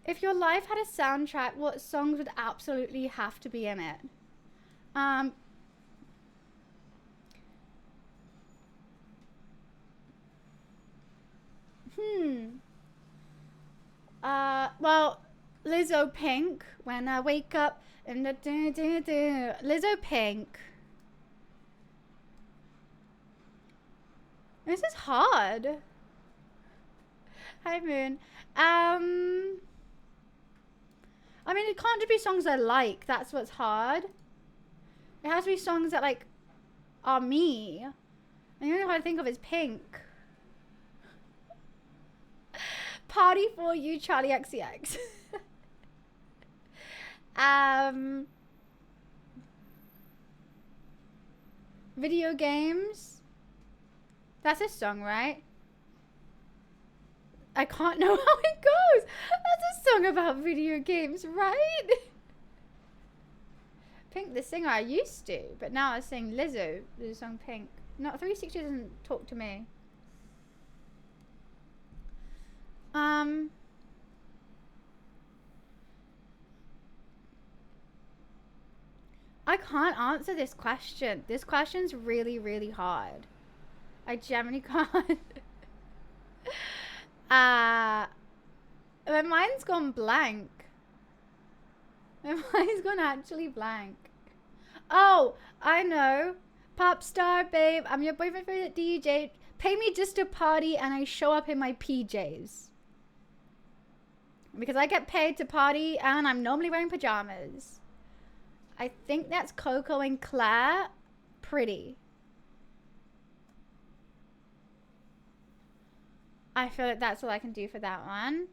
Speaker 1: If your life had a soundtrack, what songs would absolutely have to be in it? Well, Lizzo Pink, when I wake up and the Lizzo Pink. This is hard. Hi Moon. I mean, it can't just be songs I like. That's what's hard. It has to be songs that like are me. And the only one I think of is Pink. Party for you, Charlie XCX. Video games. That's a song, right? I can't know how it goes. That's a song about video games, right? Pink, the singer I used to, but now I sing Lizzo, the song Pink. No, 360 doesn't talk to me. I can't answer this question. This question's really, really hard. I genuinely can't. My mind's gone blank. My mind's gone actually blank. Oh, I know. Pop star, babe. I'm your boyfriend favorite DJ. Pay me just to party and I show up in my PJs. Because I get paid to party and I'm normally wearing pajamas. I think that's Coco and Claire. Pretty. I feel like that's all I can do for that one.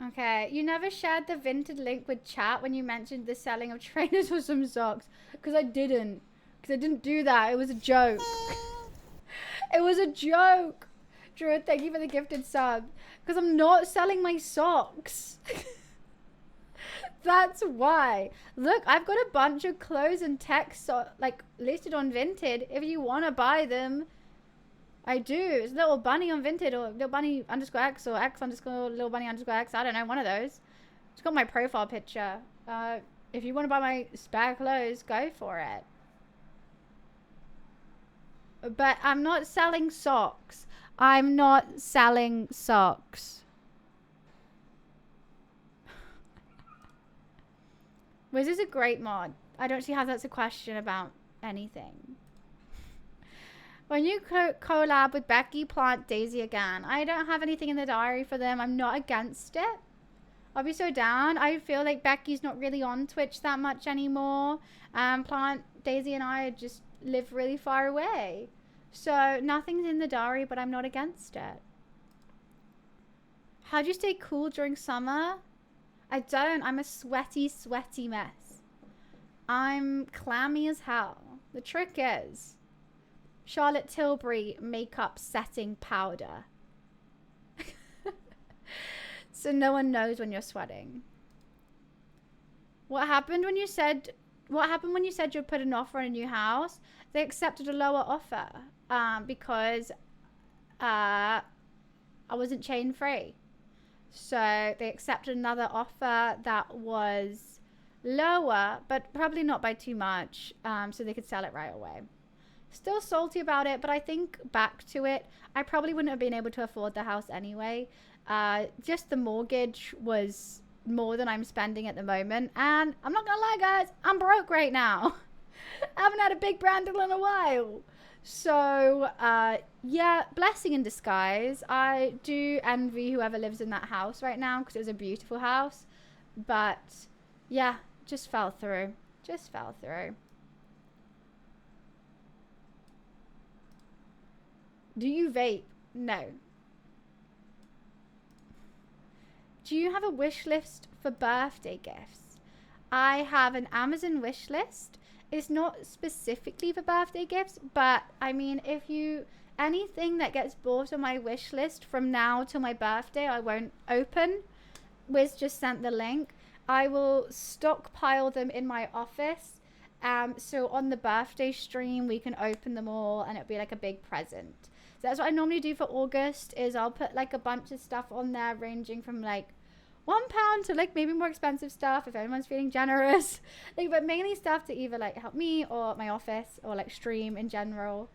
Speaker 1: Okay, you never shared the Vinted link with chat when you mentioned the selling of trainers for some socks. Because I didn't. Because I didn't do that. It was a joke. It was a joke. Drew, thank you for the gifted sub. Because I'm not selling my socks. That's why. Look, I've got a bunch of clothes and tech like listed on Vinted. If you want to buy them, I do. It's little bunny on Vinted or little bunny underscore X or X underscore little bunny underscore X. I don't know, one of those. It's got my profile picture. If you want to buy my spare clothes, go for it. But I'm not selling socks. I'm not selling socks. Was this a great mod? I don't see how that's a question about anything. When you collab with Becky, plant Daisy again. I don't have anything in the diary for them. I'm not against it. I'll be so down. I feel like Becky's not really on Twitch that much anymore. Plant Daisy and I just live really far away. So nothing's in the diary, but I'm not against it. How do you stay cool during summer? I don't. I'm a sweaty, sweaty mess. I'm clammy as hell. The trick is Charlotte Tilbury makeup setting powder. So no one knows when you're sweating. What happened when you said you'd put an offer on a new house? They accepted a lower offer because I wasn't chain free. So they accepted another offer that was lower, but probably not by too much, so they could sell it right away. Still salty about it, but I think back to it, I probably wouldn't have been able to afford the house anyway. Just the mortgage was more than I'm spending at the moment, and I'm not gonna lie, guys, I'm broke right now. I haven't had a big brand deal in a while. So, yeah, blessing in disguise. I do envy whoever lives in that house right now because it was a beautiful house. But, yeah, just fell through. Just fell through. Do you vape? No. Do you have a wish list for birthday gifts? I have an Amazon wish list. It's not specifically for birthday gifts, but I mean, anything that gets bought on my wish list from now till my birthday, I won't open. Wiz just sent the link. I will stockpile them in my office. So on the birthday stream, we can open them all and it'll be like a big present. So that's what I normally do for August is I'll put like a bunch of stuff on there ranging from like £1 to like maybe more expensive stuff if anyone's feeling generous, like, but mainly stuff to either like help me or my office or like stream in general.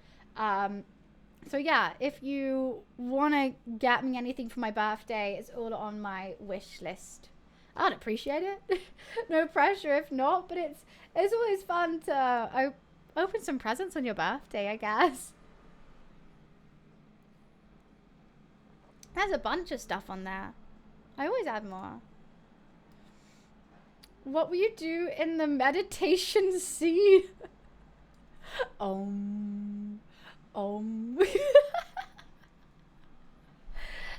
Speaker 1: So yeah, if you want to get me anything for my birthday, it's all on my wish list. I'd appreciate it. No pressure if not, but it's always fun to open some presents on your birthday, I guess. There's a bunch of stuff on there. I always add more. What will you do in the meditation sea? The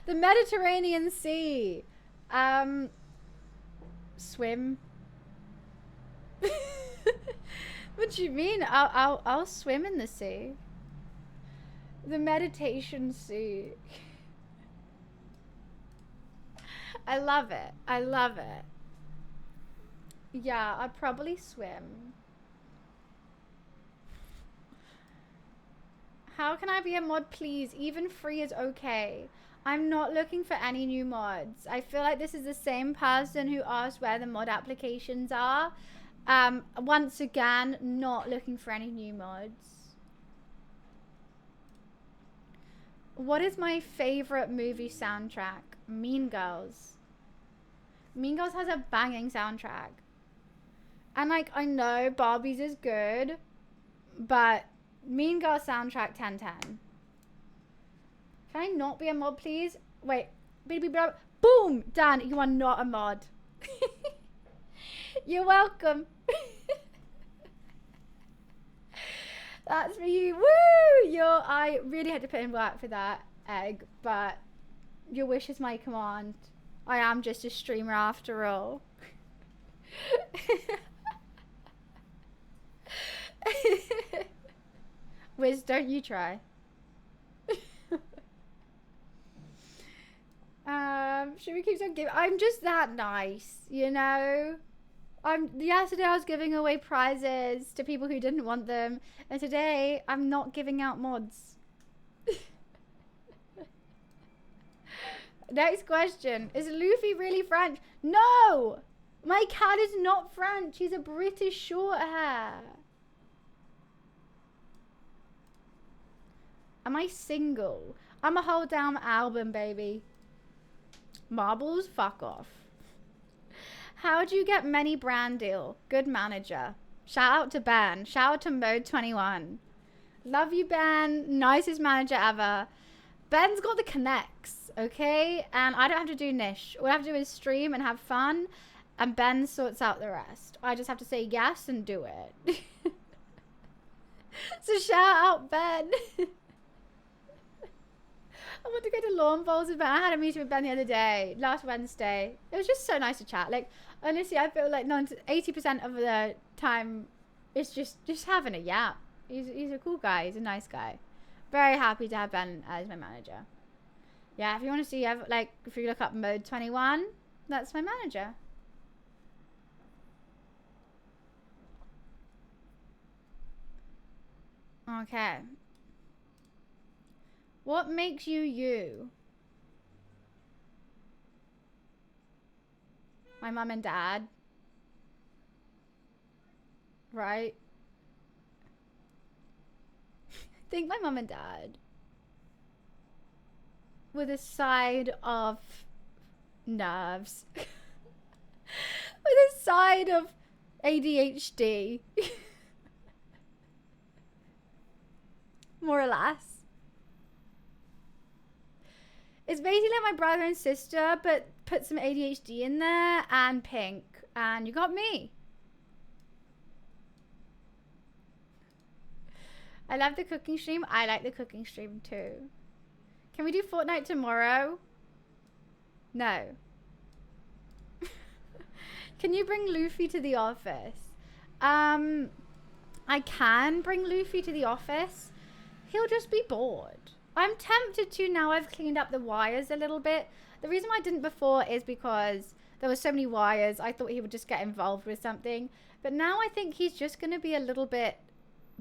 Speaker 1: Mediterranean Sea. Swim. What do you mean? I'll swim in the sea. The Meditation Sea. I love it. I love it. Yeah, I'd probably swim. How can I be a mod, please? Even free is okay. I'm not looking for any new mods. I feel like this is the same person who asked where the mod applications are. Once again, not looking for any new mods. What is my favorite movie soundtrack? Mean Girls. Mean Girls has a banging soundtrack. And like, I know Barbie's is good, but Mean Girls soundtrack 10/10. Can I not be a mod, please? Wait. Boom! Dan, you are not a mod. You're welcome. That's for you. Woo! I really had to put in work for that, Egg, but your wish is my command. I am just a streamer after all. Wiz, don't you try. Should we keep on giving? I'm just that nice, you know. Yesterday I was giving away prizes to people who didn't want them, and today I'm not giving out mods. Next question. Is Luffy really French? No! My cat is not French. He's a British short hair. Am I single? I'm a whole damn album, baby. Marbles? Fuck off. How do you get many brand deal? Good manager. Shout out to Ben. Shout out to Mode 21. Love you, Ben. Nicest manager ever. Ben's got the connects, okay? And I don't have to do niche. All I have to do is stream and have fun, and Ben sorts out the rest. I just have to say yes and do it. So shout out, Ben. I want to go to lawn bowls with Ben. I had a meeting with Ben the other day, last Wednesday. It was just so nice to chat. Like, honestly, I feel like 80% of the time it's just having a yap. He's a cool guy. He's a nice guy. Very happy to have Ben as my manager. Yeah, if you want to see, like, if you look up Mode 21, that's my manager. Okay. What makes you you? My mum and dad. Right? I think my mum and dad. With a side of nerves. With a side of ADHD. More or less. It's basically like my brother and sister, but put some ADHD in there and pink. And you got me. I love the cooking stream. I like the cooking stream too. Can we do Fortnite tomorrow? No. Can you bring Luffy to the office? I can bring Luffy to the office. He'll just be bored. I'm tempted to now I've cleaned up the wires a little bit. The reason why I didn't before is because there were so many wires. I thought he would just get involved with something. But now I think he's just going to be a little bit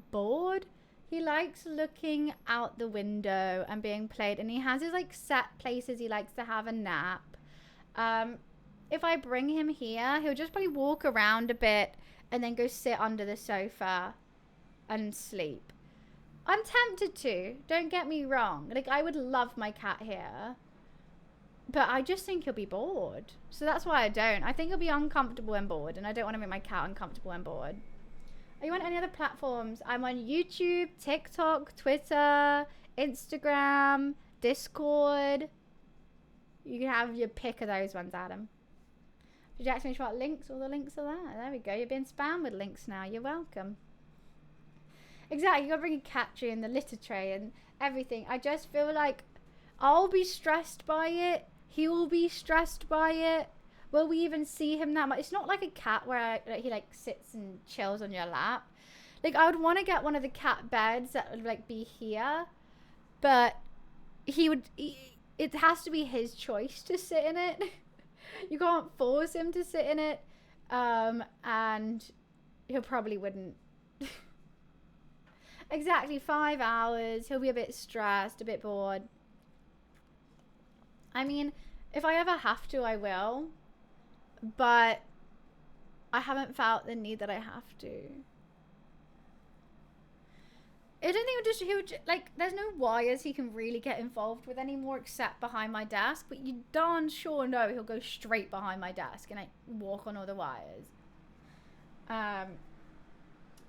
Speaker 1: bored. He likes looking out the window and being played. And he has his like set places he likes to have a nap. If I bring him here, he'll just probably walk around a bit and then go sit under the sofa and sleep. I'm tempted to. Don't get me wrong. Like, I would love my cat here. But I just think he'll be bored. So that's why I don't. I think he'll be uncomfortable and bored. And I don't want to make my cat uncomfortable and bored. Are you on any other platforms? I'm on YouTube, TikTok, Twitter, Instagram, Discord. You can have your pick of those ones, Adam. Did you ask me about links? All the links are there. There we go. You're being spammed with links now. You're welcome. Exactly. You gotta bring a cat tree and the litter tray and everything. I just feel like I'll be stressed by it. He will be stressed by it. Will we even see him that much? It's not like a cat where he like sits and chills on your lap. Like, I would want to get one of the cat beds that would like be here, but it has to be his choice to sit in it. You can't force him to sit in it, and he probably wouldn't. Exactly, 5 hours. He'll be a bit stressed, a bit bored. I mean, if I ever have to, I will. But I haven't felt the need that I have to. I don't think he would like, there's no wires he can really get involved with anymore except behind my desk. But you darn sure know he'll go straight behind my desk and like walk on all the wires.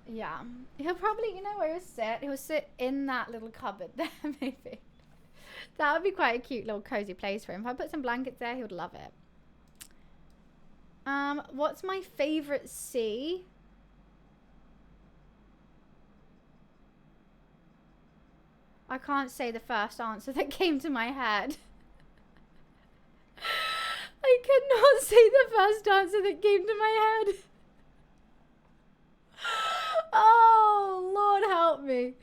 Speaker 1: Yeah. He'll probably, you know where he'll sit? He'll sit in that little cupboard there, maybe. That would be quite a cute little cozy place for him. If I put some blankets there, he would love it. What's my favorite sea? I can't say the first answer that came to my head. I could not say the first answer that came to my head. Oh, Lord help me.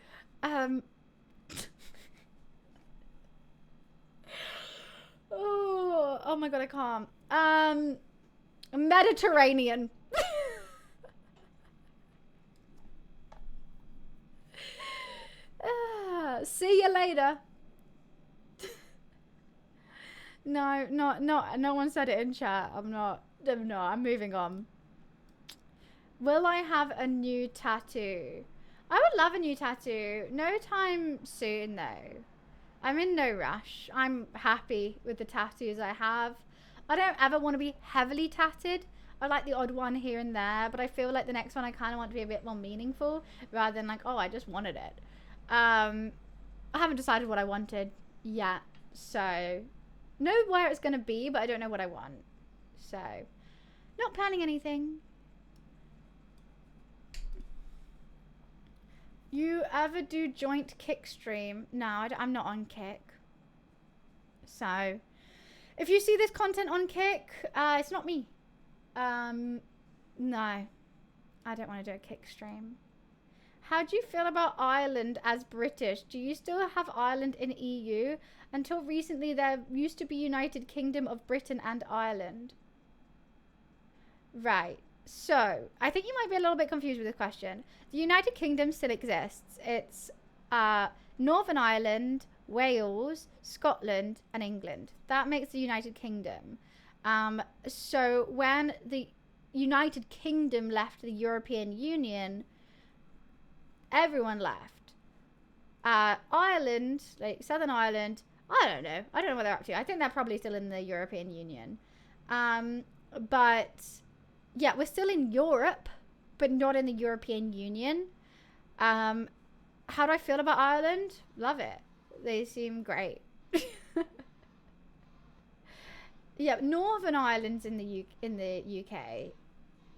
Speaker 1: Oh my God, I can't. Mediterranean. See you later. No one said it in chat. I'm moving on. Will I have a new tattoo? I would love a new tattoo. No time soon though. I'm in no rush. I'm happy with the tattoos I have. I don't ever want to be heavily tatted. I like the odd one here and there, but I feel like the next one I kind of want to be a bit more meaningful rather than like, oh, I just wanted it. I haven't decided what I wanted yet, so know where it's going to be, but I don't know what I want. So, not planning anything. You ever do joint Kick stream? No, I'm not on Kick. So, if you see this content on Kick, it's not me. No, I don't want to do a Kick stream. How do you feel about Ireland as British? Do you still have Ireland in EU? Until recently, there used to be United Kingdom of Britain and Ireland. Right. So, I think you might be a little bit confused with this question. The United Kingdom still exists. It's Northern Ireland, Wales, Scotland, and England. That makes the United Kingdom. So, when the United Kingdom left the European Union, everyone left. Ireland, like Southern Ireland, I don't know what they're up to. I think they're probably still in the European Union. But yeah, we're still in Europe, but not in the European Union. How do I feel about Ireland? Love it. They seem great. Yeah, Northern Ireland's in the UK.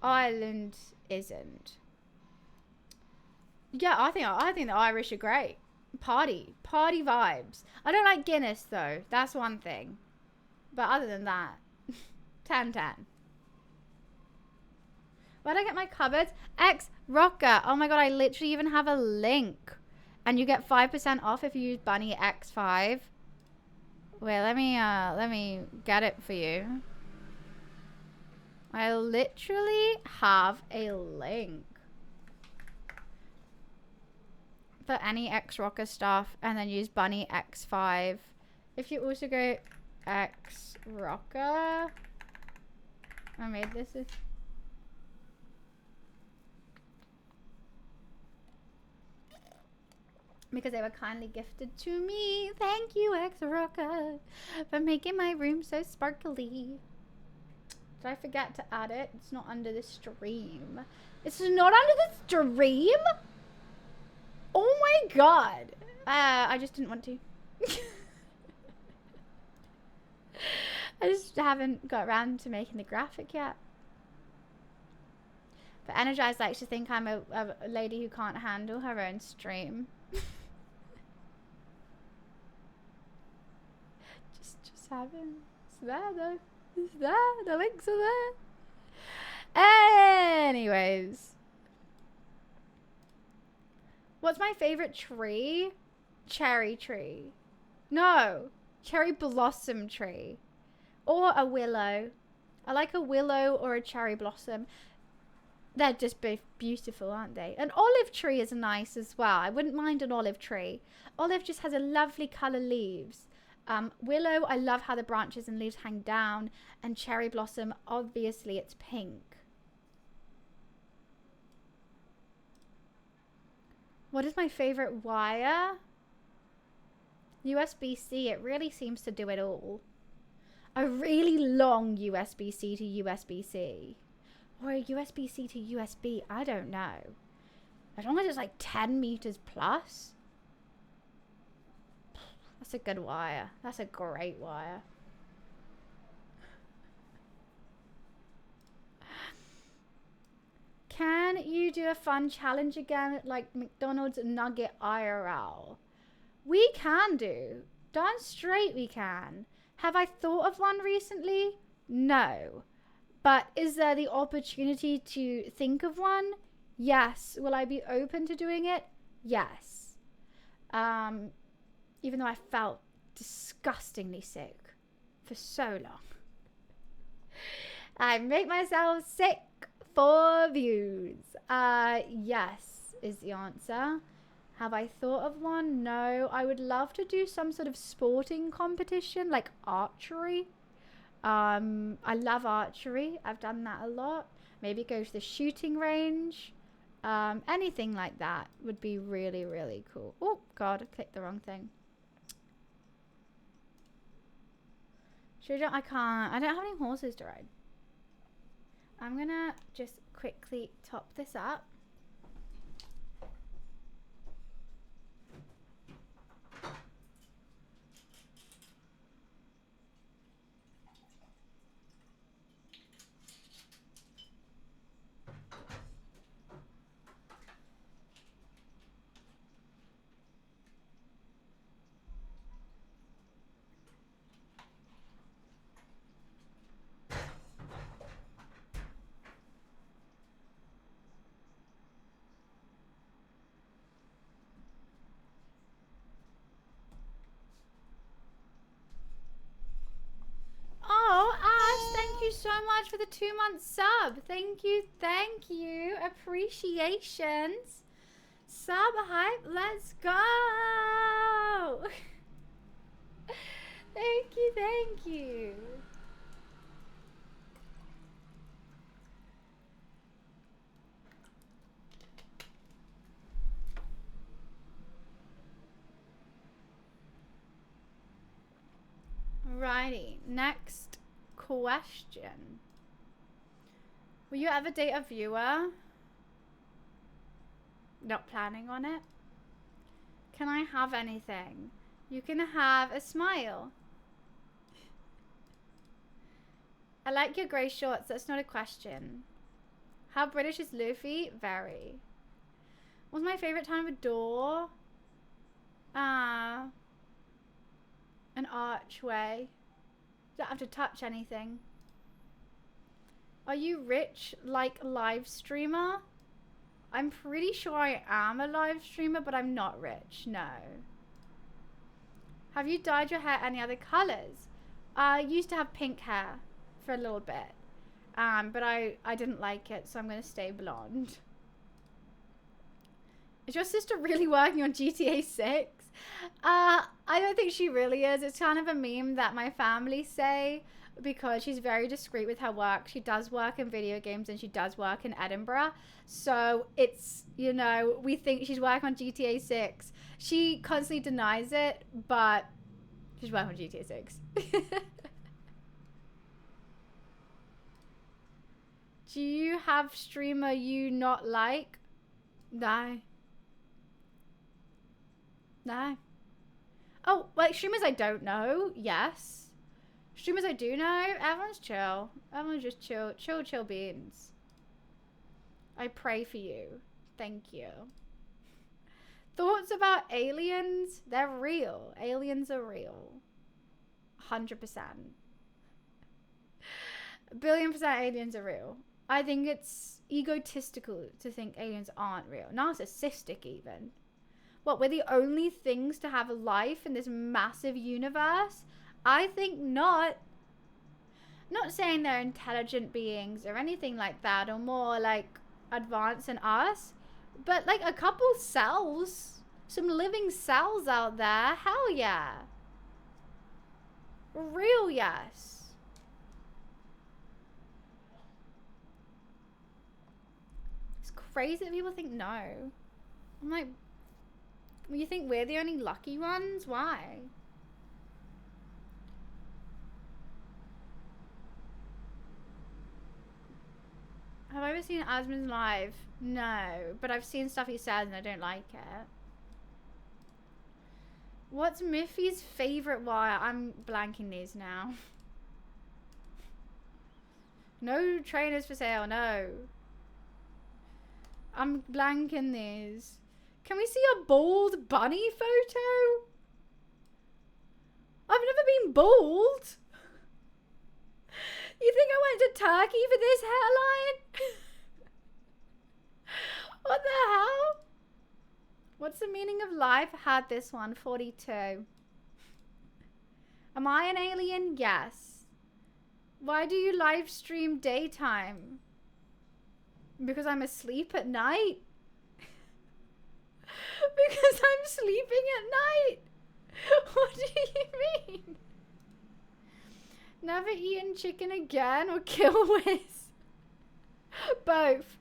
Speaker 1: Ireland isn't. Yeah, I think the Irish are great. Party vibes. I don't like Guinness though. That's one thing. But other than that, 10/10. Where'd I get my cupboards? X Rocker. Oh my God, I literally even have a link. And you get 5% off if you use Bunny X5. Wait, let me get it for you. I literally have a link for any X Rocker stuff, and then use Bunny X5. If you also go X Rocker, I made this. because they were kindly gifted to me. Thank you, X-Rocker, for making my room so sparkly. Did I forget to add it? It's not under the stream. It's not under the stream? Oh my god. I just didn't want to. I just haven't got around to making the graphic yet. But Energized likes to think I'm a lady who can't handle her own stream. just haven't. It's there though. It's there. The links are there. Anyways. What's my favorite tree? Cherry tree. No. Cherry blossom tree. Or a willow. I like a willow or a cherry blossom. They're just both beautiful, aren't they? An olive tree is nice as well. I wouldn't mind an olive tree. Olive just has a lovely colour leaves. Willow, I love how the branches and leaves hang down. And cherry blossom, obviously it's pink. What is my favourite wire? USB-C, it really seems to do it all. A really long USB-C to USB-C. Or a USB-C to USB, I don't know. As long as it's like 10 meters plus. That's a good wire. That's a great wire. Can you do a fun challenge again like McDonald's Nugget IRL? We can do. Darn straight we can. Have I thought of one recently? No. But is there the opportunity to think of one? Yes. Will I be open to doing it? Yes. Even though I felt disgustingly sick for so long. I make myself sick for views. Yes is the answer. Have I thought of one? No. I would love to do some sort of sporting competition, like archery. I love archery. I've done that a lot. Maybe go to the shooting range. Anything like that would be really, really cool. Oh, God, I clicked the wrong thing. I can't. I don't have any horses to ride. I'm gonna just quickly top this up. So much for the 2-month sub. Thank you, thank you. Appreciations. Sub hype, let's go. Thank you, thank you. Righty, next question. Will you ever date a viewer? Not planning on it. Can I have anything? You can have a smile. I like your grey shorts. That's not a question. How British is Luffy? Very. What's my favourite time of door? An archway. Don't have to touch anything. Are you rich like live streamer? I'm pretty sure I am a live streamer, but I'm not rich, no. Have you dyed your hair any other colours? I used to have pink hair for a little bit, but I didn't like it, so I'm going to stay blonde. Is your sister really working on GTA 6? I don't think she really is. It's kind of a meme that my family say because she's very discreet with her work. She does work in video games and she does work in Edinburgh. So it's, you know, we think she's working on GTA 6. She constantly denies it, but she's working on GTA 6. Do you have streamer you not like? No. No. Oh, like streamers I don't know, yes. Streamers I do know, everyone's chill. Everyone's just chill beans. I pray for you. Thank you. Thoughts about aliens? They're real. Aliens are real. 100%. 1,000,000,000% aliens are real. I think it's egotistical to think aliens aren't real. Narcissistic even. What, we're the only things to have a life in this massive universe? I think not. Not saying they're intelligent beings or anything like that, or more like advanced than us, but like a couple cells, some living cells out there, hell yeah. Real yes. It's crazy that people think no. I'm like, you think we're the only lucky ones? Why? Have I ever seen Asmon's live? No, but I've seen stuff he says and I don't like it. What's Miffy's favorite wire? I'm blanking these now. No trainers for sale, no. I'm blanking these. Can we see a bald bunny photo? I've never been bald. You think I went to Turkey for this hairline? What the hell? What's the meaning of life? Had this one, 42. Am I an alien? Yes. Why do you live stream daytime? Because I'm asleep at night? Because I'm sleeping at night? What do you mean? Never eaten chicken again or kill Wiz? Both.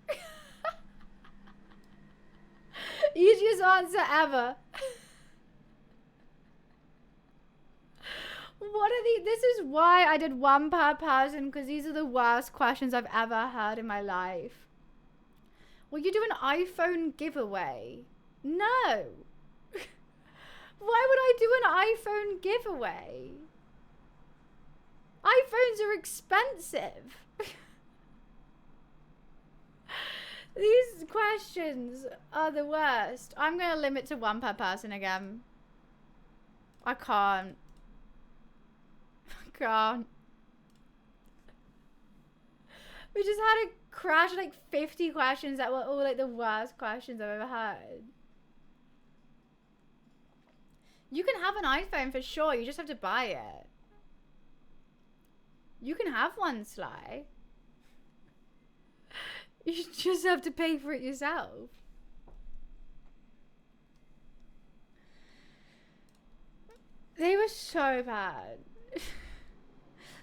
Speaker 1: Easiest answer ever. What are these? This is why I did one per person, because these are the worst questions I've ever heard in my life. Will you do an iPhone giveaway? No. Why would I do an iPhone giveaway? iPhones are expensive. These questions are the worst. I'm going to limit to one per person again. I can't. I can't. We just had a crash like 50 questions that were all like the worst questions I've ever heard. You can have an iPhone for sure. You just have to buy it. You can have one, Sly. You just have to pay for it yourself. They were so bad.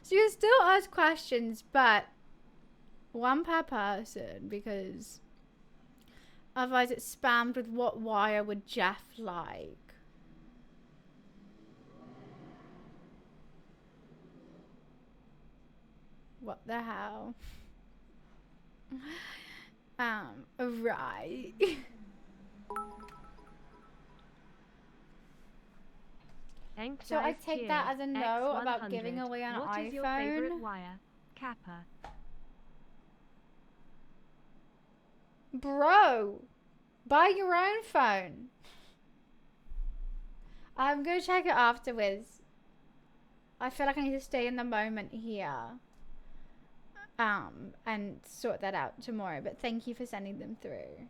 Speaker 1: So you still ask questions, but one per person, because otherwise it's spammed with what wire would Jeff like. What the hell? Right. So I take that as a no about giving away an iPhone.
Speaker 2: What is your favorite wire? Kappa.
Speaker 1: Bro, buy your own phone. I'm gonna check it afterwards. I feel like I need to stay in the moment here. And sort that out tomorrow. But thank you for sending them through.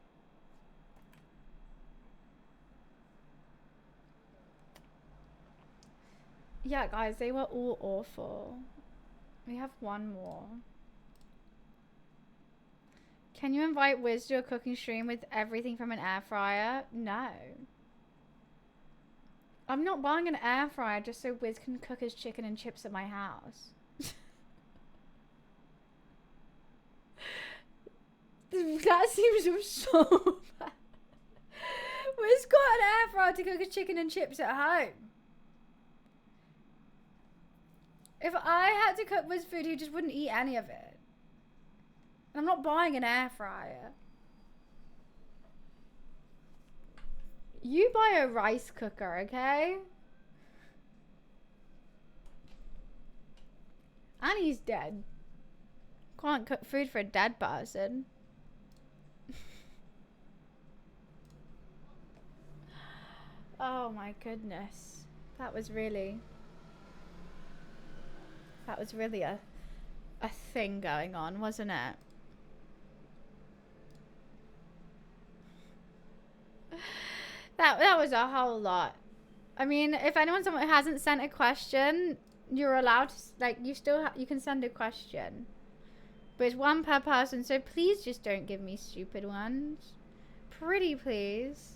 Speaker 1: Yeah, guys, they were all awful. We have one more. Can you invite Wiz to a cooking stream with everything from an air fryer? No. I'm not buying an air fryer just so Wiz can cook his chicken and chips at my house. That seems so bad. We've got an air fryer to cook a chicken and chips at home. If I had to cook Wiz food, he just wouldn't eat any of it. And I'm not buying an air fryer. You buy a rice cooker, okay? And he's dead. Can't cook food for a dead person. Oh my goodness. That was really a thing going on, wasn't it? That was a whole lot. I mean, if someone hasn't sent a question, you're allowed to, like, you can send a question. But it's one per person, so please just don't give me stupid ones. Pretty please.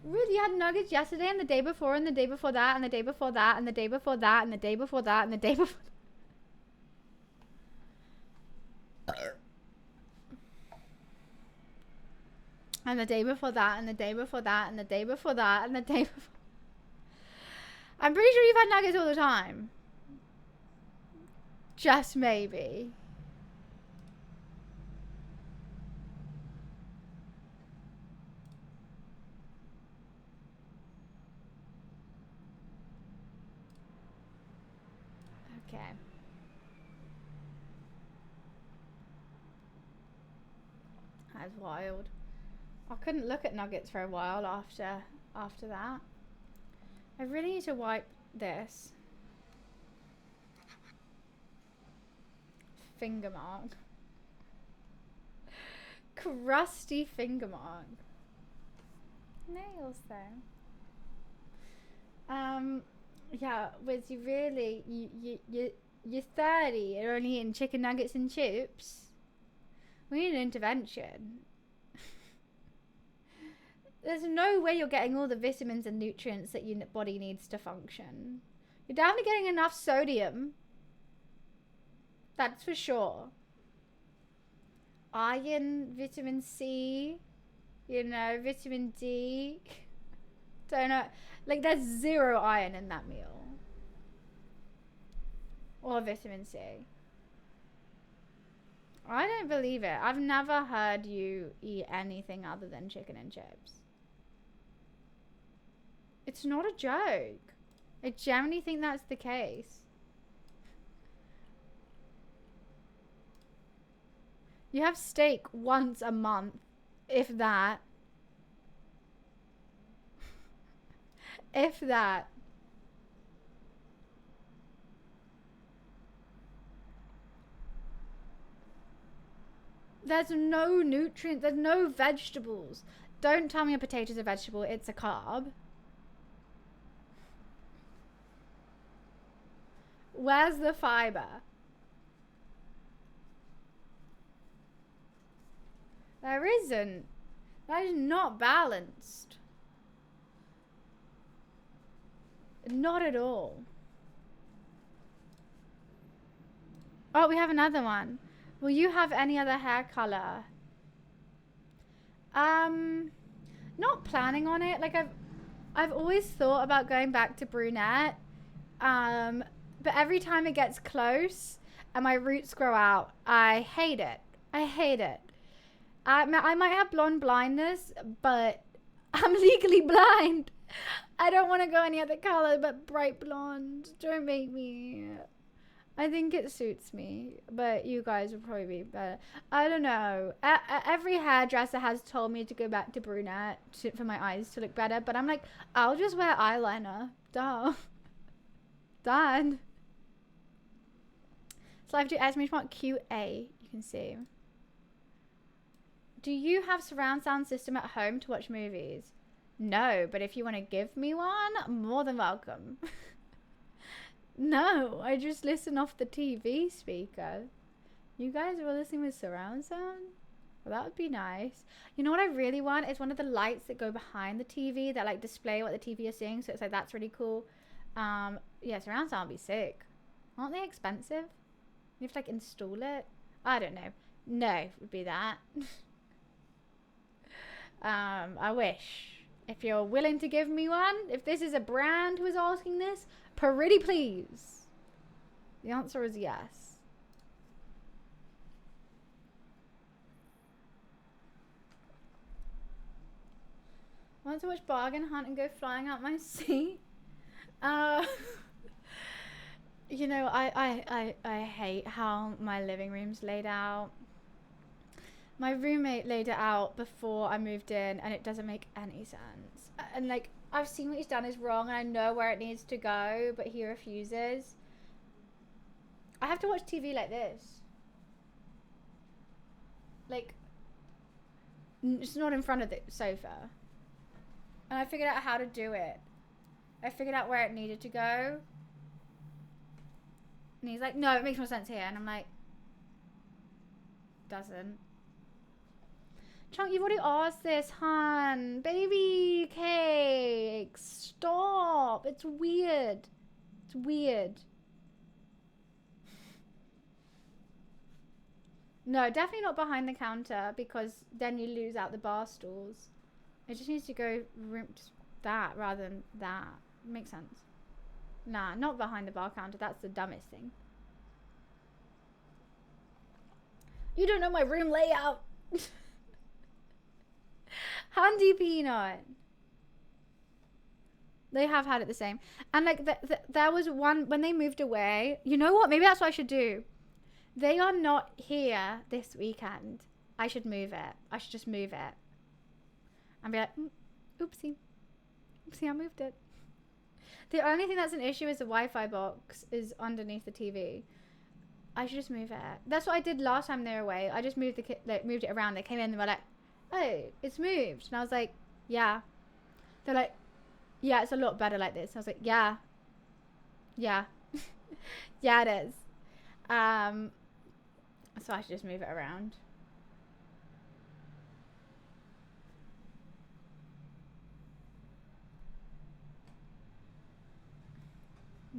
Speaker 1: Ruth, you had nuggets yesterday and the day before and the day before that and the day before that and the day before that and the day before that and the day before and the day before that and the day before that and the day before that and the day before. I'm pretty sure you've had nuggets all the time. Just maybe. Okay. That's wild. I couldn't look at nuggets for a while after that. I really need to wipe this. Finger mark. Crusty finger mark. Nails though. Yeah, was you really you're 30 and only eating chicken nuggets and chips? We need an intervention. There's no way you're getting all the vitamins and nutrients that your body needs to function. You're definitely getting enough sodium. That's for sure. Iron, vitamin C, you know, vitamin D. Don't know. Like, there's 0 iron in that meal. Or vitamin C. I don't believe it. I've never heard you eat anything other than chicken and chips. It's not a joke. I genuinely think that's the case. You have steak once a month, if that. If that. There's no nutrients, there's no vegetables. Don't tell me a potato's a vegetable, it's a carb. Where's the fiber? There isn't. That is not balanced. Not at all. Oh, we have another one. Will you have any other hair color? Not planning on it. Like I've always thought about going back to brunette. But every time it gets close and my roots grow out, I hate it. I hate it. I might have blonde blindness, but I'm legally blind. I don't want to go any other color but bright blonde. Don't make me. I think it suits me, but you guys will probably be better. I don't know. Every hairdresser has told me to go back to brunette for my eyes to look better, but I'm like, I'll just wear eyeliner. Duh. Done. So I have to do exclamation mark QA. You can see. Do you have surround sound system at home to watch movies? No, but if you want to give me one, more than welcome. No, I just listen off the TV speaker. You guys were listening with surround sound? Well, that would be nice. You know what I really want is one of the lights that go behind the TV that like display what the TV is seeing. So it's like, that's really cool. Yeah, surround sound would be sick. Aren't they expensive? You have to like install it. I don't know. No would be that. I wish. If you're willing to give me one, if this is a brand who is asking this, pretty please. The answer is yes. I want to watch Bargain Hunt and go flying out my seat. You know, I hate how my living room's laid out. My roommate laid it out before I moved in, and it doesn't make any sense. And like, I've seen what he's done is wrong, and I know where it needs to go, but he refuses. I have to watch TV like this. Like, it's not in front of the sofa. And I figured out how to do it. I figured out where it needed to go. And he's like, no, it makes more sense here. And I'm like, doesn't. Chunk, you've already asked this, hun. Baby cakes. Stop. It's weird. It's weird. No, definitely not behind the counter, because then you lose out the bar stools. It just needs to go that rather than that. Makes sense. Nah, not behind the bar counter. That's the dumbest thing. You don't know my room layout. Handy Peanut. They have had it the same. And like, there was one, when they moved away, you know what? Maybe that's what I should do. They are not here this weekend. I should move it. I should just move it. And be like, oopsie. Oopsie, I moved it. The only thing that's an issue is the Wi-Fi box is underneath the TV. I should just move it. That's what I did last time they were away. I just moved moved it around. They came in and they were like, oh, it's moved. And I was like, yeah. They're like, yeah, it's a lot better like this. I was like, yeah. Yeah. Yeah, it is. So I should just move it around.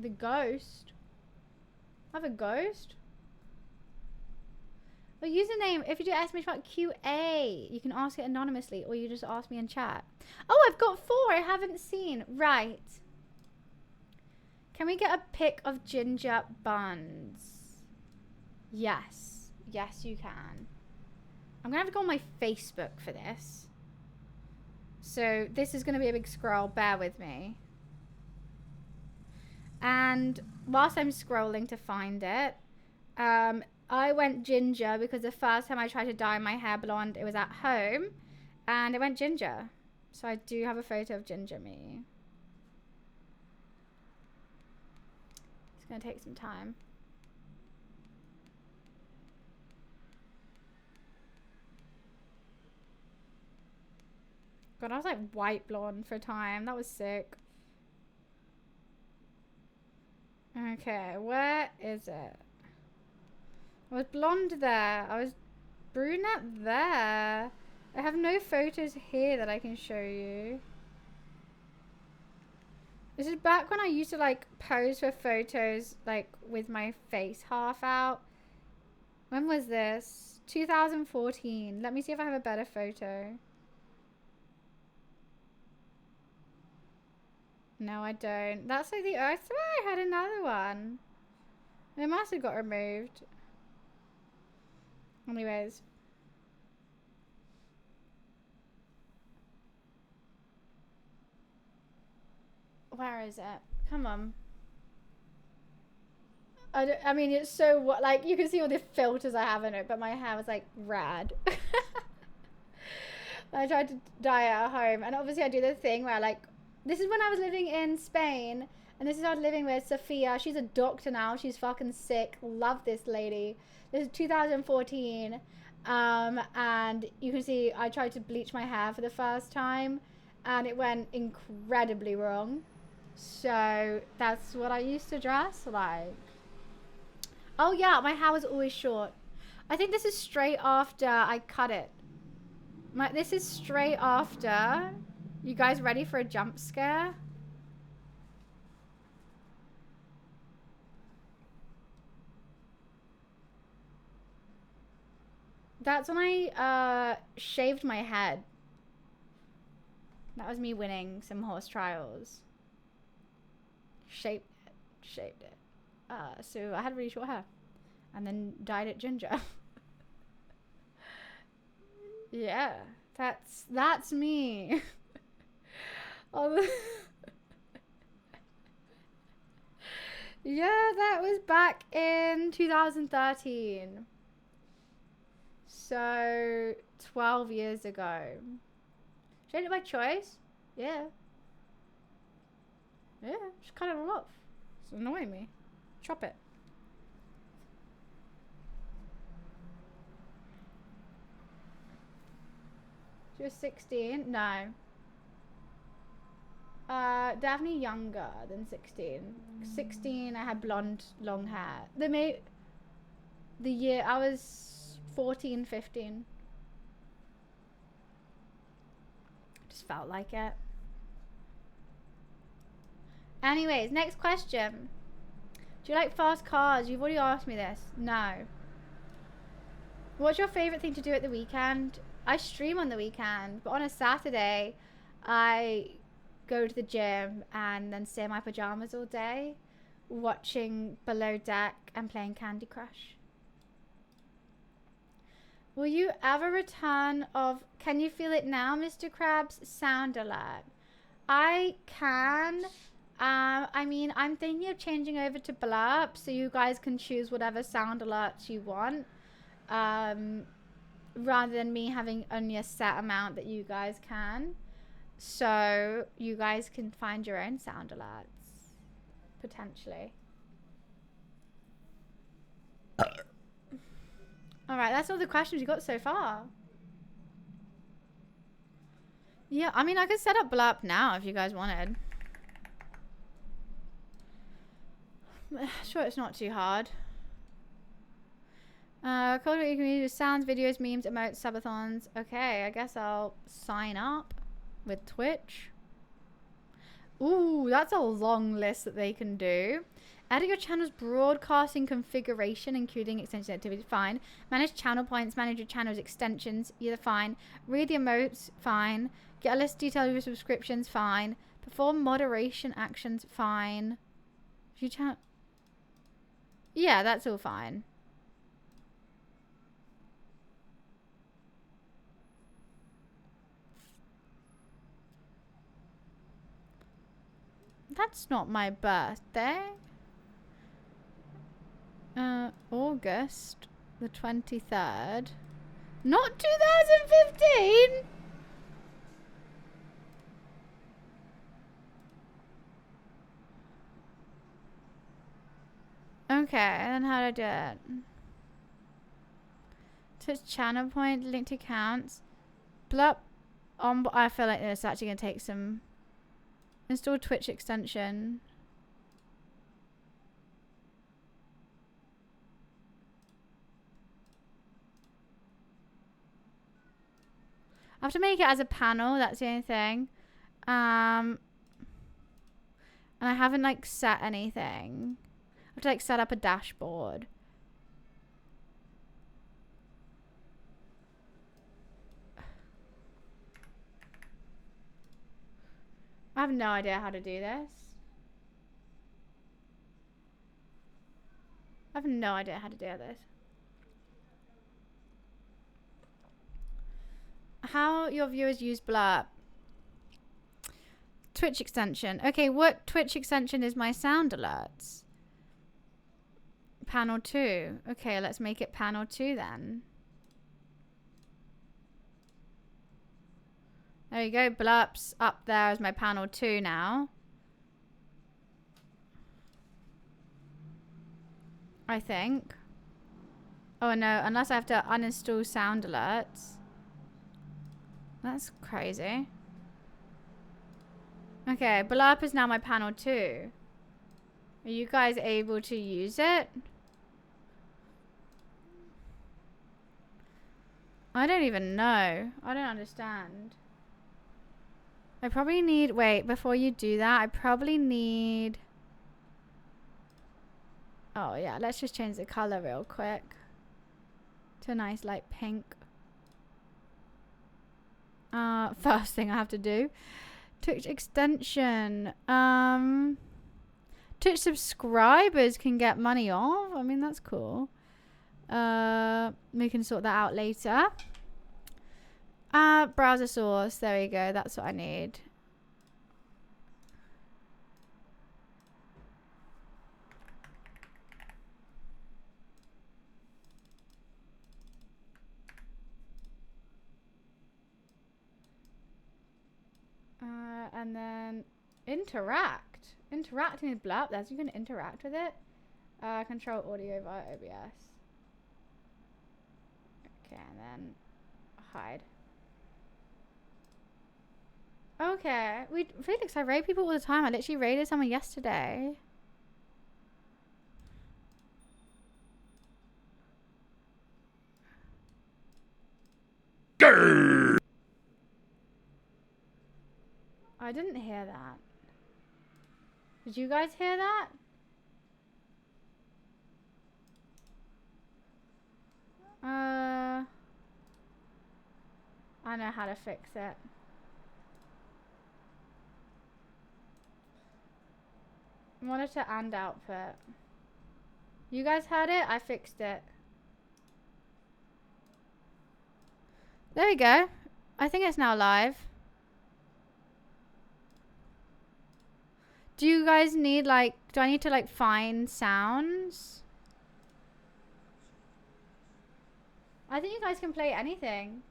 Speaker 1: The ghost? I have a ghost? Well, username, if you do exclamation QA, you can ask it anonymously, or you just ask me in chat. Oh, I've got 4 I haven't seen. Right. Can we get a pic of ginger buns? Yes. Yes, you can. I'm going to have to go on my Facebook for this. So this is going to be a big scroll. Bear with me. And whilst I'm scrolling to find it, I went ginger because the first time I tried to dye my hair blonde, it was at home, and it went ginger. So I do have a photo of ginger me. It's going to take some time. God, I was like white blonde for a time. That was sick. Okay, where is it? I was blonde there. I was brunette there. I have no photos here that I can show you. This is back when I used to like pose for photos like with my face half out. When was this? 2014. Let me see if I have a better photo. No, I don't. That's like the Earth. Oh, I had another one. It must have got removed. Anyways. Where is it? Come on. I mean, it's so what, like, you can see all the filters I have in it, but my hair was like rad. I tried to dye it at home, and obviously I do the thing where like, this is when I was living in Spain, and this is how I was living with Sophia. She's a doctor now. She's fucking sick. Love this lady. This is 2014. And you can see I tried to bleach my hair for the first time, and it went incredibly wrong. So that's what I used to dress like. Oh yeah, my hair was always short. I think this is straight after I cut it. This is straight after. You guys ready for a jump scare? That's when I shaved my head. That was me winning some horse trials. Shaved it. So I had really short hair. And then dyed it ginger. Yeah, that's me. Yeah, that was back in 2013. So 12 years ago. Changed it by choice? Yeah. Yeah, just cut it all off. It's annoying me. Chop it. She was 16? No. Definitely younger than 16. 16, I had blonde, long hair. The year, I was 14, 15. Just felt like it. Anyways, next question. Do you like fast cars? You've already asked me this. No. What's your favorite thing to do at the weekend? I stream on the weekend, but on a Saturday, I go to the gym and then stay in my pajamas all day, watching Below Deck and playing Candy Crush. Will you ever return of Can You Feel It Now, Mr. Krabs sound alert? I can. I mean, I'm thinking of changing over to Blurp so you guys can choose whatever sound alerts you want. Rather than me having only a set amount that you guys can. So you guys can find your own sound alerts, potentially. Alright, that's all the questions you got so far. Yeah, I mean, I could set up Blurp now if you guys wanted. Sure, it's not too hard. Cultivate your community with sounds, videos, memes, emotes, subathons. Okay, I guess I'll sign up with Twitch. Ooh, that's a long list that they can do. Edit your channel's broadcasting configuration, including extension activity. Fine. Manage channel points. Manage your channel's extensions. You're fine. Read the emotes. Fine. Get a list of details of your subscriptions. Fine. Perform moderation actions. Fine. View channel. Yeah, that's all fine. That's not my birthday. August the 23rd. Not 2015. Okay, then how do I do it? Touch channel point, link to accounts. Blup. I feel like it's actually gonna take some. Install Twitch extension. I have to make it as a panel, that's the only thing. And I haven't like set anything. I have to like set up a dashboard. I have no idea how to do this. I have no idea how to do this. How your viewers use Blurp. Twitch extension. Okay, what Twitch extension is my sound alerts? Panel 2. Okay, let's make it panel 2 then. There you go. Blurp's up there as my panel 2 now. I think. Oh no, unless I have to uninstall sound alerts. That's crazy. Okay, Blurp is now my panel 2. Are you guys able to use it? I don't even know. I don't understand. I probably need... Wait, before you do that, I probably need... Oh, yeah. Let's just change the color real quick. to a nice light pink. First thing I have to do. Twitch extension. Twitch subscribers can get money off. I mean, that's cool. We can sort that out later. Browser source. There we go. That's what I need. And then interact. Interacting with Blurb. That's you can interact with it. Control audio via OBS. Okay, and then hide. Okay. Felix, I raid people all the time. I literally raided someone yesterday.
Speaker 3: Grr.
Speaker 1: I didn't hear that. Did you guys hear that? I know how to fix it. Monitor and output. You guys heard it? I fixed it. There we go. I think it's now live. Do you guys need like, do I need to like find sounds? I think you guys can play anything.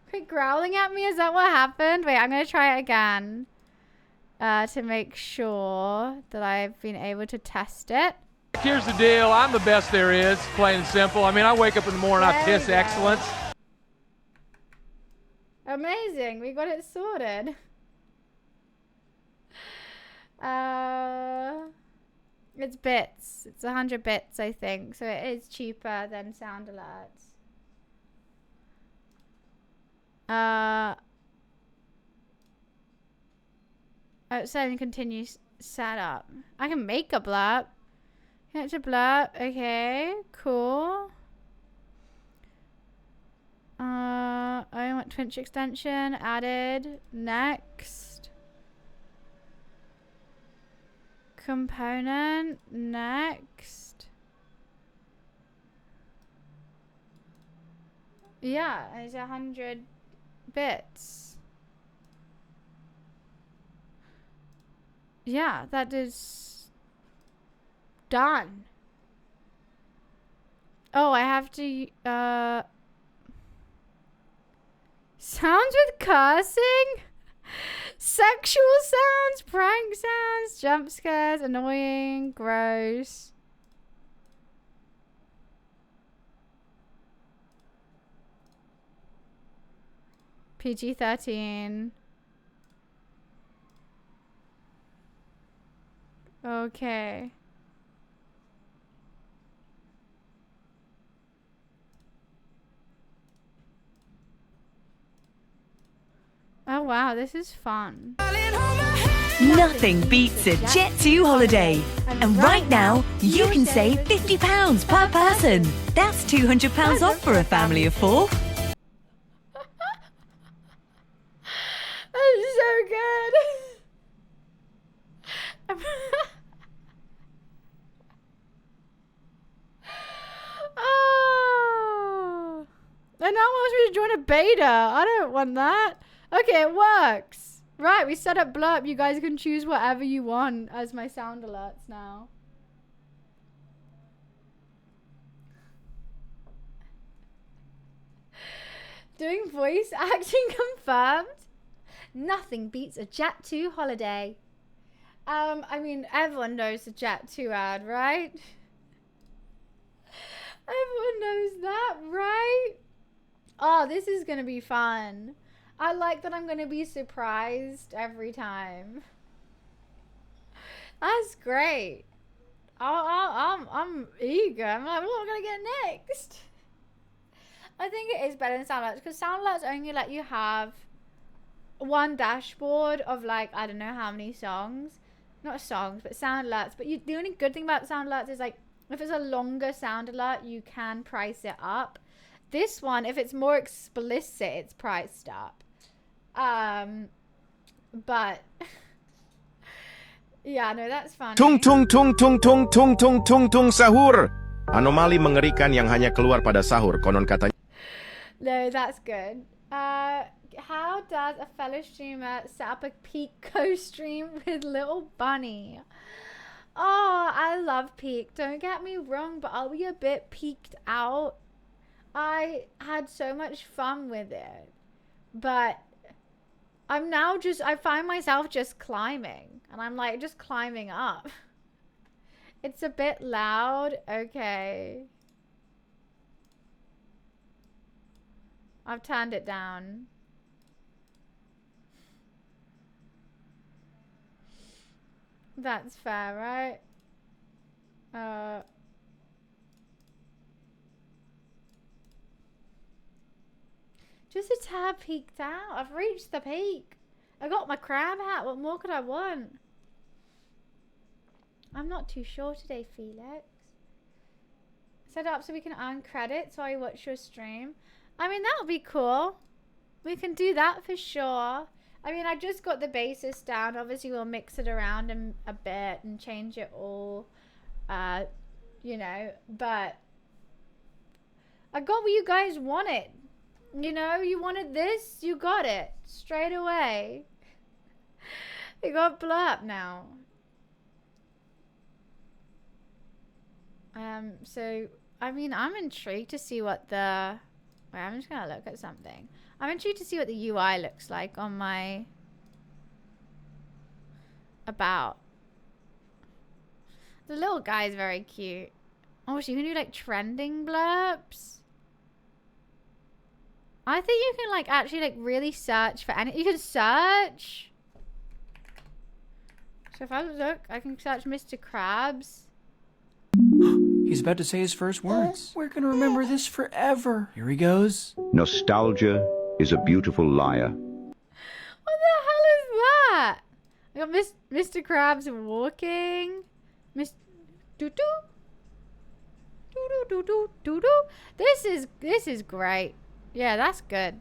Speaker 1: Quit growling at me, is that what happened? Wait, I'm gonna try it again. To make sure that I've been able to test it.
Speaker 4: Here's the deal, I'm the best there is, plain and simple. I mean, I wake up in the morning, I piss excellence.
Speaker 1: Amazing, we got it sorted. It's bits. It's 100 bits, I think. So it is cheaper than Sound Alerts. Oh, so continue setup. I can make a blurb. It's a blurb. Okay, cool. I want Twitch extension added. Next. Component. Next. Yeah, it's 100 bits. Yeah, that is done. Oh, I have to sounds with cursing? Sexual sounds, prank sounds, jump scares, annoying, gross. PG-13. Okay. Oh wow, this is fun.
Speaker 5: Nothing beats a Jet2 holiday. And right now, you can save £50 per person. That's £200 off for a family of 4.
Speaker 1: That's so good. Oh. And now wants me to join a beta. I don't want that. Okay, it works. Right, we set up Blurb. You guys can choose whatever you want as my sound alerts now. Doing voice acting confirmed. Nothing beats a Jet2 holiday. I mean, everyone knows the Jet2 ad, right? Everyone knows that, right? Oh, this is gonna be fun. I like that I'm gonna be surprised every time. That's great. I'm eager. I'm like, what am I gonna get next? I think it is better than Sound Alerts because Sound Alerts only let you have one dashboard of like, I don't know how many songs. Not songs, but sound alerts. But the only good thing about sound alerts is like, if it's a longer sound alert, you can price it up. This one, if it's more explicit, it's priced up. But yeah, no, that's funny.
Speaker 6: Tung tung tung tung tung tung tung tung tung sahur. Anomali mengerikan yang hanya keluar pada sahur, konon katanya.
Speaker 1: No, that's good. How does a fellow streamer set up a Peak co-stream with Little Bunny? Oh, I love Peak. Don't get me wrong, but I'll be a bit peaked out. I had so much fun with it, but I'm now I find myself just climbing, and I'm like just climbing up. It's a bit loud. Okay. I've turned it down. That's fair, right? Just a tad peaked out. I've reached the peak. I got my crab hat. What more could I want? I'm not too sure today, Felix. Set up so we can earn credits while you watch your stream. I mean, that would be cool. We can do that for sure. I mean, I just got the basis down. Obviously, we'll mix it around a bit and change it all, you know. But I got what you guys wanted. You know, you wanted this, you got it. Straight away. You got Blurp now. So, I mean, I'm intrigued to see what the... Wait, I'm just gonna look at something. I'm intrigued to see what the UI looks like on my About. The little guy is very cute. Oh, so you can do like trending blurbs. I think you can like actually like really search for any. You can search. So if I look, I can search Mr. Krabs.
Speaker 7: He's about to say his first words. We're gonna remember this forever. Here he goes.
Speaker 8: Nostalgia is a beautiful liar.
Speaker 1: What the hell is that? I got Mr. Krabs walking. Miss doo doo. Doo doo doo doo doo doo. This is great. Yeah, that's good.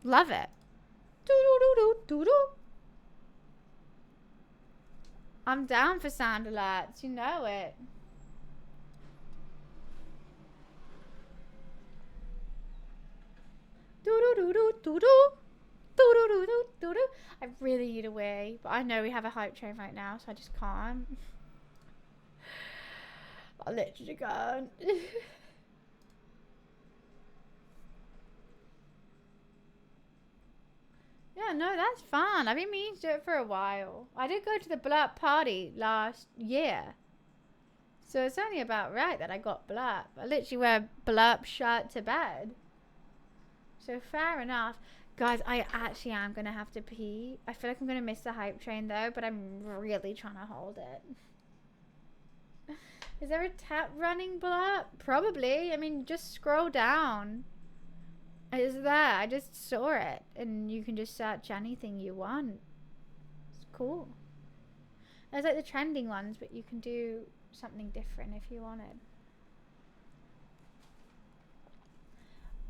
Speaker 1: Love it. Doo doo doo doo doo doo. I'm down for sound alerts, you know it. Do do do do do do do do do do do do. I really need a wee, but I know we have a hype train right now, so I just can't. I literally can't. Yeah, no, that's fun. I've been meaning to do it for a while. I did go to the Blurp party last year. So it's only about right that I got Blurp. I literally wear a Blurp shirt to bed. So fair enough. Guys, I actually am going to have to pee. I feel like I'm going to miss the hype train though, but I'm really trying to hold it. Is there a tap running Blurp? Probably. I mean, just scroll down. It's there. I just saw it. And you can just search anything you want. It's cool. There's like the trending ones, but you can do something different if you wanted.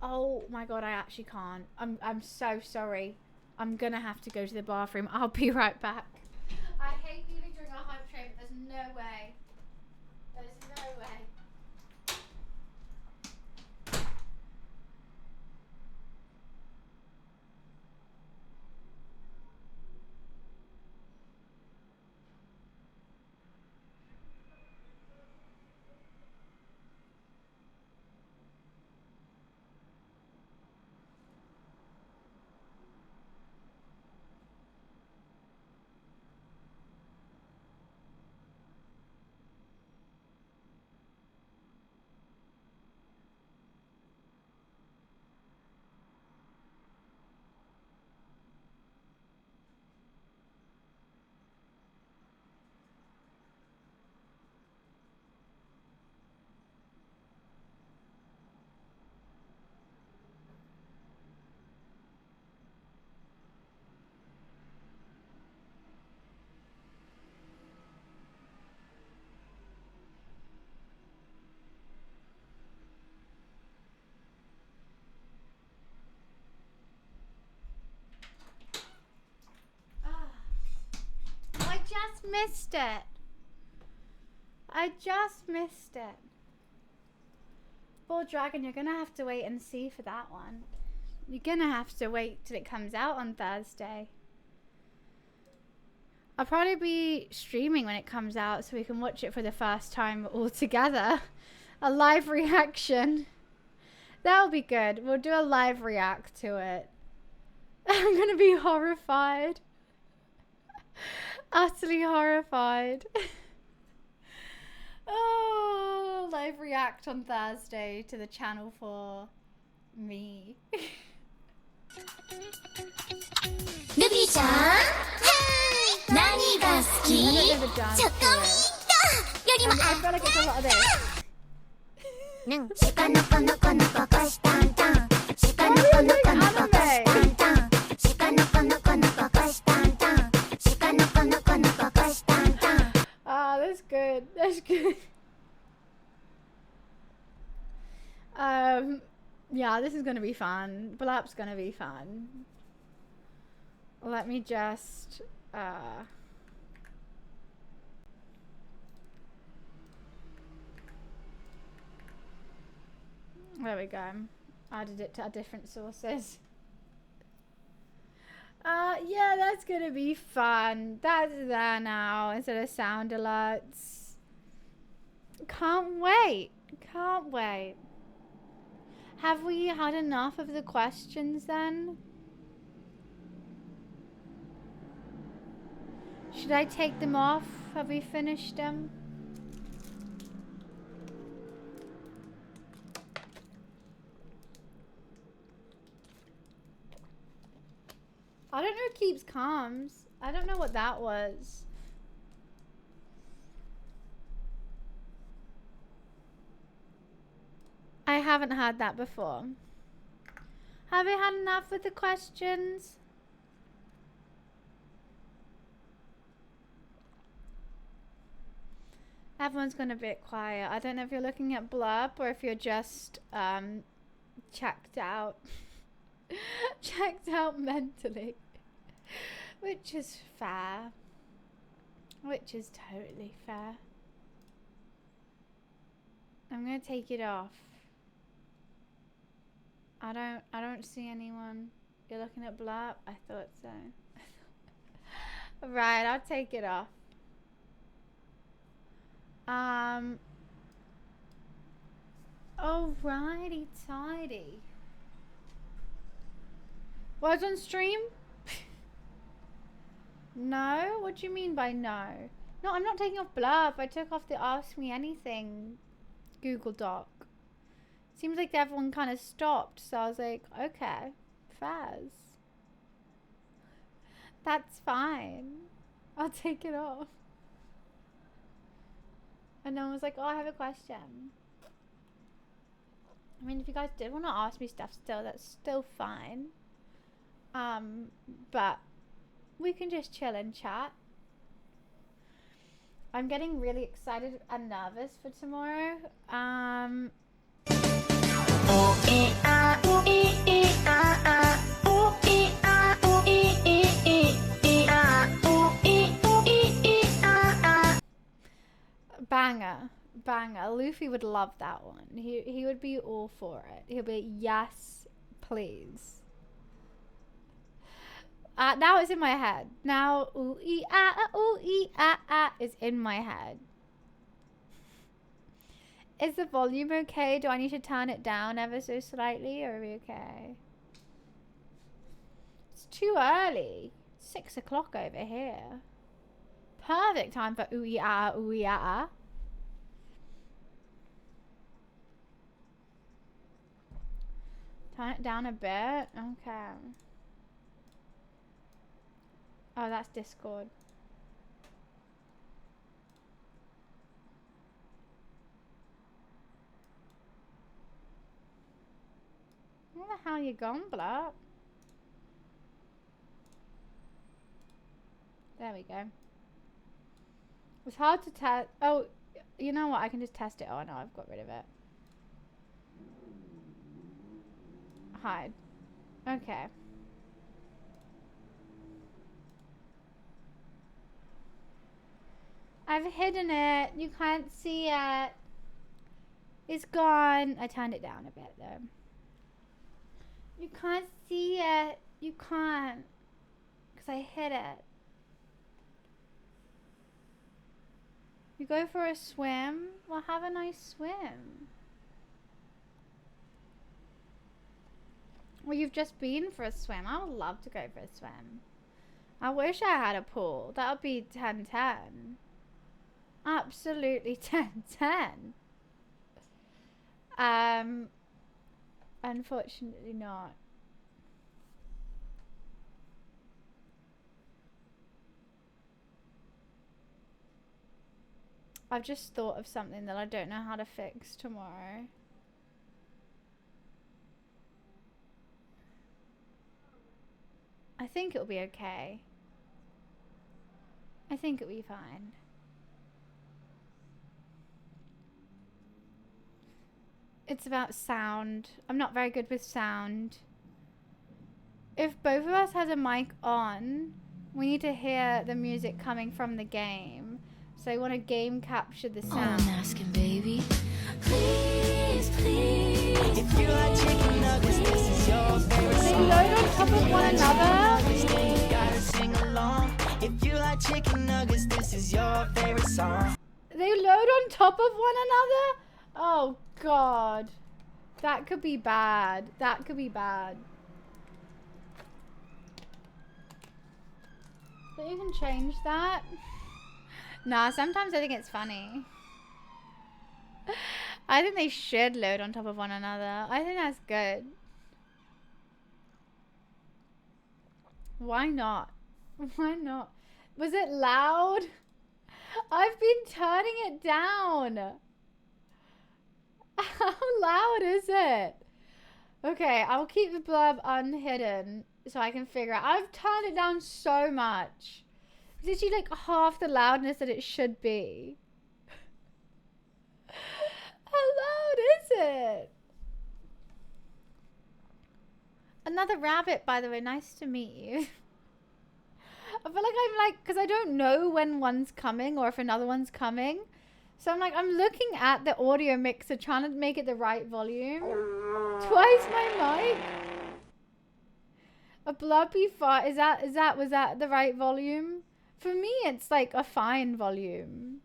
Speaker 1: Oh my god, I actually can't. I'm so sorry. I'm gonna have to go to the bathroom. I'll be right back. I hate leaving during a hype train, but there's no way. There's no way. missed it. I just missed it. Ball Dragon, you're gonna have to wait and see for that one. You're gonna have to wait till it comes out on Thursday. I'll probably be streaming when it comes out so we can watch it for the first time all together. A live reaction. That'll be good. We'll do a live react to it. I'm gonna be horrified. Utterly horrified. Oh, live react on Thursday to the channel for me.
Speaker 9: Ruby-chan, nani ga suki?
Speaker 1: I feel like it's a lot of this. Oh, that's good. That's good. Yeah, this is gonna be fun. Blap's gonna be fun. Let me just there we go. Added it to our different sources. Yeah, that's gonna be fun. That's there now instead of sound alerts. Can't wait. Can't wait. Have we had enough of the questions then? Should I take them off? Have we finished them? I don't know who keeps calms. I don't know what that was. I haven't had that before. Have we had enough with the questions? Everyone's gone a bit quiet. I don't know if you're looking at Blurb or if you're just checked out. Checked out mentally. Which is fair. Which is totally fair. I'm gonna take it off. I don't see anyone. You're looking at Blurb? I thought so. Right, I'll take it off. Alrighty tidy. Was on stream? No? What do you mean by no? No, I'm not taking off Blurb. I took off the Ask Me Anything Google Doc. Seems like everyone kind of stopped, so I was like, okay, Faz. That's fine. I'll take it off. And no one was like, oh, I have a question. I mean, if you guys did want to ask me stuff still, that's still fine. But we can just chill and chat. I'm getting really excited and nervous for tomorrow. Banger. Banger. Luffy would love that one. He would be all for it. He'll be, yes, please. Now it's in my head. Now, ooh-ee-ah-ah is in my head. Is the volume okay? Do I need to turn it down ever so slightly, or are we okay? It's too early. 6 o'clock over here. Perfect time for ooh-ee-ah, ooh-ee-ah. Turn it down a bit. Okay. Oh, that's Discord. Where the hell you gone, Blurb? There we go. It's hard to test. Oh, you know what? I can just test it. Oh, no, I've got rid of it. Hide. Okay. I've hidden it. You can't see it. It's gone. I turned it down a bit though. You can't see it. You can't. Because I hid it. You go for a swim? Well, have a nice swim. Well, you've just been for a swim. I would love to go for a swim. I wish I had a pool. That would be 10-10. Absolutely 10-10. Unfortunately not. I've just thought of something that I don't know how to fix tomorrow. I think it'll be okay. I think it'll be fine. It's about sound. I'm not very good with sound. If both of us has a mic on, we need to hear the music coming from the game. So I want to game capture the sound.
Speaker 9: I'm asking, baby. Please, please. If you like chicken nuggets, this is your favorite
Speaker 1: They
Speaker 9: song.
Speaker 1: load on top of one another.
Speaker 9: You gotta sing along. If you like chicken nuggets, this is your favorite song.
Speaker 1: They load on top of one another? Oh god. That could be bad. That could be bad. So you can change that? Nah, sometimes I think it's funny. I think they should load on top of one another. I think that's good. Why not? Why not? Was it loud? I've been turning it down. How loud is it? Okay, I'll keep the blurb unhidden so I can figure out. I've turned it down so much. It's literally like half the loudness that it should be. How loud is it? Another rabbit, by the way. Nice to meet you. I feel like I'm like, because I don't know when one's coming or if another one's coming. So I'm like, I'm looking at the audio mixer, trying to make it the right volume. Twice my mic. A blubby fart. Was that the right volume? For me, it's like a fine volume.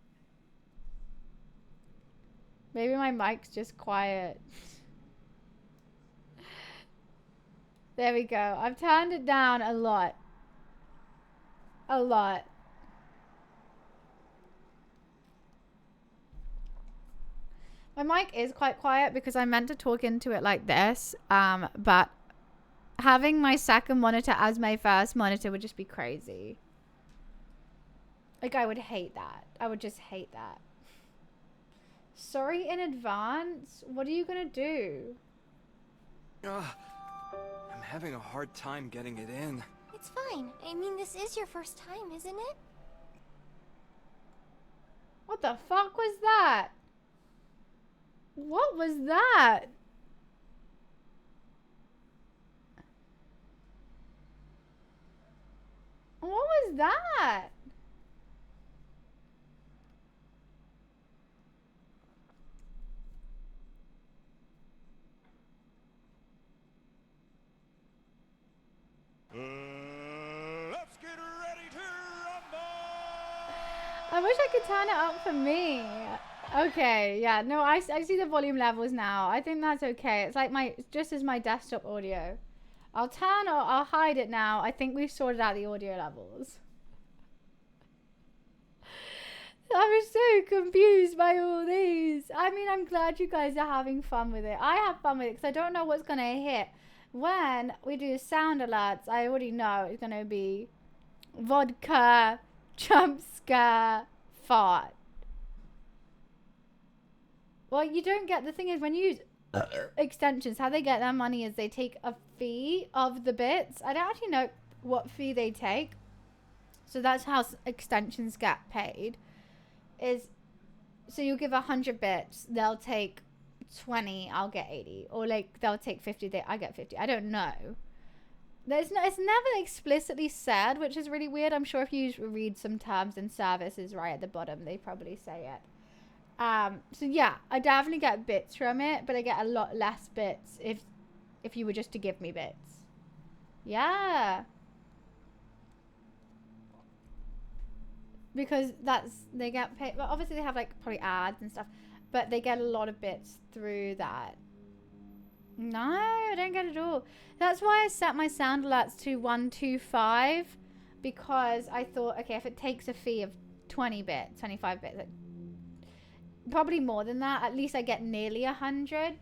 Speaker 1: Maybe my mic's just quiet. There we go. I've turned it down a lot. A lot. My mic is quite quiet because I meant to talk into it like this. But having my second monitor as my first monitor would just be crazy. Like, I would hate that. I would just hate that. Sorry in advance. What are you gonna do?
Speaker 7: I'm having a hard time getting it in.
Speaker 9: It's fine. I mean, this is your first time, isn't it?
Speaker 1: What the fuck was that? What was that? What was that?
Speaker 6: Let's get ready to rumble!
Speaker 1: I wish I could turn it up for me. Okay, yeah, no, I see the volume levels now. I think that's okay. It's like just as my desktop audio. I'll hide it now. I think we've sorted out the audio levels. I was so confused by all these. I mean, I'm glad you guys are having fun with it. I have fun with it because I don't know what's going to hit. When we do sound alerts, I already know it's going to be vodka, jump scare, fart. Well, you don't get, the thing is, when you use extensions, how they get their money is they take a fee of the bits. I don't actually know what fee they take. So that's how extensions get paid. So you give 100 bits, they'll take 20, I'll get 80. Or like, they'll take 50, I get 50. I don't know. It's never explicitly said, which is really weird. I'm sure if you read some terms and services right at the bottom, they probably say it. So yeah, I definitely get bits from it, but I get a lot less bits if you were just to give me bits. Yeah. Because they get paid. Well, obviously they have like probably ads and stuff, but they get a lot of bits through that. No, I don't get it all. That's why I set my sound alerts to 125, because I thought, okay, if it takes a fee of 20 bits, 25 bits, probably more than that, at least I get nearly 100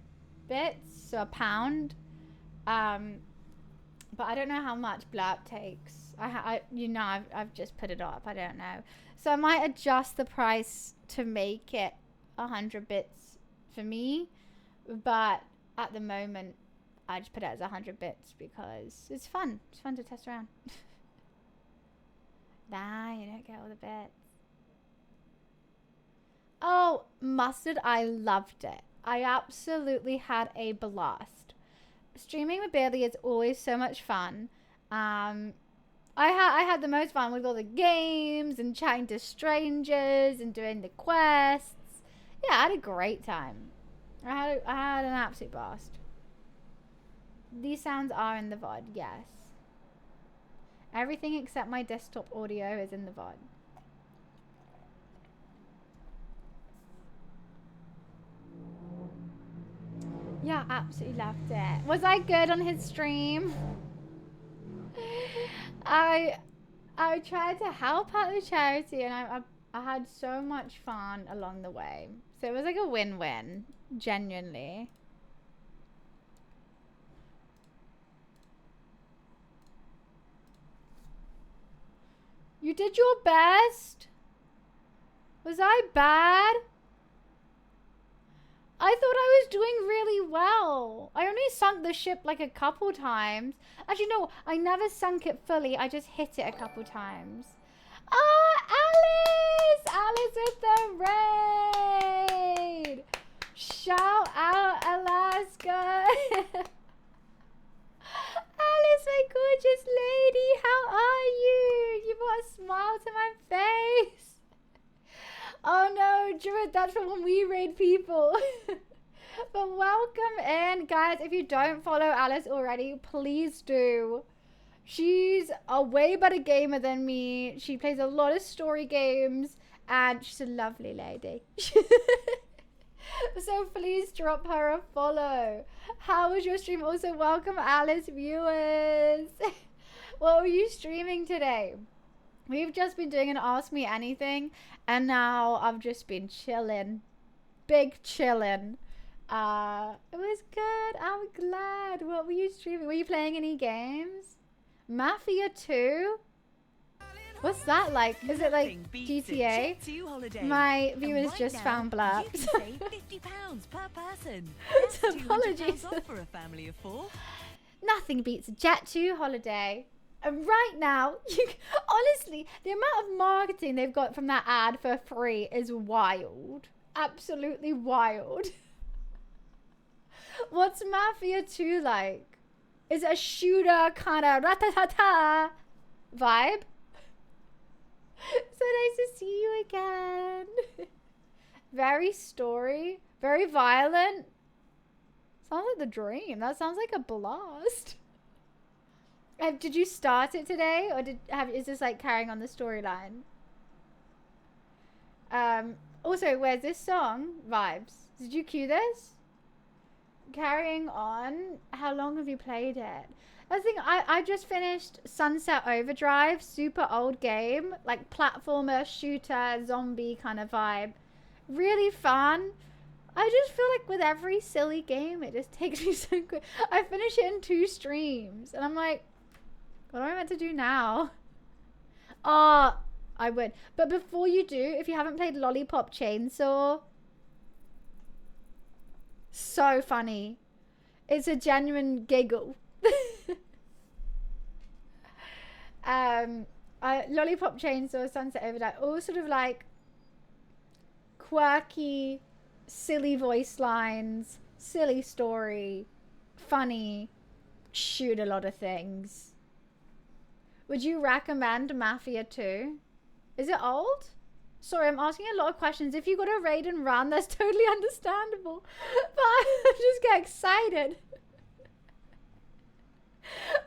Speaker 1: bits, so a pound. But I don't know how much Blurp takes. I've just put it up. I don't know. So I might adjust the price to make it 100 bits for me, but at the moment, I just put it as 100 bits because it's fun. It's fun to test around. Nah, you don't get all the bits. Oh, Mustard, I loved it. I absolutely had a blast. Streaming with Bailey is always so much fun. I had the most fun with all the games and chatting to strangers and doing the quests. Yeah, I had a great time. I had an absolute blast. These sounds are in the VOD, yes. Everything except my desktop audio is in the VOD. Yeah, absolutely loved it. Was I good on his stream? I tried to help out the charity, and I had so much fun along the way. So it was like a win-win, genuinely. You did your best? Was I bad? I thought I was doing really well. I only sunk the ship like a couple times. Actually, no, I never sunk it fully. I just hit it a couple times. Alice! Alice with the raid! Shout out, Alaska! Alice, my gorgeous lady, how are you? You brought a smile to my face. Oh no, Druid, that's from when we raid people. But welcome in, guys. If you don't follow Alice already, please do. She's a way better gamer than me. She plays a lot of story games, and she's a lovely lady. So please drop her a follow. How was your stream? Also, welcome Alice viewers. What were you streaming today? We've just been doing an Ask Me Anything, and now I've just been chilling. Big chilling. It was good. I'm glad. What were you streaming? Were you playing any games? Mafia 2? What's that like? Is it like GTA? My viewers just found Blurps.
Speaker 5: £50 per person.
Speaker 1: Apologies.
Speaker 5: Off for a family of 4.
Speaker 1: Nothing beats a Jet2 holiday. And right now, honestly, the amount of marketing they've got from that ad for free is wild. Absolutely wild. What's Mafia 2 like? Is it a shooter kind of rat-ta-ta-ta vibe? So nice to see you again. Very story. Very violent. Sounds like the dream. That sounds like a blast. Did you start it today, or is this like carrying on the storyline? Also, where's this song? Vibes. Did you cue this? Carrying on. How long have you played it? I think I just finished Sunset Overdrive. Super old game, like platformer, shooter, zombie kind of vibe. Really fun. I just feel like with every silly game, it just takes me so quick. I finish it in 2 streams, and I'm like, what am I meant to do now? I would. But before you do, if you haven't played Lollipop Chainsaw, so funny. It's a genuine giggle. Lollipop Chainsaw, Sunset Overdrive, all sort of like quirky, silly voice lines, silly story, funny, shoot a lot of things. Would you recommend Mafia 2? Is it old? Sorry, I'm asking a lot of questions. If you got a raid and run, that's totally understandable. But I just get excited.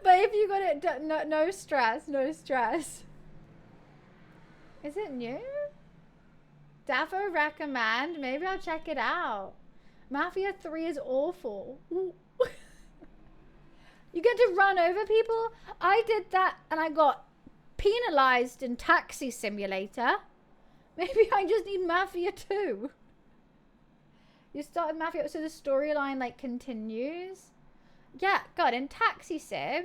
Speaker 1: But if you got it, no stress, no stress. Is it new? Defo recommend. Maybe I'll check it out. Mafia 3 is awful. Ooh. You get to run over people? I did that and I got penalized in Taxi Simulator. Maybe I just need Mafia 2. You started Mafia, so the storyline like continues. Yeah, God, in Taxi Sim,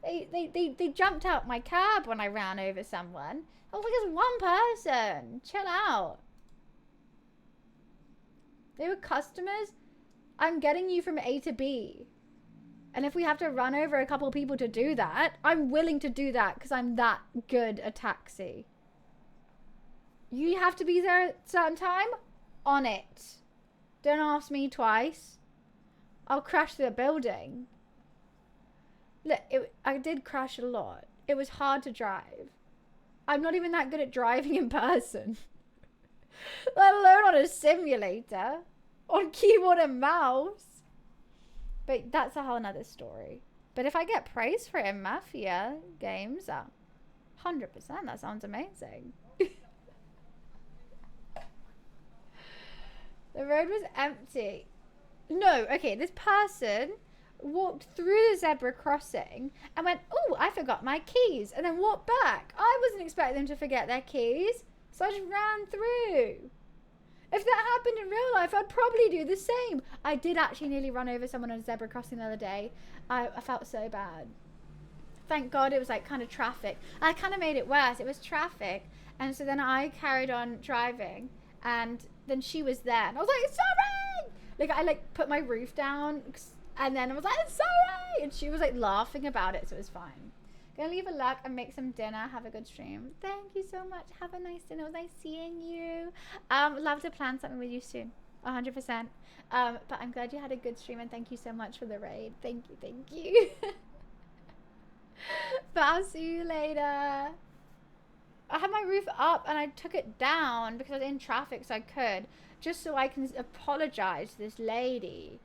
Speaker 1: they jumped out my cab when I ran over someone. I was like, it's one person. Chill out. They were customers. I'm getting you from A to B. And if we have to run over a couple of people to do that, I'm willing to do that because I'm that good at Taxi. You have to be there at a certain time? On it. Don't ask me twice. I'll crash through the building. Look, I did crash a lot. It was hard to drive. I'm not even that good at driving in person. Let alone on a simulator. On keyboard and mouse. But that's a whole nother story. But if I get praise for it in Mafia games, 100%, that sounds amazing. The road was empty. No, okay, this person walked through the zebra crossing and went, oh, I forgot my keys, and then walked back. I wasn't expecting them to forget their keys, so I just ran through. If that happened in real life, I'd probably do the same. I did actually nearly run over someone on a zebra crossing the other day. I felt so bad. Thank God it was like kind of traffic. I kind of made it worse. It was traffic. And so then I carried on driving and then she was there. And I was like, sorry! Like I like put my roof down and then I was like, sorry! And she was like laughing about it, so it was fine. Gonna leave a like and make some dinner. Have a good stream. Thank you so much. Have a nice dinner. It was nice seeing you. Love to plan something with you soon. 100%. But I'm glad you had a good stream and thank you so much for the raid. Thank you. But I'll see you later. I had my roof up and I took it down because I was in traffic, so I could, just so I can apologize to this lady.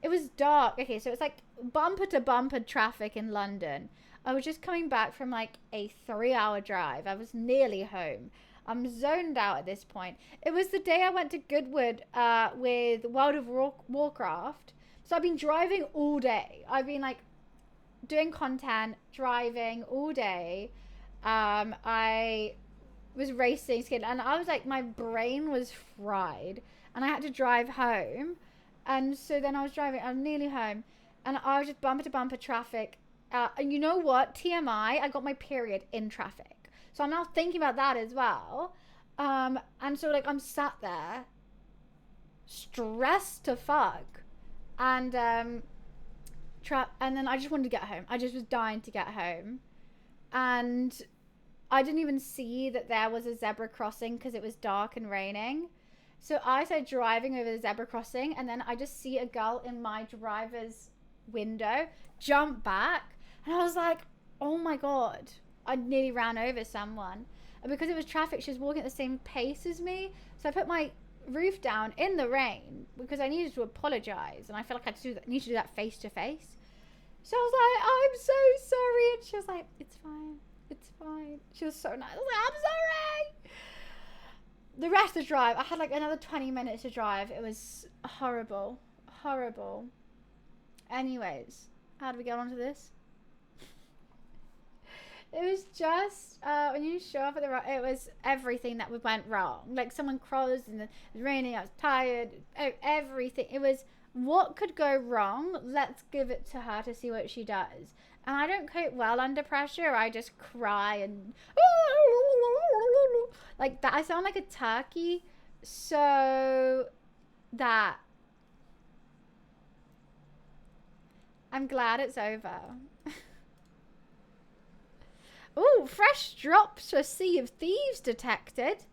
Speaker 1: It was dark. Okay, so it's like bumper to bumper traffic in London. I was just coming back from like a 3-hour drive. I was nearly home. I'm zoned out at this point. It was the day I went to Goodwood with World of Warcraft. So I've been driving all day. I've been like doing content, driving all day. I was racing, and I was like, my brain was fried. And I had to drive home. And so then I was driving, I was nearly home. And I was just bumper to bumper traffic. And you know what? TMI, I got my period in traffic. So I'm now thinking about that as well. And so like I'm sat there stressed to fuck. And and then I just wanted to get home. I just was dying to get home. And I didn't even see that there was a zebra crossing because it was dark and raining. So I started driving over the zebra crossing and then I just see a girl in my driver's window jump back. And I was like, oh my God, I nearly ran over someone. And because it was traffic, she was walking at the same pace as me. So I put my roof down in the rain because I needed to apologize. And I felt like I need to do that face to face. So I was like, I'm so sorry. And she was like, it's fine. It's fine. She was so nice. I was like, I'm sorry. The rest of the drive, I had like another 20 minutes to drive. It was horrible. Horrible. Anyways, how do we get onto this? It was just, when you show up at the it was everything that went wrong. Like someone crossed and it was raining, I was tired, everything. It was, what could go wrong? Let's give it to her to see what she does. And I don't cope well under pressure. I just cry and like that. I sound like a turkey. So that I'm glad it's over. Ooh, fresh drops for Sea of Thieves detected.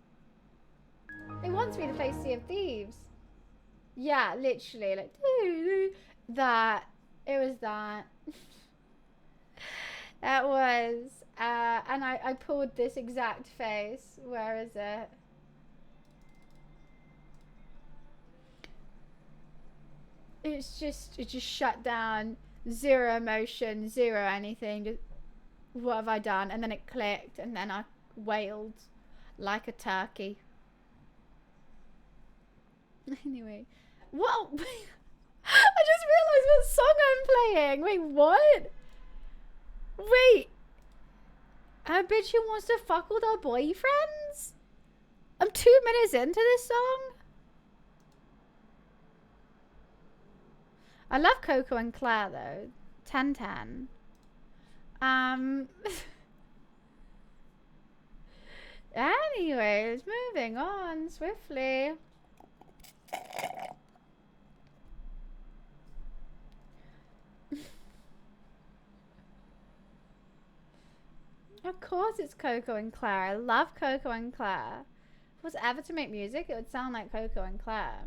Speaker 1: It wants me to play Sea of Thieves. Yeah, literally, like that. It was that. That was, and I pulled this exact face. Where is it? It just shut down. Zero emotion, zero anything. Just, what have I done? And then it clicked, and then I wailed like a turkey. Anyway, what? I just realized what song I'm playing. Wait, what? Wait. A bitch who wants to fuck with our boyfriends? I'm 2 minutes into this song. I love Coco and Claire though. 10-10. Anyways, moving on swiftly. Of course it's Coco and Claire. I love Coco and Claire. If it was ever to make music, it would sound like Coco and Claire.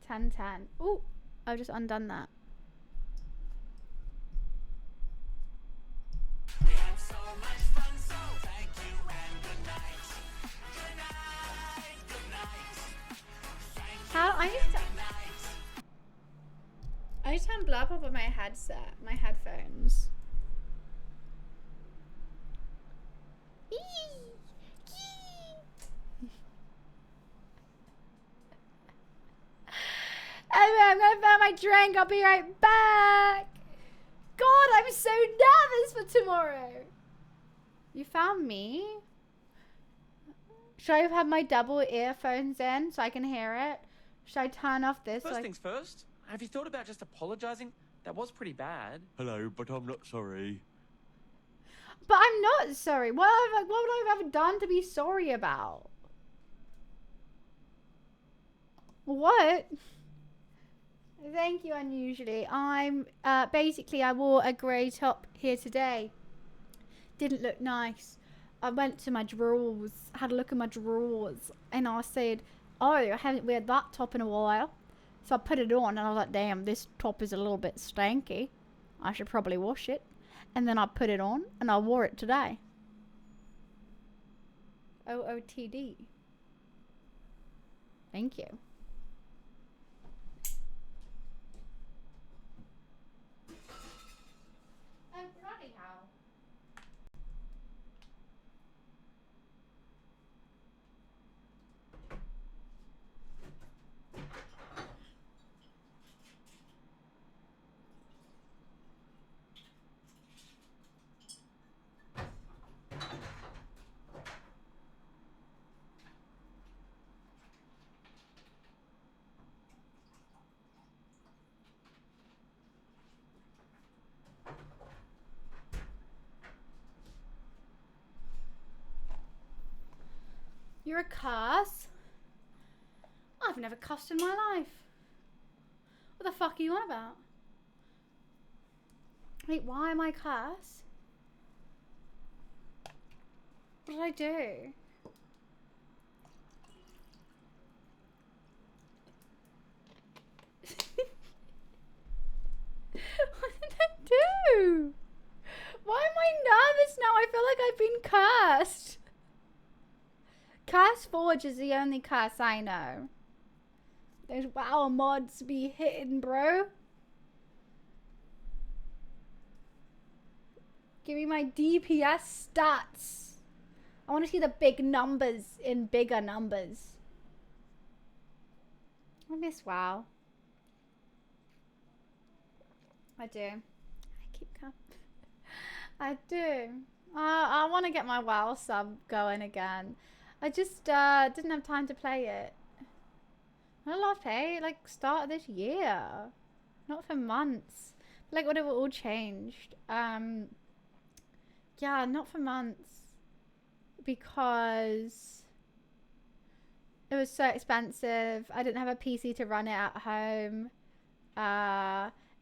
Speaker 1: 10-10. Ooh, I've just undone that. How I need to unblur up on my headset, my headphones. Anyway, I'm gonna fill my drink. I'll be right back. God, I'm so nervous for tomorrow. You found me? Should I have my double earphones in so I can hear it? Should I turn off this?
Speaker 7: First things first, have you thought about just apologizing? That was pretty bad.
Speaker 3: Hello, but I'm not sorry.
Speaker 1: But I'm not sorry. What would I have ever done to be sorry about? What? Thank you, unusually. I'm, basically I wore a grey top here today. Didn't look nice. I went to my drawers, had a look at my drawers, and I said, oh, I haven't worn that top in a while. So I put it on, and I was like, damn, this top is a little bit stanky. I should probably wash it. And then I put it on, and I wore it today. OOTD. Thank you. Oh, bloody hell. You're a cuss? I've never cussed in my life. What the fuck are you on about? Wait, why am I cuss? What did I do? What did I do? Why am I nervous now? I feel like I've been cursed. Curse Forge is the only curse I know. Those WoW mods be hitting, bro. Give me my DPS stats. I want to see the big numbers in bigger numbers. I miss WoW. I do. I keep coming. I do. I want to get my WoW sub going again. I just didn't have time to play it. Not a lot of play, like start of this year. Not for months. Like whatever all changed. Yeah, not for months. Because it was so expensive. I didn't have a PC to run it at home.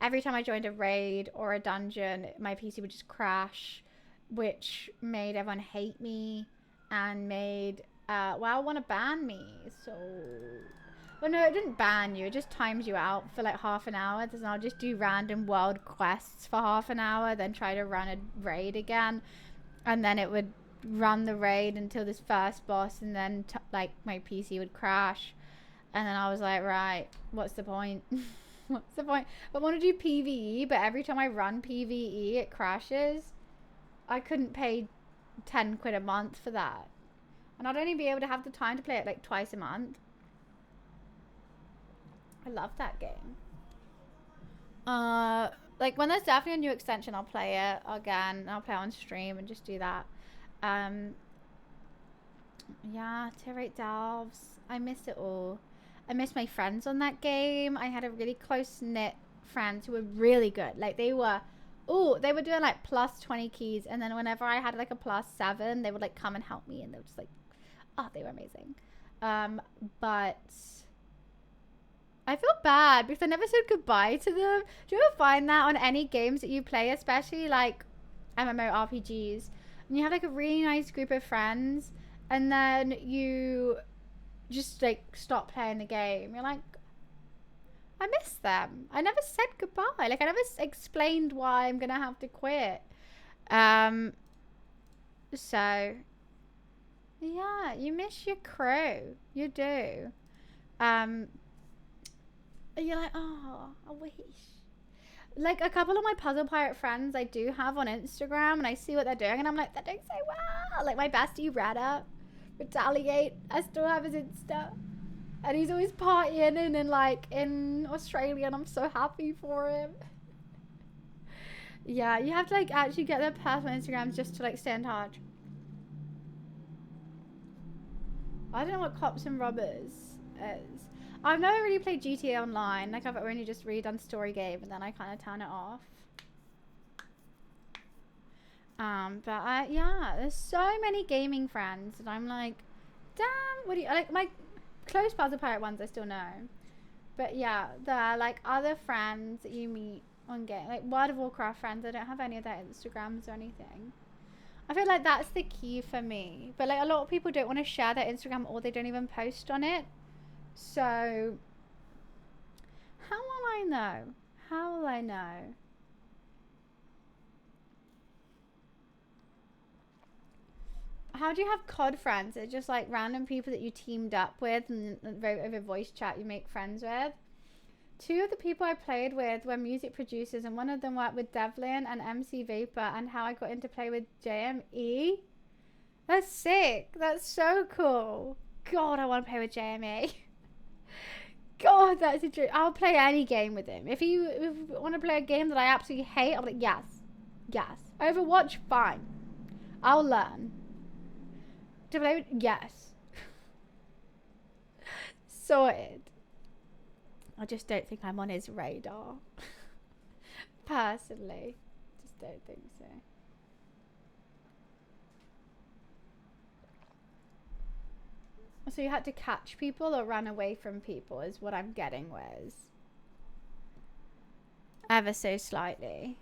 Speaker 1: Every time I joined a raid or a dungeon, my PC would just crash, which made everyone hate me and made WoW want to ban me. So Well, no, it didn't ban you. It just times you out for like half an hour. And I'll just do random world quests for half an hour, then try to run a raid again. And then it would run the raid until this first boss, and then like my PC would crash. And then I was like, right, what's the point? What's the point? I want to do PvE, but every time I run PvE, it crashes. I couldn't pay 10 quid a month for that. And I'd only be able to have the time to play it like twice a month. I love that game. Like when there's definitely a new extension, I'll play it again. I'll play it on stream and just do that. Yeah, Tier 8 Delves. I miss it all. I miss my friends on that game. I had a really close-knit friends who were really good. Like they were doing like plus 20 keys, and then whenever I had like a plus 7, they would like come and help me, and they were just like, oh, they were amazing. But I feel bad because I never said goodbye to them. Do you ever find that on any games that you play, especially like MMORPGs, and you have like a really nice group of friends, and then you just like stop playing the game? You're like, I miss them. I never said goodbye. Like I never explained why I'm gonna have to quit. So yeah, you miss your crew. You do. You're like, oh, I wish. Like a couple of my Puzzle Pirate friends I do have on Instagram, and I see what they're doing, and I'm like, they're doing so well. Like my bestie Redda, Retaliate, I still have his Insta, and he's always partying in Australia, and I'm so happy for him. Yeah, you have to like actually get their personal Instagrams just to like stay in touch. I don't know what Cops and Robbers is. I've never really played GTA Online. Like I've only just redone Story Game, and then I kind of turn it off. But yeah, there's so many gaming friends, and I'm like, damn, what do you like? My close Puzzle Pirate ones I still know, but yeah, the like other friends that you meet on game, like World of Warcraft friends, I don't have any of their Instagrams or anything. I feel like that's the key for me, but like a lot of people don't want to share their Instagram, or they don't even post on it. So how will I know? How will I know? How do you have COD friends? It's just like random people that you teamed up with, and over voice chat you make friends with. 2 of the people I played with were music producers, and one of them worked with Devlin and MC Vapor, and how I got into play with JME. That's sick. That's so cool. God, I want to play with JME. God, that's a dream. I'll play any game with him. If you want to play a game that I absolutely hate, I'll be like, yes. Yes. Overwatch, fine. I'll learn. To play with, yes. Sorted. I just don't think I'm on his radar. Personally. Just don't think so. So you had to catch people or run away from people is what I'm getting with. Ever so slightly.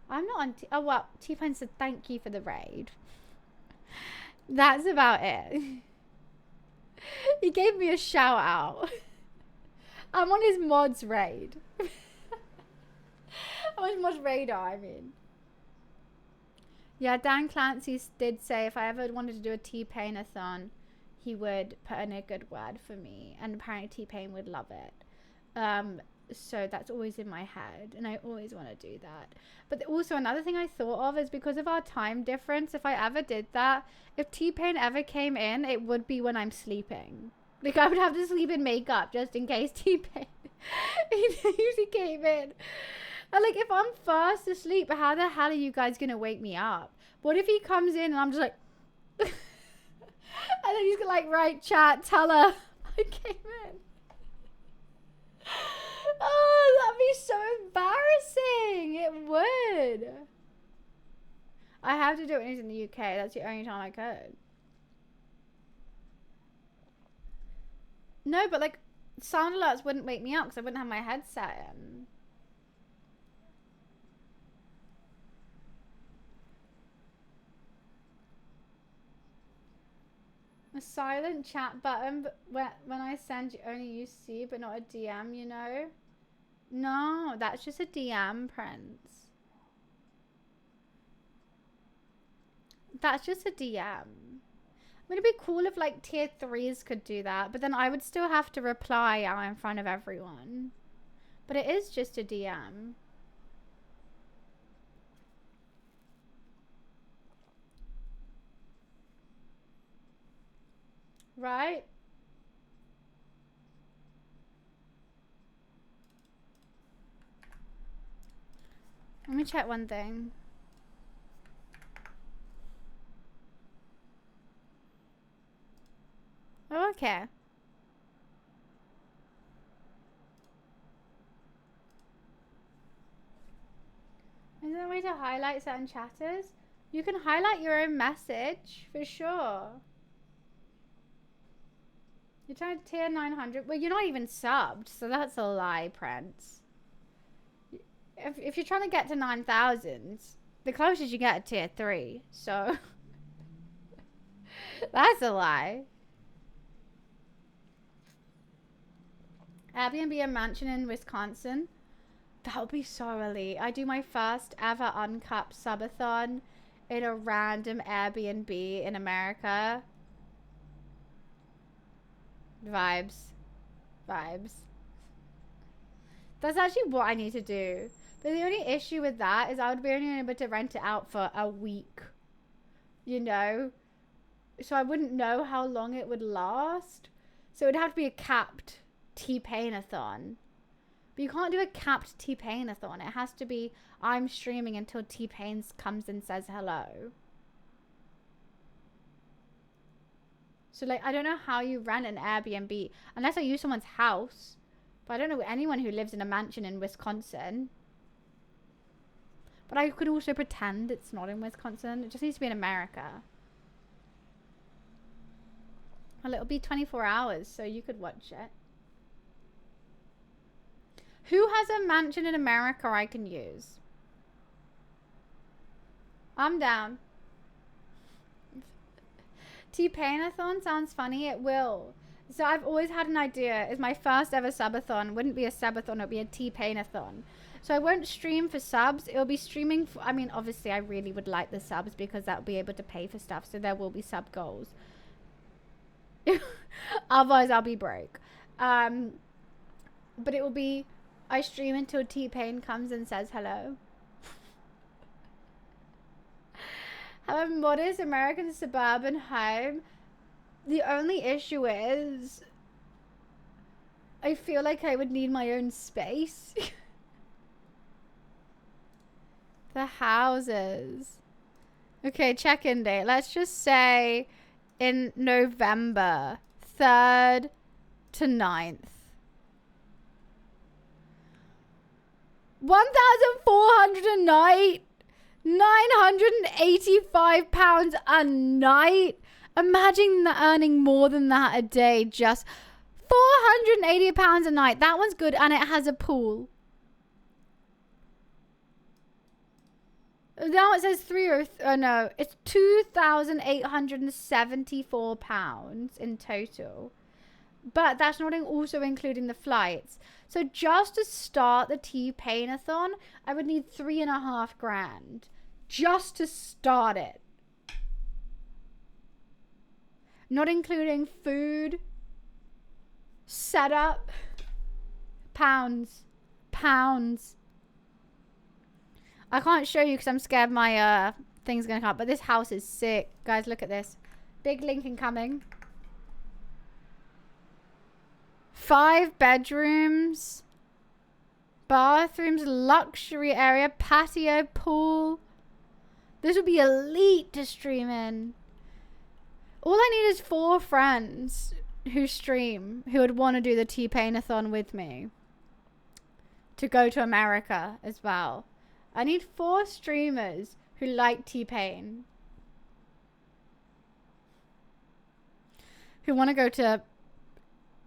Speaker 1: I'm not on oh well, T-Pain said thank you for the raid. That's about it. He gave me a shout out. I'm on his mods raid. I'm on his mods radar, I mean. Yeah, Dan Clancy did say if I ever wanted to do a T-Pain-a-thon, he would put in a good word for me, and apparently T-Pain would love it. So that's always in my head, and I always want to do that. But also another thing I thought of is because of our time difference, if I ever did that, if T-Pain ever came in, it would be when I'm sleeping. Like I would have to sleep in makeup just in case T-Pain usually came in. And like if I'm fast asleep, how the hell are you guys gonna wake me up? What if he comes in and I'm just like and then he's gonna like, right, chat, tell her I came in. Oh, that'd be so embarrassing. It would. I have to do it when he's in the UK. That's the only time I could. No, but like sound alerts wouldn't wake me up because I wouldn't have my headset in. A silent chat button, but when I send you only you see, but not a DM, you know? No, that's just a DM, Prince. That's just a DM. I mean, it'd be cool if like tier 3s could do that, but then I would still have to reply out in front of everyone. But it is just a DM. Right? Let me check one thing. Oh, okay. Is there a way to highlight certain chatters? You can highlight your own message, for sure. You're trying to tier 900. Well, you're not even subbed, so that's a lie, Prince. If you're trying to get to 9,000, the closest you get to tier 3. So that's a lie. Airbnb a mansion in Wisconsin. That would be so elite. I do my first ever uncapped subathon in a random Airbnb in America. Vibes. Vibes. That's actually what I need to do. But the only issue with that is I would be only able to rent it out for a week. You know? So I wouldn't know how long it would last. So it would have to be a capped T-Pain-a-thon. But you can't do a capped T-Pain-a-thon. It has to be I'm streaming until T-Pain comes and says hello. So, like, I don't know how you rent an Airbnb. Unless I use someone's house. But I don't know anyone who lives in a mansion in Wisconsin. But I could also pretend it's not in Wisconsin. It just needs to be in America. Well, it'll be 24 hours, so you could watch it. Who has a mansion in America I can use? I'm down. T-Pain-a-thon sounds funny. It will. So I've always had an idea. Is my first ever subathon wouldn't be a subathon. It'll be a T-Pain-a-thon. So I won't stream for subs. It'll be streaming for, I mean, obviously I really would like the subs because that'll be able to pay for stuff. So there will be sub goals. Otherwise I'll be broke. But it will be, I stream until T-Pain comes and says hello. Have a modest American suburban home. The only issue is I feel like I would need my own space. The houses. Okay, check-in date. Let's just say in November 3rd to 9th. 1,400 a night. £985 a night. Imagine earning more than that a day. Just £480 a night. That one's good, and it has a pool. Now it says no, it's £2,874 in total. But that's not also including the flights. So just to start the T-Pain-a-thon, I would need $3,500 just to start it. Not including food, setup, pounds. I can't show you because I'm scared my thing's gonna come up. But this house is sick, guys. Look at this. Big link incoming. 5 bedrooms, bathrooms, luxury area, patio, pool. This would be elite to stream in. All I need is 4 friends who stream, who would want to do the T-Pain-a-thon with me. To go to America as well. I need 4 streamers who like T-Pain. Who want to go to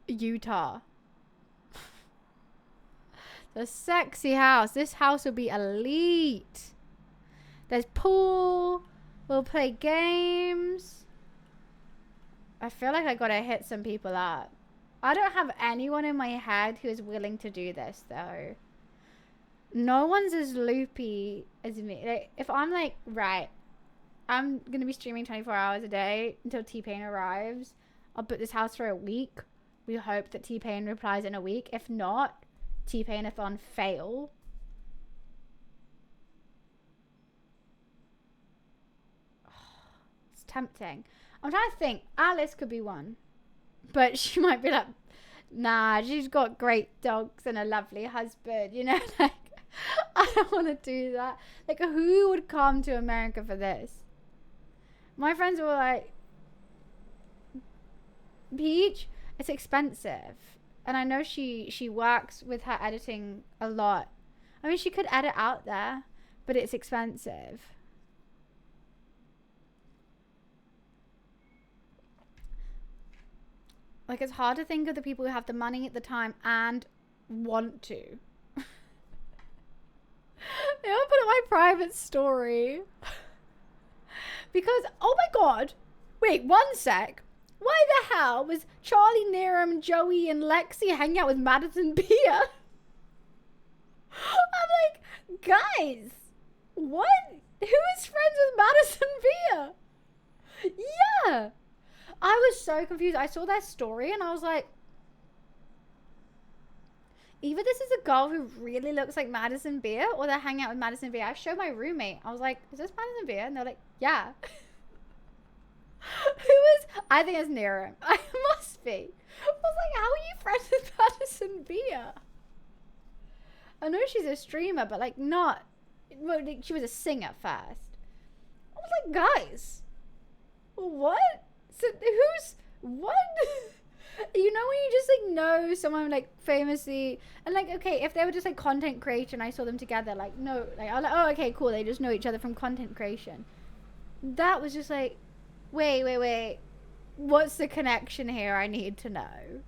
Speaker 1: Utah. The sexy house. This house will be elite. There's pool. We'll play games. I feel like I gotta hit some people up. I don't have anyone in my head who is willing to do this though. No one's as loopy as me. Like, if I'm like, right, I'm gonna be streaming 24 hours a day until T-Pain arrives. I'll book this house for a week. We hope that T-Pain replies in a week. If not, T-Pain-a-thon fail. It's tempting. I'm trying to think. Alice could be one. But she might be like, nah, she's got great dogs and a lovely husband. You know, like, I don't want to do that. Like, who would come to America for this? My friends were like, Peach, it's expensive. And I know she works with her editing a lot. I mean, she could edit out there, but it's expensive. Like, it's hard to think of the people who have the money at the time and want to. They all put up my private story. Because, oh my god. Wait, 1 sec. Why the hell was Charlie, Niram, Joey, and Lexi hanging out with Madison Beer? I'm like, guys, what? Who is friends with Madison Beer? Yeah. I was so confused. I saw their story and I was like, either this is a girl who really looks like Madison Beer or they're hanging out with Madison Beer. I showed my roommate. I was like, is this Madison Beer? And they're like, yeah. Who is? I think it's Niram. I must be. I was like, how are you friends with Madison Beer? I know she's a streamer, but like not. Well, like, she was a singer first. I was like, guys, what? So who's what? You know when you just like know someone like famously and like, okay, if they were just like content creation, I saw them together, like no, like I was like, oh okay, cool, they just know each other from content creation. That was just like, wait, what's the connection here? I need to know.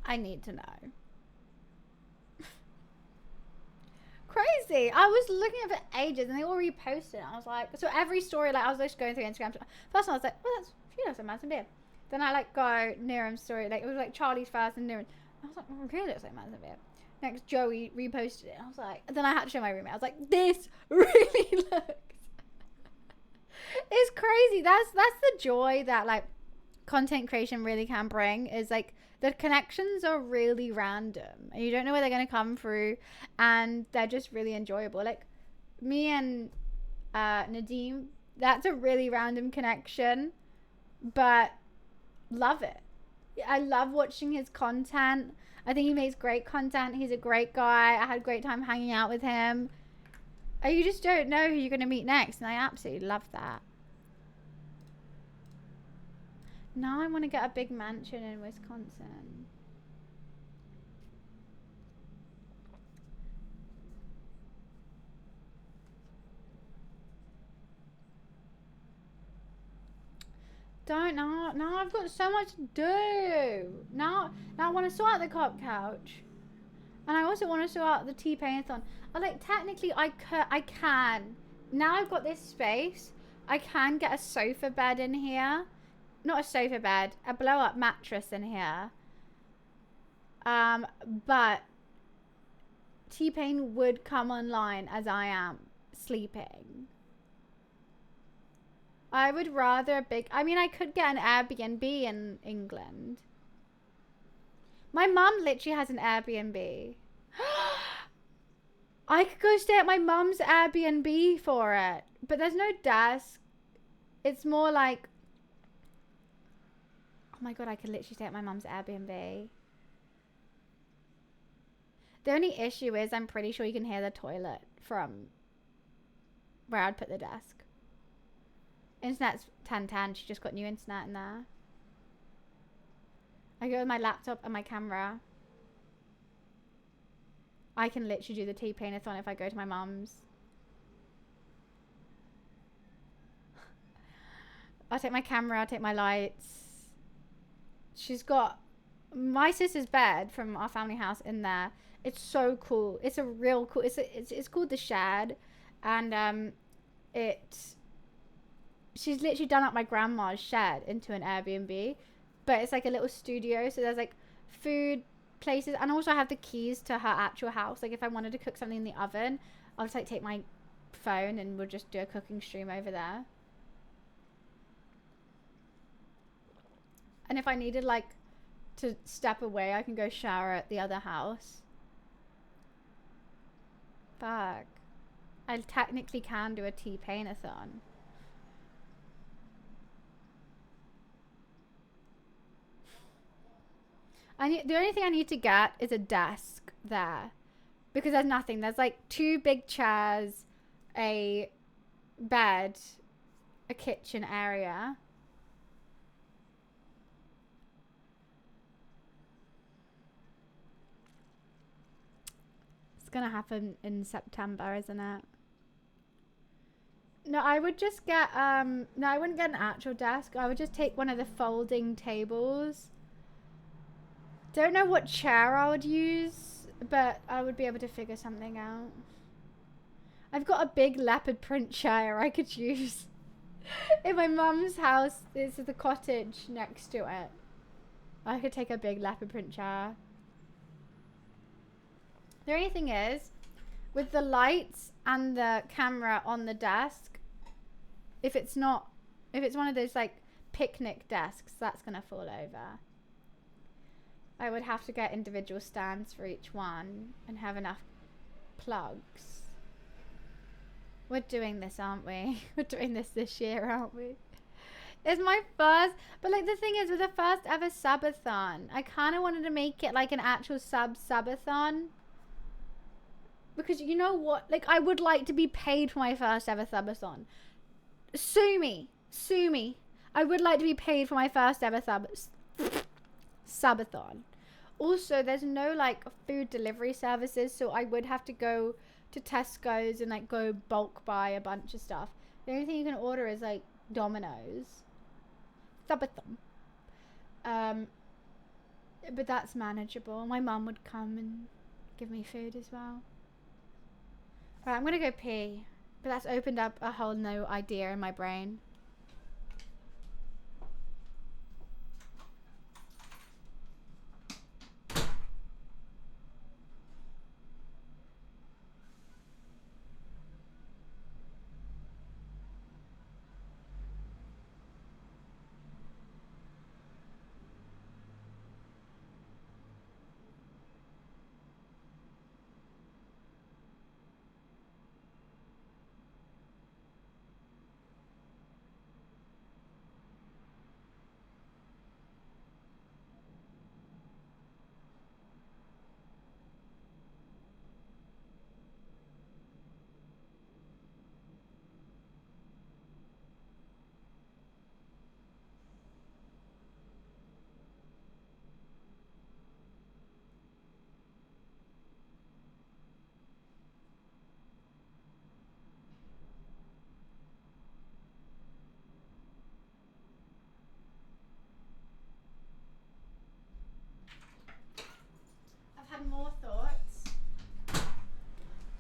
Speaker 1: I need to know. Crazy. I was looking at it for ages and they all reposted it. I was like, so every story, like I was just going through Instagram. First one I was like, oh, she looks like Madison Beer. Then I like go Niram's story, like it was like Charlie's first and Niram. I was like, oh, really looks like Madison Beer. Next, Joey reposted it. I was like, then I had to show my roommate. I was like, this really looks. It's crazy. That's the joy that like content creation really can bring, is like the connections are really random and you don't know where they're going to come through and they're just really enjoyable. Like me and Nadim, that's a really random connection, but love it. I love watching his content. I think he makes great content. He's a great guy. I had a great time hanging out with him. You just don't know who you're going to meet next, and I absolutely love that. Now I want to get a big mansion in Wisconsin. Don't know. Now I've got so much to do. Now I want to sort out the cop couch. And I also want to sort out the T-Pain-a-thon. Like, technically I can. Now I've got this space, I can get a sofa bed in here. Not a sofa bed, a blow-up mattress in here. But T-Pain would come online as I am sleeping. I would rather I mean, I could get an Airbnb in England. My mum literally has an Airbnb. I could go stay at my mum's Airbnb for it. But there's no desk. It's more like, oh my god, I could literally stay at my mum's Airbnb. The only issue is I'm pretty sure you can hear the toilet from where I'd put the desk. Internet's 1010. She just got new internet in there. I go with my laptop and my camera. I can literally do the T-Pain-a-thon if I go to my mum's. I'll take my camera, I'll take my lights. She's got my sister's bed from our family house in there. It's so cool. It's a real cool, it's called The Shed. And she's literally done up my grandma's shed into an Airbnb, but it's like a little studio, so there's like food places, and also I have the keys to her actual house. Like if I wanted to cook something in the oven, I'll just like take my phone and we'll just do a cooking stream over there. And if I needed like to step away, I can go shower at the other house. Fuck. I technically can do a T-Pain-a-thon. The only thing I need to get is a desk there. Because there's nothing. There's like 2 big chairs, a bed, a kitchen area. It's gonna happen in September, isn't it? No, I would just get, no, I wouldn't get an actual desk. I would just take one of the folding tables. Don't know what chair I would use, but I would be able to figure something out. I've got a big leopard print chair I could use. In my mum's house, this is the cottage next to it. I could take a big leopard print chair. The only thing is, with the lights and the camera on the desk, if it's one of those like picnic desks, that's gonna fall over. I would have to get individual stands for each one and have enough plugs. We're doing this, aren't we? We're doing this year, aren't we? It's my first, but like the thing is, with the first ever subathon, I kind of wanted to make it like an actual subathon. Because you know what? Like, I would like to be paid for my first ever subathon. Sue me. Sue me. I would like to be paid for my first ever subathon. Also, there's no, like, food delivery services, so I would have to go to Tesco's and, like, go bulk buy a bunch of stuff. The only thing you can order is, like, Domino's. Subathon. But that's manageable. My mum would come and give me food as well. Right, I'm gonna go pee, but that's opened up a whole new idea in my brain.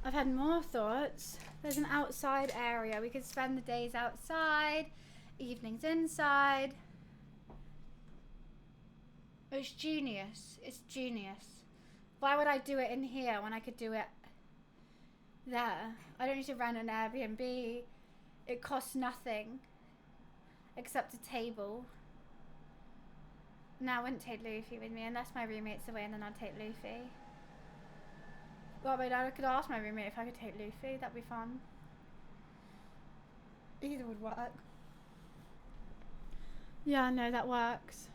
Speaker 1: I've had more thoughts. There's an outside area. We could spend the days outside, evenings inside. It's genius. It's genius. Why would I do it in here when I could do it there? I don't need to rent an Airbnb. It costs nothing except a table. No, I wouldn't take Luffy with me unless my roommate's away, and then I'd take Luffy. Well, my dad could ask my roommate if I could take Luffy. That'd be fun. Either would work. Yeah, no, that works.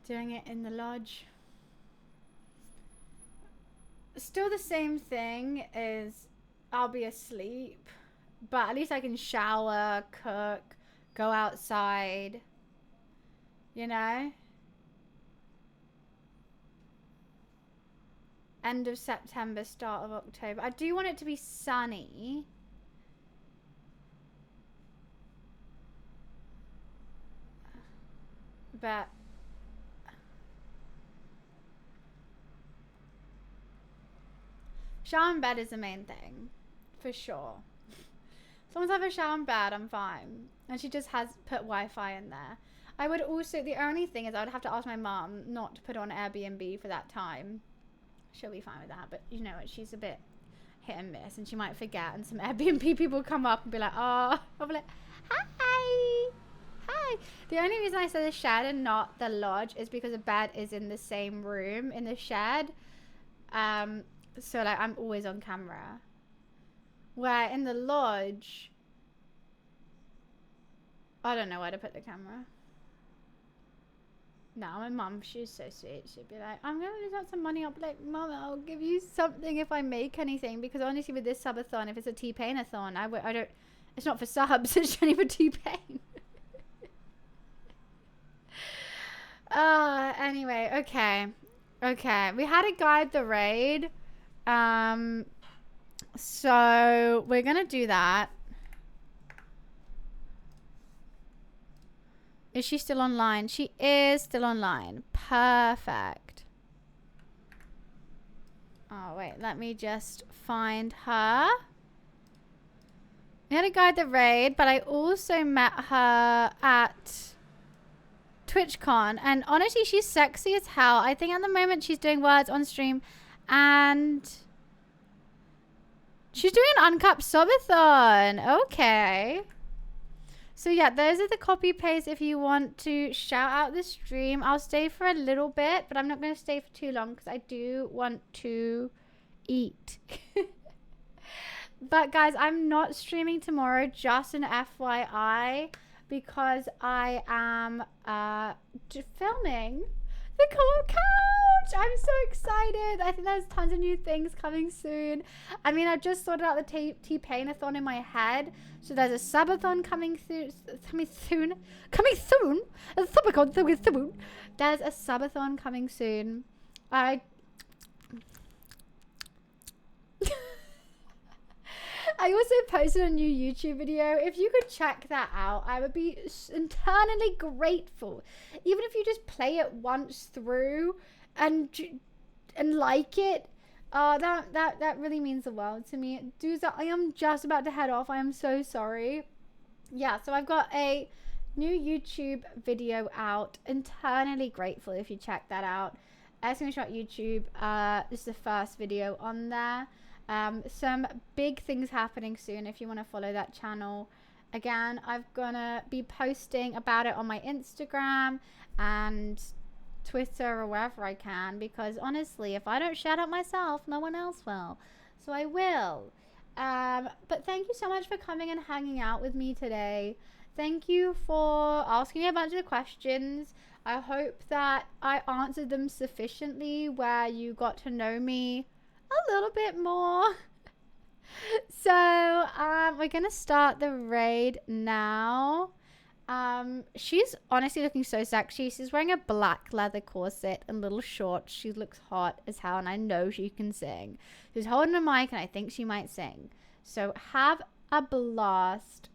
Speaker 1: Doing it in the lodge. Still the same thing is I'll be asleep, but at least I can shower, cook, go outside, you know? End of September, start of October. I do want it to be sunny. But shower and bed is the main thing for sure. As long as I have a shower in bed, I'm fine. And she just has put Wi-Fi in there. I would also, the only thing is I would have to ask my mom not to put on Airbnb for that time. She'll be fine with that, but you know what, she's a bit hit and miss, and she might forget, and some Airbnb people come up and be like, oh, I'll be like, hi. The only reason I said the shed and not the lodge is because the bed is in the same room in the shed. So like I'm always on camera. Where in the lodge, I don't know where to put the camera. No, my mum, she's so sweet. She'd be like, I'm going to lose out some money. I'll be like, Mum, I'll give you something if I make anything. Because honestly, with this subathon, if it's a T-Pain-a-thon, I don't, it's not for subs, it's only for T-Pain. Anyway, okay. We had to guide the raid. So we're going to do that. Is she still online? She is still online. Perfect. Oh, wait. Let me just find her. We had to guide the raid, but I also met her at TwitchCon. And honestly, she's sexy as hell. I think at the moment she's doing words on stream. And she's doing an uncapped subathon. Okay. So yeah, those are the copy paste if you want to shout out the stream. I'll stay for a little bit, but I'm not going to stay for too long because I do want to eat. But guys, I'm not streaming tomorrow, just an FYI, because I am filming the Cool Couch. I'm so excited. I think there's tons of new things coming soon. I mean, I just sorted out the T-Pain-a-thon in my head. So there's a subathon coming soon. There's a subathon coming soon. I also posted a new YouTube video. If you could check that out, I would be eternally grateful. Even if you just play it once through and like it, that really means the world to me. Dudes, I am just about to head off. I am so sorry. Yeah, so I've got a new YouTube video out. Eternally grateful if you check that out. Screenshot YouTube. This is the first video on there. Some big things happening soon if you want to follow that channel. Again, I'm gonna be posting about it on my Instagram and Twitter or wherever I can, because honestly, if I don't shout out myself, no one else will. So I will. But thank you so much for coming and hanging out with me today. Thank you for asking me a bunch of questions. I hope that I answered them sufficiently where you got to know me a little bit more. So we're gonna start the raid now. She's honestly looking so sexy. She's wearing a black leather corset and little shorts. She looks hot as hell, and I know she can sing. She's holding a mic, and I think she might sing. So have a blast.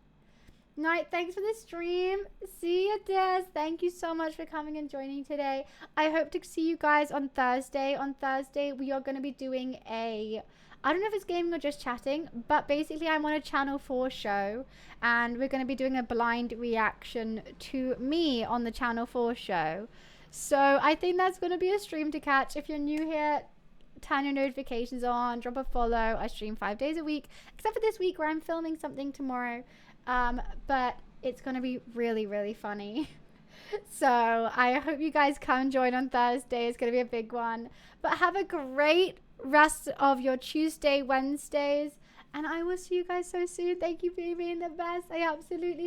Speaker 1: Night, thanks for the stream. See you, Des. Thank you so much for coming and joining today. I hope to see you guys on Thursday. On Thursday, we are going to be doing I don't know if it's gaming or just chatting, but basically I'm on a Channel 4 show, and we're going to be doing a blind reaction to me on the Channel 4 show. So I think that's going to be a stream to catch. If you're new here, turn your notifications on, drop a follow. I stream 5 days a week, except for this week where I'm filming something tomorrow. But it's going to be really, really funny. So I hope you guys come join on Thursday. It's going to be a big one. But have a great rest of your Tuesday, Wednesdays. And I will see you guys so soon. Thank you for being the best. I absolutely